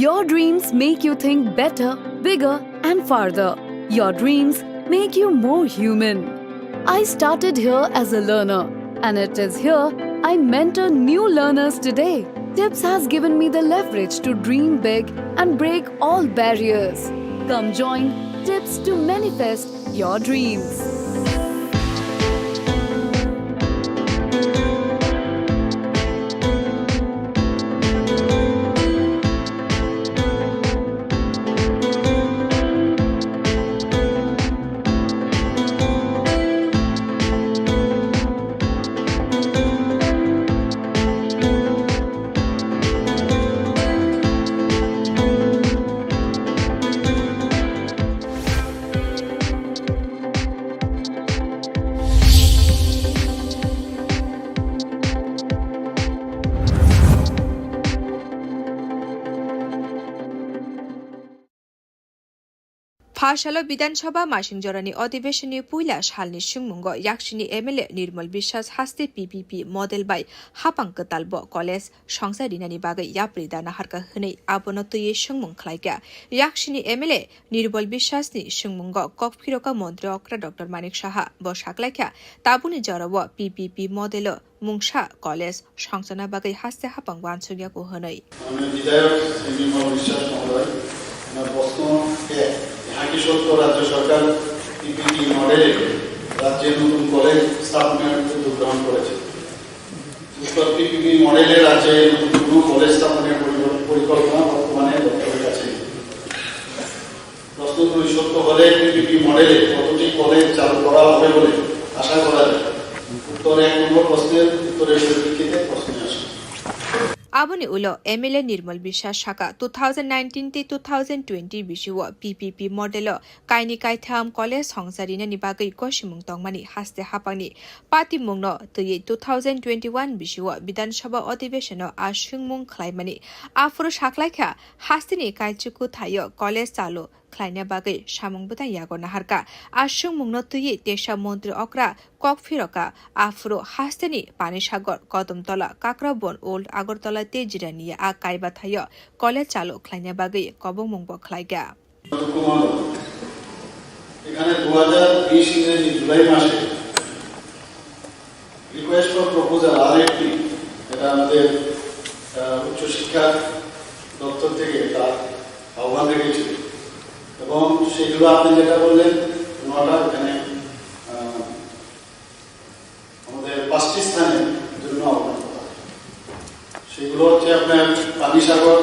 Your dreams make you think better, bigger, and farther. Your dreams make you more human. I started here as a learner, and it is here I mentor new learners today. Tips has given me the leverage to dream big and break all barriers. Come join Tips to manifest your dreams. फाशालो विधानसभा मासिंजरानी अधिवेशनी पुइला सालनि सुंगमुंग याक्सिनी MLA निर्मल विश्वास हास्ते PPP model bye हापांक तालब college संसारिनानी बागै याप्रिदा नाहारका हनै आबनतयै सुंगमुं खलायगा याक्सिनी MLA निर्मल विश्वासनि सुंगमुंग ककफिरका मन्त्री अक्रा डॉक्टर मानिक साहा बसाक्लायखा ताबुनि जराव पीपीपी मॉडेल मुंगसा कलेज संसाना बागै हास्ते हापां वानसुगियाको हनै राज्य सरकार पीपीपी मॉडेले राज्य नतून कलेज स्थापनार उद्योग ग्रहण करेছে उत्तर पीपीपी मॉडेले राज्य नतून कलेज स्थापनार परिकल्पना बर्तमाने दफ्तरेर काছে प्रश्नগুলি সত্য হলে पीपीपी मॉडेले কতটি কলেজ চালু করা হবে বলে আশা করা যায় উত্তর 1 নম্বর প্রশ্নের উত্তরের পরিপ্রেক্ষিতে প্রশ্ন আসে आबोनि उलो एमएलए निर्मल विश्वास शाखा 2019 ते 2020 बिसुव पीपीपी मॉडेल काइनि काइथाम कलेज संसारिना निबागै कोशिमुं तंगमानि हास्ते हापांनि पार्टी मुंगनो तयै 2021 बिसुव विधानसभा अधिवेशन आसुंगमुं खलायमानि आफुरो साख्लायखा हास्तेनि काइचुकु थायो कलेज चालु खलायना बागै सामुंबुता यागो नाहारका आसुंगमुंनो तयै देशा मंत्री अक्रा ककफिरका आफुरो हास्तेनि पानिसागर कदमतला काकराबन ओल्ड আগরতলা তেজিরা নিয়ে আ কাইবা থায় কলেজ চালু খলাইনা বাগৈ কবমুংব খলাইগা এখানে 2020 ইংরেজি জুলাই মাসে রিকোয়েস্ট ফর প্রপোজাল আরএফপি এটা আমাদের উচ্চ শিক্ষা দপ্তর থেকে তার আহ্বান রেখেছিল এবং সেগুলো আপনি যেটা বললেন নটা এখানে আমাদের 5টি স্থানের জন্য আহ্বান সেগুলো হচ্ছে আপনার পানিসাগর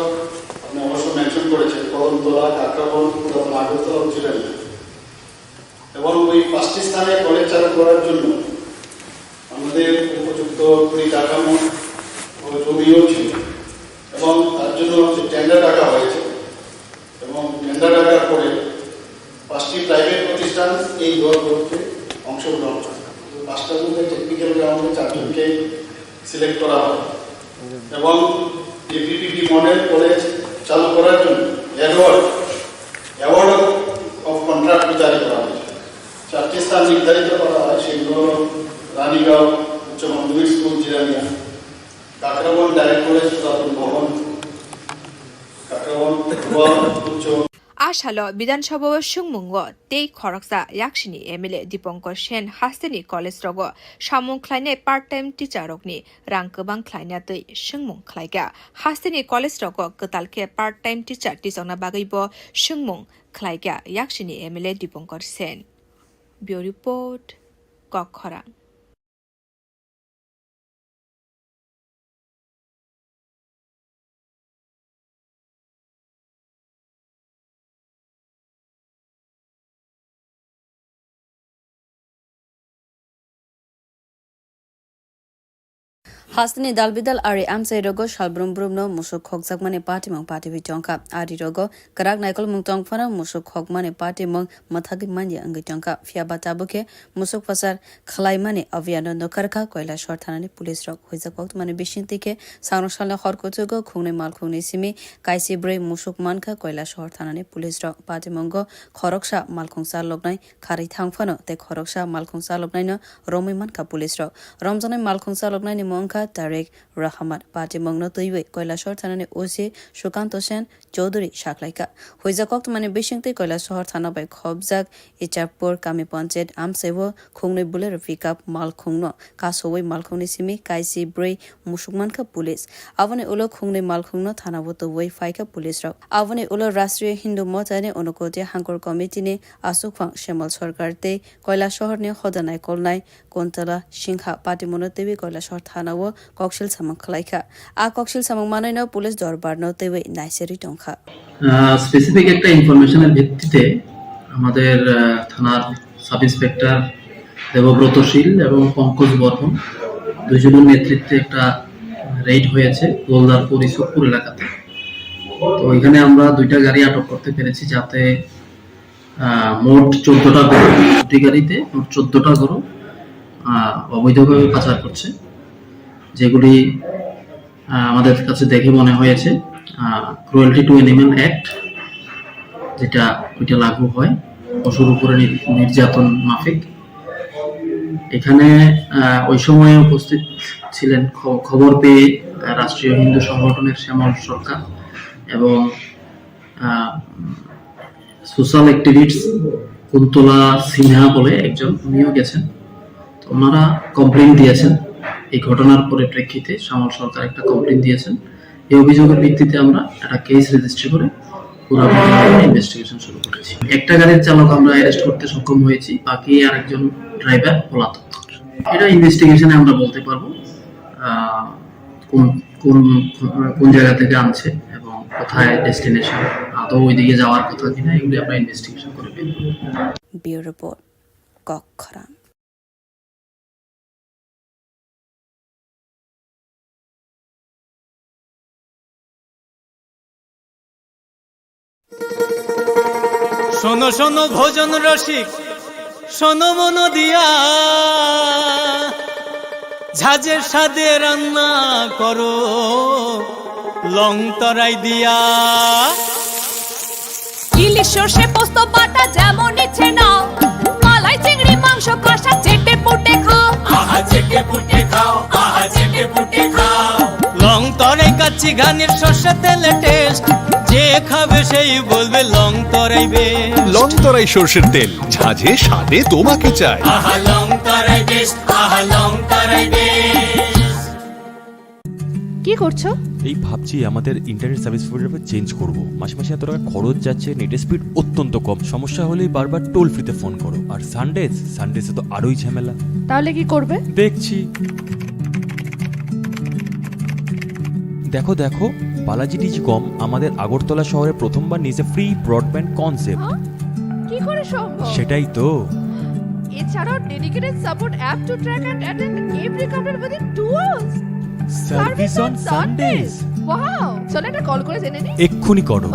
আপনি অবশ্য মেনশন করেছেন কদমতলা কাকরাবন পুরাতন আগরতলা উচ্চরানি এবং ওই 5টি স্থানে কলেজ চালু করার জন্য আমাদের উপযুক্ত পরিকাঠামো ও জমিও ছিল এবং তার জন্য যে টেন্ডার ডাকা হয়েছে এবং টেন্ডার ডাকার পরে 5টি প্রাইভেট প্রতিষ্ঠান এই দল করতে অংশগ্রহণ করে 5টার মধ্যে টেকনিক্যাল গ্রাউন্ডে 4জনকে সিলেক্ট করা হয় এবং এই পিপিপি মডেল কলেজ চালু করার জন্য অ্যাওয়ার্ড অফ কন্ট্রাক্ট জারি করা হয়েছে 4টি স্থান নির্ধারিত করা হয় সেগুলো রানীগাঁও উচ্চ মাধ্যমিক school Jirania Kakraban direct college পুরাতন ভবন কাকরাবন উচ্চ आशालो विधानसभा सुंगमुंग तेई खरकसा याक्सिनी एमएलए दीपंकर सेन हास्तेनि कलेज रग सामुं खलायने पार्ट टाइम टीचार रगनि रां गोबां खलायना तै सुंगमुं खलायगा हास्तेनि कलेज रग गतालके पार्ट टाइम टीचार टिचांना बागैबो सुंगमुं खलायगा याक्सिनी MLA Dipankar Sen bureau report कखरां। Hasni dalbidal ari amse rogo shalbrum brumno musuk khokjak mani party mong party bi tongka ari rogo karak naikol mung tong phana musuk khok mani party mong mathagi mani angi tongka fia batabuke musuk pasar khlai mani aviano nokarka koila shor thanani police rok hoijak wakt mani bishin tike sangrosala khorkotugo khungne mal khungne simi kaisi brei musuk manka koila shor thanani police rok party mongo khoroksha malkhungsa lognai khari thangphano te khoroksha malkhungsa lognai no romi manka police rok romjanai malkhungsa lognai ni mongka Tarek Rahmat party mongno tuiwe Koilashor thanani osi Shukanto Sen Chaudhary Shaklaika hoijakok mane bishingte Koilashor thana bai khobjak Ichapur Kami Panchet Amsewo khungni bulero pickup mal khungno kasowai mal khungni simi kaisi brei musukmanka police avane ulo khungni mal khungno thana boto wai faika police rok avane ulo Rashtriya Hindu Motane Onukote Hangkor Committee ne Asukphang Shemal Sarkarte Koilashor ne khodanai kolnai Kontala Singha party monotebi Koilashor thana wo ককশিল সামং খলাইখা আ ককশিল সামং মানাইনো police দরবার নতেবে নাইসেরি টংখা specific একটা ইনফরমেশনের ভিত্তিতে আমাদের থানার sub inspector দেবব্রতশীল এবং পঙ্কজ বর্মন দুজনের নেতৃত্বে একটা red হয়েছে গোলদারপুর ইসুকপুর এলাকাতে। তো এখানে আমরা দুইটা গাড়ি আটক করতে পেরেছি যাতে মোট 14টা গরু, দুটি গাড়িতে মোট 14টা গরু অবৈধভাবে পাচার করছে, যেগুলি আমাদের কাছে দেখে মনে হয়েছে ক্রুয়েলটি টু অ্যানিমাল অ্যাক্ট যেটা ওইটা লাগু হয় পশুর উপরে নির্যাতন মাফিক। এখানে ওই সময়ে উপস্থিত ছিলেন খবর পেয়ে রাষ্ট্রীয় হিন্দু সংগঠনের শ্যামল সরকার এবং সোশ্যাল অ্যাক্টিভিস্ট কুন্তলা সিনহা বলে একজন, উনিও গেছেন। তো ওনারা কমপ্লেইন দিয়েছেন এই ঘটনার পরিপ্রেক্ষিতে শ্যামল সরকার একটা কমপ্লেইন দিয়েছেন। এই অভিযোগের ভিত্তিতে আমরা একটা কেস রেজিস্ট্রি করে পুরো ইনভেস্টিগেশন শুরু করেছি। একটা গাড়ির চালক আমরা অ্যারেস্ট করতে সক্ষম হয়েছি, বাকি আরেকজন ড্রাইভার পলাতক। এটা ইনভেস্টিগেশনে আমরা বলতে পারবো কোন জায়গা থেকে আনছে এবং কোথায় ডেস্টিনেশন, আদৌ ওইদিকে যাওয়ার কথা কিনা, এগুলি আমরা ইনভেস্টিগেশন করে বের করব। ব্যুরো রিপোর্ট ককখরা। শোনো শোনো ভোজন রসিক, শোনো মন দিয়া, ঝাঁঝের স্বাদে রান্না করো লং তরাই দিয়া। ইলিশ সর্ষে পোস্ত বাটা যেমন ইচ্ছে নাও, মালাই চিংড়ি মাংস কষা চেটে পুটে খাও, আহা চেটে পুটে খাও, আহা চেটে পুটে খাও। লং তরাই কাচ্চি ঘানির সর্ষে তেলে টেস্ট, যে খাবে সেই বলবে লং তরাই বেশ। লং তরাই সরষের তেল, ঝাঁঝে স্বাদে তোমাকে চাই। আহা লং তরাই বেশ, আহা লং তরাই বেশ। কি করছো? এই ভাবছি আমাদের ইন্টারনেট সার্ভিস প্রোভাইডার চেঞ্জ করব। মাসে মাসে এত টাকা খরচ যাচ্ছে, নেটের স্পিড অত্যন্ত কম, সমস্যা হলেই বারবার টোল ফ্রিতে ফোন করো। আর সানডেজে তো আরোই ঝামেলা। তাহলে কি করবে? দেখছি। দেখো দেখো, বালাজি ডিজিকম আমাদের আগরতলা শহরে প্রথমবার নিয়েছে ফ্রি ব্রডব্যান্ড কনসেপ্ট। কি করে সম্ভব? সেটাই তো। এছাড়াও dedicated support app to track and attend every complaint within 2 hours. Service on Sundays. Wow, চলো একটা কল করে জেনে নিই। এক্ষুনি করো।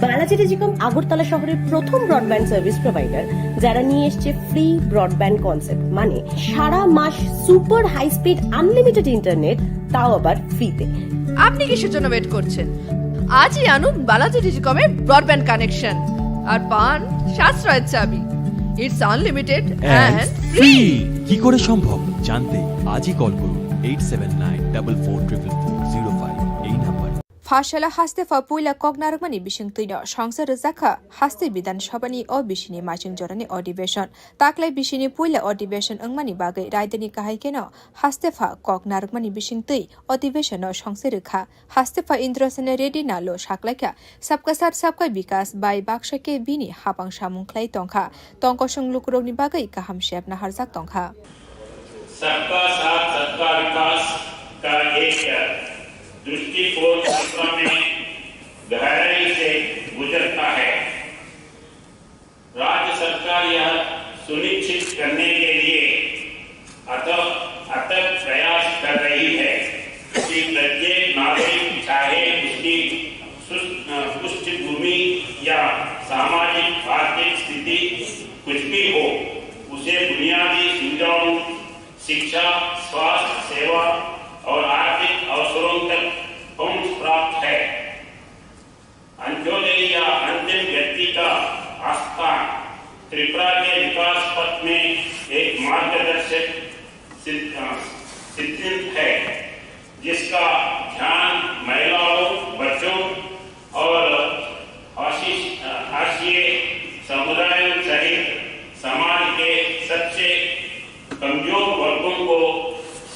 বালাজি টেলিকম আগরতলা শহরের প্রথম ব্রডব্যান্ড সার্ভিস প্রোভাইডার যারা নিয়ে এসেছে ফ্রি ব্রডব্যান্ড কনসেপ্ট, মানে সারা মাস super high speed unlimited internet, তাও আবার ফ্রিতে। আপনি কিসের জন্য ওয়েট করছেন? আজই আনুন বালাজি টেলিকমের ব্রডব্যান্ড কানেকশন আর পান সাশ্রয়ের চাবি। It's unlimited and free. কি করে সম্ভব জানতে আজই কল করুন 8794440405 এই নাম্বার। फाशला हास्ते फपुइला कगनारगमानि बिसिं तैनो संसद रजाखा हास्ते विधानसभानि अ बिसिनि मासिं जरानि अधिवेशन ताक्लाय बिसिनि पुइला अधिवेशन अंगमानि बागै रायदनि काहायकेनो हास्तेफा कगनारगमानि बिसिं तै अधिवेशन संसे रखा हास्तेफा इन्द्रसेन रेडी नालो साक्लायका सबका साथ सबका विकास बाय बाक्सके बिनि हाबां सामुंख्लाय तंखा तंकसं लुकुरगनि बागै काहाम शेपना हारजाक तंखा सबका साथ सबका विकास का एक दृष्टिकोण में गहराई से गुजरता है। राज्य सरकार यह सुनिश्चित करने के लिए अथक प्रयास कर रही है सामाजिक आर्थिक स्थिति कुछ भी हो, उसे बुनियादी सुविधाओं, शिक्षा, स्वास्थ्य सेवा और आर्थिक अवसरों तक पहुंच प्राप्त है। अंत्योदय या अंतिम व्यक्ति का आस्थान त्रिपुरा के विकास पथ में एक मार्गदर्शक सिद्धांत है, जिसका ध्यान महिलाओं, बच्चों और आश्रय समुदायों सहित समाज के सबसे कमजोर वर्गों को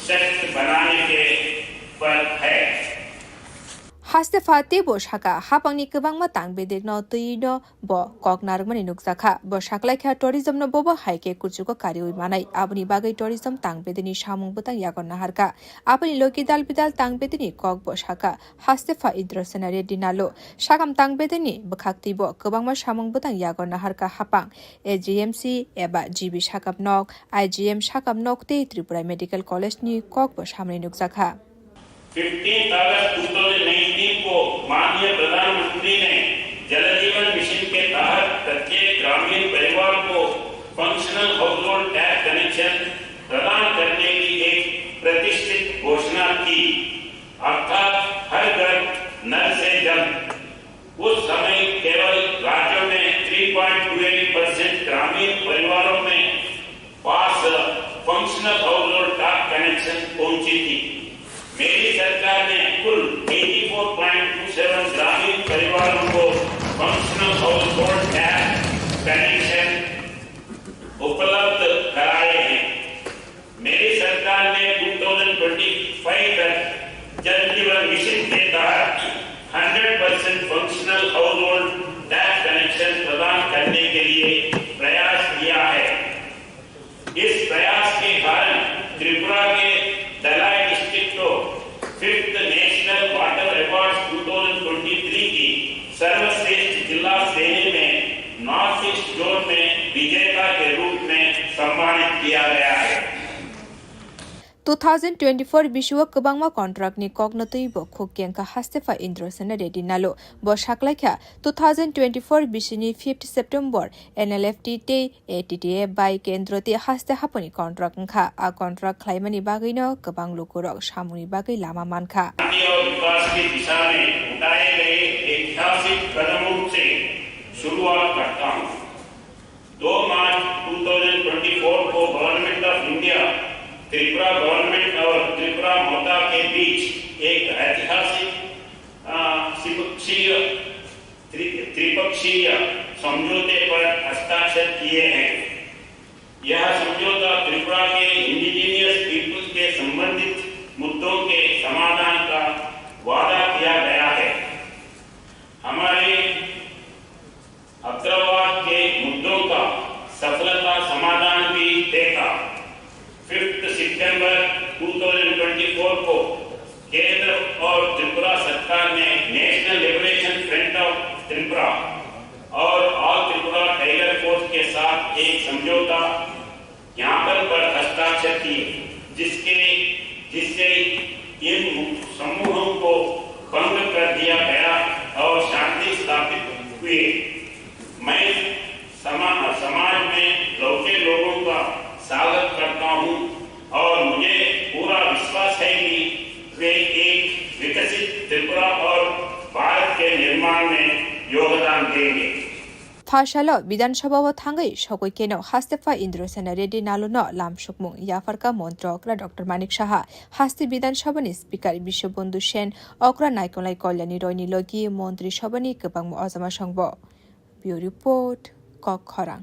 सशक्त बनाने के पर है। Haste fate bo shaka hapangni kwbang ma tangbedek no tui no bo koknarmani nukjakha bo saklaikha tourism no bobo haike kurchuko karioi manai aboni bagai tourism tangbedeni samung butang yagon naharka aboni loki dal bidal tangbedeni kok bo shaka haste fa idrosenare dinalo sakam tangbedeni bkhakti bo kwbang ma samung butang yagon naharka hapang AGMC eba GB sakap nok IGM sakap nok te Tripura Medical College ni kok bo samni nukjakha 15 अगस्त 2019 को माननीय प्रधानमंत्री ने जल जीवन mission के तहत प्रत्येक ग्रामीण परिवार को functional household tap connection प्रदान करने की एक प्रतिष्ठित घोषणा की, अर्थात हर घर नल से जल। उस समय केवल राज्यों में 3.28% ग्रामीण परिवारों में पास functional household tap connection पहुंची थी। मेरी सरकार ने कुल 84.27 ग्रामीण परिवारों को functional household tap connection उपलब्ध कराए हैं। मेरी सरकार ने 2025 तक जल जीवन मिशन के तहत 100% functional household tap connection प्रदान करने के लिए प्रयास किया है। इस प्रयास के कारण त्रिपुरा के तलाई डिस्ट्रिक्ट को 5th नेशनल वाटर अवार्ड 2023 की सर्वश्रेष्ठ जिला श्रेणी में नॉर्थ ईस्ट जोन में विजेता के रूप में सम्मानित किया गया है। 2024 बिशुआ कबांगमा कॉन्ट्रैक्ट नि कॉग्नतुई बो खोकेंका हास्तेफा इंद्रोसन रेडी नालो बो साकलाइखा 2024 बिशुनि 5 सेप्टेम्बर NLFT ते ATTA बाय केन्द्रते हास्ते हापनि कॉन्ट्रैक्ट खा आ कॉन्ट्रैक्ट खलाइमानि बागैनो कबांग लोकरक सामुनि बागै लामा मानखा विकास की दिशा में उठाए गए ऐतिहासिक कदमों से शुरुआत करता हूँ। 2 मार्च 2024 को government of India Tripura government और त्रिपुरा मोटा के बीच एक ऐतिहासिक त्रिपक्षीय समझौते पर हस्ताक्षर किए हैं। यह समझौता त्रिपुरा के इंडिजिनियस पीपुल्स के संबंधित मुद्दों के समाधान का वादा किया गया है। हमारे अग्रवाद के मुद्दों का सफलता समाधान भी देगा। 5 सितंबर 2024 को केंद्र और त्रिपुरा सरकार ने national liberation front of Tripura और ऑल त्रिपुरा टाइगर फोर्स के साथ एक समझौता ज्ञापन पर हस्ताक्षर किए, जिससे इन समूहों को भंग कर दिया गया और शांति स्थापित हुई। मैं समाज में लौटे लोगों का स्वागत करता हूं और मुझे पूरा विश्वास है कि वे एक विकसित त्रिपुरा और भारत के निर्माण में योगदान देंगे। फाशालो विधानसभा थांगै सगै केनो हास्तेफा इंद्रोसन रेडी नालो न लामसुकमुं याफारका मंत्र अक्रा डॉक्टर मानिक साहा हास्ते विधानसभानि स्पीकर विश्वबंधु सेन अक्रा नायकलाई कल्याणी रयनि लगी मंत्री सभानि गोबां अजमा संग ब्यूरो रिपोर्ट कखरां।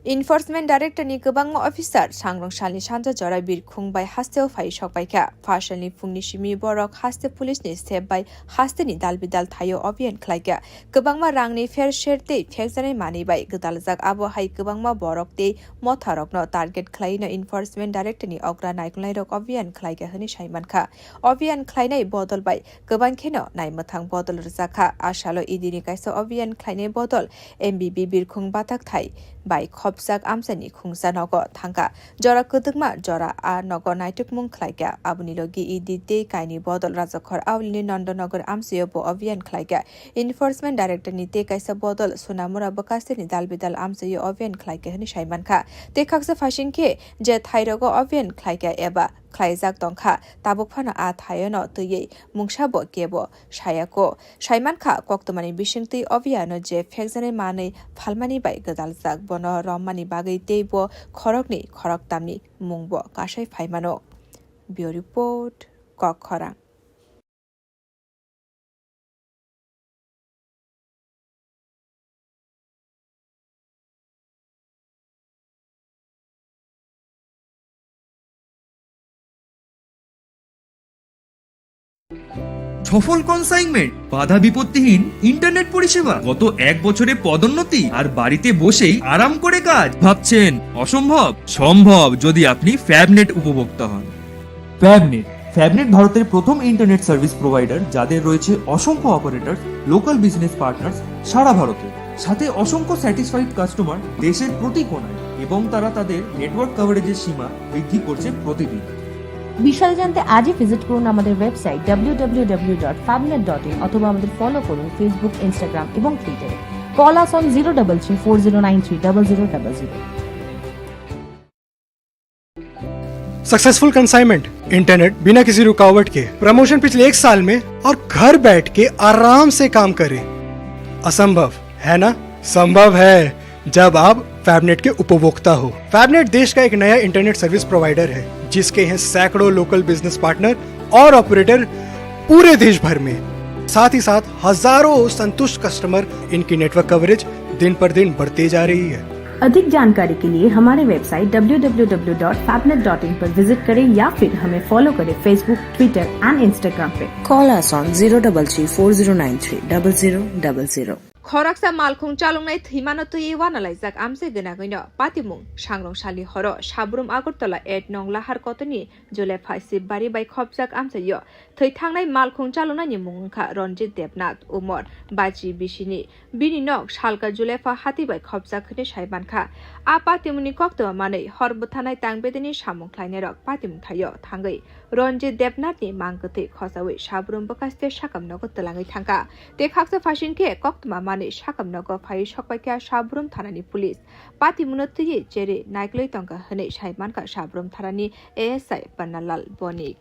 इनफोर्समेंट डायरेक्टर नि गोबांमा अफिसार सांग्रांसालि सानजा जरा बिरखुंबाय हास्तेव फाइ सकबायखा फार्सलनि फुंनि सिमि बरक हास्ते पुलिसनि स्टेप बाय हास्तेनि दालबिदाल थायो अभियान खलायगा गोबांमा रांनि फेर शेरते फेकजानाय मानिबाय गोदालजाक आबहाय गोबांमा बरक ते मथारकनो टार्गेट खलायनो इनफोर्समेंट डायरेक्टर नि अग्रा नायखलाय रक अभियान खलायगा हनि साइमानखा अभियान खलायनाय बदल बाय गोबांखेनो नायमथां बदल रजाखा आशालो इदिनि कायसो अभियान खलायनाय बदल एमबीबी बिरखुं बाथाक थाय বাই খবজাক আমসানি খুংসা নগ থাঙ্কা জরা কদুকমা জরা আ নগ নাইটুকমুং খ্লাইকা আবুনি লগে ইদিতে কাইনি বদল রাজখর আউলিনি নন্দনगर আমসিও ব অভিयान খ্লাইকা এনফোর্সমেন্ট ডাইরেক্টর নি তে কাইসা বদল সোনামুরা বকাসেনি দালবিদাল আমসিও অভিयान খ্লাইকা হনি সাইমানখা তে খাকসা ফাশিংকে যে থাইরগ অভিयान খ্লাইকা এবা খ্লাইজাক দংখা তাবুকফানা আ থায়ন তৈयै মুংসাব কেব সায়াকো সাইমানখা কক্তমানি বিশিংতি অভিयान যে ফেকজানে মাनै ফালমানি বাই গদালজাক বন রমমানি বাগै তেইব খরকনি খরকতামনি মুংব কাশাই ফাইমানো বিও রিপোর্ট কখরা সফল কনসাইনমেন্ট, বাধা বিপত্তিহীন ইন্টারনেট পরিষেবা, গত 1 বছরে পদোন্নতি আর বাড়িতে বসেই আরাম করে কাজ। ভাবছেন অসম্ভব? সম্ভব যদি আপনি ফ্যাবনেট উপভোক্তা হন। ফ্যাবনেট ভারতের প্রথম ইন্টারনেট সার্ভিস প্রোভাইডার, যাদের রয়েছে অসংখ্য অপারেটর, লোকাল বিজনেস পার্টনার্স সারা ভারতে, সাথে অসংখ্য স্যাটিসফাইড কাস্টমার দেশের প্রতি কোণায়, এবং তারা তাদের নেটওয়ার্ক কভারেজের সীমা বৃদ্ধি করছে প্রতিদিন। বিশাল জানতে আজই ভিজিট করুন আমাদের ওয়েবসাইট www.fabnet.in অথবা আমাদের ফলো করুন ফেসবুক, ইনস্টাগ্রাম এবং টুইটারে। Call us on 03340930000। Successful consignment internet बिना किसी रुकावट के, प्रमोशन पिछले 1 साल में और घर बैठ के आराम से काम करें। असंभव है ना? संभव है जब आप फैबनेट के उपभोक्ता हो। फैबनेट देश का एक नया इंटरनेट सर्विस प्रोवाइडर है जिसके हैं सैकड़ों लोकल बिजनेस पार्टनर और ऑपरेटर पूरे देश भर में। साथ ही साथ हजारों संतुष्ट कस्टमर। इनकी नेटवर्क कवरेज दिन पर दिन बढ़ते जा रही है। अधिक जानकारी के लिए हमारे वेबसाइट www.fabnet.in पर विजिट करें या फिर हमें फॉलो करें फेसबुक, ट्विटर एंड इंस्टाग्राम पे। Call us on 03340930000। খরাকসা মালখুং চালুংনাই থিমানো তুই ওয়ানালাইজাক আমসে গনাগৈন পাতিমুং সাংরংশালি হর সাবরুম আগরতলা 8 নং লাহার কতনি জুলাই 5 বাড়ি বাই খবজাক আমসাইয় থৈ থাংনাই মালখুং চালুনানি মুংখা রঞ্জিত দেবনাথ উমর বাজি বিশিনি বিনি নক সালকা জুলাই 5 হাতি বাই খবজাকনে সাইবানখা আ পাতিমুনি কক্তমা মাनै হরবথানাই তাংবেদিনি সামুংখ্লাইনে রক পাতিমুং থাইয় থাঙ্গৈ রঞ্জিত দেবনাথনি মাংকতে খসাওই সাবরুম বকাস্তে সাকাম নগত তলাঙ্গৈ থাঙ্গা তে খাকসা ফাশিংকে কক্তমা माने साकाम नग फाइ सकबाइका साब्रुम थानानि पुलिस पातिमुनतुयै जेरे नाइक्लै तंका हनै साइमानका साब्रुम थानानि एएसआई पन्नालाल बनिक।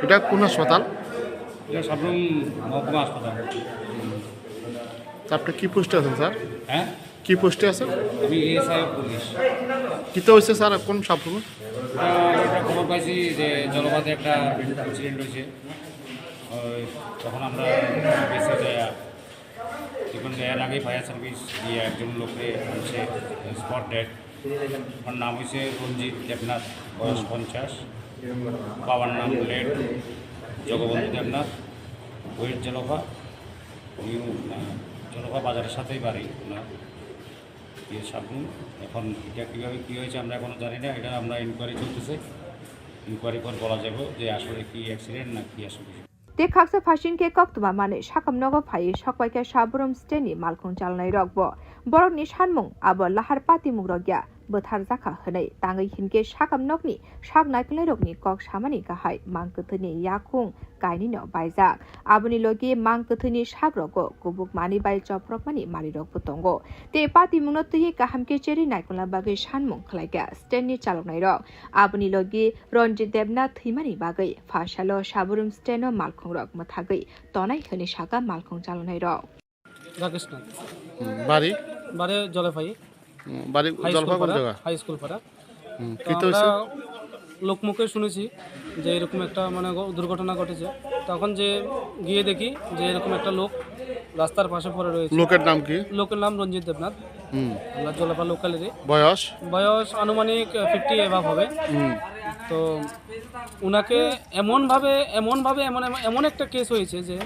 এটা কোন হাসপাতাল? এটা সাবরুম মহকুমা হাসপাতাল। আপনি কি পোস্টে আছেন স্যার? হ্যাঁ, কি পোস্টে আছেন? আমি এএসআই পুলিশ। কিতে হয়েছে স্যার কোন সাবরুমে? এটা খবর পাইছি যে জলবাদে একটা ইনসিডেন্ট হয়েছে, তখন আমরা বেসে যাই, এখন এর আগে ফায়ার সার্ভিস দিয়ে একজন লোককে আনছে স্পট ডেড। ওর নাম হয়েছে রঞ্জিত দেবনাথ, বয়স 50, বাবার নাম লেট জগবন্ধু দেবনাথ, ওয়েট জলফা, জলফা বাজারের সাথেই বাড়ি ওনার সাবরুম। এখন এটা কীভাবে কী হয়েছে আমরা এখনও জানি না, এটা আমরা ইনকোয়ারি চলতেছে, ইনকোয়ারি পর বলা যাবে যে আসলে কি অ্যাক্সিডেন্ট না কি আসলে। ते खाकसा फाशिंके कक्तमा माने साकाम नग फाइ सकबाइका साबरुम स्टेनि मालखुं चालनाय रगब बरकनि सानमुं आबो लाहार पातिमुं रग्या बोथार जाखा हनै ताङै हिनके साकाम नगनि साक नायखलै रगनि कक सामानि गाहाय मांकथनि याखुं गायनि न बायजा आबनि लगे मांकथनि साक रग गुबुक मानि बाय चप्रक मानि मारि रग बतंगो ते पातिमुं नतुहि गाहामके चेरि नायखला बागै सानमुं खलायगा स्टेननि चालनाय रग आबनि लगे रंजित देबनाथ थैमानि बागै फाशालो साबरुम स्टेनो मालखुं रग मथागै तनाय हनि साका मालखुं चालनाय रग। राकेश नाथ বাড়ি বারে জলফাই বাড়ি জলফা কোন জায়গা? হাই স্কুল পাড়া। কি তো হয়েছে? লোকমুখে শুনেছি যে এরকম একটা মানে দুর্ঘটনা ঘটেছে, তখন যে গিয়ে দেখি যে এরকম একটা লোক রাস্তার পাশে পড়ে রয়েছে। লোকের নাম কি? লোকের নাম রঞ্জিত দেবনাথ। আমরা জলফা লোকালেরই। বয়স আনুমানিক 50 এভাব হবে। তো উনাকে এমন একটা কেস হয়েছে যে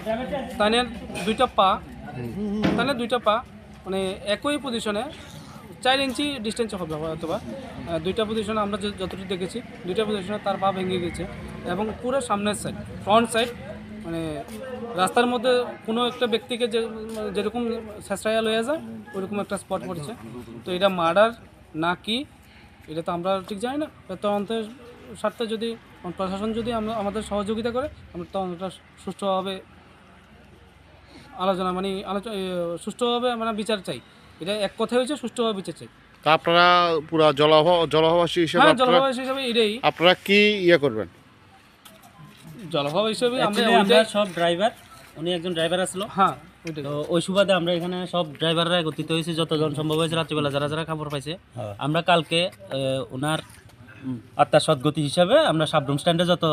তানের দুইটা পা মানে একই পজিশনে 4 ইঞ্চি ডিস্টেন্সে হবে অথবা দুইটা পজিশনে আমরা যতটুকু দেখেছি দুইটা পজিশনে তার পা ভেঙে গেছে এবং পুরো সামনের সাইড ফ্রন্ট সাইড মানে রাস্তার মধ্যে কোনো একটা ব্যক্তিকে যেরকম শেষরাইয়া লয়ে যায় ওইরকম একটা স্পট পড়েছে। তো এটা মার্ডার না কি এটা তো আমরা ঠিক জানি না। তদন্তের স্বার্থে যদি প্রশাসন যদি আমাদের সহযোগিতা করে আমরা তদন্তটা সুষ্ঠুভাবে সুষ্ঠুভাবে আমরা বিচার চাই। এটা এক কথাই হয়েছে সুষ্ঠুভাবে বিচার চাই। তা আপনারা পুরা জলহবাসী হিসেবে জলহবাসী হিসেবে এটাই আপনারা কি ইয়ে করবেন? জলহবা হিসেবে আমরা সব ড্রাইভার, উনি একজন ড্রাইভার আসলো, হ্যাঁ, তো ওই সুবাদে আমরা এখানে সব ড্রাইভাররা একত্রিত হয়েছি যতজন সম্ভব হয়েছে রাত্রিবেলা যারা যারা খবর পাইছে। আমরা কালকে ওনার আত্মার সদ্গতি হিসাবে আমরা সাবরুম স্ট্যান্ডে যত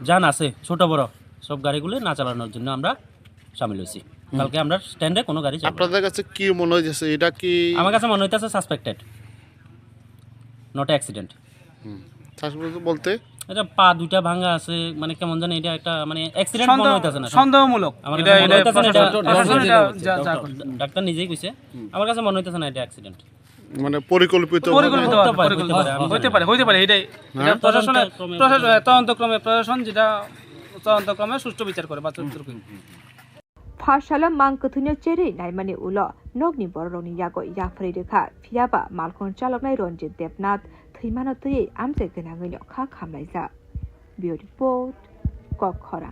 যান আছে ছোট বড় সব গাড়িগুলি না চালানোর জন্য আমরা সামিল হয়েছি। কালকে আমরা স্ট্যান্ডে কোনো গাড়ি চালাবো। আপনাদের কাছে কি মনে হইতেছে এটা কি? আমার কাছে মনে হইতেছে সাসপেক্টেড, নট অ্যাক্সিডেন্ট। বলতে এটা পা দুইটা ভাঙা আছে, মানে কেমন জানি এটা একটা মানে অ্যাক্সিডেন্ট মনে হইতাছে না, সন্দেহমূলক। ডাক্তার নিজেই কইছে, আমার কাছে মনে হইতাছে না এটা অ্যাক্সিডেন্ট, মানে পরিকল্পিত হইতে পারে। এটাই তদন্তক্রমে প্রশাসন যেটা তদন্তক্রমে সুষ্ঠু বিচার করে বা फाशाला मांग कथुन्य चेरे नाइमाने उलो नगनि बररनि यागो याफ्रै रेखा फियाबा मालखन चालकनाय रन्जित देबनाथ थैमानो तयै आमसे गोनाङैनो खा खामलायजा बियो रिपोर्ट कखरा।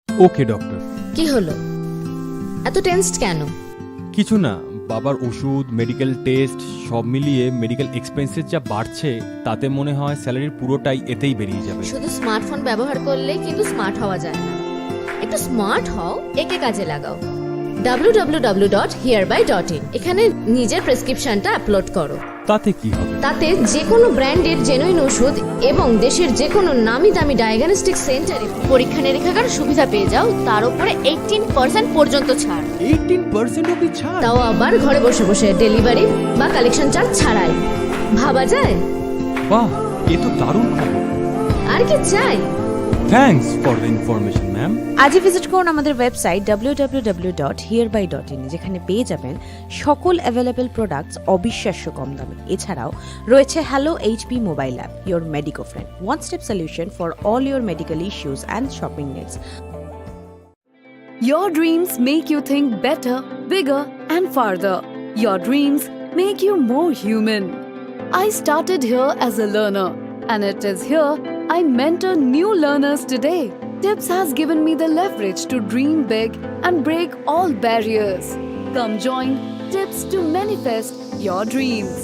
ওকে ডক্টর। কি হলো, এত টেনসড কেন? কিছু না, বাবার ওষুধ, মেডিকেল টেস্ট সব মিলিয়ে মেডিকেল এক্সপেন্সেস যা বাড়ছে তাতে মনে হয় স্যালারির পুরোটাই এতেই বেরিয়ে যাবে। শুধু স্মার্টফোন ব্যবহার করলে কিন্তু স্মার্ট হওয়া যায় না। একটু স্মার্ট হও, একে কাজে লাগাও। www.hereby.in এখানে নিজের প্রেসক্রিপশনটা আপলোড করো। তাতে কি হবে? তাতে যে কোনো ব্র্যান্ডের জেনুইন ওষুধ এবং দেশের যে কোনো নামি দামি ডায়াগনস্টিক সেন্টারে পরীক্ষা নিরীক্ষার সুবিধা পেয়ে যাও, তার উপরে 18% পর্যন্ত ছাড়। 18% অবধি ছাড়? তাও আবার ঘরে বসে বসে, ডেলিভারি বা কালেকশন চার্জ ছাড়াই। ভাবা যায়? বাহ, এ তো দারুণ খবর। আর কি চাই? Thanks for the information ma'am. আজই ভিজিট করুন আমাদের ওয়েবসাইট www.hereby.in যেখানে পেয়ে যাবেন সকল অ্যাভেলেবল প্রোডাক্টস অবিশ্বাস্য কম দামে। এছাড়াও রয়েছে hello HP mobile app, your medico friend, one step solution for all your medical issues and shopping needs. Your dreams make you think better, bigger, and farther. Your dreams make you more human. I started here as a learner, and it is here I mentor new learners today. TIPS has given me the leverage to dream big and break all barriers. Come join TIPS to manifest your dreams.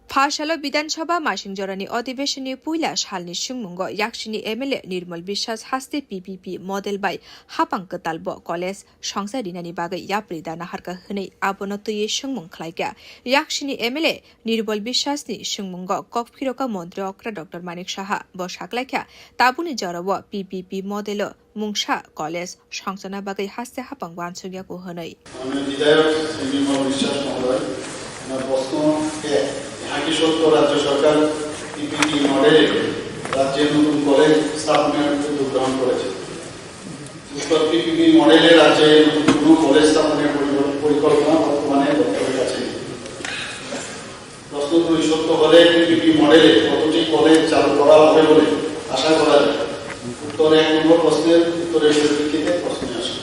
फाशाला विधानसभा मासिंजरानि अधिवेशननि पुइला सालनि सुंमुंग याक्सिनि MLA निर्मल विश्वास हास्ते PPP model bye हापांग कतालब college संसारिनानि बागै याप्रिदा नाहारका हनै आबनो तयै सुंमुं खलायगा याक्सिनि MLA निर्मल विश्वासनि सुंमुंग ककफिरका मन्त्री अक्रा doctor Manik Saha बसाक्लायखा ताबुनि जराव पीपीपी मडेल मुंसा कलेज संसाना बागै हास्ते हापांग वानसुगियाको हनै राज्य सरकार पीपीपी मॉडल राज्य नतून कलेज स्थापनार उद्योग ग्रहण करेছে। पीपीपी मॉडल राज्य नतून कलेज स्थापनार परिकल्पना बर्तमाने दफ्तरेर काছে নেই। প্রশ্ন সত্য হলে पीपीपी मॉडल কতটি কলেজ চালু করা হবে বলে আশা করা যায়? উত্তর 1 নম্বর প্রশ্নের উত্তরের পরিপ্রেক্ষিতে প্রশ্ন আসে।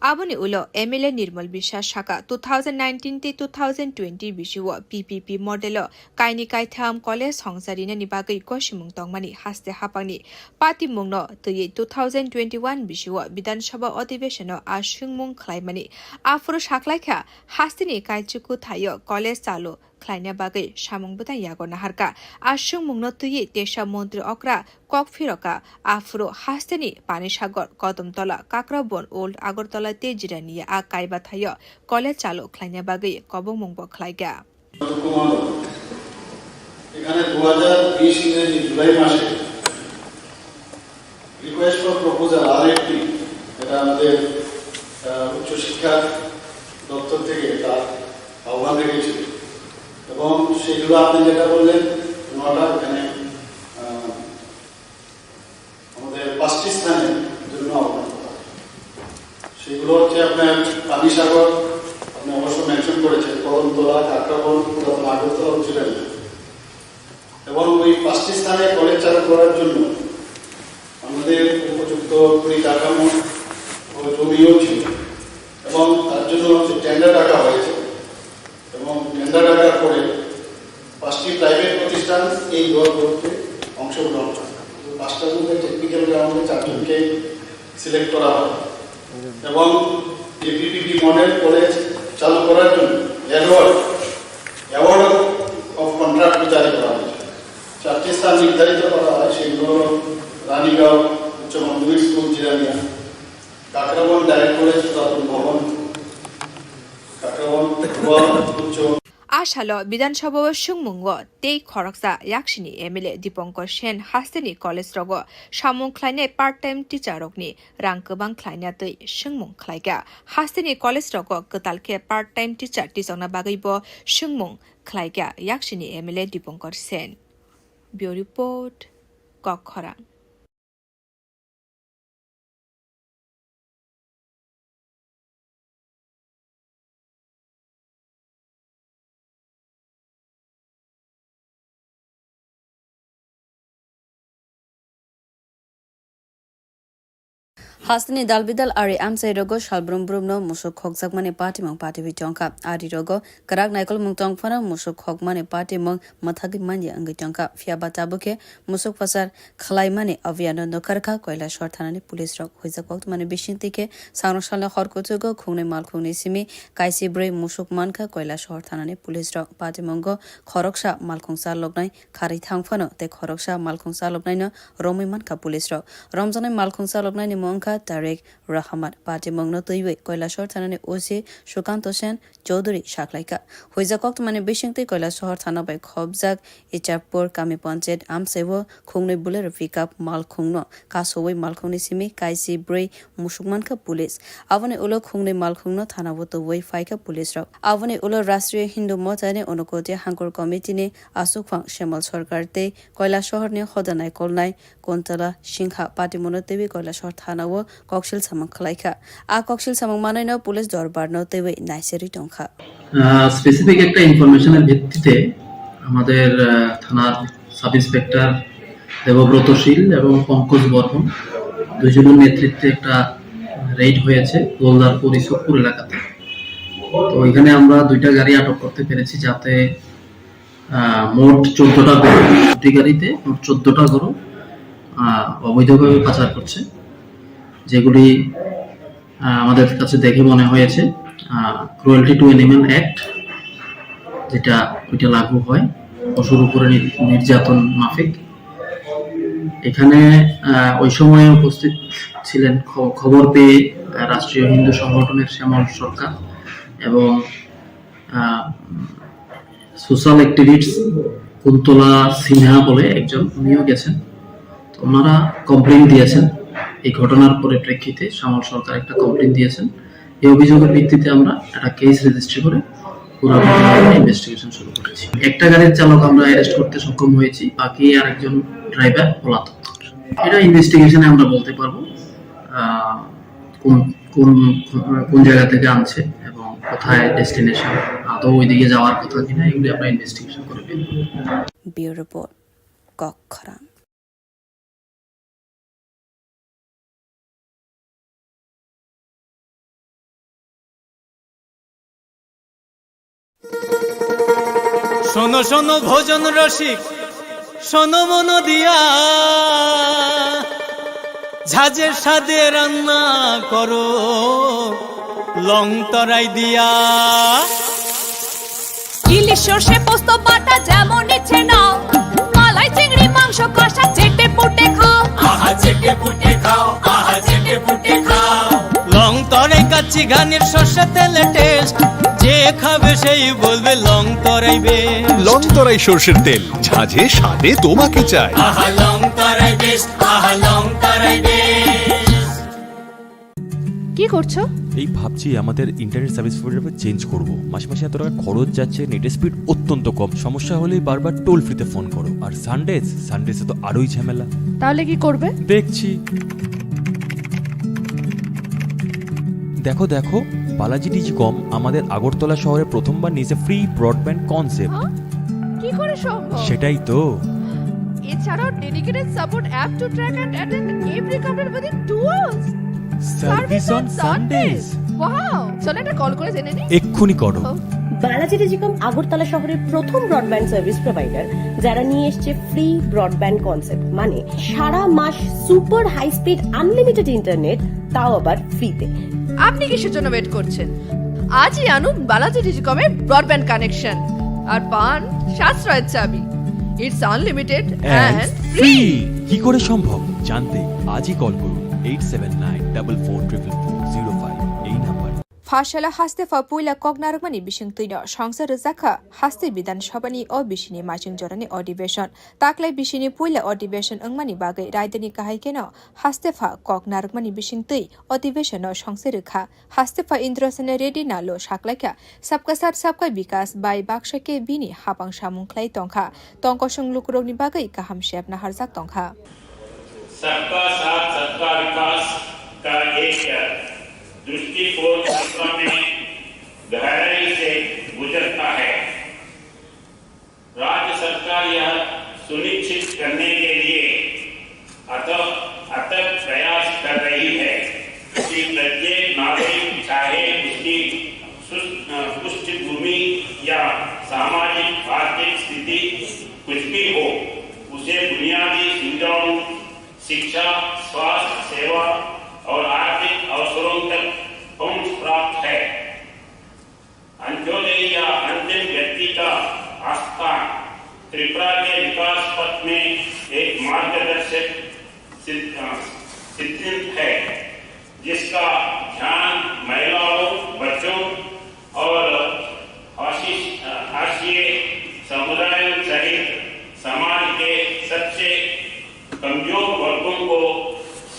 आबोनि उलो एमएलए निर्मल विश्वास शाखा 2019 ते 2020 बिसुव पीपीपी मॉडल काइनि काइथाम कलेज संसारिने निबागै कोशिमुं तंगमानि हास्ते हापांनि पार्टी मुंनो तयै 2021 बिसुव विधानसभा अधिवेशन आशुंमुं खलायमानि आफुर साखलायखा हास्तिनि काइचुकु थायो कलेज चालु ख्लाइना बागै सामुंबुता यागो नाहारका आशुं मुंगनो तुयि देशा मन्त्री अक्रा ककफिरका आफुरो हास्तेनि पानिसागर कदमतला काकराबन ओल्ड আগরতলা তে জিরানিয়া आ काइबा थाय कलेज चालु ख्लाइना बागै कबं मुंगबो ख्लाइगा এখানে 2020 ইংরেজি জুলাই মাসে রিকোয়েস্ট ফর প্রপোজাল আরএফপি এটা আমাদের উচ্চশিক্ষা দপ্তর থেকে তার আহ্বান রেখেছিল এবং সেগুলো আপনি যেটা বললেন 9টা এখানে আমাদের 5টি স্থানের জন্য আহ্বান করা সেগুলো হচ্ছে আপনার পানিসাগর আপনি অবশ্য মেনশন করেছেন কদমতলা কাকরাবন পুরাতন আগরতলা জিরানিয়া এবং ওই 5টি স্থানে কলেজ চালু করার জন্য আমাদের উপযুক্ত পরিকাঠামো ও জমিও ছিল এবং তার জন্য টেন্ডার ডাকা হয়েছে এবং টেন্ডার ডাকার পরে 5টি প্রাইভেট প্রতিষ্ঠান এই দল করতে অংশগ্রহণ করে 5টার মধ্যে টেকনিক্যাল গ্রাউন্ডে 4জনকে সিলেক্ট করা হয় এবং এই পিপিপি মডেল কলেজ চালু করার জন্য অ্যাওয়ার্ড অফ কন্ট্রাক্ট জারি করা হয়েছে 4টি স্থান নির্ধারিত করা হয় সেগুলো রানীগাঁও উচ্চ মাধ্যমিক school Jirania Kakraban direct college পুরাতন ভবন কাকরাবন উচ্চ आशाल विधानसभा सुंगमुंग ते खरकसा याक्षिनी एमएलए दीपंकर सेन हास्तेनि कलेज रग सामुं ख्लाइने पार्ट टाइम टीचार रगनि रां गोबां ख्लाइना तै सुंगमुं ख्लाइगा हास्तेनि कलेज रग गतालके पार्ट टाइम टीचार टिजंना बागैबो सुंगमुं ख्लाइगा याक्षिनी MLA Dipankar Sen bureau report कखरा हास्तिनि दालबिदाल आरि आमसाइ रगो सालब्रुम ब्रुमनो मुसुक खगजाकमानि पार्टिमं पार्टिबि टंका आरि रगो कराक नायकल मुंगतंग फना मुसुक खगमानि पार्टिमं मथागि मानि अंगि टंका फियाबा ताबुके मुसुक फसार खलाइमानि अभियान नकरखा কৈলাসহর थानानि पुलिस रक होइजाक वक्त माने बिसिंतिके सांरसालने खरकुतुगो खुंनै मालखुंनि सिमि काइसि ब्रै मुसुक मानखा কৈলাসহর थानानि पुलिस रक पार्टिमंगो खरकसा मालखुंसा लगनाय खारै थांफानो ते खरकसा मालखुंसा लगनायनो रमै मानखा पुलिस रक रमजानाय मालखुंसा लगनायनि मंखा तारेक रहमान पार्टी मंगनो तैवे কৈলাসহর थानानि ओसी सुकांत सेन चौधरी साखलाइका होइजाक वक्त माने बिसिंति কৈলাসহর थाना बाय खबजाक इचापुर कामी पंचायत आमसेवो खुंनै बुलेर पिकअप मालखुंनो कासोवै मालखुंनि सिमि काइसि ब्रै मुसुकमानखा पुलिस आवने उलो खुंनै मालखुंनो थानावो तवै फाइका पुलिस रक आवने उलो राष्ट्रिय हिन्दू मोर्चानि अनुकोटे हांकुर कमिटिनि आसुकफां शेमल सरकारते কৈলাসহরनि हदानाय कलनाय कोनतला सिंहा पार्टी मनोतेबि কৈলাসহর थानावो कक्सिल सामं खलाइखा आ कक्सिल सामं मानायनो पुलिस दरबार नतेबि नाइसेरि टंखा স্পেসিফিক একটা ইনফরমেশনের ভিত্তিতে আমাদের থানার সাব ইন্সপেক্টর দেবব্রতশীল এবং পঙ্কজ বর্মন দুজনের নেতৃত্বে একটা রেড হয়েছে গোলদারপুর ইসবপুর এলাকাতে। তো এখানে আমরা 2টা গাড়ি আটক করতে পেরেছি যাতে মোট 14টা গরু, 2টি গাড়িতে মোট 14টা গরু অবৈধভাবে পাচার করছে, যেগুলি আমাদের কাছে দেখে মনে হয়েছে ক্রুয়েলটি টু অ্যানিমাল অ্যাক্ট যেটা ওইটা লাগু হয় পশুর উপরে নির্যাতন মাফিক। এখানে ওই সময়ে উপস্থিত ছিলেন খবর পেয়ে রাষ্ট্রীয় হিন্দু সংগঠনের শ্যামল সরকার এবং সোশ্যাল অ্যাক্টিভিস্ট কুন্তলা সিনহা বলে একজন, উনিও গেছেন। তো ওনারা কমপ্লেন দিয়েছেন এই ঘটনার পরিপ্রেক্ষিতে, শ্যামল সরকার একটা কমপ্লেন দিয়েছেন। এই অভিযোগের ভিত্তিতে আমরা একটা কেস রেজিস্ট্রি করে পুরো ইনভেস্টিগেশন শুরু করেছি। একটা গাড়ির চালক আমরা অ্যারেস্ট করতে সক্ষম হয়েছি, বাকি আরেকজন ড্রাইভার পলাতক। এটা ইনভেস্টিগেশনে আমরা বলতে পারবো কোন জায়গা থেকে আনছে এবং কোথায় ডেস্টিনেশন, আদৌ ওইদিকে যাওয়ার কথা কিনা, এগুলি আমরা ইনভেস্টিগেশন করে বের করব। ব্যুরো রিপোর্ট কখরা। শোনো শোনো ভোজন রসিক, শোনো মন দিয়া, ঝাঁঝের স্বাদে রান্না করো লং তরাই দিয়া। ইলিশ সর্ষে পোস্ত বাটা যেমন ইচ্ছে নাও মালাই চিংড়ি মাংস কষা চেটে পুটে খাও আহা চেটে পুটে খাও আহা চেটে পুটে খাও লং তরে কাচ্চি ঘানির সর্ষে তেলে টেস্ট যে খাবে সেই বলবে লং তরাই বেস্ট লং তরাই সর্ষের তেল ঝাঁঝে স্বাদে তোমাকে চাই। আহা লং তরাই বেস্ট আহা লং তরাই বেস্ট। কি করছো? এই ভাবছি আমাদের ইন্টারনেট সার্ভিস প্রোভাইডার চেঞ্জ করব। মাসে মাসে এত টাকা খরচ যাচ্ছে, নেটের স্পিড অত্যন্ত কম, সমস্যা হলেই বারবার টোল ফ্রিতে ফোন করো। আর সানডেজে তো আরোই ঝামেলা। তাহলে কি করবে? দেখছি। দেখো দেখো, বালাজি ডিজিকম আমাদের আগরতলা শহরে প্রথমবার নিয়েছে ফ্রি ব্রডব্যান্ড কনসেপ্ট। কি করে সম্ভব? সেটাই তো। এছাড়াও dedicated support app to track and attend every complaint within 2 hours. Service on Sundays. Wow, চলো একটা কল করে জেনে নিই। এক্ষুনি করো। বালাজি টেলিকম আগরতলা শহরের প্রথম ব্রডব্যান্ড সার্ভিস প্রোভাইডার, যারা নিয়ে এসেছে ফ্রি ব্রডব্যান্ড কনসেপ্ট, মানে সারা মাস super high speed unlimited internet, তাও আবার ফ্রিতে। আপনি কিসের জন্য ওয়েট করছেন? আজই আনুন বালাজি টেলিকমের ব্রডব্যান্ড কানেকশন আর পান সাশ্রয়ের চাবি। It's unlimited and free. কি করে সম্ভব জানতে আজই কল করুন 8794440405 এই নাম্বার। फाशला हास्तेफा पुइला कगनारगमानि बिसिं तैनो संसद जाखा हास्ते विधानसभानि अ बिसिनि मासिं जरानि अधिवेशन ताक्लाय बिसिनि पुइला अधिवेशन अंगमानि बागै रायदानि काहायकेनो हास्तेफा कगनारगमानि बिसिं तै अधिवेशन संसदखा हास्तेफा इन्द्रसेन रेडी नालो साक्लायखा सबका साथ सबका विकास बाय बाक्साके बिनि हापां सामुंख्लाय तंखा तंकसं लुकुरगनि बागै काहाम शेपना हारजाक तंखा सबका साथ सबका विकास का एक दृष्टिकोण सत्ता में गहराई से गुजरता है। राज्य सरकार यह सुनिश्चित करने के लिए अथक प्रयास कर रही है कि प्रत्येक नागरिक चाहे उसकी पृष्ठभूमि या सामाजिक आर्थिक स्थिति कुछ भी हो, उसे बुनियादी सुविधाओं, शिक्षा, स्वास्थ्य सेवा और आर्थिक अवसरों तक पहुंच प्राप्त है। अंत्योदय या अंतिम व्यक्ति का आस्थान त्रिपुरा के विकास पथ में एक मार्गदर्शक सिद्धांत है, जिसका ध्यान महिलाओं, बच्चों और हाशिए समुदायों सहित समाज के सबसे कमजोर वर्गों को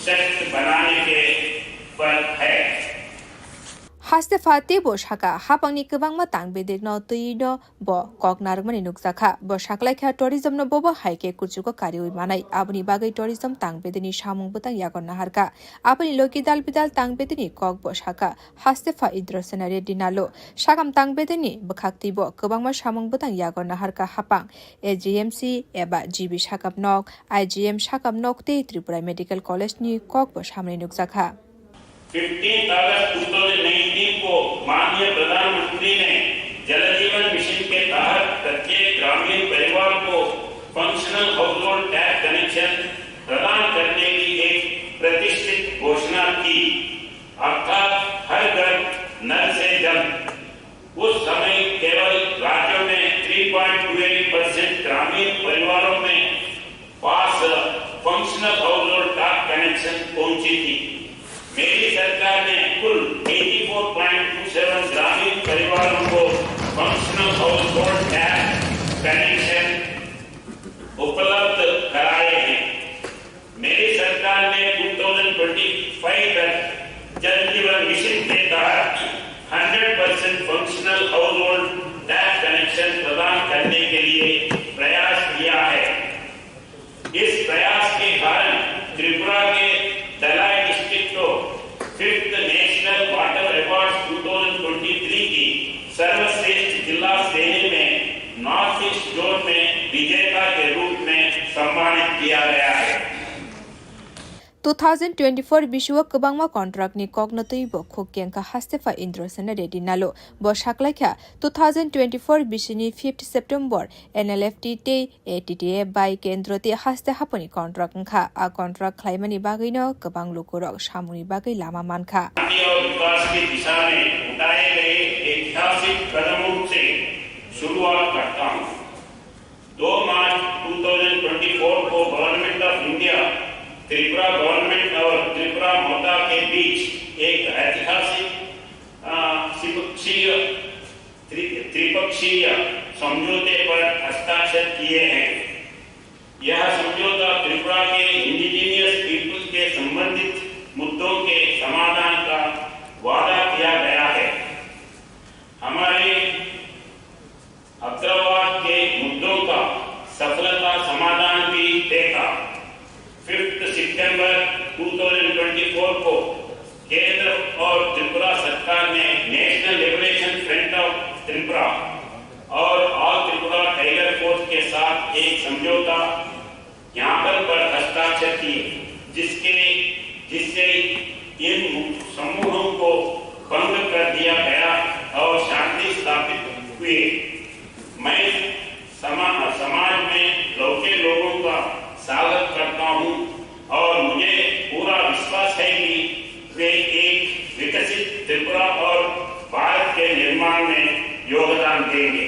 सशक्त बनाने के पर है। हास्तेफा तेबो शाखा हापांनि गोबां तांबेदेर न तैनो ब कगनारगमानि नुकजाखा ब साक्लायखा टुरिज्म न बबो हाइके कुचुको कारिउइ मानाय आबनि बागै टुरिज्म तांबेदेनि सामुं बतां यागन नाहारका आबनि लोकी दाल बिदाल तांबेदेनि कग ब शाखा हास्तेफा इन्द्रसेन रेड्डी नालो सागाम तांबेदेनि बखाक्ति ब गोबां सामुं बतां यागन नाहारका हापां एजीएमसी एबा जीबी साकाम नक आईजीएम साकाम नक ते त्रिपुरा मेडिकल कलेजनि कग ब सामने नुकजाखा 15 अगस्त 2019 को माननीय प्रधानमंत्री ने जल जीवन मिशन के तहत प्रत्येक ग्रामीण परिवार को functional household tap connection प्रदान करने की एक प्रतिष्ठित घोषणा की, अर्थात हर घर नल से जल। उस समय केवल राज्यों में 3.28% ग्रामीण परिवारों में पास functional household tap connection पहुंची थी। मेरी सरकार ने कुल 84.27 ग्रामीण परिवारों को functional household tap connection उपलब्ध कराए हैं। मेरी सरकार ने 2025 तक जल जीवन मिशन के तहत 100% functional household tap connection प्रदान करने के लिए प्रयास किया है। इस प्रयास के कारण त्रिपुरा के दलाई डिस्ट्रिक्ट को 5th नेशनल वाटर अवार्ड 2023 की सर्वश्रेष्ठ जिला श्रेणी में नॉर्थ ईस्ट जोन में विजेता के रूप में सम्मानित किया गया है। 2024 विश्व गोबांमा कन्ट्राक्टनि कगनतै ब खोकेंका हास्तेफा इन्द्रसेन रेड्डी नालो ब साक्लायखा 2024 बिसिनि 5 सेप्टेम्बर एनएलएफटी ते एटीटीए बाय केन्द्रते हास्ते हापनि कन्ट्राक्ट खा आ कन्ट्राक्ट खायमानि बागैनो गोबां लोकरक सामुनि बागै लामा मानखा विकास की दिशा में उठाए गए ऐतिहासिक कदमों से शुरुआत करता हूं। 2 मार्च 2024 को government of India, Tripura government और त्रिपुरा मोटा के बीच एक ऐतिहासिक त्रिपक्षीय समझौते पर हस्ताक्षर किए हैं। यह समझौता त्रिपुरा के इंडिजिनियस पीपल के संबंधित मुद्दों के समाधान का वादा किया गया है। हमारे अग्रवाद के मुद्दों का सफलता समाधान भी देखा। 5 सितंबर 2024 को केंद्र और त्रिपुरा सरकार ने national liberation front of Tripura और ऑल त्रिपुरा टाइगर फोर्स के साथ एक समझौता ज्ञापन पर हस्ताक्षर किए, जिससे इन समूहों को भंग कर दिया गया और शांति स्थापित हुए। मैं समाज में लौटे लोगों का स्वागत करता हूं और मुझे पूरा विश्वास है कि वे एक विकसित त्रिपुरा और भारत के निर्माण में योगदान देंगे।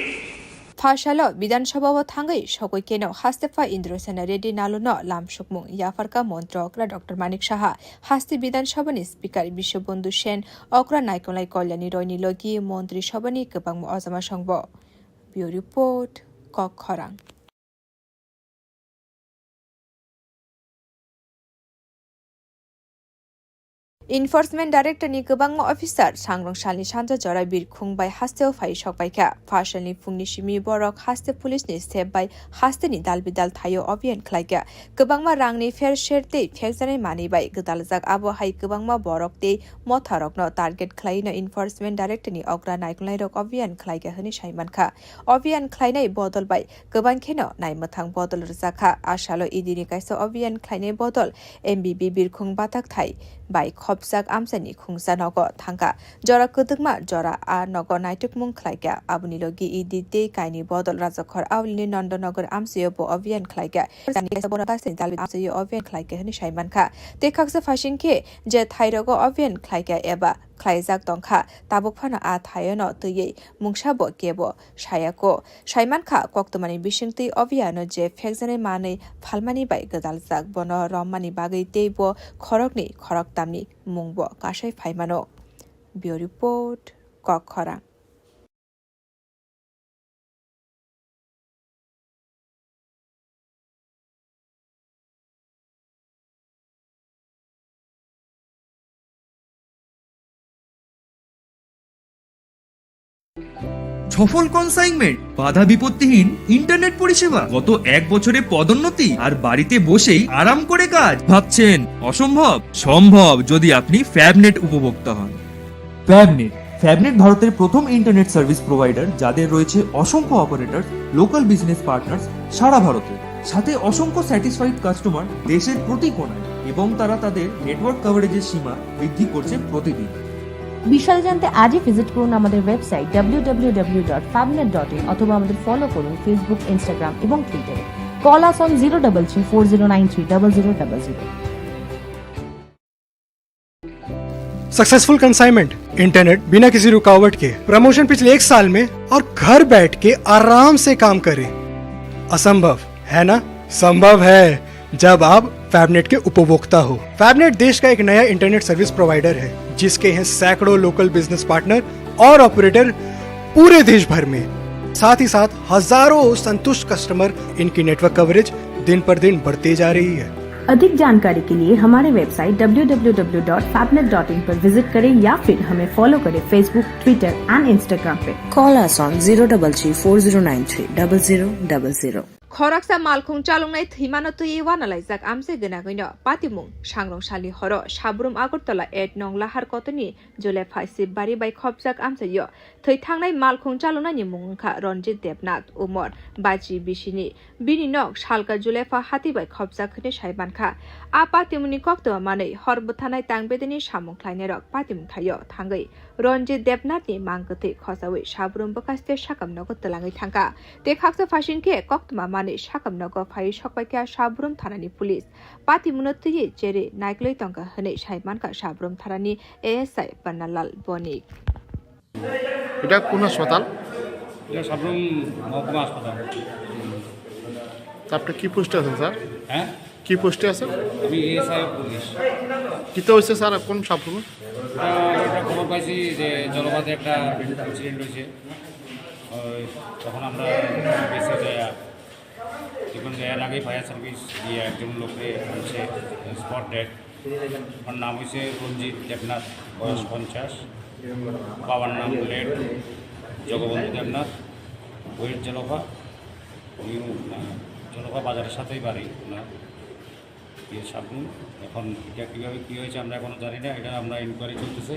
फाशालो विधानसभा थांगै सगैकेनो हास्तेफा इन्द्रसेना रेड्डी नालुनो लामसुकमुं याफारका मन्त्र अक्रा डॉक्टर मानिक साहा हास्ते विधानसभानि स्पीकार विश्वबन्धु सेन अक्रा नायकलाई कल्याणी रयनि लगी मन्त्री सभानि गोबां अजमा संग ब्युरो रिपोर्ट कक खरां। इनफोर्समेन्ट डाइरेक्टरनि गोबां अफिसार सांग्रांसालि सानजा जरा बिरखुंबाय हास्तेआव फाइ सकबायखा फासलनि फुंनि सिमि बरक हास्ते पुलिसनि स्टेप बाय हास्तेनि दालबिदाल थायो अभियान खलायगा गोबांमा रांनि फेर शेरते फेकजानाय मानिबाय गोदालजाक आबहाय गोबांमा बरक ते मथारकनो टार्गेट खलायनो इनफोर्समेन्ट डाइरेक्टरनि अग्रा नायखलाय रक अभियान खलायगा हनि साइमानखा अभियान खलायनाय बदल बाय गोबां खेनो नायमथां बदल रजाखा आशालो इदिनि कायसो अभियान खलायनाय बदल एमबिबि बिरखुं बाथाक थाय बाय खबजाक आमसानि खुंसा नग थांगा जरा कदुकमा जरा आ नग नायटक मुं खलायगा आबुनि लगी इदि दे कायनि बदल राजखर आवलिनि नन्दनगर आमसयबो अभियान खलायगा आमसय अभियान खलायगा हनि साइमानखा तेखाकसे फासिनखे जे थाइरगो अभियान खलायगा एबा खलायजाक दंखा ताबुकफाना आ थायनो तयै मुंसाबो केबो सायाको साइमानखा कक्तमानि बिसिंति अभियान जे फेकजानाय मानै फालमानि बाय गोदालजाक बन रमानि बागै तेबो खरकनि खरकतामनि मुंबो कासाय फाइमानो ब्युरो रिपोर्ट कक खरां। সফল কনসাইনমেন্ট বাধা বিপত্তিহীন ইন্টারনেট পরিষেবা গত 1 বছরে পদোন্নতি আর বাড়িতে বসেই আরাম করে কাজ ভাবছেন অসম্ভব সম্ভব যদি আপনি ফ্যাবনেট উপভোক্তা হন। ফ্যাবনেট ভারতের প্রথম ইন্টারনেট সার্ভিস প্রোভাইডার যাদের রয়েছে অসংখ্য অপারেটর লোকাল বিজনেস পার্টনার্স সারা ভারতে সাথে অসংখ্য স্যাটিসফাইড কাস্টমার দেশের প্রতি কোণায় এবং তারা তাদের নেটওয়ার্ক কভারেজের সীমা বৃদ্ধি করছে প্রতিদিন। বিশাল জানতে আজই ভিজিট করুন আমাদের ওয়েবসাইট www.fabnet.in অথবা আমাদের ফলো করুন ফেসবুক, ইনস্টাগ্রাম এবং টুইটারে। Call us on 03340930000। Successful consignment internet बिना किसी रुकावट के प्रमोशन पिछले 1 साल में और घर बैठ के आराम से काम करें। असंभव है ना? संभव है जब आप फैबनेट के उपभोक्ता हो। फैबनेट देश का एक नया इंटरनेट सर्विस प्रोवाइडर है जिसके हैं सैकड़ों लोकल बिजनेस पार्टनर और ऑपरेटर पूरे देश भर में। साथ ही साथ हजारों संतुष्ट कस्टमर। इनकी नेटवर्क कवरेज दिन पर दिन बढ़ते जा रही है। अधिक जानकारी के लिए हमारे वेबसाइट www.fabnet.in पर विजिट करें या फिर हमें फॉलो करें फेसबुक, ट्विटर एंड इंस्टाग्राम पे। Call us on 03340930000। खराक्सा मालखुं चालुंनाय थैमानो तयै वानालायजाक आमसे गोनागैनो पातिमुं सांग्रांसालि हर साब्रुम आगरतला 8 नं लाहार कतनि जुलाइ 5 बारि बाय खबजाक आमसेयो थै थांनाय मालखुं चालुनायनि मुंखा रनजित देबनाथ उमर बाजि बिसिनि बिनि नं सालका जुलाइ 5 हाति बाय खबजाकनि साइबानखा आ पातिमुनि कक्तमा मानै हरबथानाय तांबेदनि सामुंख्लायनाय रक पातिमुं थायो थांगै रनजित देबनाथनि मांगथै खसावै साब्रुम बकास्ते साकाम नगद तलाङै थांगा ते खाक्सा फासिनखे कक्तमा मानै साकाम नग फाइ सकबायका साब्रुम थानानि पुलिस पातिमुनो तयै जेरै नायक्लै तंका हनै साइमानका साब्रुम थानानि एएसआई पन्नालाल बनिक। এটা কোন হাসপাতাল? এটা সাবরুম মহকুমা হাসপাতাল। তা আপনি কি পোস্টে আছেন স্যার? হ্যাঁ, কি পোস্টে আছেন? আমি এএসআই পুলিশ। কিতে হয়েছে স্যার কোন সাবরুমে? এটা খবর পাইছি যে জলবাদে একটা ইনসিডেন্ট হয়েছে। তখন আমরা বেসে যাইয়া এখন এর আগে ফায়ার সার্ভিস দিয়ে একজন লোককে হচ্ছে স্পট ডেড। ওর নাম হয়েছে রঞ্জিত দেবনাথ, বয়স 50। বাবার নাম লেট জগবন্ধু দেবনাথ, বইয়ের জলভা, নিউ জলভা বাজারের সাথেই বাড়ি ওনার সাবরুম। এখন এটা কীভাবে কী হয়েছে আমরা এখনও জানি না, এটা আমরা ইনকোয়ারি চলতেছে।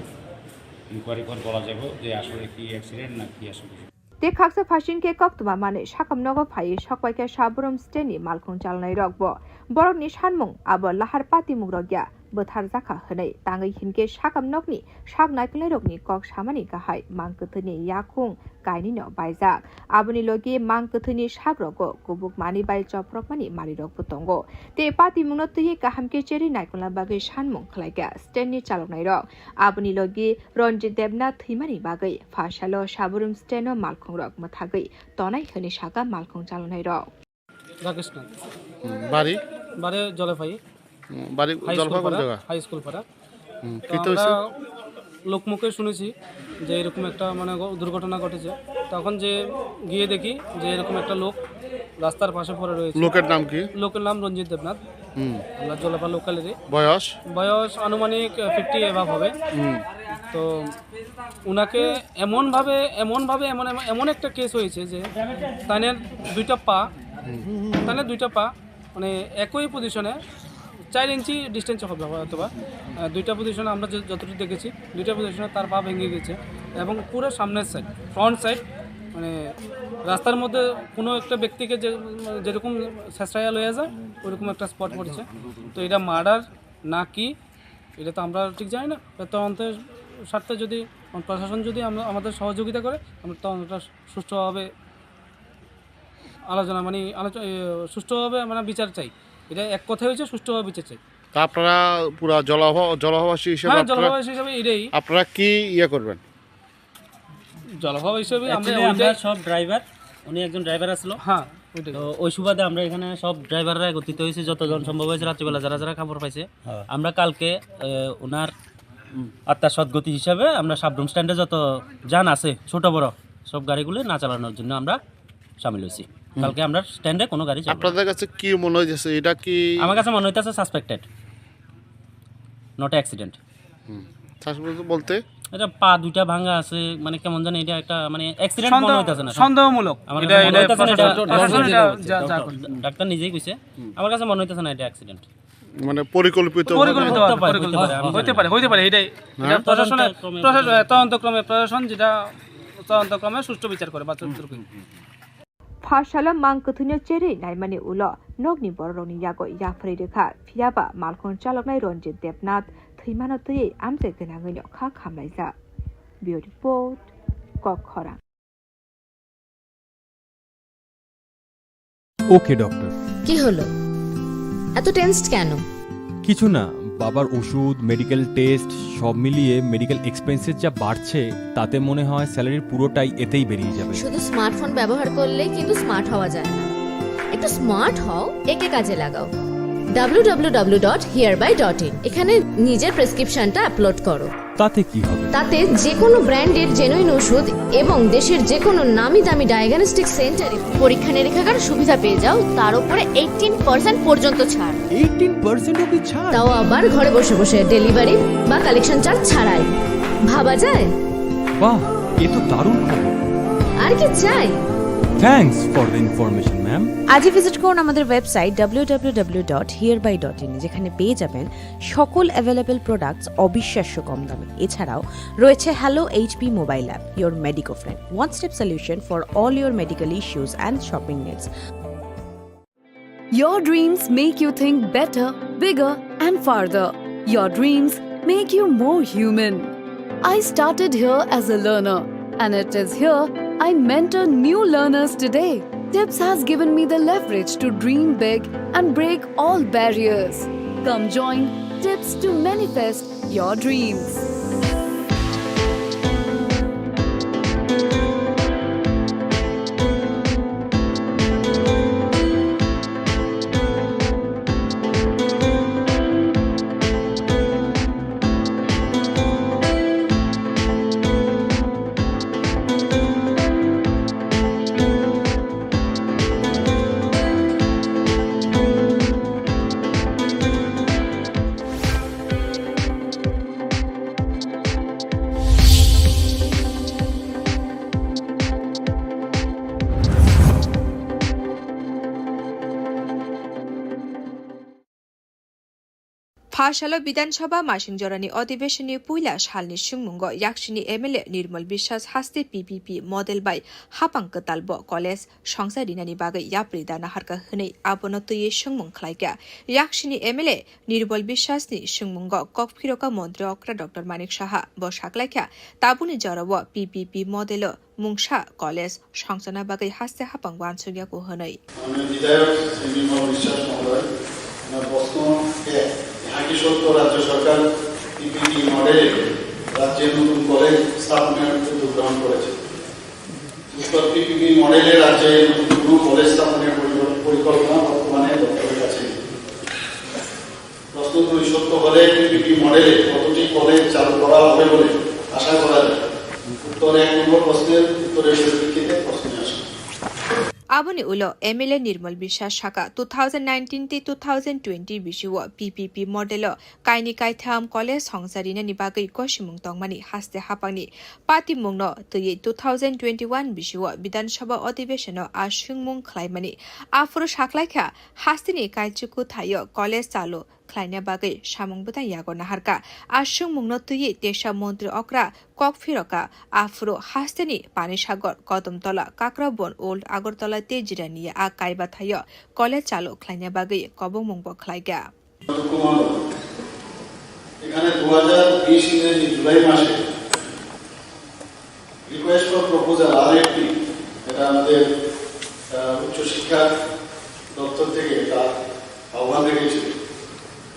ইনকোয়ারি পর বলা যাবে যে আসলে কি অ্যাক্সিডেন্ট না কি আসলে। তে খাকসা फासिनके कक्तमा माने साकामनगो फाइ सकवाइके साबरम स्टेनि मालखुं चालनाय रगबो बरकनि सानमुं आबो लाहार पाति मुग्रग्या बोथार जाखा होनाय ताङै हिनके साकामनगनि साक नायखुलाय रगनि कक सामानि गाहाय मांकथनि याखुं गायनिनो बायजा आबनि लगे मांकथनि साग्रगो गुबुक मानि बाय चप्रकमानि मारि रगबो दंगो ते पाति मुनतहि गाहामके चेरि नायखुला बागै सानमुं खलायगा स्टेननि चालनाय रग आबनि लगे रंजित देबनाथ थैमानि बागै फासालो साबरम स्टेनो मालखुं रग मथागै तनाय होनि सागा मालखुं चालनाय रग রাকেশ বাড়ি বারে জলপাই বাড়ি জলপা কোন জায়গা? হাই স্কুল পাড়া। কিতে হয়েছে? লোকমুখে শুনেছি যে এরকম একটা মানে দুর্ঘটনা ঘটেছে। তখন যে গিয়ে দেখি যে এরকম একটা লোক রাস্তার পাশে পড়ে রয়েছে। লোকের নাম কি? লোকের নাম রঞ্জিত দেবনাথ। আমরা জলপা লোকালেরই। বয়স আনুমানিক 50 এভাব হবে। তো উনাকে এমনভাবে এমন একটা কেস হয়েছে যে তানের দুইটা পা মানে একই পজিশনে 4 ইঞ্চি ডিস্টেন্সে হবে অথবা দুইটা পজিশনে আমরা যতটুকু দেখেছি দুইটা পজিশনে তার পা ভেঙে গেছে এবং পুরো সামনের সাইড ফ্রন্ট সাইড মানে রাস্তার মধ্যে কোনো একটা ব্যক্তিকে যেরকম শেষরাইয়া লয়ে যায় ওইরকম একটা স্পট পড়ছে। তো এটা মার্ডার না কি এটা তো আমরা ঠিক জানি না। তদন্তের স্বার্থে যদি প্রশাসন যদি আমাদের সহযোগিতা করে আমরা তদন্তটা সুষ্ঠুভাবে সুষ্ঠুভাবে মানে বিচার চাই। এটা এক কথাই হয়েছে সুষ্ঠুভাবে বিচার চাই। তা আপনারা পুরো জলহবাসী হিসেবে এটাই আপনারা কি করবেন? জলহবা হিসেবে আমরা সব ড্রাইভার, উনি একজন ড্রাইভার আসলো। হ্যাঁ, তো ওই সুবাদে আমরা এখানে সব ড্রাইভাররা একত্রিত হয়েছি যতজন সম্ভব হয়েছে রাত্রিবেলা যারা খবর পাইছে। আমরা কালকে ওনার আত্মার সদ্গতি হিসাবে আমরা সাবরুম স্ট্যান্ডে যত যান আছে ছোট বড় সব গাড়িগুলো না চালানোর জন্য আমরা সামিল হয়েছি। কালকে আমরা স্ট্যান্ডে কোনো গাড়ি আপনাদের কাছে কি মনে হইছে? এটা কি আমার কাছে মনে হইতাছে সাসপেক্টেড, নট অ্যাক্সিডেন্ট। সাসপেক্টেড বলতে এটা পা দুইটা ভাঙা আছে, মানে কেমন জানি এটা একটা মানে অ্যাক্সিডেন্ট মনে হইতাছে না, সন্দেহমূলক। ডাক্তার নিজেই কইছে, আমার কাছে মনে হইতাছে না এটা অ্যাক্সিডেন্ট, মানে পরিকল্পিত হইতে পারে। এটাই তদন্তক্রমে প্রশাসন যেটা তদন্তক্রমে সুষ্ঠু বিচার করে বা फाशाला मांकथुनिया चेरे नाइमानि उलो नगनि बररनि यागो याफ्रै रेखा फियाबा मालखुं चालकनाय रंजित देबनाथ थैमानो तयै आमजे गोनाङैनो खा खामलायजा बियो रिपोर्ट कखरा। ওকে ডক্টর। কি হলো এত টেনসড কেন? কিছু না, বাবার ওষুধ, মেডিকেল টেস্ট সব মিলিয়ে মেডিকেল এক্সপেন্সেস যা বাড়ছে তাতে মনে হয় স্যালারির পুরোটাই এতেই বেরিয়ে যাবে। শুধু স্মার্টফোন ব্যবহার করলে কিন্তু স্মার্ট হওয়া যায় না। একটু স্মার্ট হও, একে কাজে লাগাও। www.hereby.in এখানে নিজের প্রেসক্রিপশনটা আপলোড করো। তাতে কি হবে? তাতে যে কোনো ব্র্যান্ডের জেনুইন ওষুধ এবং দেশের যে কোনো নামি দামি ডায়াগনস্টিক সেন্টারে পরীক্ষা নিরীক্ষার সুবিধা পেয়ে যাও, তার উপরে 18% পর্যন্ত ছাড়। 18% অবধি ছাড়? তাও আবার ঘরে বসে বসে, ডেলিভারি বা কালেকশন চার্জ ছাড়াই। ভাবা যায়? বাহ, এ তো দারুণ খবর। আর কি চাই? Thanks for the information ma'am. আজই ভিজিট করুন আমাদের ওয়েবসাইট www.hereby.in যেখানে পেয়ে যাবেন সকল অ্যাভেলেবল প্রোডাক্টস অবিশ্বাস্য কম দামে। এছাড়াও রয়েছে hello HP mobile app, your medico friend, one step solution for all your medical issues and shopping needs. Your dreams make you think better, bigger, and farther. Your dreams make you more human. I started here as a learner, and it is here I mentor new learners today. TIPS has given me the leverage to dream big and break all barriers. Come join TIPS to manifest your dreams. हासालो विधानसभा मासिंजरानी अधिवेशनी पुइला सालनि सुंगमुंग याक्सिनी MLA निर्मल विश्वास हास्ते PPP model bye हापांग कतालब college संसारिनानि बागै याप्रिदा नाहारका हनै आबनो तुये सुंगमुंग खलाइका याक्सिनी MLA निर्मल विश्वासनि सुंगमुंग ककफिरका मन्त्री अक्रा doctor Manik Saha बसाक्लाइका ताबुनि जरब PPP model मुंगसा कलेज संसना बागै हास्ते हापांग वानसुगियाको हनै কি সত্য রাজ্য সরকার পিপিপি মডেলে রাজ্যের নতুন কলেজ স্থাপনের উদ্যোগ গ্রহণ করেছে। উত্তর পিপিপি মডেলে রাজ্যে নতুন কোনো কলেজ স্থাপনের পরিকল্পনা বর্তমানে দপ্তরের কাছে নেই। প্রশ্ন দুই সত্য হলে পিপিপি মডেলে কতটি কলেজ চালু করা হবে বলে আশা করা যায়? উত্তর 1 নম্বর প্রশ্নের উত্তরের পরিপ্রেক্ষিতে প্রশ্নে আসে। आबोनि उलो एमएलए निर्मल विश्वास शाखा 2019 ते 2020 बिसुव पीपीपी मॉडेल काइनि काइथाम कलेज संसारिना निबागै कोशिमुंग तंगमानि हास्ते हापांनि पार्टी मुंगनो तुये 2021 बिसुव विधानसभा अधिवेशन आसुंगमुंग खलाइमानि आफुरो साख्लाइखा हास्तेनि काइचुकु थायो कलेज चालु खलाइना बागै सामुंगबुता यागो नाहारका आसुंगमुंगनो तुये देशा मन्त्री अक्रा ककफिरका आफुरो हास्तेनि पानीसागर कदमतला काक्राबन ओल्ड আগরতলা তেজিরানিয়া আ কাইবা থাইয় কলেজ চালু খলাইনা বাগৈ কবমুংব খলাইগা এখানে 2020 ইংরেজি জুলাই মাসে রিকোয়েস্ট ফর প্রপোজাল আরএফপি এটা আমাদের উচ্চ শিক্ষা দপ্তর থেকে তার আহ্বান রেখেছিল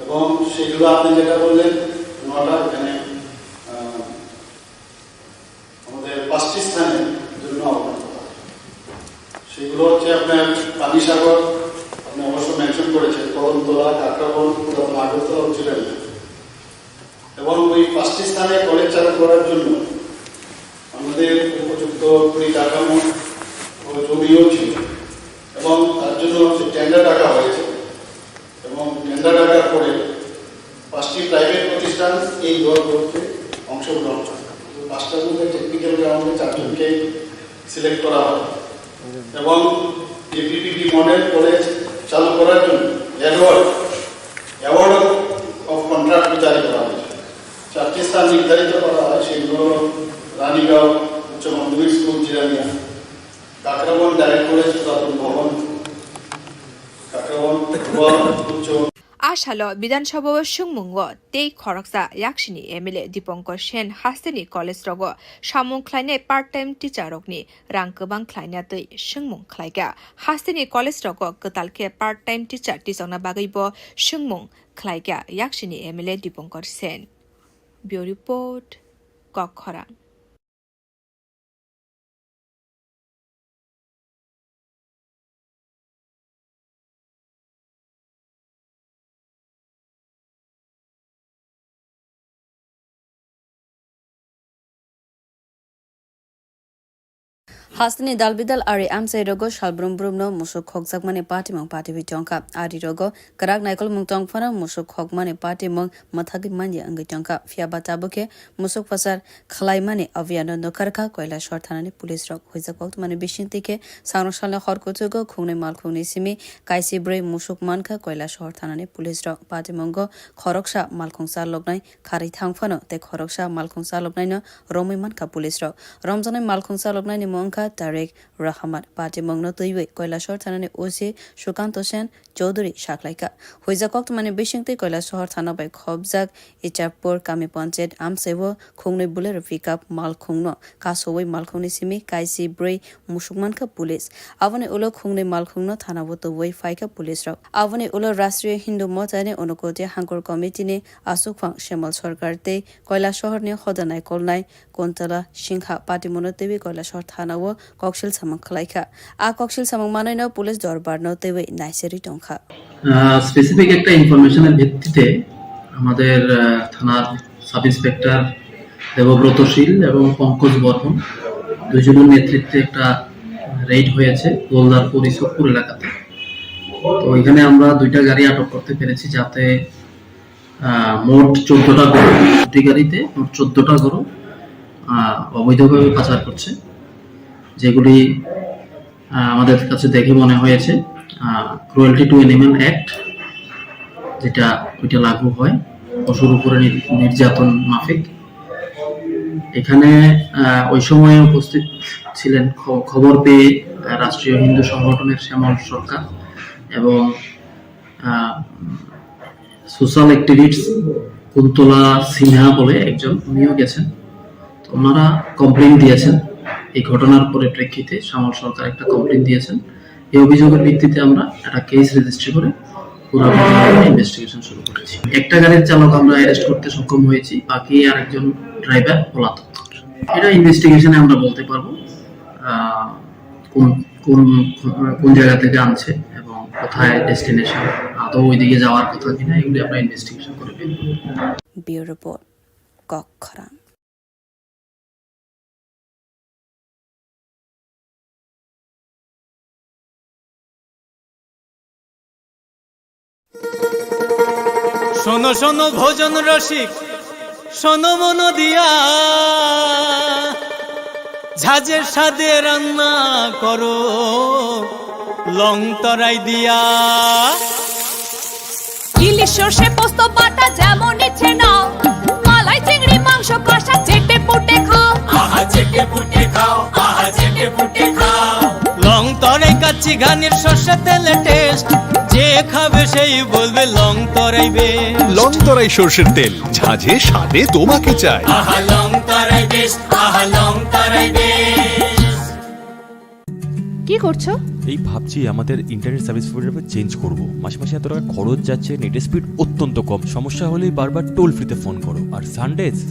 এবং সেগুলো আপনি যেটা বললেন ওনাটা এখানে আমাদের 5টি স্থানের জন্য আহ্বান সেগুলো হচ্ছে আপনার পানিসাগর আপনি অবশ্য মেনশন করেছেন কদমতলা কাকরাবন পুরাতন আগরতলা উচ্চবিদ্যালয় এবং ওই 5টি স্থানে কলেজ চালু করার জন্য আমাদের উপযুক্ত পরিকাঠামো ও জমিও ছিল এবং তার জন্য টেন্ডার ডাকা হয়েছে এবং টেন্ডার ডাকার পরে 5টি প্রাইভেট প্রতিষ্ঠান এই দল করতে অংশগ্রহণ করে 5টার মধ্যে টেকনিক্যাল গ্রাউন্ডে 4জনকে সিলেক্ট করা হয় এবং এই পিপিপি মডেল কলেজ চালু করার জন্য অ্যাওয়ার্ড অফ কন্ট্রাক্ট জারি করা হয়েছে 4টি স্থান নির্ধারিত করা হয় সেগুলো রানীগাঁও উচ্চ মাধ্যমিক school Jirania Kakraban direct college পুরাতন ভবন কাকরাবন উচ্চ आशालो विधानसभा सुंगमुंग ते खरकसा याक्सिनी एमएलए दीपंकर सेन हास्तेनि कलेज रग सामुं खलाइने पार्ट टाइम टीचार रगनि रां गोबां खलाइना तै सुंगमुं खलाइगा हास्तेनि कलेज रग गतालके पार्ट टाइम टीचार टिचांना बागैबो सुंगमुं खलाइगा याक्सिनी MLA Dipankar Sen bureau report कखरा हास्तिनि दालबिदाल आरि आमसाइ रगो सालब्रुम ब्रुमनो मुसुक खगजाकमानि पार्टीमं पार्टी बिटंका आरि रगो कराक नायकल मुंगतंग फना मुसुक खगमानि पार्टीमं मथागि मानया अंगि टंका फियाबा ताबुके मुसुक फसार खलाइमानि अभियान नखरखा कोइला शहर थानानि पुलिस रग होइजाकत माने बिसिंतिके सांरसालने खरकुचुगो खुंनै मालखुंनि सिमि काइसि ब्रै मुसुक मानखा कोइला शहर थानानि पुलिस रग पार्टीमंगो खरकसा मालखुंसा लगनाय खारै थांफानो ते खरकसा मालखुंसा लगनायनो रमै मानखा पुलिस रग रमजानाय मालखुंसा लगनायनि मंखा तारेक रहमान पार्टी मंगनो तैवे কৈলাসহর थानानि ओसी सुकांत सेन चौधरी साखलाइका होइजाकत माने बिसिंते কৈলাসহর थाना बाय खबजाक इचापुर कामी पंचायत आमसेवो खुंनै बुलेरो पिकअप माल खुंनो कासोवै मालखुंनि सिमि काइसि ब्रै मुसुकमानका पुलिस आवने उलो खुंनै माल खुंनो थानाबो तवै फाइका पुलिस र आवने उलो राष्ट्रिय हिन्दू मोर्चाने अनुकोटे हांकर कमिटिनि आसुकफां शेमल सरकारते কৈলাসহरनि खदानाय कलनाय कोनतला सिंहा पार्टी मनोतेबि কৈলাসহর थानावो कक्सिल सामं खलाइखा आ कक्सिल सामं मानैनो पुलिस दरबार न तेबै नाइसेरि टंखा স্পেসিফিক একটা ইনফরমেশনের ভিত্তিতে আমাদের থানার সাব ইন্সপেক্টর দেবব্রতশীল এবং পঙ্কজ বর্মন দুজনের নেতৃত্বে একটা রেড হয়েছে গোলদারপুর ইসবপুর এলাকাতে। তো এখানে আমরা 2টা গাড়ি আটক করতে পেরেছি যাতে মোট 14টা গরু, 2টি গাড়িতে মোট 14টা গরু অবৈধভাবে পাচার করছে, যেগুলি আমাদের কাছে দেখে মনে হয়েছে ক্রুয়েলটি টু অ্যানিমাল অ্যাক্ট যেটা ওইটা লাগু হয় পশুর উপরে নির্যাতন মাফিক। এখানে ওই সময় উপস্থিত ছিলেন খবর পেয়ে রাষ্ট্রীয় হিন্দু সংগঠনের শ্যামল সরকার এবং সোশ্যাল অ্যাক্টিভিস্ট কুন্তলা সিনহা বলে একজন, উনিও গেছেন। তো ওনারা কমপ্লেন দিয়েছেন এই ঘটনার পরিপ্রেক্ষিতে। শ্যামল সরকার একটা কমপ্লেন দিয়েছেন। এই অভিযোগের ভিত্তিতে আমরা একটা কেস রেজিস্ট্রি করে পুরো ইনভেস্টিগেশন শুরু করেছি। একটা গাড়ির চালক আমরা অ্যারেস্ট করতে সক্ষম হয়েছি, বাকি আরেকজন ড্রাইভার পলাতক। এটা ইনভেস্টিগেশনে আমরা বলতে পারবো কোন জায়গা থেকে আনছে এবং কোথায় ডেস্টিনেশন, আদৌ ওইদিকে যাওয়ার কথা কিনা, এগুলি আমরা ইনভেস্টিগেশন করে বের করব। ব্যুরো রিপোর্ট কক্ষরাং। শোনো শোনো ভোজন রসিক, শোনো মন দিয়া, ঝাঁঝের স্বাদে রান্না করো লং তরাই দিয়া। ইলিশ সর্ষে পোস্ত বাটা যেমন ইচ্ছে নাও, মালাই চিংড়ি মাংস কষা চেটে পুটে খাও, আহা চেটে পুটে খাও, আহা চেটে পুটে খাও। লং তরাই কাচ্চি ঘানির সর্ষে তেলে টেস্ট, যে খাবে সেই বলবে লং তরাই বেশ। লং তরাই সর্ষের তেল, ঝাঁঝে স্বাদে তোমাকে চাই। আহা লং তরাই বেশ, আহা লং তরাই বেশ। কি করছো? এই ভাবছি আমাদের ইন্টারনেট সার্ভিস প্রোভাইডার চেঞ্জ করব। মাসে মাসে এত টাকা খরচ যাচ্ছে, নেটের স্পিড অত্যন্ত কম, সমস্যা হলেই বারবার টোল ফ্রিতে ফোন করো। আর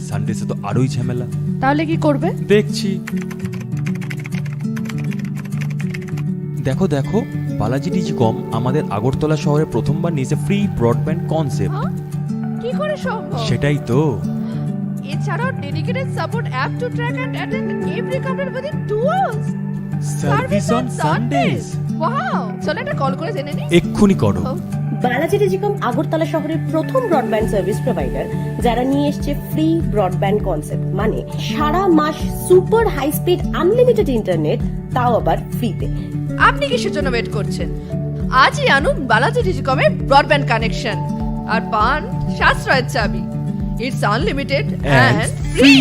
সানডেজে তো আরোই ঝামেলা। তাহলে কি করবে? দেখছি। দেখো দেখো, বালাজি ডিজিকম আমাদের আগরতলা শহরে প্রথমবার নিয়েছে ফ্রি ব্রডব্যান্ড কনসেপ্ট। কি করে সম্ভব? সেটাই তো। এছাড়াও dedicated support app to track and attend every complaint within 2 hours. Service on Sundays. Wow, চলো একটা কল করে জেনে নিই। এক্ষুনি করো। বালাজি টেলিকম আগরতলা শহরের প্রথম ব্রডব্যান্ড সার্ভিস প্রোভাইডার, যারা নিয়ে এসেছে ফ্রি ব্রডব্যান্ড কনসেপ্ট, মানে সারা মাস super high speed unlimited internet, তাও আবার ফ্রিতে। আপনি কিসের জন্য ওয়েট করছেন? আজই আনুন বালাজি টেলিকমের ব্রডব্যান্ড কানেকশন আর পান সাশ্রয়ের চাবি। It's unlimited and free.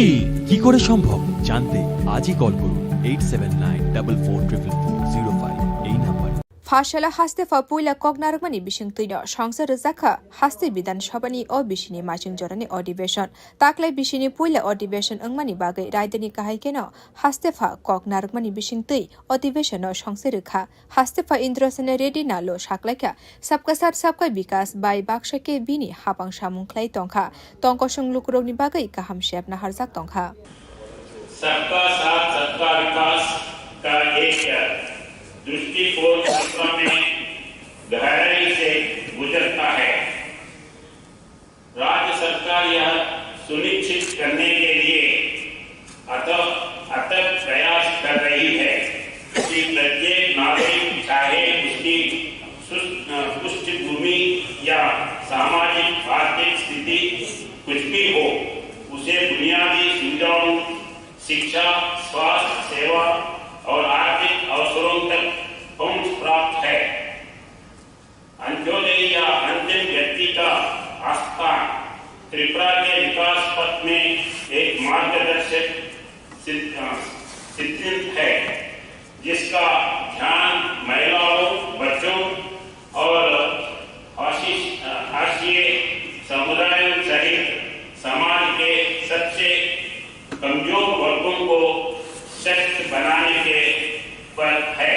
কি করে সম্ভব জানতে আজই কল করুন 8794440405 এই নাম্বার। फाशला हास्तेफा पुइला कगनारगमानि बिसिं तैनो संसद रजाखा हास्ते विधानसभानि अ बिसिनि मासिं जरानि अधिवेशन ताक्लाय बिसिनि पुइला अधिवेशन अंगमानि बागै रायदानि काहायकेनो हास्तेफा कगनारगमानि बिसिं तै अधिवेशन संसे रखा हास्तेफा इन्द्रसेन रेडी नालो साक्लायका सबका साथ सबका विकास बाय बाक्सके बिनि हापां सामुंख्लाय तंखा तंक संलुकरोगनि बागै काहाम शेपना हारजाक तंखा। सबका साथ सबका विकास का एक दृष्टिकोण सत्ता में गहराई से गुजरता है। राज्य सरकार यह सुनिश्चित करने के लिए अथक प्रयास कर रही है कि प्रत्येक नागरिक, चाहे उसकी पृष्ठभूमि या सामाजिक आर्थिक स्थिति कुछ भी हो, उसे बुनियादी सुविधाओं, शिक्षा, स्वास्थ्य सेवा और आर्थिक अवसरों तक पहुंच प्राप्त है। अंत्योदय या अंतिम व्यक्ति का आस्थान त्रिपुरा के विकास पथ में एक मार्गदर्शक सिद्धांत है, जिसका ध्यान महिलाओं, बच्चों और हाशिए समुदायों सहित समाज के सबसे कमजोर वर्गों को सशक्त बनाने के पर है।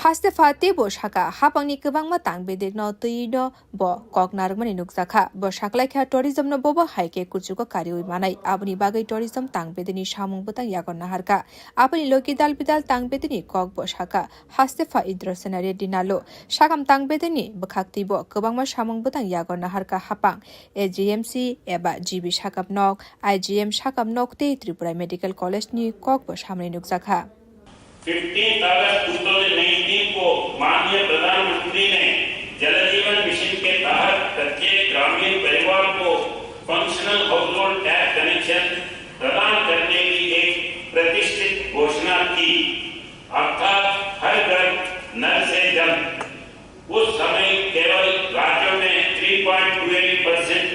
हास्तेफा तेबो शाखा हापांनि गोबां तांग बेदेरनो तैनो ब कगनारगमानि नुकजाखा ब साक्लायखा टुरिज्मनो बबो हाइके कुचुको कारिउइ मानाय आबनि बागै टुरिज्म तांग बेदेरनि सामुं बतां यागन हारका आबनि लोकी दाल बिदाल तांग बेदेरनि कग ब शाखा हास्तेफा इन्द्रसेन रेड्डी नालो सागाम तांग बेदेरनि बखाक्तिबो गोबां सामुं बतां यागन हारका हापां एजीएमसी एबा जीबी साकाप नक आईजीएम साकाप नक ते त्रिपुरा मेडिकल कलेजनि कग ब सामने नुकजाखा। 15 अगस्त 2019 को माननीय प्रधानमंत्री ने जल जीवन मिशन के तहत प्रत्येक ग्रामीण परिवार को फंक्शनल हाउसहोल्ड टैप कनेक्शन प्रदान करने की एक प्रतिष्ठित घोषणा की, अर्थात हर घर नल से जल। उस समय केवल राज्यों में 3.28%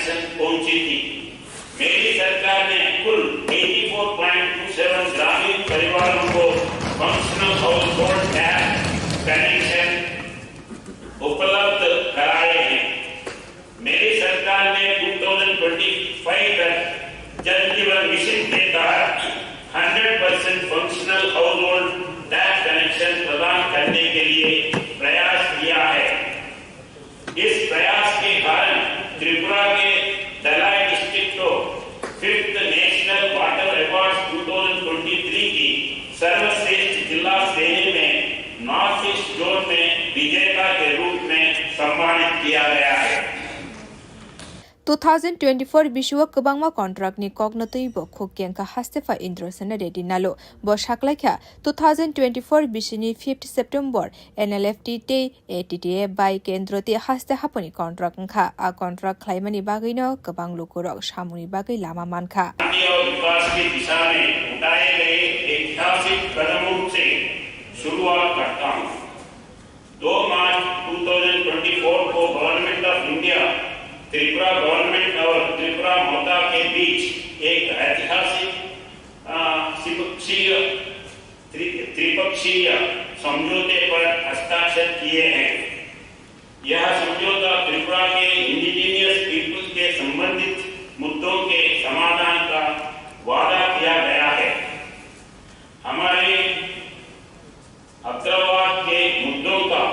कनेक्शन पहुंची थी। मेरी सरकार ने कुल 84.27 ग्रामीण परिवारों को functional household tap connection उपलब्ध कराए हैं। मेरी सरकार ने 2025 तक जल जीवन मिशन के तहत 100% functional household tap connection प्रदान करने के लिए प्रयास किया है। इस प्रयास के कारण त्रिपुरा के दलाई डिस्ट्रिक्ट को 5th नेशनल वाटर अवार्ड 2023 की सर्वश्रेष्ठ जिला श्रेणी में नॉर्थ ईस्ट जोन में विजेता के रूप में सम्मानित किया गया है। 2024 बिशुआ कबांगमा कॉन्ट्रैक्ट नि कॉग्नतई बो खोकेंका हास्तेफा इंद्रसन रेडी नालो बो शाकलाख्या 2024 बिशिनी 5 सेप्टेम्बर एनएलएफटी टे एटीटीए बाय केंद्रते हास्ते हापनि कॉन्ट्रैक्ट खा आ कॉन्ट्रैक्ट खाइमानि बागैनो कबांग लोकरक सामुनि बागै लामा मानखा विकास की दिशा में उठाए गए ऐतिहासिक कदमों से शुरुआत करता हूँ। 2 मार्च 2024 को government of India Tripura government और त्रिपुरा माता के बीच एक ऐतिहासिक त्रिपक्षीय समझौते पर हस्ताक्षर किए हैं। यह समझौता त्रिपुरा के इंडिजिनियस पीपुल के संबंधित मुद्दों के समाधान का वादा किया गया है। हमारे अग्रवाद के मुद्दों का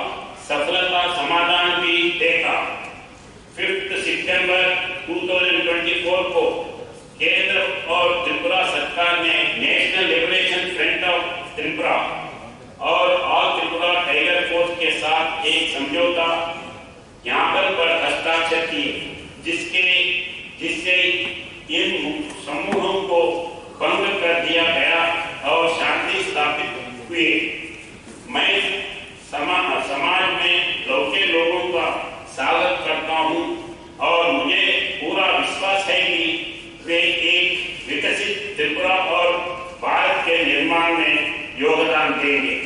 सफलता समाधान भी देगा। 5 सितंबर 2024 को केंद्र और त्रिपुरा सरकार ने national liberation front of Tripura और ऑल त्रिपुरा टाइगर फोर्स के साथ एक समझौता ज्ञापन पर हस्ताक्षर किए, जिससे इन समूहों को भंग कर दिया गया और शांति स्थापित हुई। मैं समाज में लौटे लोगों का स्वागत करता हूं और मुझे पूरा विश्वास है कि वे एक विकसित त्रिपुरा और भारत के निर्माण में योगदान देंगे।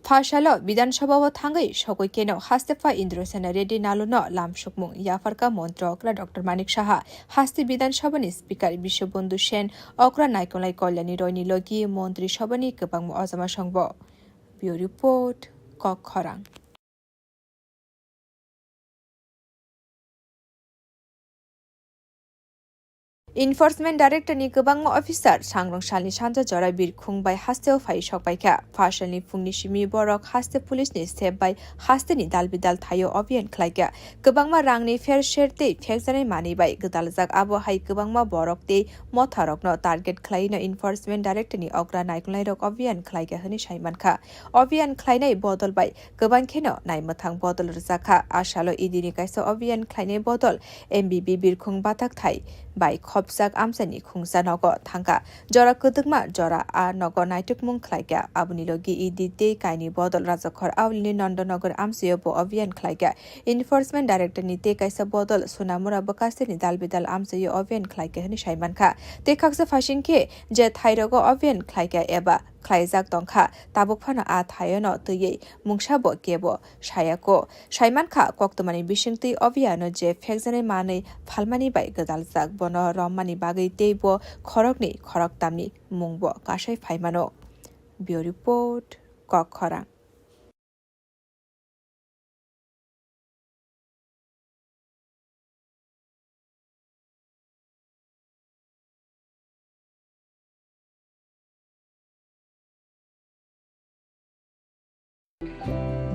फाशालो विधानसभा व थांगै सगै केनो हास्तेफा इंद्रसेन रेड्डी नालोनो लामसुकमुं याफारका मन्त्र अक्रा डॉक्टर मानिक साहा हास्ते विधानसभानि स्पीकर विश्वबन्धु सेन अक्रा नायकलाई कल्याणी रयनि लगी मन्त्री सभानि गोबां अजमा संग ब्युरो रिपोर्ट कक खरां। इनफोर्समेन्ट डाइरेक्टरनि गोबां अफिसार सांग्रांसालनि सानजा जरा बिरखुंबाय हास्तेआव फाइ सकबायखा फार्सलनि फुंनि सिमि बरक हास्ते पुलिसनि स्टेप बाय हास्तेनि दालबिदाल थायो अभियान खालायगा गोबांमा रांनि फेर शेरते फेकजानाय मानिबाय गोदालजाक आबहाय गोबांमा बरक ते मथारकनो टार्गेट खालायनो इनफोर्समेन्ट डाइरेक्टरनि अग्रा नायखलाय रक अभियान खालायगा हनि साइमानखा अभियान खालायनाय बदल बाय गोबां खेनो नायमथां बदल रजाखा आशालो इदिनि कायसो अभियान खालायनाय बदल एमबिबि बिरखुं बाथाक थाय बाय खबजाक आमसानि खुंसा नग थांगा जरा कदकमा जरा आ नग नायटक मुं खलायगा आबुनि लगी इदिते कायनि बदल राजखर आवलिनि नन्दनगर आमसियो बो अभियान खलायगा इनफोर्समेन्ट डाइरेक्टरनि ते कायसा बदल सोनामुरा बकासेनि दालबिदाल आमसियो अभियान खलायगा हनि साइमानखा ते खाकसा फासिनके जे थाइरगो अभियान खलायगा एबा खलायजाक दंखा ताबुकफाना आ थायनो तयै मुंसाबो केबो सायाको साइमानखा कक्तमानि बिसिंति अभियान जे फेकजानाय मानै फालमानि बाय गोदालजाक बन रम्मानि बागै तेबो खरकनि खरकतामनि मुंबो कासाय फाइमानो ब्युरो रिपोर्ट कक खरां।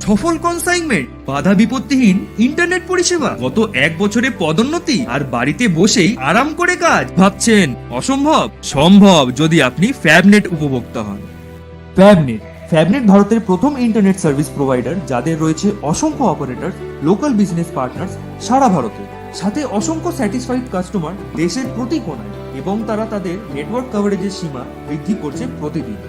সফল কনসাইনমেন্ট বাধা বিপত্তিহীন ইন্টারনেট পরিষেবা গত 1 বছরে পদোন্নতি আর বাড়িতে বসেই আরাম করে কাজ ভাবছেন অসম্ভব সম্ভব যদি আপনি ফ্যাবনেট উপভোক্তা হন। ফ্যাবনেট ভারতের প্রথম ইন্টারনেট সার্ভিস প্রোভাইডার যাদের রয়েছে অসংখ্য অপারেটর লোকাল বিজনেস পার্টনার্স সারা ভারতে সাথে অসংখ্য স্যাটিসফাইড কাস্টমার দেশের প্রতি কোণায় এবং তারা তাদের নেটওয়ার্ক কভারেজের সীমা বৃদ্ধি করছে প্রতিদিন।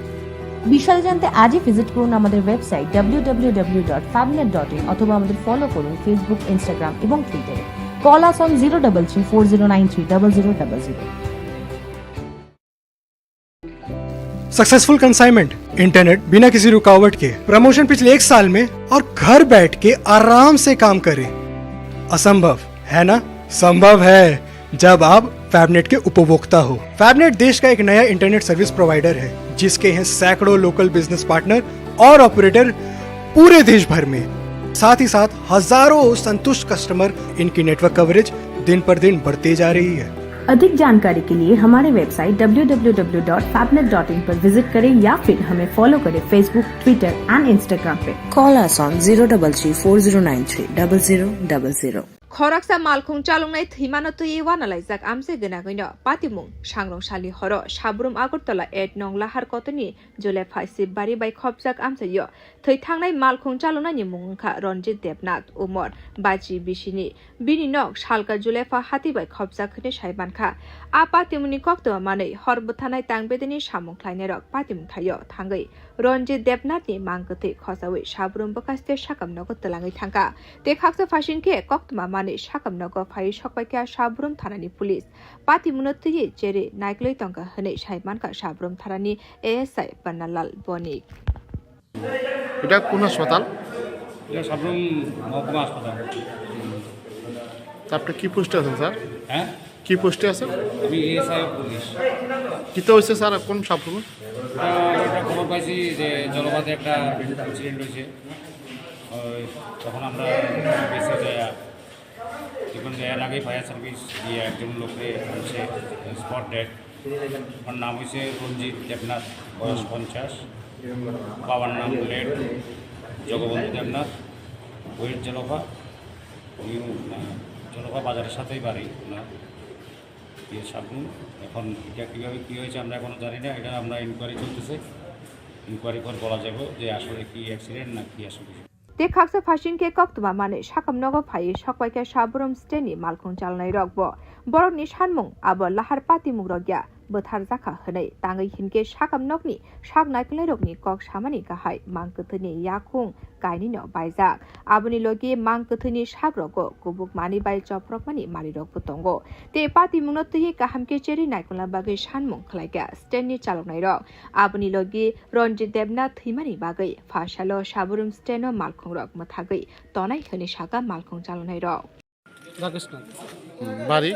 বিশাল জানতে আজই ভিজিট করুন আমাদের ওয়েবসাইট www.fabnet.in অথবা আমাদের ফলো করুন ফেসবুক, ইনস্টাগ্রাম এবং টুইটারে। Call us on 03340930000। Successful consignment internet बिना किसी रुकावट के प्रमोशन पिछले 1 साल में और घर बैठ के आराम से काम करें। असंभव है ना? संभव है। जब आप फैबनेट के उपभोक्ता हो। फैबनेट देश का एक नया इंटरनेट सर्विस प्रोवाइडर है जिसके हैं सैकड़ों लोकल बिजनेस पार्टनर और ऑपरेटर पूरे देश भर में। साथ ही साथ हजारों संतुष्ट कस्टमर। इनकी नेटवर्क कवरेज दिन पर दिन बढ़ती जा रही है। अधिक जानकारी के लिए हमारे वेबसाइट www.fabnet.in पर विजिट करें या फिर हमें फॉलो करें फेसबुक, ट्विटर एंड इंस्टाग्राम पे। Call us on 033-4093-0000. खरकसा मालखुं चालुंनाय थैमानो तुये वानालायजाक आमसे गनागैनो पातिमुं सांग्रंसालि हर साब्रुम आगरतला 8 नं लाहार कतनि जुलाइ 5 बारि बाय खबजाक आमसायो थै थांनाय मालखुं चालुनायनि मुंखा रनजित देबनाथ उमर बाजि बिसिनि बिनि नं सालका जुलाइ 5 हाति बाय खबजाकनि सायबानखा आ पातिमुनि कक्तवा मानै हरबथानाय तांबेदनि सामुंख्लायनाय रक पातिमुं थायो थांगै रनजित देबनाथनि मांगथै खसावै साब्रुम बकास्ते साकामनगो तलाङै थांगा ते खाक्सा फासिनके कक्तमा मानै साकामनगो फाइ सकबायका साब्रुम थानानि पुलिस पातिमुनो तुये जेरै नायग्लै तंगा हनै सायमानका साब्रुम थानानि एएसआई पन्नालाल बनिक। এটা কোন হাসপাতাল? এটা সাবরুম মহকুমা হাসপাতাল। আপনি কি পোস্টে আছেন স্যার? হ্যাঁ, কি পোস্টে আছেন? আমি এএসআই পুলিশ। কিতে হয়েছে স্যার কোন সাবরুমে? এটা খবর পাইছি যে জলবাদে একটা ইনসিডেন্ট হয়েছে। তখন আমরা বেসে যাই তখন এর আগে ফায়ার সার্ভিস দিয়ে একজন লোককে হচ্ছে স্পট ডেড। ওর নাম হয়েছে রঞ্জিত দেবনাথ, বয়স 50। বাবার নাম লেট জগবন্ধু দেবনাথ, ওয়েট জলফা, জলফা বাজারের সাথেই বাড়ি ওনার সাবরুম। এখন এটা কীভাবে কী হয়েছে আমরা এখনও জানি না, এটা আমরা ইনকোয়ারি চলতেছে। ইনকোয়ারি পর বলা যাবে যে আসলে কি অ্যাক্সিডেন্ট না কি আসলে। ते खाक्सा फासिनके कक्तमा माने साकामनगो फाइ सकबायका साब्रुम स्टेनि मालखुं चालनाय रकब बरकनि सानमुं आबो लाहार पातिमुं रग्या बोथार जाखा हनै ताङै हिनके साकामनगनि साक नायखनाय रकनि कक सामानि गाहाय मांगथोनि याखुं गायनिनो बायजाक आबोनि लगे मांगथोनि साक रगो गुबुक मानि बाय चप्रकमानि मारि रकबो दंगो ते पातिमुंनो तुये गाहामके चेरि नायखना बागै सानमुं खलायगा स्टेननि चालनाय रक आबोनि लगे रनजित देबनाथ थैमानि बागै फासालो साब्रुम स्टेनो मालखुं रक मथागै तनाय हनि साका मालखुं चालनाय रक। राकेश नाथ বাড়ি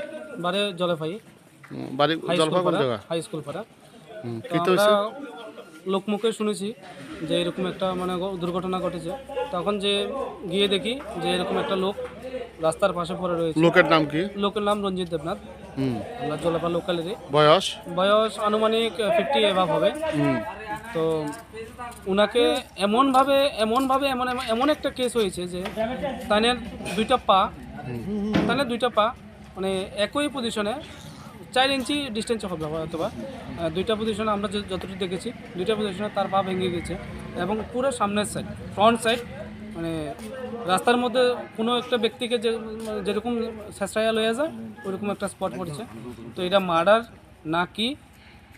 बारे जलफाई বাড়ি জলফা কোন জায়গা? হাই স্কুল পাড়া। কিতে হয়েছে? লোকমুখে শুনেছি যে এরকম একটা মানে দুর্ঘটনা ঘটেছে। তখন যে গিয়ে দেখি যে এরকম একটা লোক রাস্তার পাশে পড়ে রয়েছে। লোকের নাম কি? লোকের নাম রঞ্জিত দেবনাথ। আমরা জলফা লোকালেরই। বয়স? বয়স আনুমানিক 50 এভাব হবে। তো উনাকে এমন একটা কেস হয়েছে যে তানের দুইটা পা মানে একই পজিশনে 4 ইঞ্চি ডিস্টেন্সে হবে অথবা দুইটা পজিশনে আমরা যতটুকু দেখেছি দুইটা পজিশনে তার পা ভেঙে গেছে এবং পুরো সামনের সাইড ফ্রন্ট সাইড মানে রাস্তার মধ্যে কোনো একটা ব্যক্তিকে যেরকম শেষরাইয়া লয়ে যায় ওরকম একটা স্পট পড়েছে। তো এটা মার্ডার না কি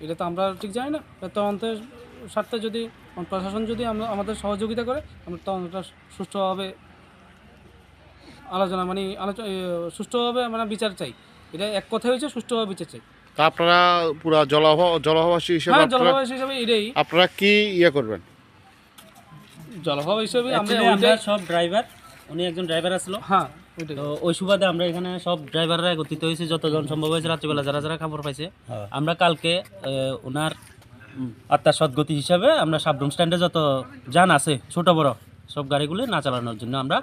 এটা তো আমরা ঠিক জানি না। তদন্তের স্বার্থে যদি প্রশাসন যদি আমাদের সহযোগিতা করে আমরা তদন্তটা সুষ্ঠুভাবে সুষ্ঠুভাবে মানে বিচার চাই। এটা এক কথাই হচ্ছে সুষ্ঠুভাবে বিচার চাই। তা আপনারা পুরো জলহবাসী হিসেবে এটাই আপনারা কি ইয়ে করবেন? জলহবা হিসেবে আমরা সব ড্রাইভার, উনি একজন ড্রাইভার আসলো। হ্যাঁ, তো ওই সুবাদে আমরা এখানে সব ড্রাইভাররা একত্রিত হয়েছি যতজন সম্ভব হয়েছে রাত্রিবেলা যারা খবর পাইছে। আমরা কালকে ওনার আত্মার সদ্গতি হিসাবে আমরা সাবরুম স্ট্যান্ডে যত যান আছে ছোট বড় সব গাড়িগুলি না চালানোর জন্য আমরা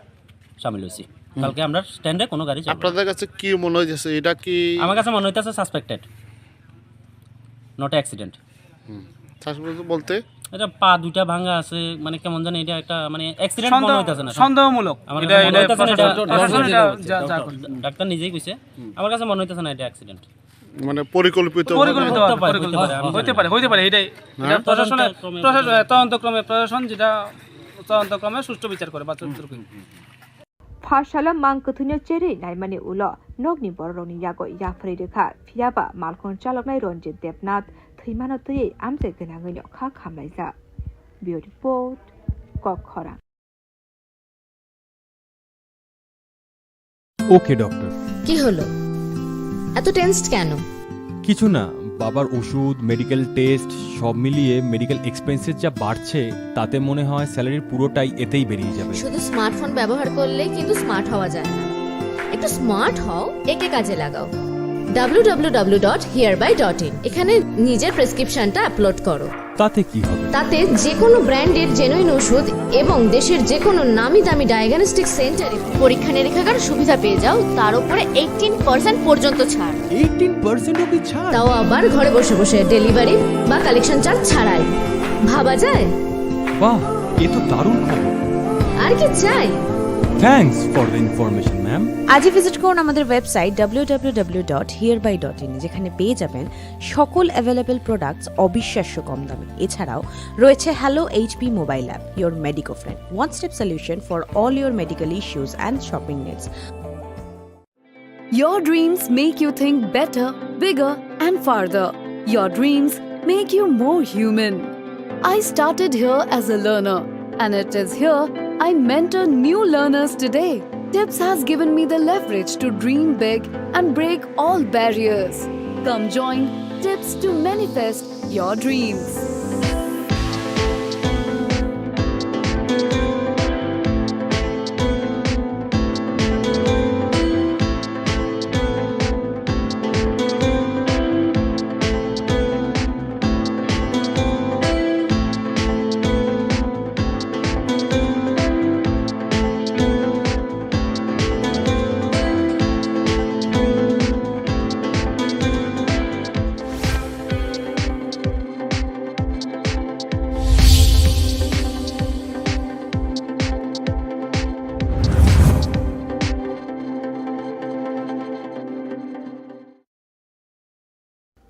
সামিল হয়েছি। কালকে আমরা স্ট্যান্ডে কোনো গাড়ি চালাবো। আপনাদের কাছে কি মনে হইতেছে? এটা কি আমার কাছে মনে হইতেছে সাসপেক্টেড, নট অ্যাক্সিডেন্ট। সাসপেক্টেড বলতে এটা পা দুইটা ভাঙা আছে মানে কেমন জানি এটা একটা মানে অ্যাক্সিডেন্ট মনে হইতাছে না, সন্দেহমূলক। ডাক্তার নিজেই কইছে আমার কাছে মনে হইতাছে না এটা অ্যাক্সিডেন্ট, মানে পরিকল্পিত হইতে পারে। এটাই তদন্তক্রমে প্রশাসন যেটা তদন্তক্রমে সুষ্ঠু বিচার করে বা फाशाला मांगकथुनि चेरै नायमानि उल नगनि बररनि यागो याफ्रै रेखा फियाबा मालखुं चालकनाय रनजित देबनाथ थैमानो तुयै आमसे गोनाङैनो खा खामलायजा। बियो रिपोर्ट कखरा। ওকে ডক্টর। কি হলো এত টেনসড কেন? কিছু না, বাবার ওষুধ, মেডিকেল টেস্ট সব মিলিয়ে মেডিকেল এক্সপেন্সেস যা বাড়ছে তাতে মনে হয় স্যালারির পুরোটাই এতেই বেরিয়ে যাবে। শুধু স্মার্টফোন ব্যবহার করলে কিন্তু স্মার্ট হওয়া যায় না। একটু স্মার্ট হও, একে কাজে লাগাও। www.hereby.in। এখানে নিজের প্রেসক্রিপশনটা আপলোড করো। তাতে কি হবে? তাতে যে কোনো ব্র্যান্ডের জেনুইন ওষুধ এবং দেশের যে কোনো নামি দামি ডায়াগনস্টিক সেন্টারে পরীক্ষা নিরীক্ষার সুবিধা পেয়ে যাও, তার উপরে 18% পর্যন্ত ছাড়। 18% অবধি ছাড়? তাও আবার ঘরে বসে বসে, ডেলিভারি বা কালেকশন চার্জ ছাড়াই। ভাবা যায়? বাহ, এ তো দারুণ খবর। আর কি চাই? Thanks for the information ma'am. আজই ভিজিট করুন আমাদের ওয়েবসাইট www.hereby.in, যেখানে পেয়ে যাবেন সকল অ্যাভেলেবল প্রোডাক্টস অবিশ্বাস্য কম দামে। এছাড়াও রয়েছে hello HP mobile app, your medico friend, one step solution for all your medical issues and shopping needs. Your dreams make you think better, bigger, and farther. Your dreams make you more human. I started here as a learner, and it is here I mentor new learners today. TIPS has given me the leverage to dream big and break all barriers. Come join TIPS to manifest your dreams.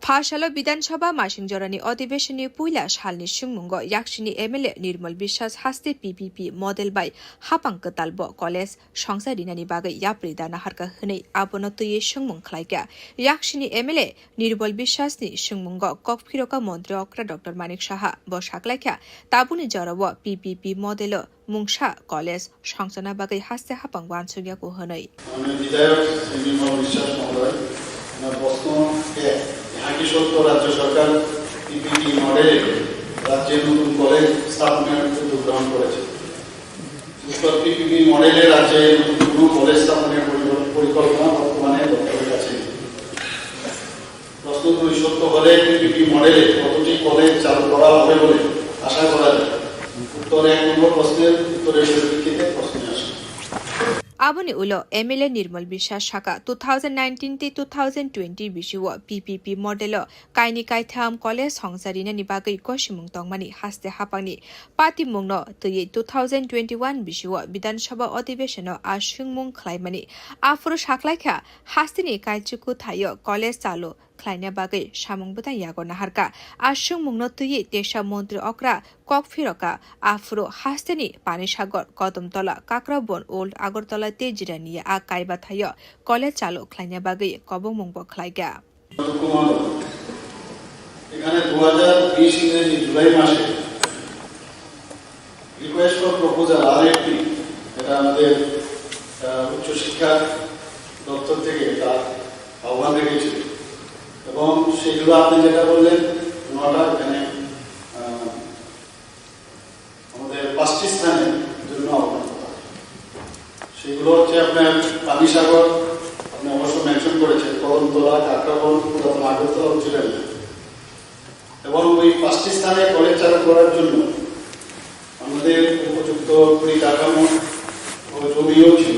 फाशालो विधानसभा मासिंजरानि अधिवेशननि पुइला सालनि सुंमुंग याक्सिनि MLA निर्मल विश्वास हास्ते PPP model bye हापांक तालबो college संसारिनानि बागै याप्रिदा नाहारका हनै आबनो तुये सुंमुं खलाइका याक्सिनि MLA निर्मल विश्वासनि सुंमुंग ककफिरका मन्त्री अक्रा doctor Manik Saha बसाक्लाइका ताबुनि जरब PPP model मुंगसा college संसना बागै हास्ते हापां वानसुगियाको हनै विधायक निर्मल विश्वास महोदय किशोर राज्य सरकार पीपीपी मॉडल राज्य नतून कलेज स्थापনের উদ্যোগ গ্রহণ করেছে। পীপীপি মডেলে রাজ্যে নতুন কলেজ স্থাপনের পরিকল্পনা বর্তমানে দপ্তরের কাছে। প্রশ্নগুলি সত্য হলে পীপীপি মডেলে কতটি কলেজ চালু করা হবে বলে আশা করা যায়? উত্তরে 1 নম্বর প্রশ্নের উত্তরের পরিপ্রেক্ষিতে প্রশ্ন আসে। आबोनि उलो एमएलए निर्मल विश्वास शाखा 2019 ते 2020 बिसुव पीपीपी मॉडल काइनि काइथाम कलेज संसारिना निबागै कोशिमुंग तंगमानि हास्ते हापांनि पार्टी मुंगनो तुये 2021 बिसुव विधानसभा अधिवेशन आशुंगमुंग खलाइमानि आफुर साखलाइखा हास्तेनि काइचुकु थायो कलेज चालु खलाइना बागै सामुंगबुता यागो नाहारका आशुंगमुंगनो तुये देशा मंत्री अक्रा ककफिरका आफुरो हास्तेनि पानिसागर कदमतला काकराबन ओल्ड আগরতলা তেজিরানিয়া আ কাইবা থাইয় কলেজ চালু খলাইনা বাগৈ কবং মুংব খলাইগা এখানে 2020 ইংরেজি জুলাই মাসে রিকোয়েস্ট ফর প্রপোজাল আরএফপি এটা আমাদের উচ্চ শিক্ষা দপ্তর থেকে এটা আহ্বান রেখেছিল এবং সেগুলো আপনি যেটা বললেন ওনারা এখানে আমাদের 5টি স্থানের জন্য আহ্বান সেগুলো হচ্ছে আপনার পানিসাগর আপনি অবশ্য মেনশন করেছেন কদমতলা কাকরাবন পুরাতন আগরতলা উচ্চবিদ্যালয় এবং ওই 5টি স্থানে কলেজ চালু করার জন্য আমাদের উপযুক্ত পরিকাঠামো ও জমিও ছিল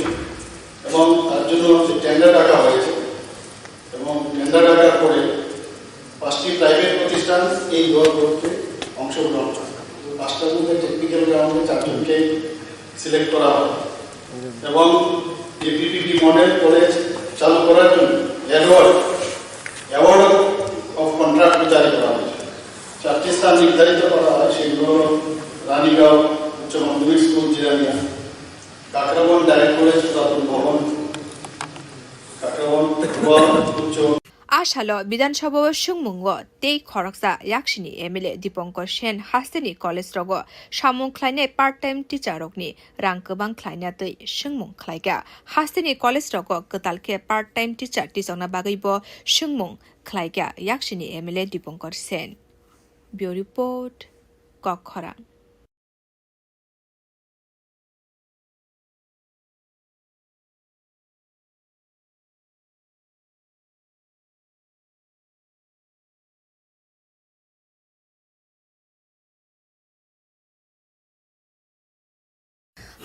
এবং তার জন্য টেন্ডার ডাকা হয়েছে এবং টেন্ডার ডাকার পরে 5টি প্রাইভেট প্রতিষ্ঠান এই দল করতে অংশগ্রহণ করে 5টার মধ্যে টেকনিক্যাল গ্রাউন্ডে 4জনকে সিলেক্ট করা হয় এবং এই পীপীপি মডেল কলেজ চালু করার জন্য অ্যাওয়ার্ড অফ কন্ট্রাক্ট জারি করা হয়েছে 4টি স্থান নির্ধারিত করা হয় সেগুলো রানীগাঁও উচ্চ মাধ্যমিক school Jirania Kakraban direct college পুরাতন ভবন কাকরাবন উচ্চ आशालो विधानसभा सुंगमुंग तेई खरकसा याक्सिनी एमएलए दीपंकर सेन हास्तेनि कलेज रग सामुं खलाइनाय पार्ट टाइम टीचार रगनि रां गोबां खलाइना तै सुंगमुं खलाइगा हास्तेनि कलेज रग गतालके पार्ट टाइम टीचार टिचांना बागैबो सुंगमुं खलाइगा याक्सिनी MLA Dipankar Sen bureau report कखरां।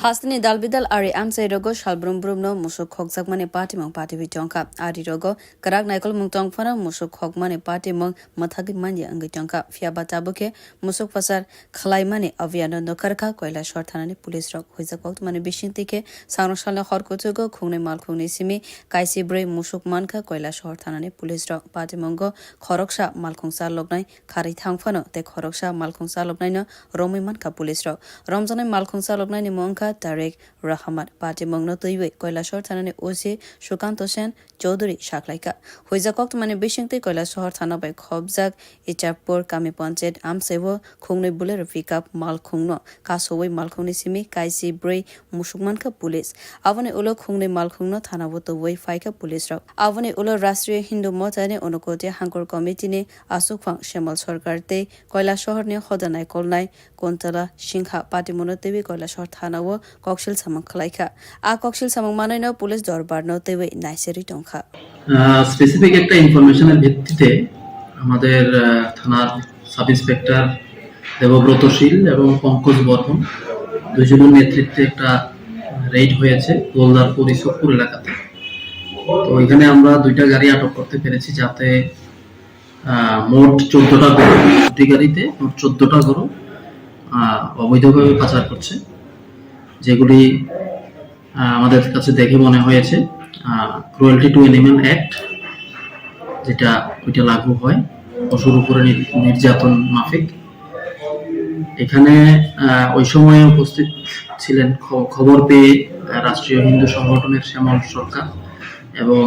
Hastini dalbidal ari amsai rogo shalbrum brumno musuk khokjak mane party mong party bi tongka ari rogo karak naikol mung tongfana musuk khok mane party mong mathagi manje angai tongka fiaba tabuke musuk fasar khlai mane aviano nokarka koila shor thanani police rok hoijak wakt mane bishin tike sangroshalna khorkutugo khungne mal khungne simi kaisi bre musuk manka koila shor thanani police rok party mongo khoroksha malkhungsa lognai khari thangfano te khoroksha malkhungsa lognai no romi manka police rok romjanai malkhungsa lognai ni mongka Tarek Rahmat party mongno toiwe Koilashor thanani osi Shukanto Sen Chaudhary Shaklaika Hoijakok mane bishingte Koilashor thana bai khobjak Ichapur Kami Panchet Amsewo Khungnoi Buler Pickup Mal Khungno Kasowai Mal Khungni Simi Kaisi Bray Mushukmanka Police Avane ulo Khungnoi Mal Khungno thana bo towai Faika Police rok Avane ulo Rashtriya Hindu Motane Onokote Hangkor Committee ne Asukphang Shemal Sarkar te Koilashor ne Khodanai Kolnai Kontala Singha party mono tewi Koilashor thana ককশিল সামং খলাইখা আ ককশিল সামং মানাইনো police দরবার ন তেবে নাইসেরি টংখা specific একটা ইনফরমেশনের ভিত্তিতে আমাদের থানার sub inspector দেবব্রতশীল এবং পঙ্কজ বর্মন দুজনের নেতৃত্বে একটা রেড হয়েছে গোলদারপুর ইসবপুর এলাকাতে। তো এখানে আমরা দুইটা গাড়ি আটক করতে পেরেছি, যাতে মোট 14টা গরু, দুটি গাড়িতে মোট 14টা গরু অবৈধভাবে পাচার করছে, যেগুলি আমাদের কাছে দেখে মনে হয়েছে ক্রুয়েলটি টু অ্যানিমাল অ্যাক্ট যেটা ওইটা লাগু হয় পশুর উপরে নির্যাতন মাফিক। এখানে ওই সময়ে উপস্থিত ছিলেন খবর পেয়ে রাষ্ট্রীয় হিন্দু সংগঠনের শ্যামল সরকার এবং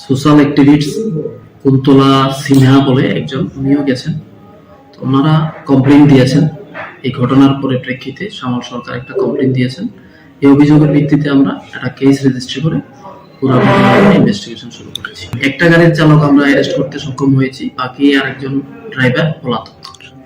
সোশ্যাল অ্যাক্টিভিস্ট কুন্তলা সিনহা বলে একজন, উনিও গেছেন। তো ওনারা কমপ্লেন দিয়েছেন এই ঘটনার পরিপ্রেক্ষিতে। শ্যামল সরকার একটা কমপ্লেন দিয়েছেন। এই অভিযোগের ভিত্তিতে আমরা একটা কেস রেজিস্ট্রি করে পুরো ইনভেস্টিগেশন শুরু করেছি। একটা গাড়ির চালক আমরা অ্যারেস্ট করতে সক্ষম হয়েছি, বাকি আরেকজন ড্রাইভার পলাতক।